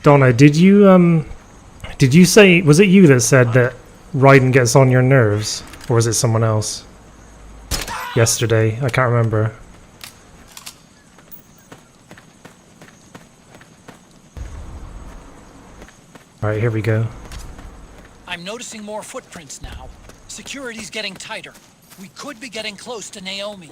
Donna, did you say, was it you that said that Raiden gets on your nerves? Or was it someone else? Yesterday, I can't remember. Alright, here we go.
I'm noticing more footprints now. Security's getting tighter. We could be getting close to Naomi.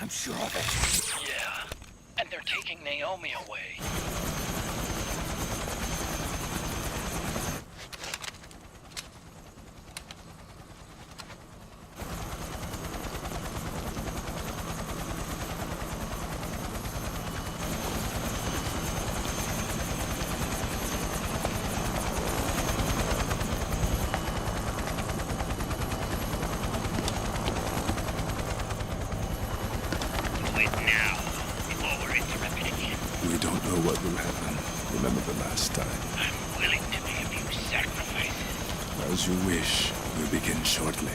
I'm sure of it.
Yeah, and they're taking Naomi away.
We don't know what will happen. Remember the last time.
I'm willing to make a few sacrifices.
As you wish. We'll begin shortly.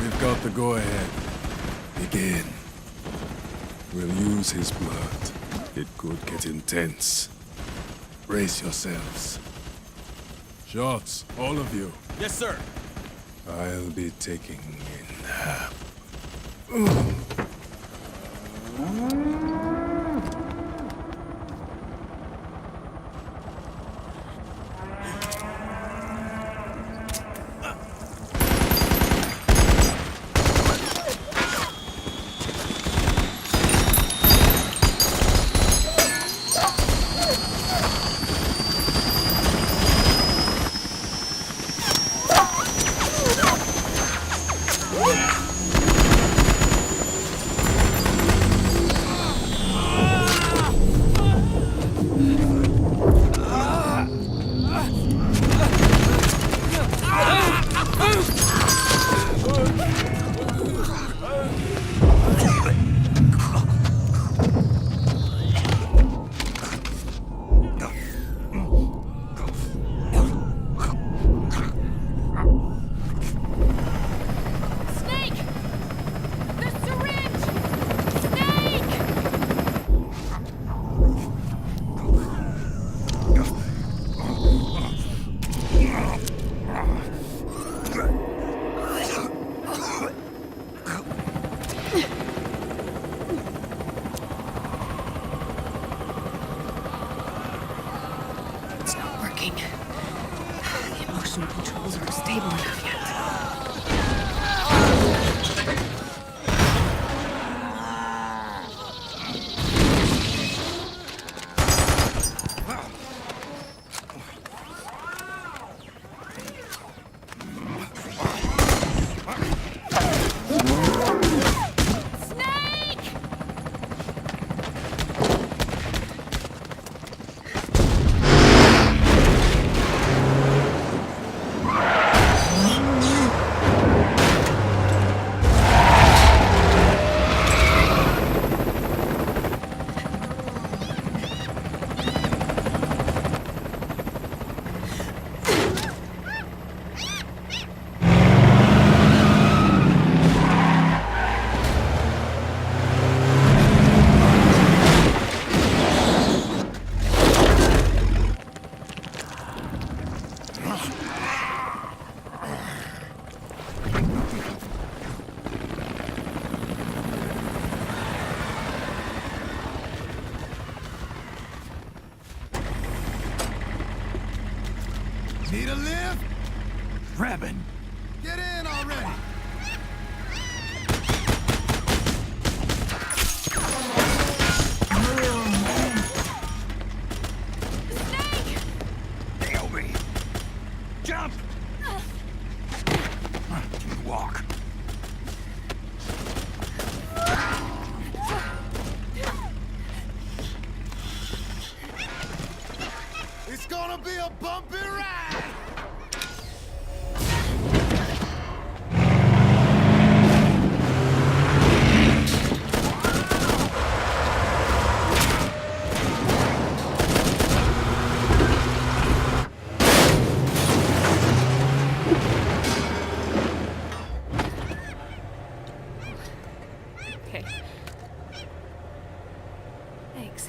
We've got the go-ahead. Begin. We'll use his blood. It could get intense. Brace yourselves. Shots, all of you.
Yes, sir.
I'll be taking in.
It's not working. The emotional controls aren't stable enough yet.
Need a lift?
Grabbing.
Get in already!
Naomi! Jump! Walk.
It's gonna be a bumpy ride!
Okay. Thanks.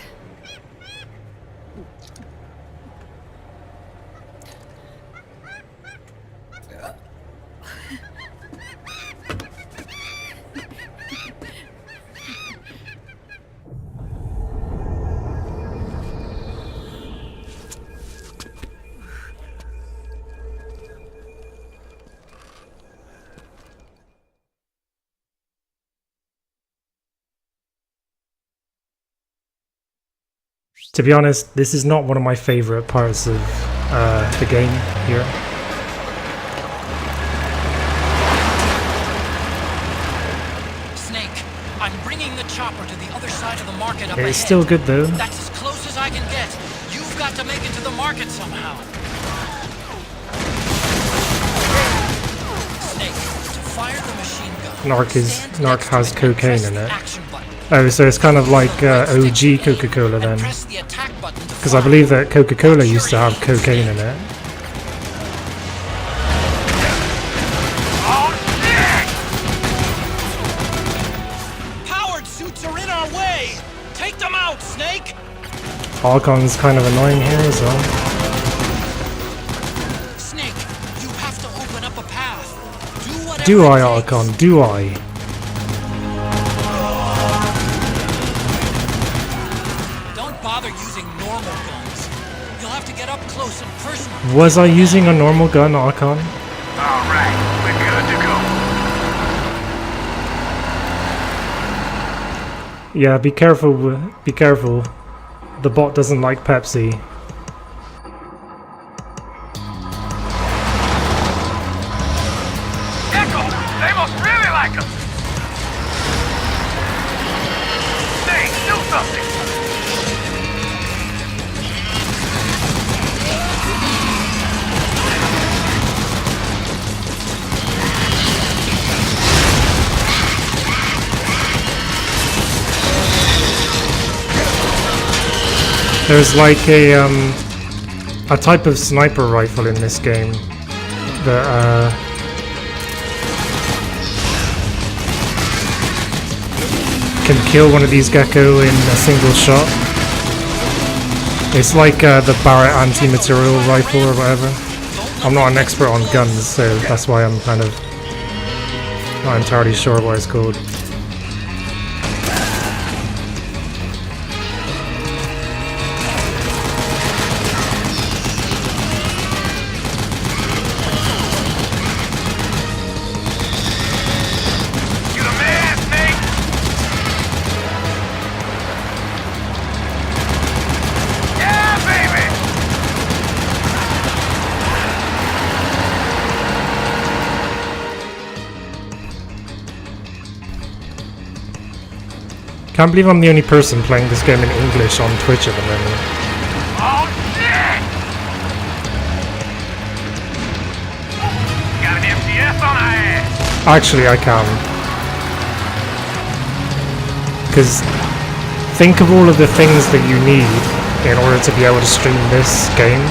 To be honest, this is not one of my favorite parts of the game here.
Snake, I'm bringing the chopper to the other side of the market up ahead.
It's still good though.
That's as close as I can get. You've got to make it to the market somehow. Snake, to fire the machine gun.
Narc has cocaine in it. Oh, so it's kind of like OG Coca-Cola then. Because I believe that Coca-Cola used to have cocaine in it.
Powered suits are in our way. Take them out, Snake.
Archon's kind of annoying here as well.
Snake, you have to open up a path. Do whatever.
Do I, Archon? Do I?
Bother using normal guns. You'll have to get up close and personal.
Was I using a normal gun, Archon?
Alright, we're good to go.
Yeah, be careful. Be careful. The bot doesn't like Pepsi.
Echo, they must really like us. Hey, do something.
There's like a type of sniper rifle in this game that can kill one of these gecko in a single shot. It's like the Barrett anti-material rifle or whatever. I'm not an expert on guns, so that's why I'm kind of not entirely sure what it's called. Can't believe I'm the only person playing this game in English on Twitch at the moment.
Oh shit! Got an MTS on our ass.
Actually, I can. Because think of all of the things that you need in order to be able to stream this game.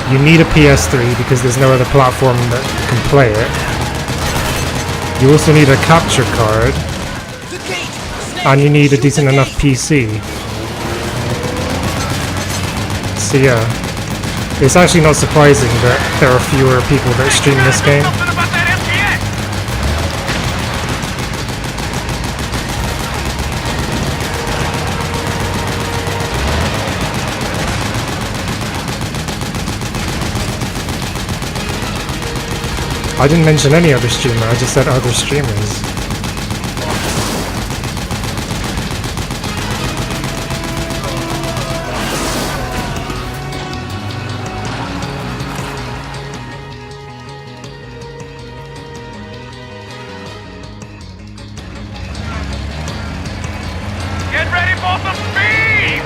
You need a PS3 because there's no other platform that can play it. You also need a capture card. And you need a decent enough PC. So yeah, it's actually not surprising that there are fewer people that stream this game. I didn't mention any other streamer, I just said other streamers.
Get ready for some speed!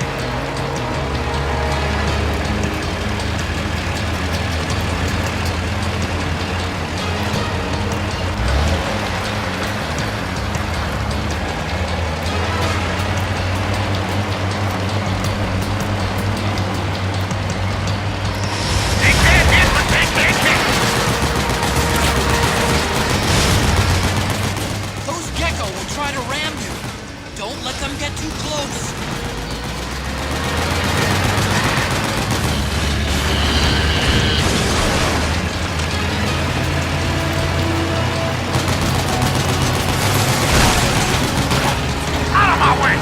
Those gecko will try to ram
them get too close.
Out of my way!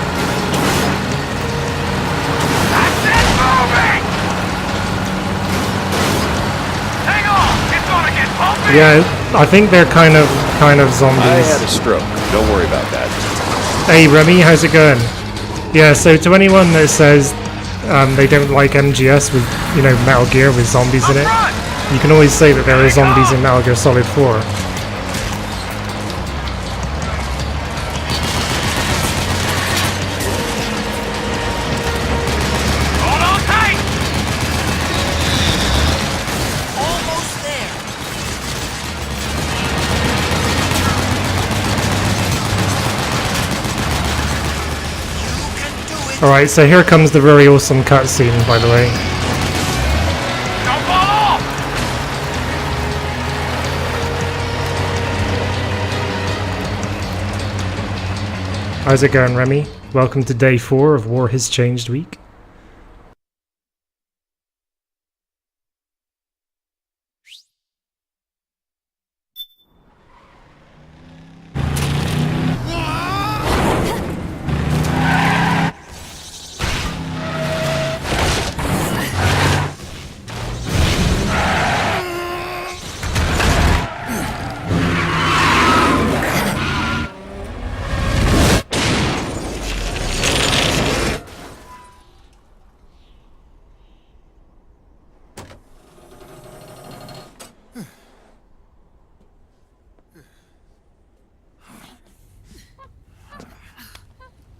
That's it, moving! Hang on! It's gonna get bumpy!
Yeah, I think they're kind of zombies.
I had a stroke. Don't worry about that.
Hey Remy, how's it going? Yeah, so to anyone that says they don't like MGS with, you know, Metal Gear with zombies in it, you can always say that there are zombies in Metal Gear Solid 4.
Hold on tight!
Almost there.
Alright, so here comes the very awesome cutscene, by the way.
Don't fall off!
How's it going, Remy? Welcome to day 4 of War Has Changed Week.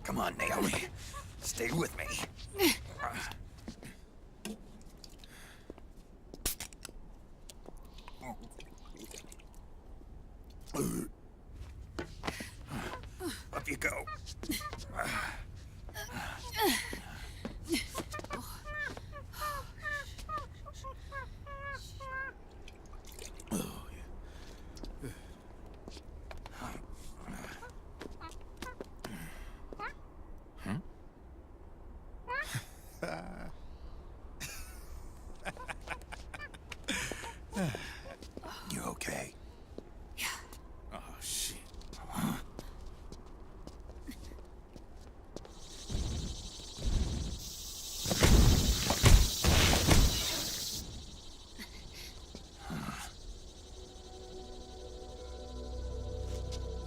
Come on, Naomi. Stay with me. Up you go. You okay? Yeah. Oh, shit.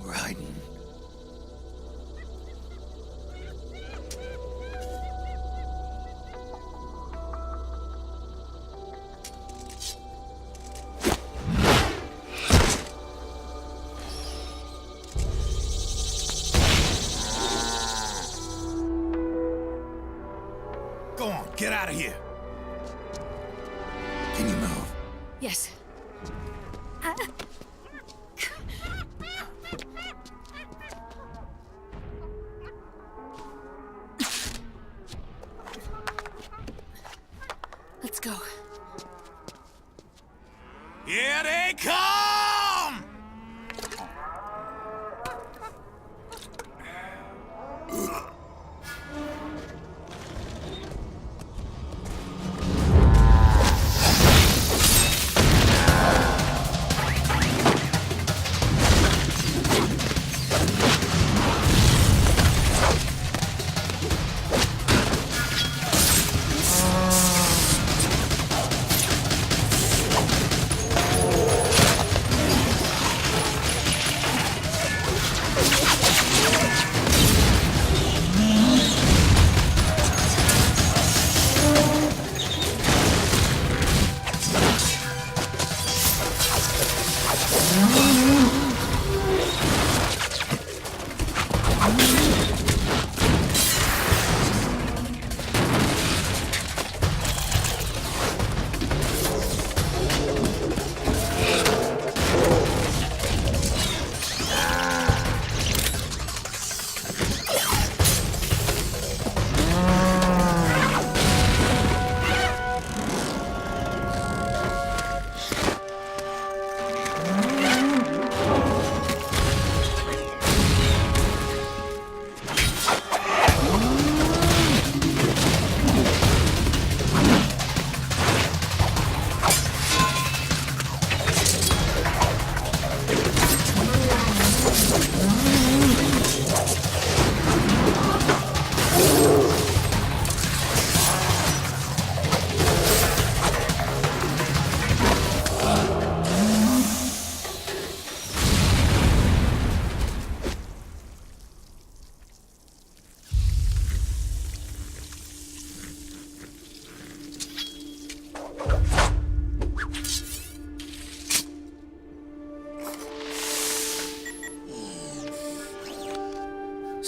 We're hiding. Go on, get out of here. Can you move?
Yes. Let's go.
Here they come!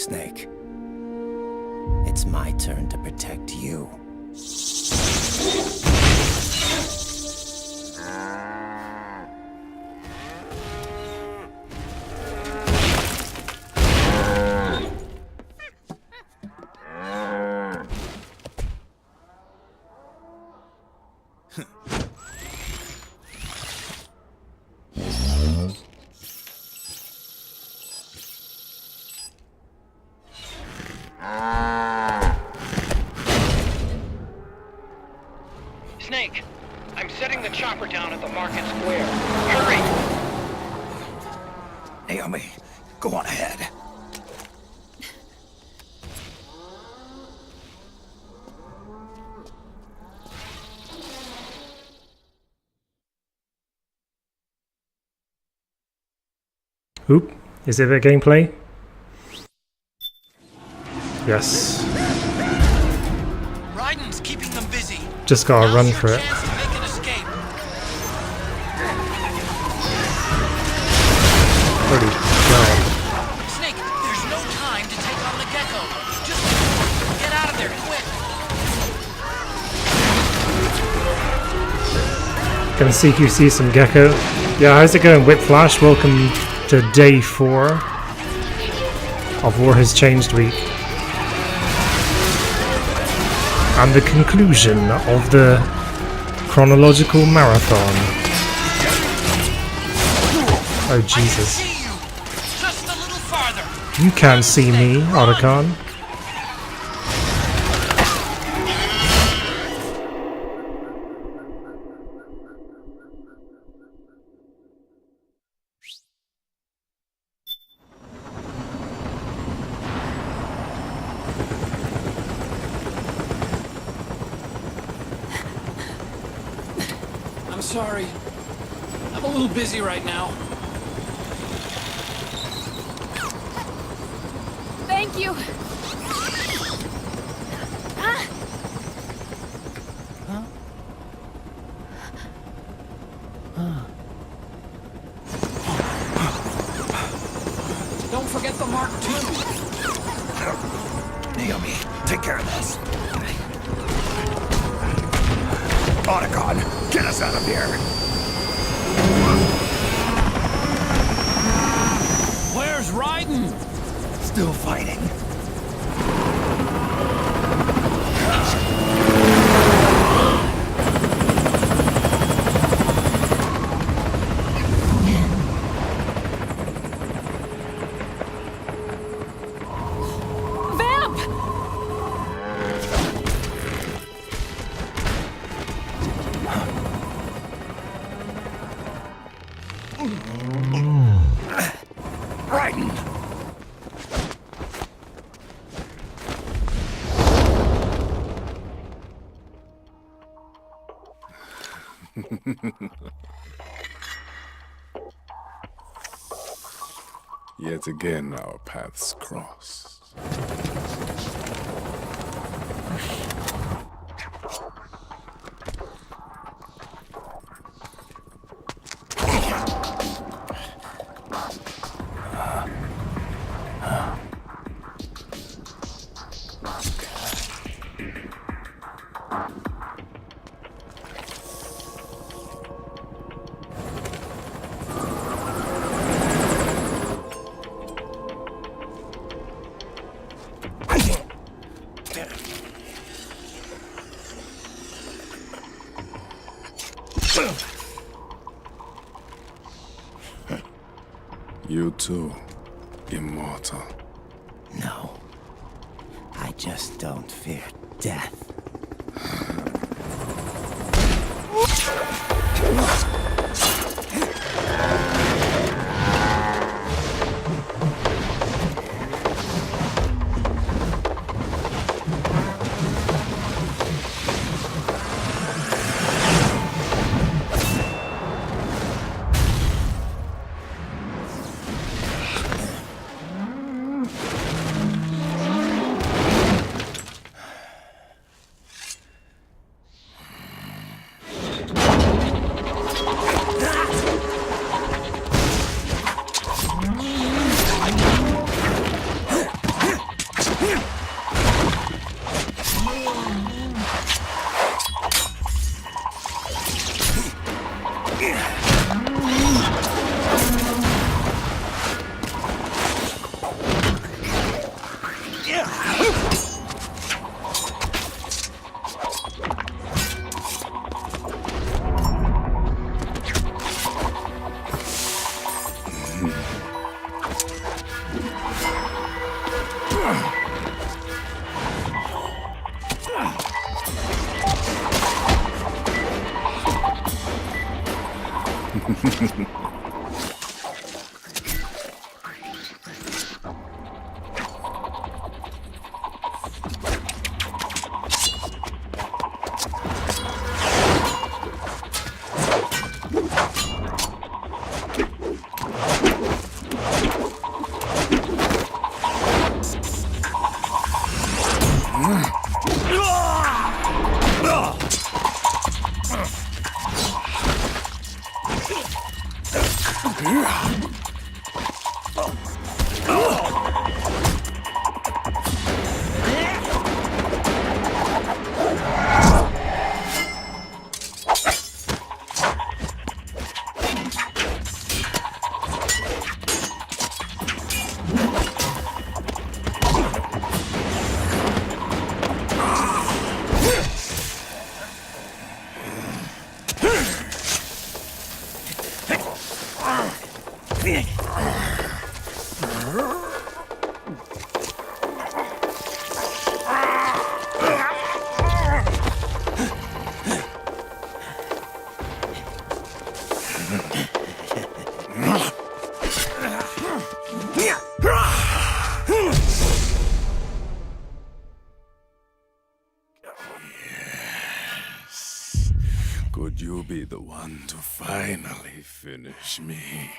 Snake. It's my turn to protect you.
Snake, I'm setting the chopper down at the market square. Hurry!
Naomi, go on ahead.
Oop, is it a gameplay? Yes.
Raiden's keeping them busy.
Just gotta run for it.
Chance to make an escape.
Holy God.
Snake, there's no time to take on the gecko. Just get out of there, quick.
Gonna CQC some gecko. Yeah, how's it going, Whiplash? Welcome to day 4 of War Has Changed week. And the conclusion of the chronological marathon. Oh Jesus.
Just a little farther.
You can't see me, Otacon.
I'm sorry. I'm a little busy right now.
Thank you. Ah.
Don't forget the Mark II.
Naomi, take care of this. Otacon, get us out of here.
Where's Raiden?
Still fighting.
Vamp!
Raiden!
Yet again our paths cross. You too, immortal.
No. I just don't fear death.
Could you be the one to finally finish me?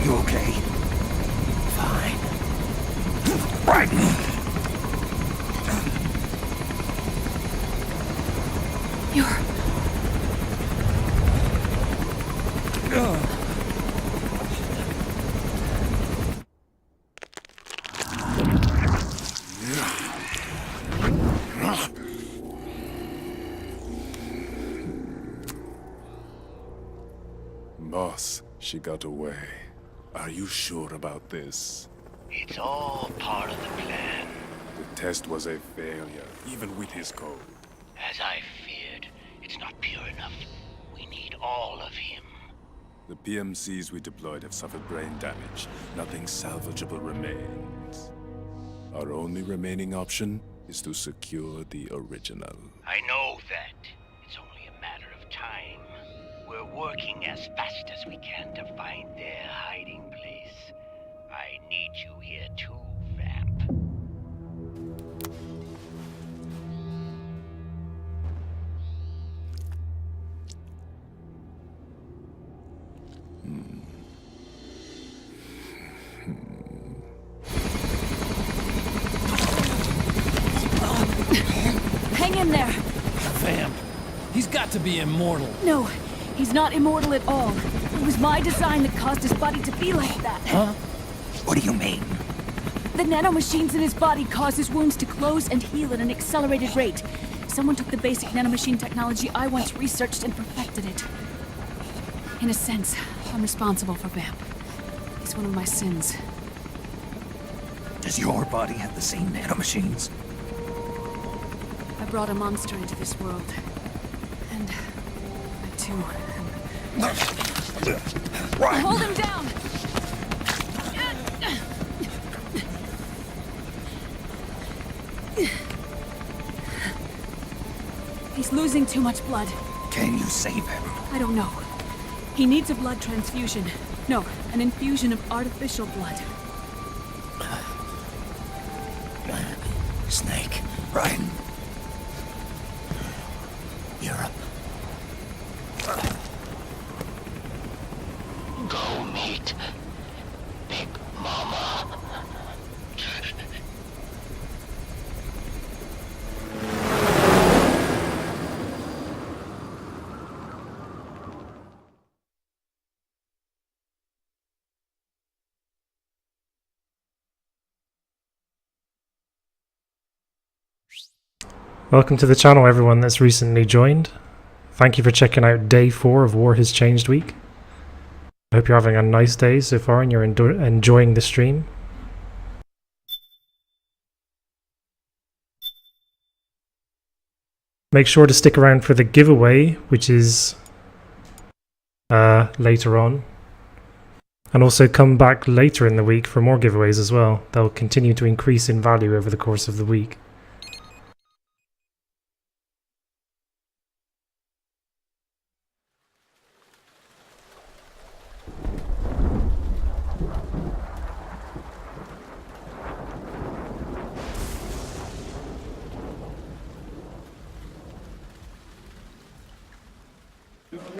You okay? Fine. Right!
Boss, she got away. Are you sure about this?
It's all part of the plan.
The test was a failure, even with his code.
As I feared, it's not pure enough. We need all of him.
The PMCs we deployed have suffered brain damage. Nothing salvageable remains. Our only remaining option is to secure the original.
I know that. It's only a matter of time. We're working as fast as we can to find their hiding place. I need you here too, Vamp.
Hang in there!
Vamp. He's got to be immortal.
No, he's not immortal at all. It was my design that caused his body to be like that.
Huh?
What do you mean?
The nanomachines in his body cause his wounds to close and heal at an accelerated rate. Someone took the basic nanomachine technology I once researched and perfected it. In a sense, I'm responsible for Vamp. It's one of my sins.
Does your body have the same nanomachines?
I brought a monster into this world. And I too am... Hold him down!
losing too much blood.
Can you save him?
I don't know. He needs a blood transfusion. No, an infusion of artificial blood.
Snake. Right. Europe.
Go meet Big Mama.
Welcome to the channel, everyone that's recently joined. Thank you for checking out day 4 of War Has Changed week. I hope you're having a nice day so far and you're enjoying the stream. Make sure to stick around for the giveaway, which is later on. And also come back later in the week for more giveaways as well. They'll continue to increase in value over the course of the week.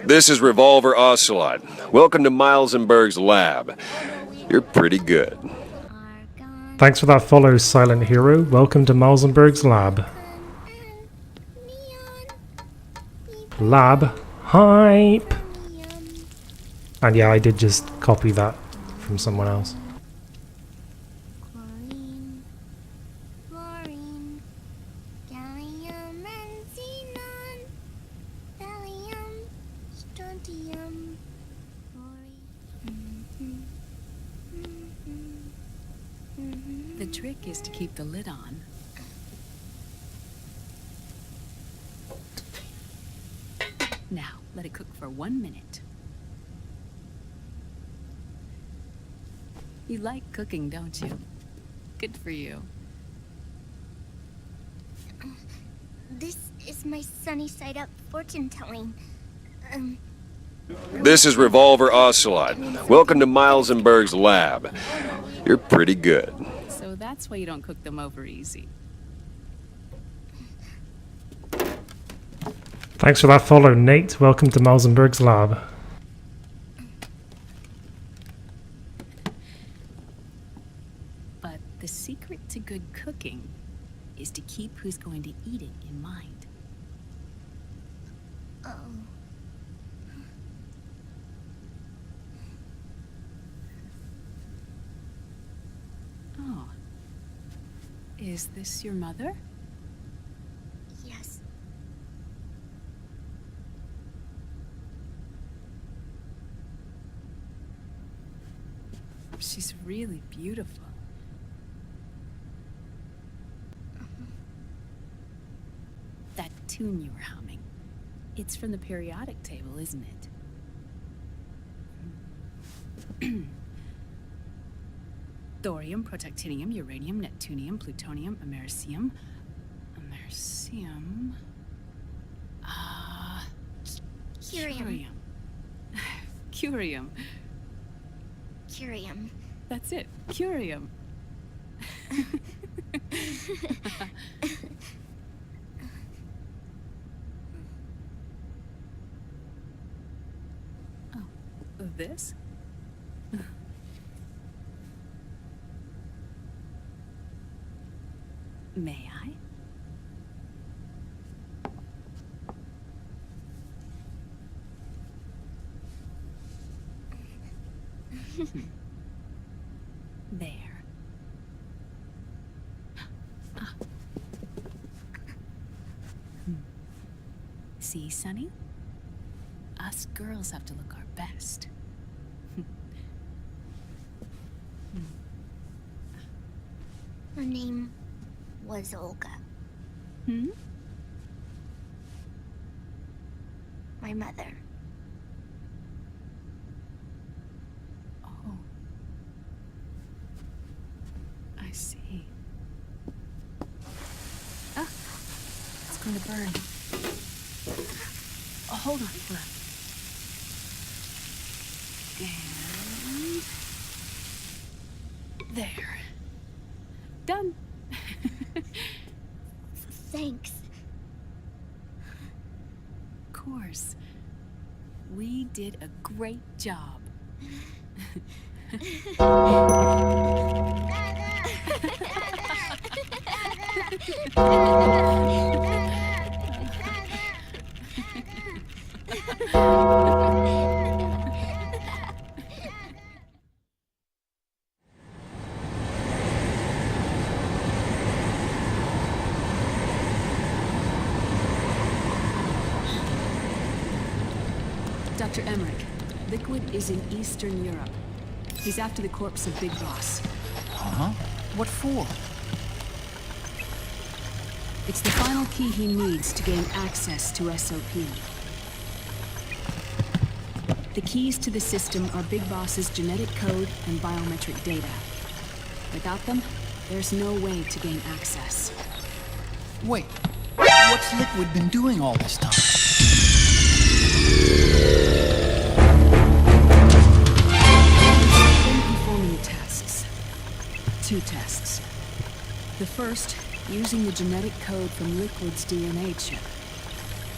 This is Revolver Ocelot. Welcome to Miles and Berg's lab. You're pretty good.
Thanks for that follow, Silent Hero. Welcome to Malzenberg's lab. Lab hype. And yeah, I did just copy that from someone else.
The trick is to keep the lid on. Now, let it cook for 1 minute. You like cooking, don't you? Good for you.
This is my sunny side up fortune telling.
This is Revolver Ocelot. Welcome to Miles and Berg's lab. You're pretty good.
So that's why you don't cook them over easy.
Thanks for that follow, Nate. Welcome to Malzenberg's lab.
But the secret to good cooking is to keep who's going to eat it in mind.
Oh.
Oh. Is this your mother?
Yes.
She's really beautiful. That tune you were humming, it's from the periodic table, isn't it? Thorium, protactinium, uranium, neptunium, plutonium, americium. Americium.
Curium.
Curium.
Curium.
That's it. Curium. Oh, this? May I? There. Ah. See, Sonny? Us girls have to look our best.
Her name was Olga.
Hmm?
My mother.
Oh. I see. Ah! It's going to burn. hold on. And... there. Done.
Thanks.
Of course. We did a great job. Dr. Emmerich, Liquid is in Eastern Europe. He's after the corpse of Big Boss.
Huh? What for?
It's the final key he needs to gain access to SOP. The keys to the system are Big Boss's genetic code and biometric data. Without them, there's no way to gain access.
Wait, what's Liquid been doing all this time?
Performing tests. 2 tests. The first, using the genetic code from Liquid's DNA chip.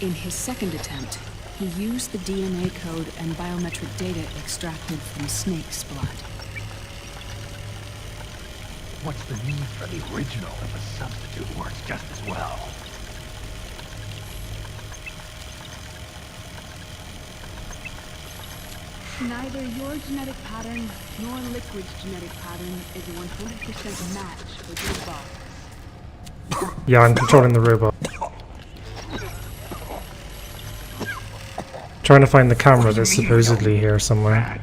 In his second attempt, he used the DNA code and biometric data extracted from Snake's blood.
What's the need for the original if a substitute works just as well?
Neither your genetic pattern nor Liquid's genetic pattern is a 100% match for Big Boss.
Yeah, I'm controlling the robot. Trying to find the camera that's supposedly here somewhere.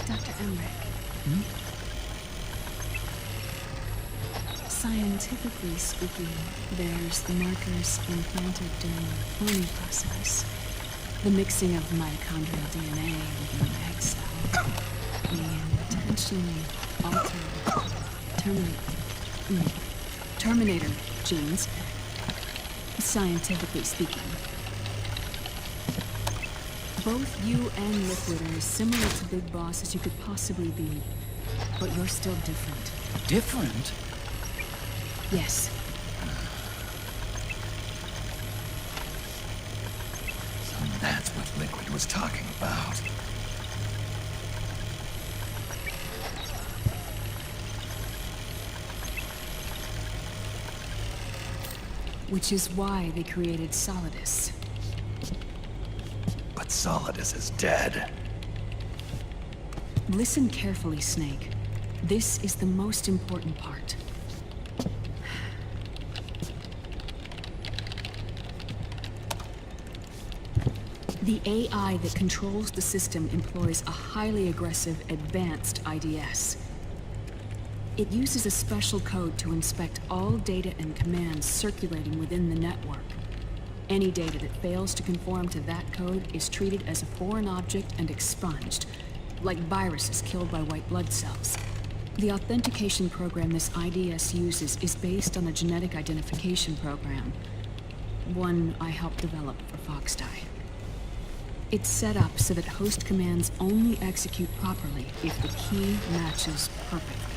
Dr. Emmerich. Scientifically speaking, there's the markers implanted during the cloning process. The mixing of mitochondrial DNA with an egg cell. The intentionally altered Terminator genes. Scientifically speaking. Both you and Liquid are as similar to Big Boss as you could possibly be, but you're still different.
Different?
Yes.
So that's what Liquid was talking about.
Which is why they created Solidus.
But Solidus is dead.
Listen carefully, Snake. This is the most important part. The AI that controls the system employs a highly aggressive, advanced IDS. It uses a special code to inspect all data and commands circulating within the network. Any data that fails to conform to that code is treated as a foreign object and expunged, like viruses killed by white blood cells. The authentication program this IDS uses is based on a genetic identification program, one I helped develop for Foxdie. It's set up so that host commands only execute properly if the key matches perfectly.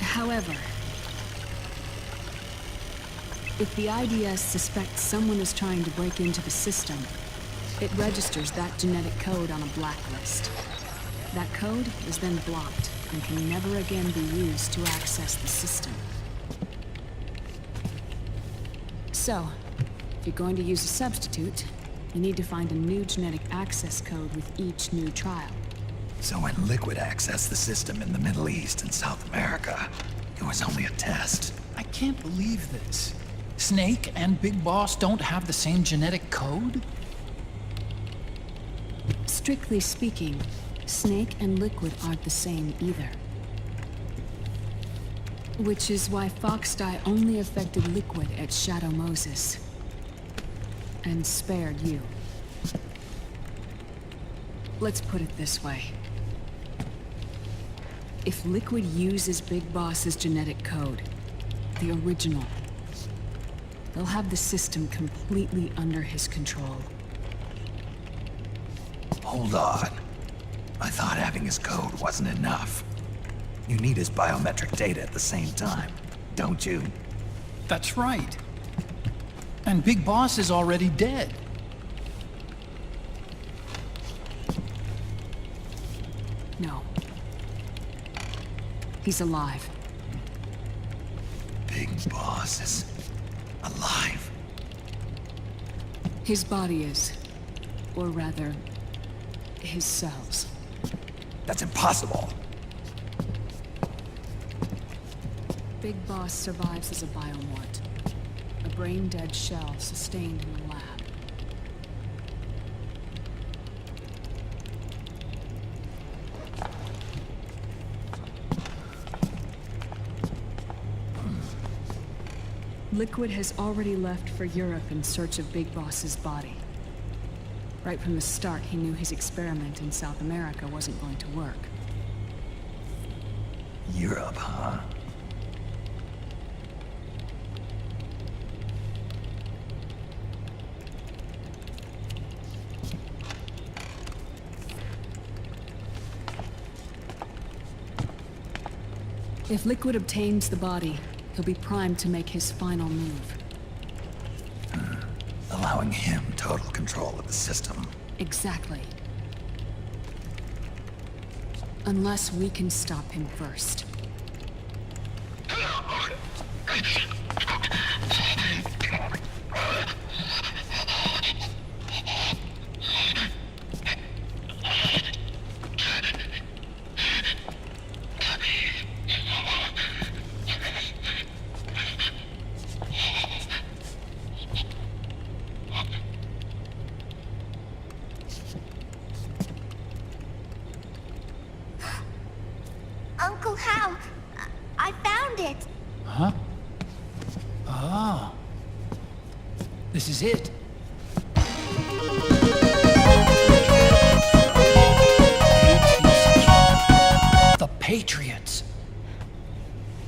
However, if the IDS suspects someone is trying to break into the system, it registers that genetic code on a blacklist. That code is then blocked and can never again be used to access the system. So, if you're going to use a substitute, you need to find a new genetic access code with each new trial.
So when Liquid accessed the system in the Middle East and South America, it was only a test.
I can't believe this. Snake and Big Boss don't have the same genetic code?
Strictly speaking, Snake and Liquid aren't the same either. Which is why Foxdie only affected Liquid at Shadow Moses. and spared you. Let's put it this way. If Liquid uses Big Boss's genetic code, the original, they'll have the system completely under his control.
Hold on. I thought having his code wasn't enough. You need his biometric data at the same time, don't you?
That's right. And Big Boss is already dead.
No. He's alive.
Big Boss is alive.
His body is. Or rather, his cells.
That's impossible.
Big Boss survives as a biomort. A brain-dead shell sustained in the lab. Liquid has already left for Europe in search of Big Boss's body. Right from the start, he knew his experiment in South America wasn't going to work.
Europe, huh?
If Liquid obtains the body, he'll be primed to make his final move.
Allowing him total control of the system.
Exactly. Unless we can stop him first.
Uncle Hal, I found it.
Huh? Ah. This is it. The Patriots.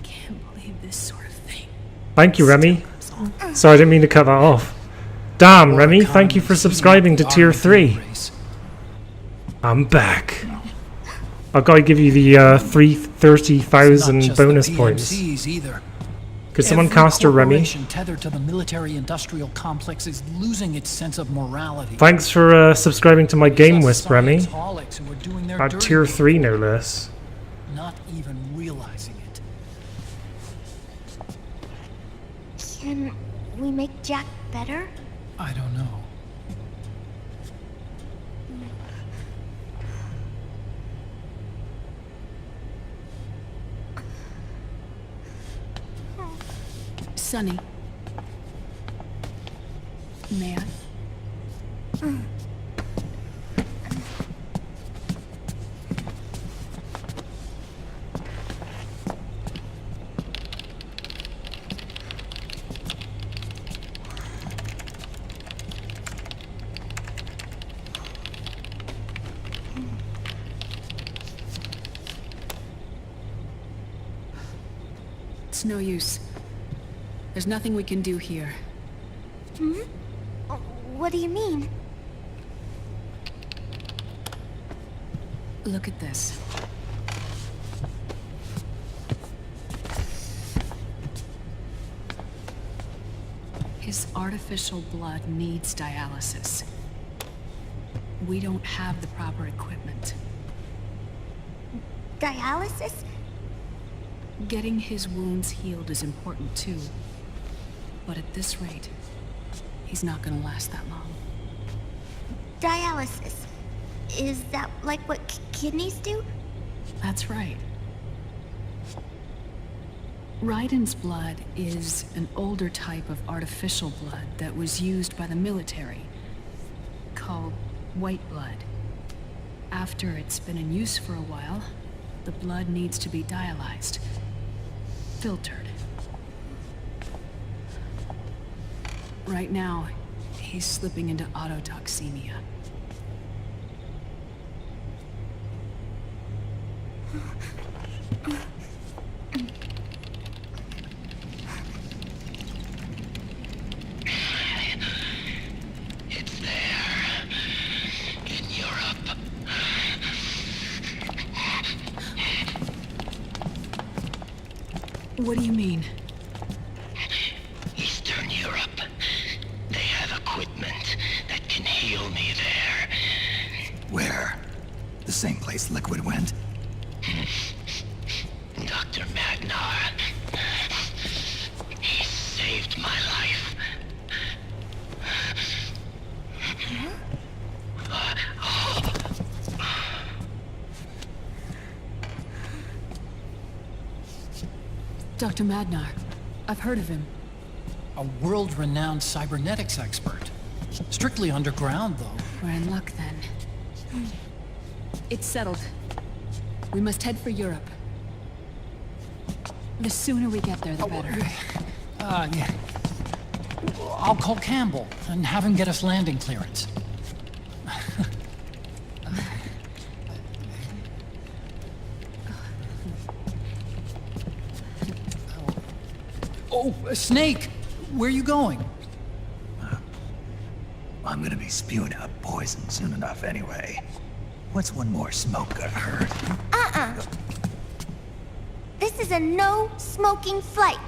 Can't believe this sort of thing.
Thank you, Remy. Sorry, I didn't mean to cut that off. Damn, Remy, thank you for subscribing to Tier 3. I'm back. I've got to give you the 330,000 bonus points. Could someone cast her, Remy?
Tethered to the military-industrial complex is losing its sense of morality.
Thanks for subscribing to my Game Wisp, Remy. At Tier 3, no less.
Not even realizing it.
Can we make Jack better?
I don't know.
Sonny. May I? It's no use. There's nothing we can do here.
Hmm? What do you mean?
Look at this. His artificial blood needs dialysis. We don't have the proper equipment.
Dialysis?
Getting his wounds healed is important too. But at this rate, he's not gonna last that long.
Dialysis. Is that like what kidneys do?
That's right. Raiden's blood is an older type of artificial blood that was used by the military, called white blood. After it's been in use for a while, the blood needs to be dialyzed, filtered. Right now, He's slipping into autotoxemia.
It's there. In Europe.
What do you mean?
Eastern Europe. They have equipment that can heal me there.
Where? The same place Liquid went?
Dr. Magnar. He saved my life.
Dr. Magnar. I've heard of him.
A world-renowned cybernetics expert. Strictly underground, though.
We're in luck then. It's settled. We must head for Europe. The sooner we get there, the better.
Yeah. I'll call Campbell and have him get us landing clearance. Oh, Snake! Where are you going?
I'm gonna be spewing out poison soon enough anyway. What's one more smoke gonna hurt?
This is a no smoking flight.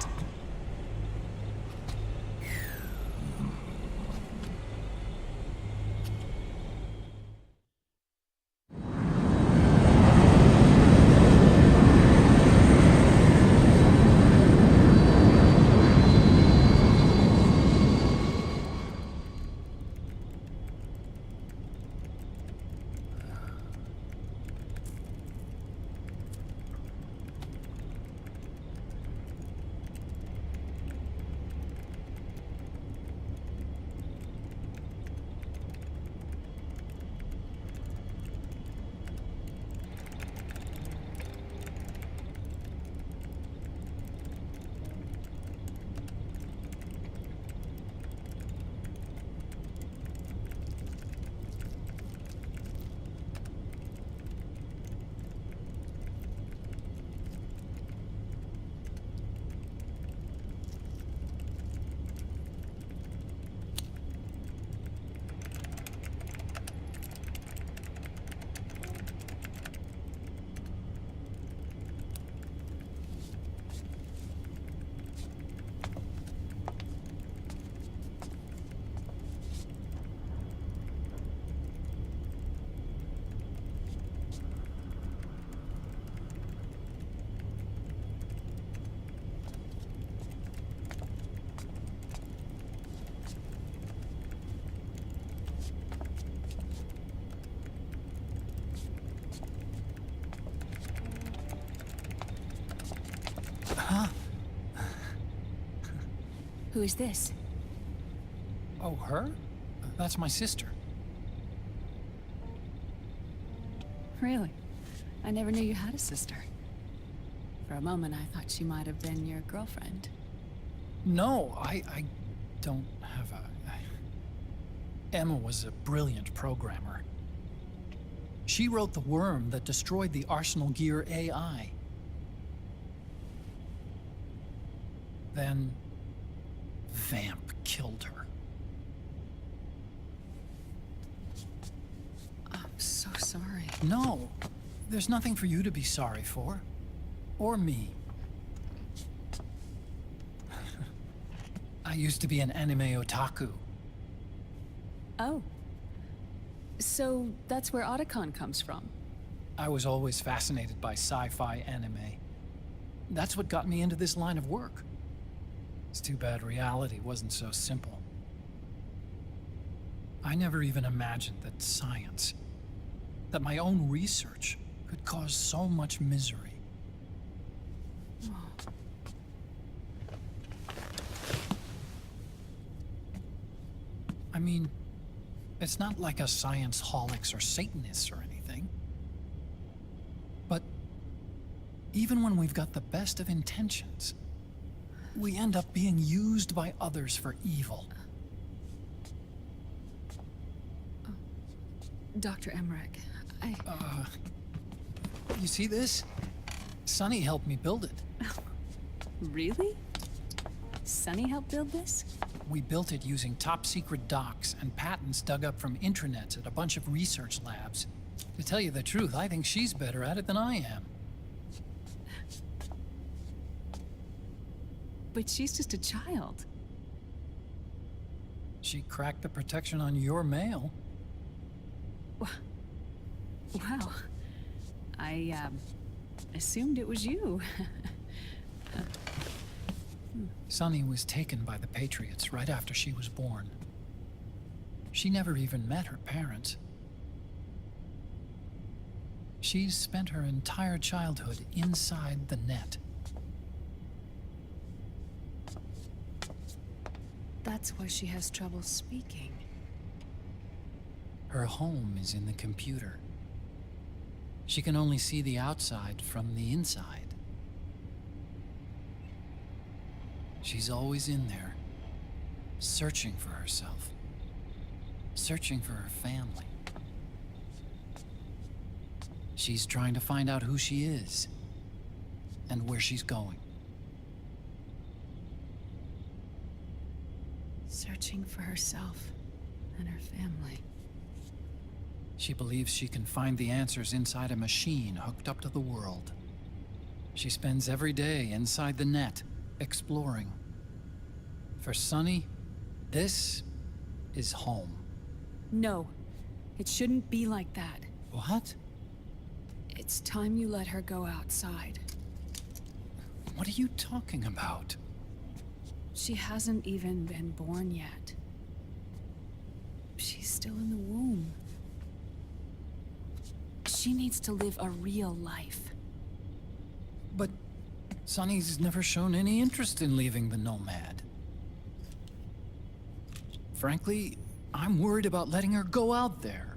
Who is this?
Oh, her? That's my sister.
Really? I never knew you had a sister. For a moment, I thought she might have been your girlfriend.
No, I don't have a... Emma was a brilliant programmer. She wrote the worm that destroyed the Arsenal Gear AI. Then... Vamp killed her.
I'm so sorry.
No, there's nothing for you to be sorry for. Or me. I used to be an anime otaku.
Oh. So that's where Otacon comes from?
I was always fascinated by sci-fi anime. That's what got me into this line of work. It's too bad reality wasn't so simple. I never even imagined that science, that my own research, could cause so much misery. I mean, it's not like us science holics or Satanists or anything. But even when we've got the best of intentions, we end up being used by others for evil.
Dr. Emmerich,
You see this? Sonny helped me build it.
Really? Sonny helped build this?
We built it using top-secret docs and patents dug up from intranets at a bunch of research labs. To tell you the truth, I think she's better at it than I am.
But she's just a child.
She cracked the protection on your mail.
Wow. I, assumed it was you.
Sonny was taken by the Patriots right after she was born. She never even met her parents. She's spent her entire childhood inside the net.
That's why she has trouble speaking.
Her home is in the computer. She can only see the outside from the inside. She's always in there, searching for herself, searching for her family. She's trying to find out who she is and where she's going.
Searching for herself and her family.
She believes she can find the answers inside a machine hooked up to the world. She spends every day inside the net, exploring. For Sonny, this is home.
No, it shouldn't be like that.
What?
It's time you let her go outside.
What are you talking about?
She hasn't even been born yet. She's still in the womb. She needs to live a real life.
But Sonny's never shown any interest in leaving the Nomad. Frankly, I'm worried about letting her go out there.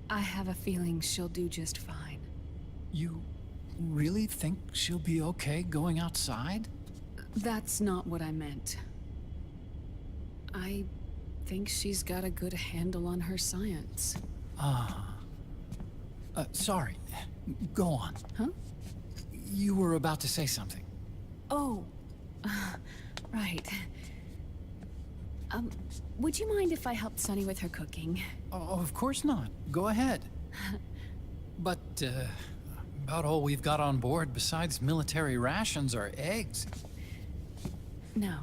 I have a feeling she'll do just fine.
You really think she'll be okay going outside?
That's not what I meant. I think she's got a good handle on her science.
Sorry. Go on.
Huh?
You were about to say something.
Oh, right. Would you mind if I helped Sonny with her cooking?
Oh, of course not. Go ahead. But, about all we've got on board besides military rations are eggs.
No.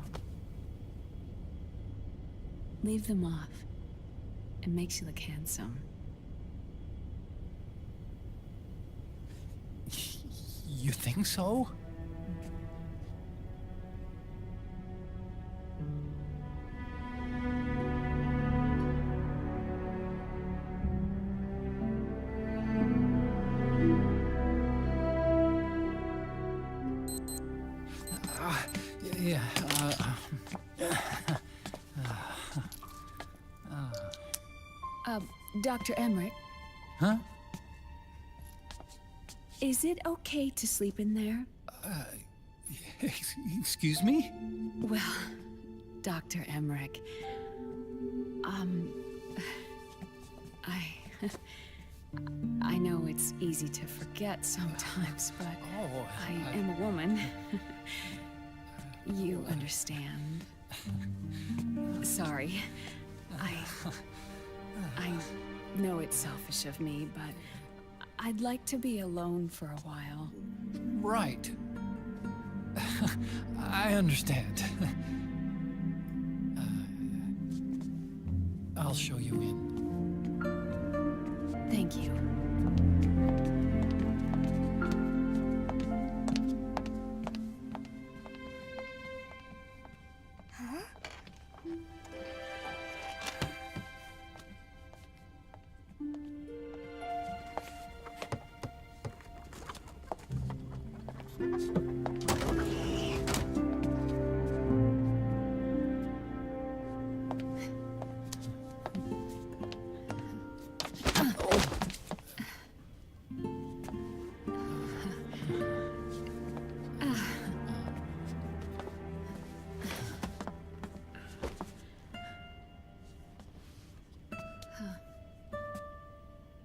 Leave them off. It makes you look handsome.
You think so?
Dr. Emmerich?
Huh?
Is it okay to sleep in there?
Excuse me?
Well, Dr. Emmerich, I know it's easy to forget sometimes, but I am a woman. You understand. Sorry. I know it's selfish of me, but I'd like to be alone for a while.
Right. I understand. I'll show you in.
Thank you.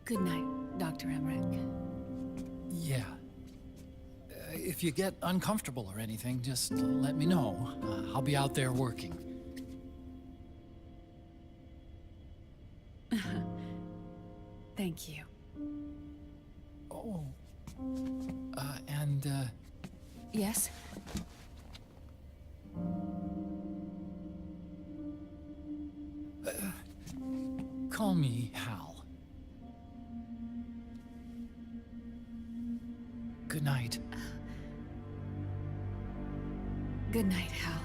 Good night, Dr. Emmerich.
Yeah. If you get uncomfortable or anything, just let me know. I'll be out there working.
Thank you.
Oh.
Yes?
Call me Hal. Good night.
Good night, Hal.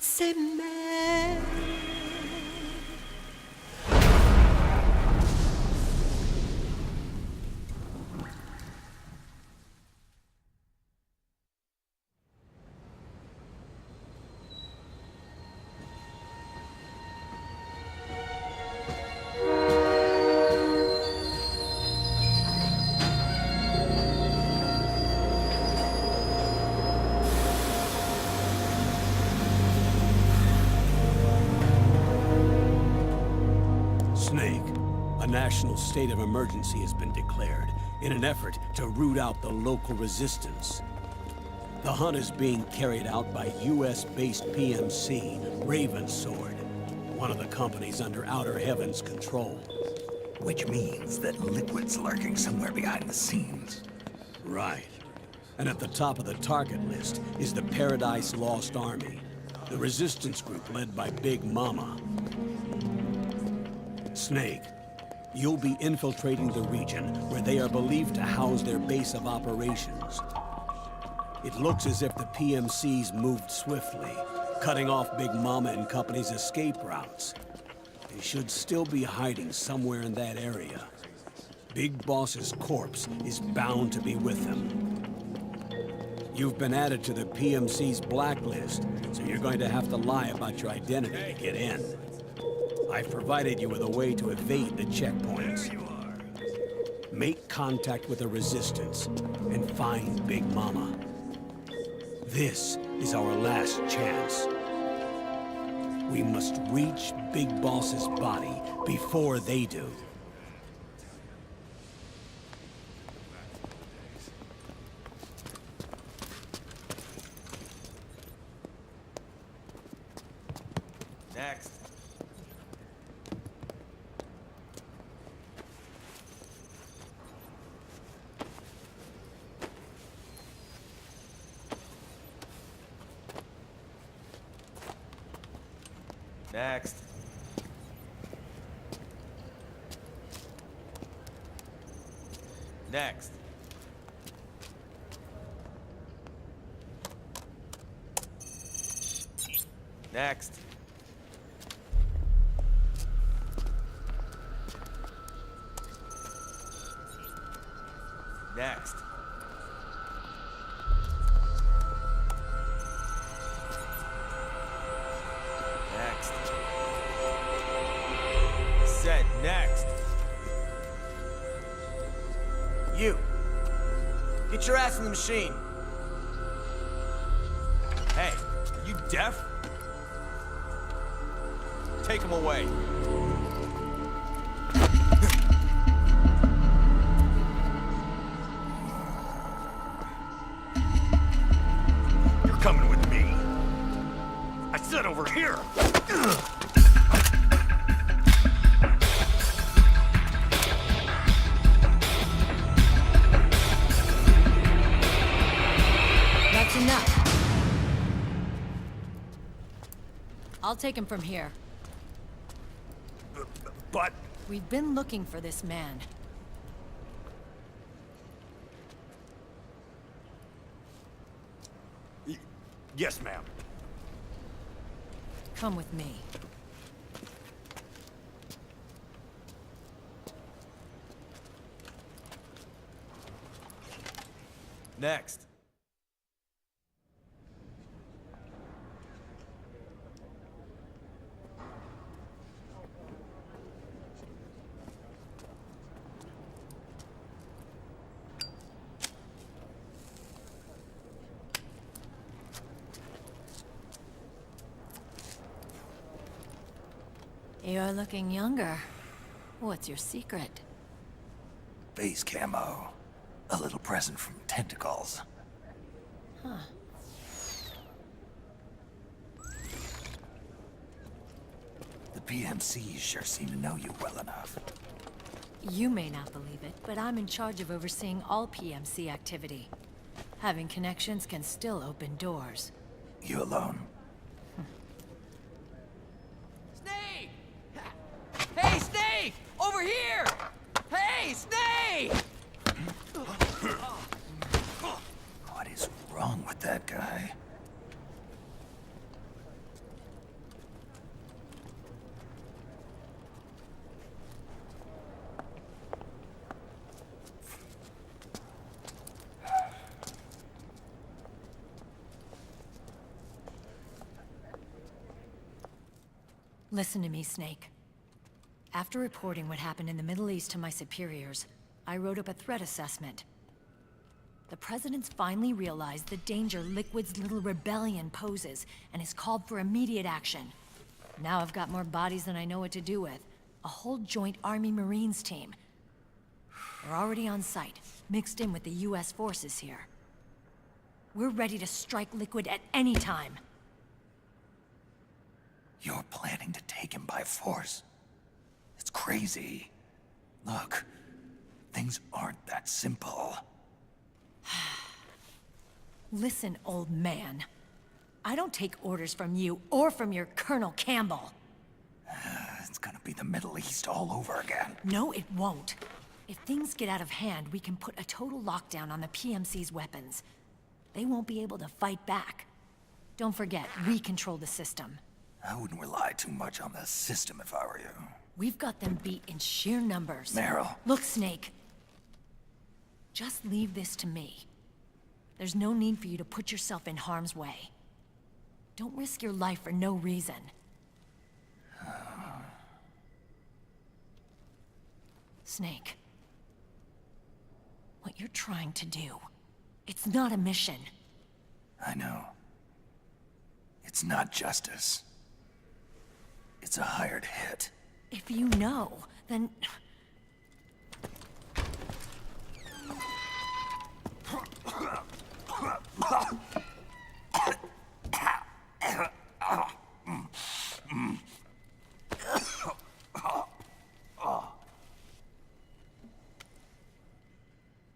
C'est mais
Snake, a national state of emergency has been declared in an effort to root out the local resistance. The hunt is being carried out by US-based PMC, Ravensword, one of the companies under Outer Heaven's control.
Which means that Liquid's lurking somewhere behind the scenes.
Right. And at the top of the target list is the Paradise Lost Army, the resistance group led by Big Mama. Snake, you'll be infiltrating the region where they are believed to house their base of operations. It looks as if the PMCs moved swiftly, cutting off Big Mama and company's escape routes. They should still be hiding somewhere in that area. Big Boss's corpse is bound to be with them. You've been added to the PMC's blacklist, so you're going to have to lie about your identity to get in. I've provided you with a way to evade the checkpoints. Make contact with the Resistance and find Big Mama. This is our last chance. We must reach Big Boss's body before they do.
Next. Next. Next. Next. Next. Next. Said next. You. Get your ass in the machine. Hey, are you deaf? Take him away. You're coming with me. I
I'll take him from here.
But...
We've been looking for this man.
Yes, ma'am.
Come with me.
Next.
You're looking younger. What's your secret?
Base camo. A little present from tentacles.
Huh.
The PMCs sure seem to know you well enough.
You may not believe it, but I'm in charge of overseeing all PMC activity. Having connections can still open doors.
You alone?
Snake! Hey, Snake! Over here! Hey, Snake!
What is wrong with that guy?
Listen to me, Snake. After reporting what happened in the Middle East to my superiors, I wrote up a threat assessment. The President's finally realized the danger Liquid's little rebellion poses, and has called for immediate action. Now I've got more bodies than I know what to do with. A whole joint Army-Marines team. We're already on site, mixed in with the US forces here. We're ready to strike Liquid at any time.
You're planning to take him by force? It's crazy. Look, things aren't that simple.
Listen, old man. I don't take orders from you or from your Colonel Campbell.
It's gonna be the Middle East all over again.
No, it won't. If things get out of hand, we can put a total lockdown on the PMC's weapons. They won't be able to fight back. Don't forget, we control the system.
I wouldn't rely too much on the system if I were you.
We've got them beat in sheer numbers.
Meryl.
Look, Snake. Just leave this to me. There's no need for you to put yourself in harm's way. Don't risk your life for no reason. Snake. What you're trying to do, it's not a mission.
I know. It's not justice. It's a hired hit.
If you know, then...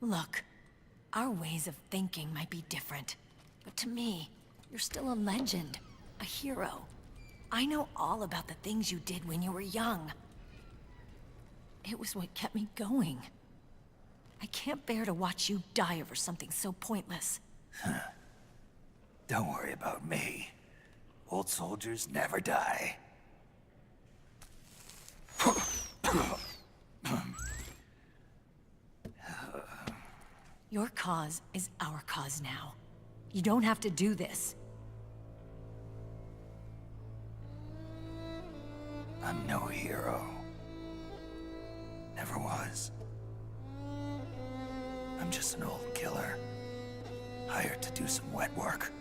Look, our ways of thinking might be different, but to me, you're still a legend, a hero. I know all about the things you did when you were young. It was what kept me going. I can't bear to watch you die over something so pointless.
Don't worry about me. Old soldiers never die.
Your cause is our cause now. You don't have to do this.
I'm no hero. Never was. I'm just an old killer. Hired to do some wet work.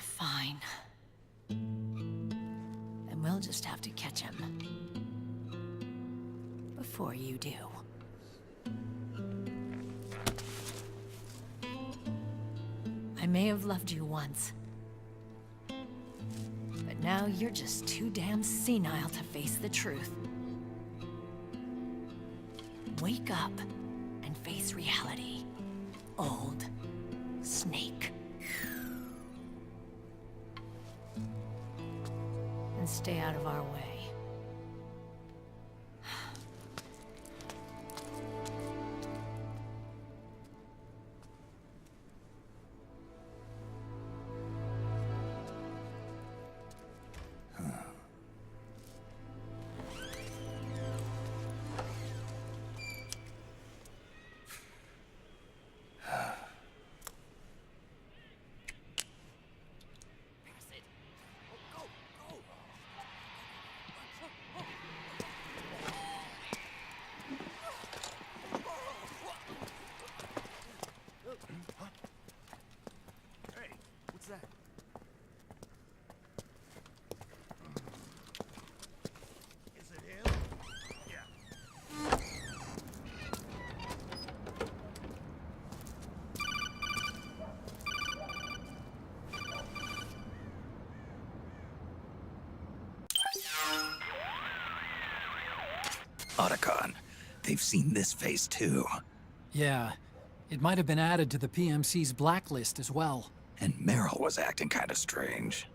Fine. Then we'll just have to catch him. Before you do. I may have loved you once. But now you're just too damn senile to face the truth. wake up and face reality. Old Snake. And stay out of our way.
What's that? Is it him? Yeah.
Otacon, they've seen this face too.
Yeah, it might have been added to the PMC's blacklist as well.
And Merrill was acting kind of strange.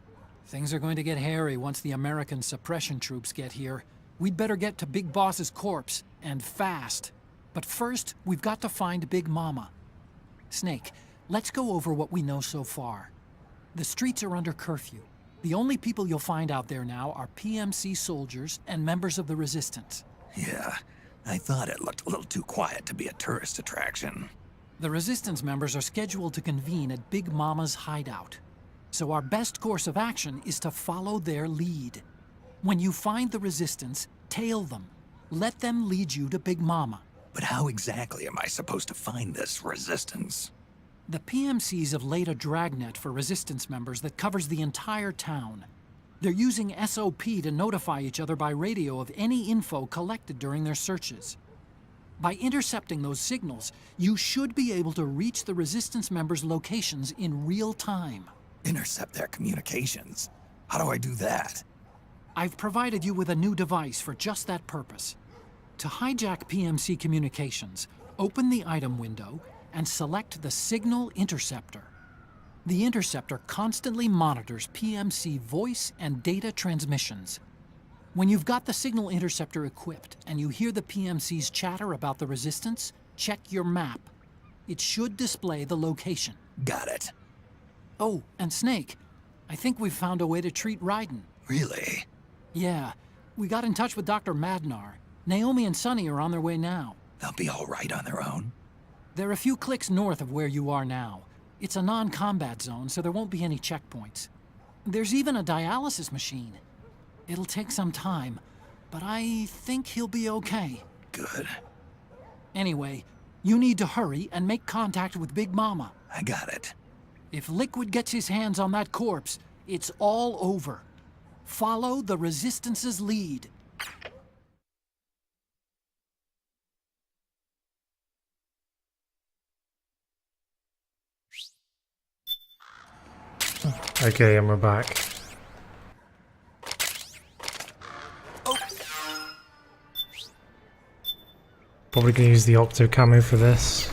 Things are going to get hairy once the American suppression troops get here. We'd better get to Big Boss's corpse, and fast. But first, we've got to find Big Mama. Snake, let's go over what we know so far. The streets are under curfew. The only people you'll find out there now are PMC soldiers and members of the Resistance.
Yeah, I thought it looked a little too quiet to be a tourist attraction.
The Resistance members are scheduled to convene at Big Mama's hideout. So our best course of action is to follow their lead. When you find the Resistance, tail them. Let them lead you to Big Mama.
But how exactly am I supposed to find this Resistance?
The PMCs have laid a dragnet for Resistance members that covers the entire town. They're using SOP to notify each other by radio of any info collected during their searches. By intercepting those signals, you should be able to reach the Resistance members' locations in real time.
Intercept their communications? How do I do that?
I've provided you with a new device for just that purpose. To hijack PMC communications, open the item window and select the Signal Interceptor. The interceptor constantly monitors PMC voice and data transmissions. When you've got the Signal Interceptor equipped and you hear the PMC's chatter about the Resistance, check your map. It should display the location.
Got it.
Oh, and Snake, I think we've found a way to treat Raiden.
Really?
Yeah, we got in touch with Dr. Madnar. Naomi and Sonny are on their way now.
They'll be all right on their own?
They're a few clicks north of where you are now. It's a non-combat zone, so there won't be any checkpoints. There's even a dialysis machine. It'll take some time, but I think he'll be okay.
Good.
Anyway, you need to hurry and make contact with Big Mama.
I got it.
If Liquid gets his hands on that corpse, it's all over. Follow the Resistance's lead.
Okay, and we're back. Probably gonna use the Octo camo for this.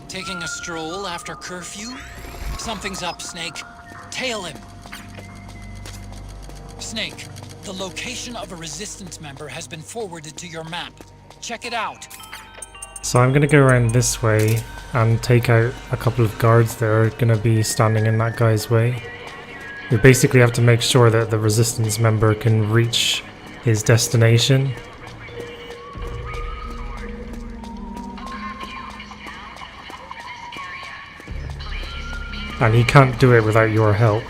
Taking a stroll after curfew? Something's up, Snake. Tail him. Snake, the location of a Resistance member has been forwarded to your map. Check it out.
So I'm gonna go around this way and take out a couple of guards that are gonna be standing in that guy's way. We basically have to make sure that the Resistance member can reach his destination. And he can't do it without your help.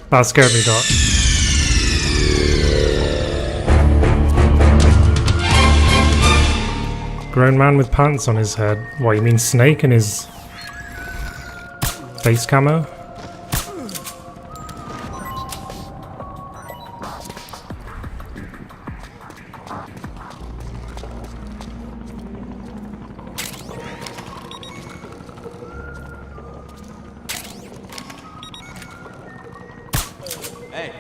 That scared me, Doc. Grown man with pants on his head. What, you mean Snake and his face camo?
Hey.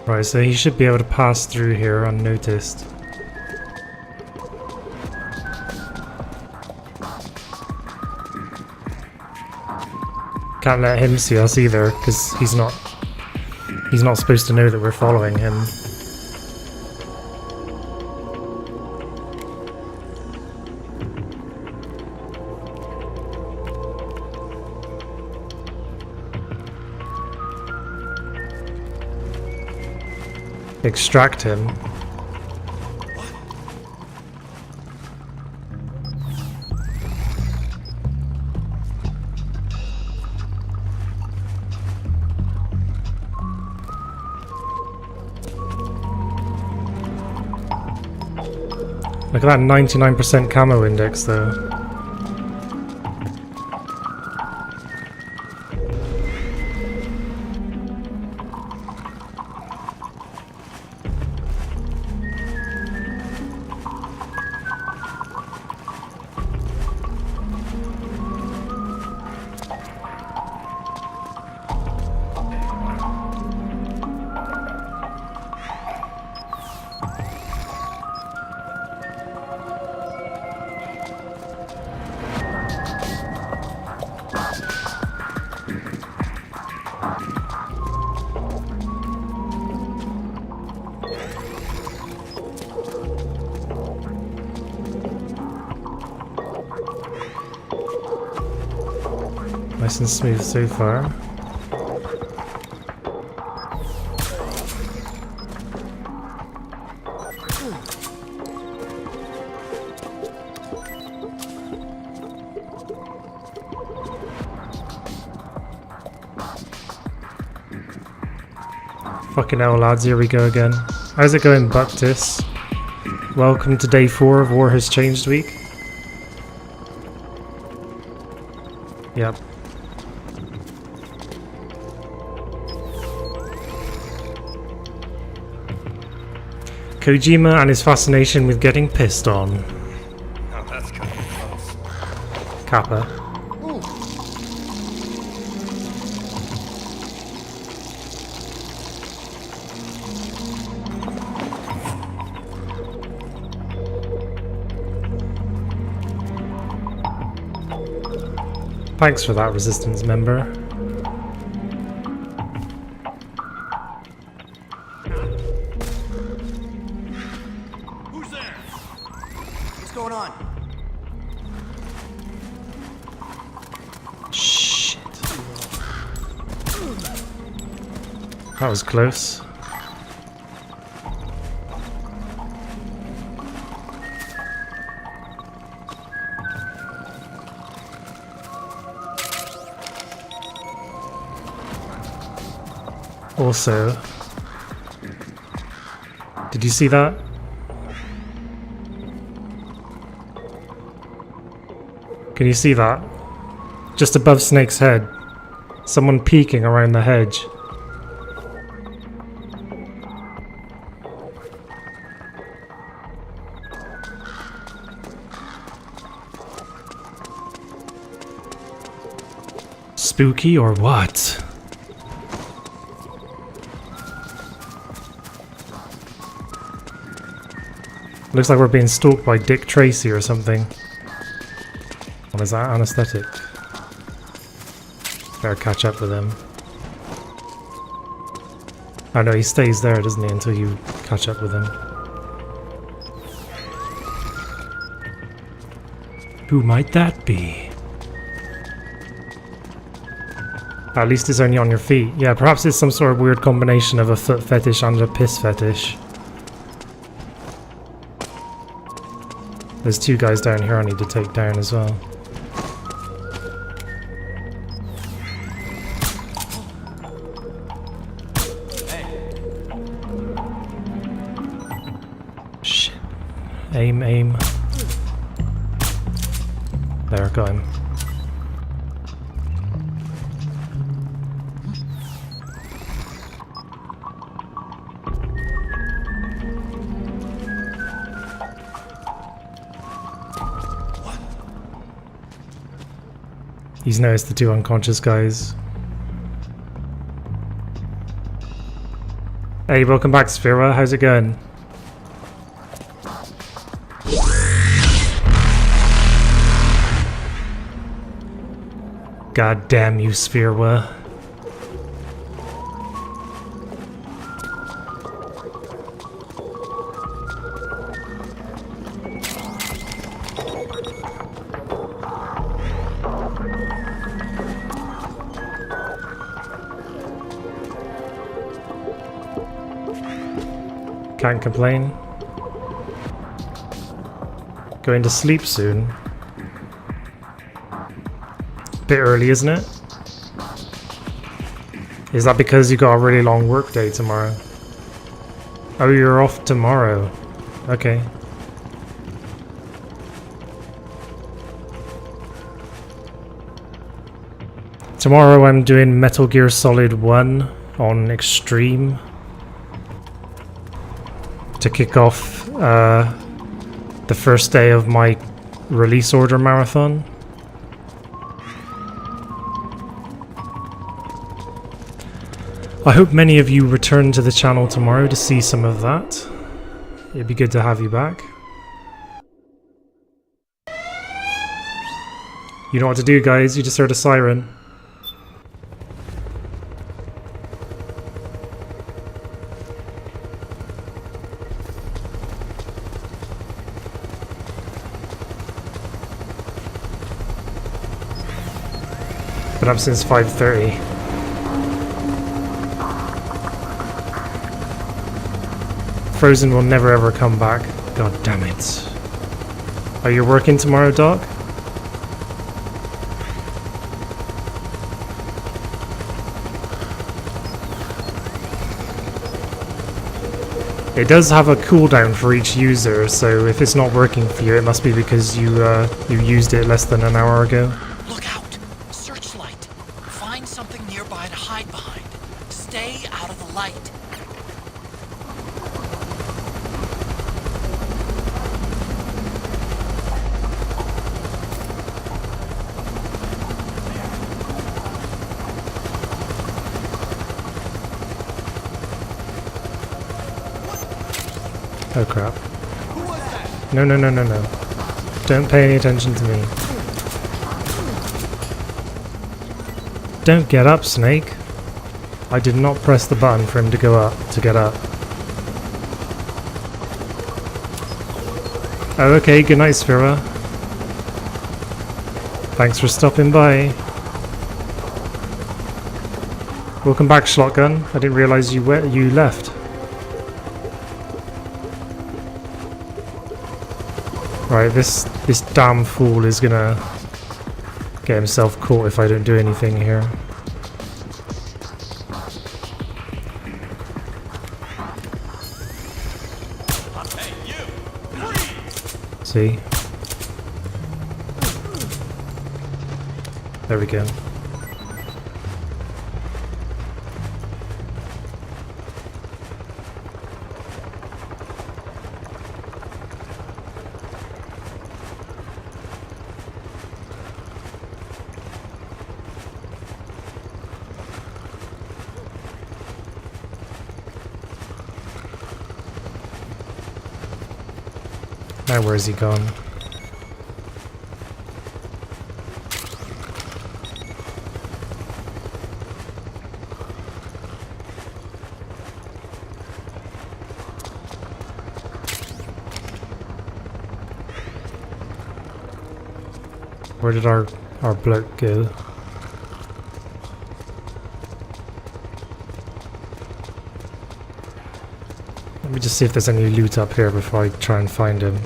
Right, so he should be able to pass through here unnoticed. Can't let him see us either, because he's not supposed to know that we're following him. Extract him. Look at that 99% camo index though. Nice and smooth so far. Fucking hell, lads, here we go again. How's it going, Buptis? Welcome to day 4 of War Has Changed week. Yep. Kojima and his fascination with getting pissed on.
Oh, that's kind of close.
Kappa. Thanks for that, Resistance member.
Who's there? What's going on?
Shit. That was close. Also, did you see that? Can you see that? Just above Snake's head. Someone peeking around the hedge. Spooky or what? Looks like we're being stalked by Dick Tracy or something. What is that? Anesthetic. Better catch up with him. Oh no, he stays there, doesn't he, until you catch up with him. Who might that be? At least it's only on your feet. Yeah, perhaps it's some sort of weird combination of a foot fetish and a piss fetish. There's 2 guys down here I need to take down as well. Shit. Aim. There, got him. He's noticed the 2 unconscious guys. Hey, welcome back, Sphera. How's it going? God damn you, Sphera. Can't complain. Going to sleep soon. Bit early, isn't it? Is that because you got a really long work day tomorrow? Oh, you're off tomorrow. Okay. Tomorrow I'm doing Metal Gear Solid 1 on Extreme to kick off the first day of my release order marathon. I hope many of you return to the channel tomorrow to see some of that. It'd be good to have you back. You know what to do, guys. You just heard a siren. Been up since 5:30. Frozen will never ever come back. God damn it. Are you working tomorrow, Doc? It does have a cooldown for each user, so if it's not working for you, it must be because you used it less than an hour ago.
Look out! Searchlight! Find something nearby to hide behind. Stay out of the light.
Oh crap. No. Don't pay any attention to me. Don't get up, Snake. I did not press the button for him to go up, to get up. Oh, okay, good night, Sphera. Thanks for stopping by. Welcome back, Shotgun. I didn't realize you left. Right, this damn fool is gonna get himself caught if I don't do anything here. See? There we go. Now where's he gone? Where did our bloke go? Let me just see if there's any loot up here before I try and find him.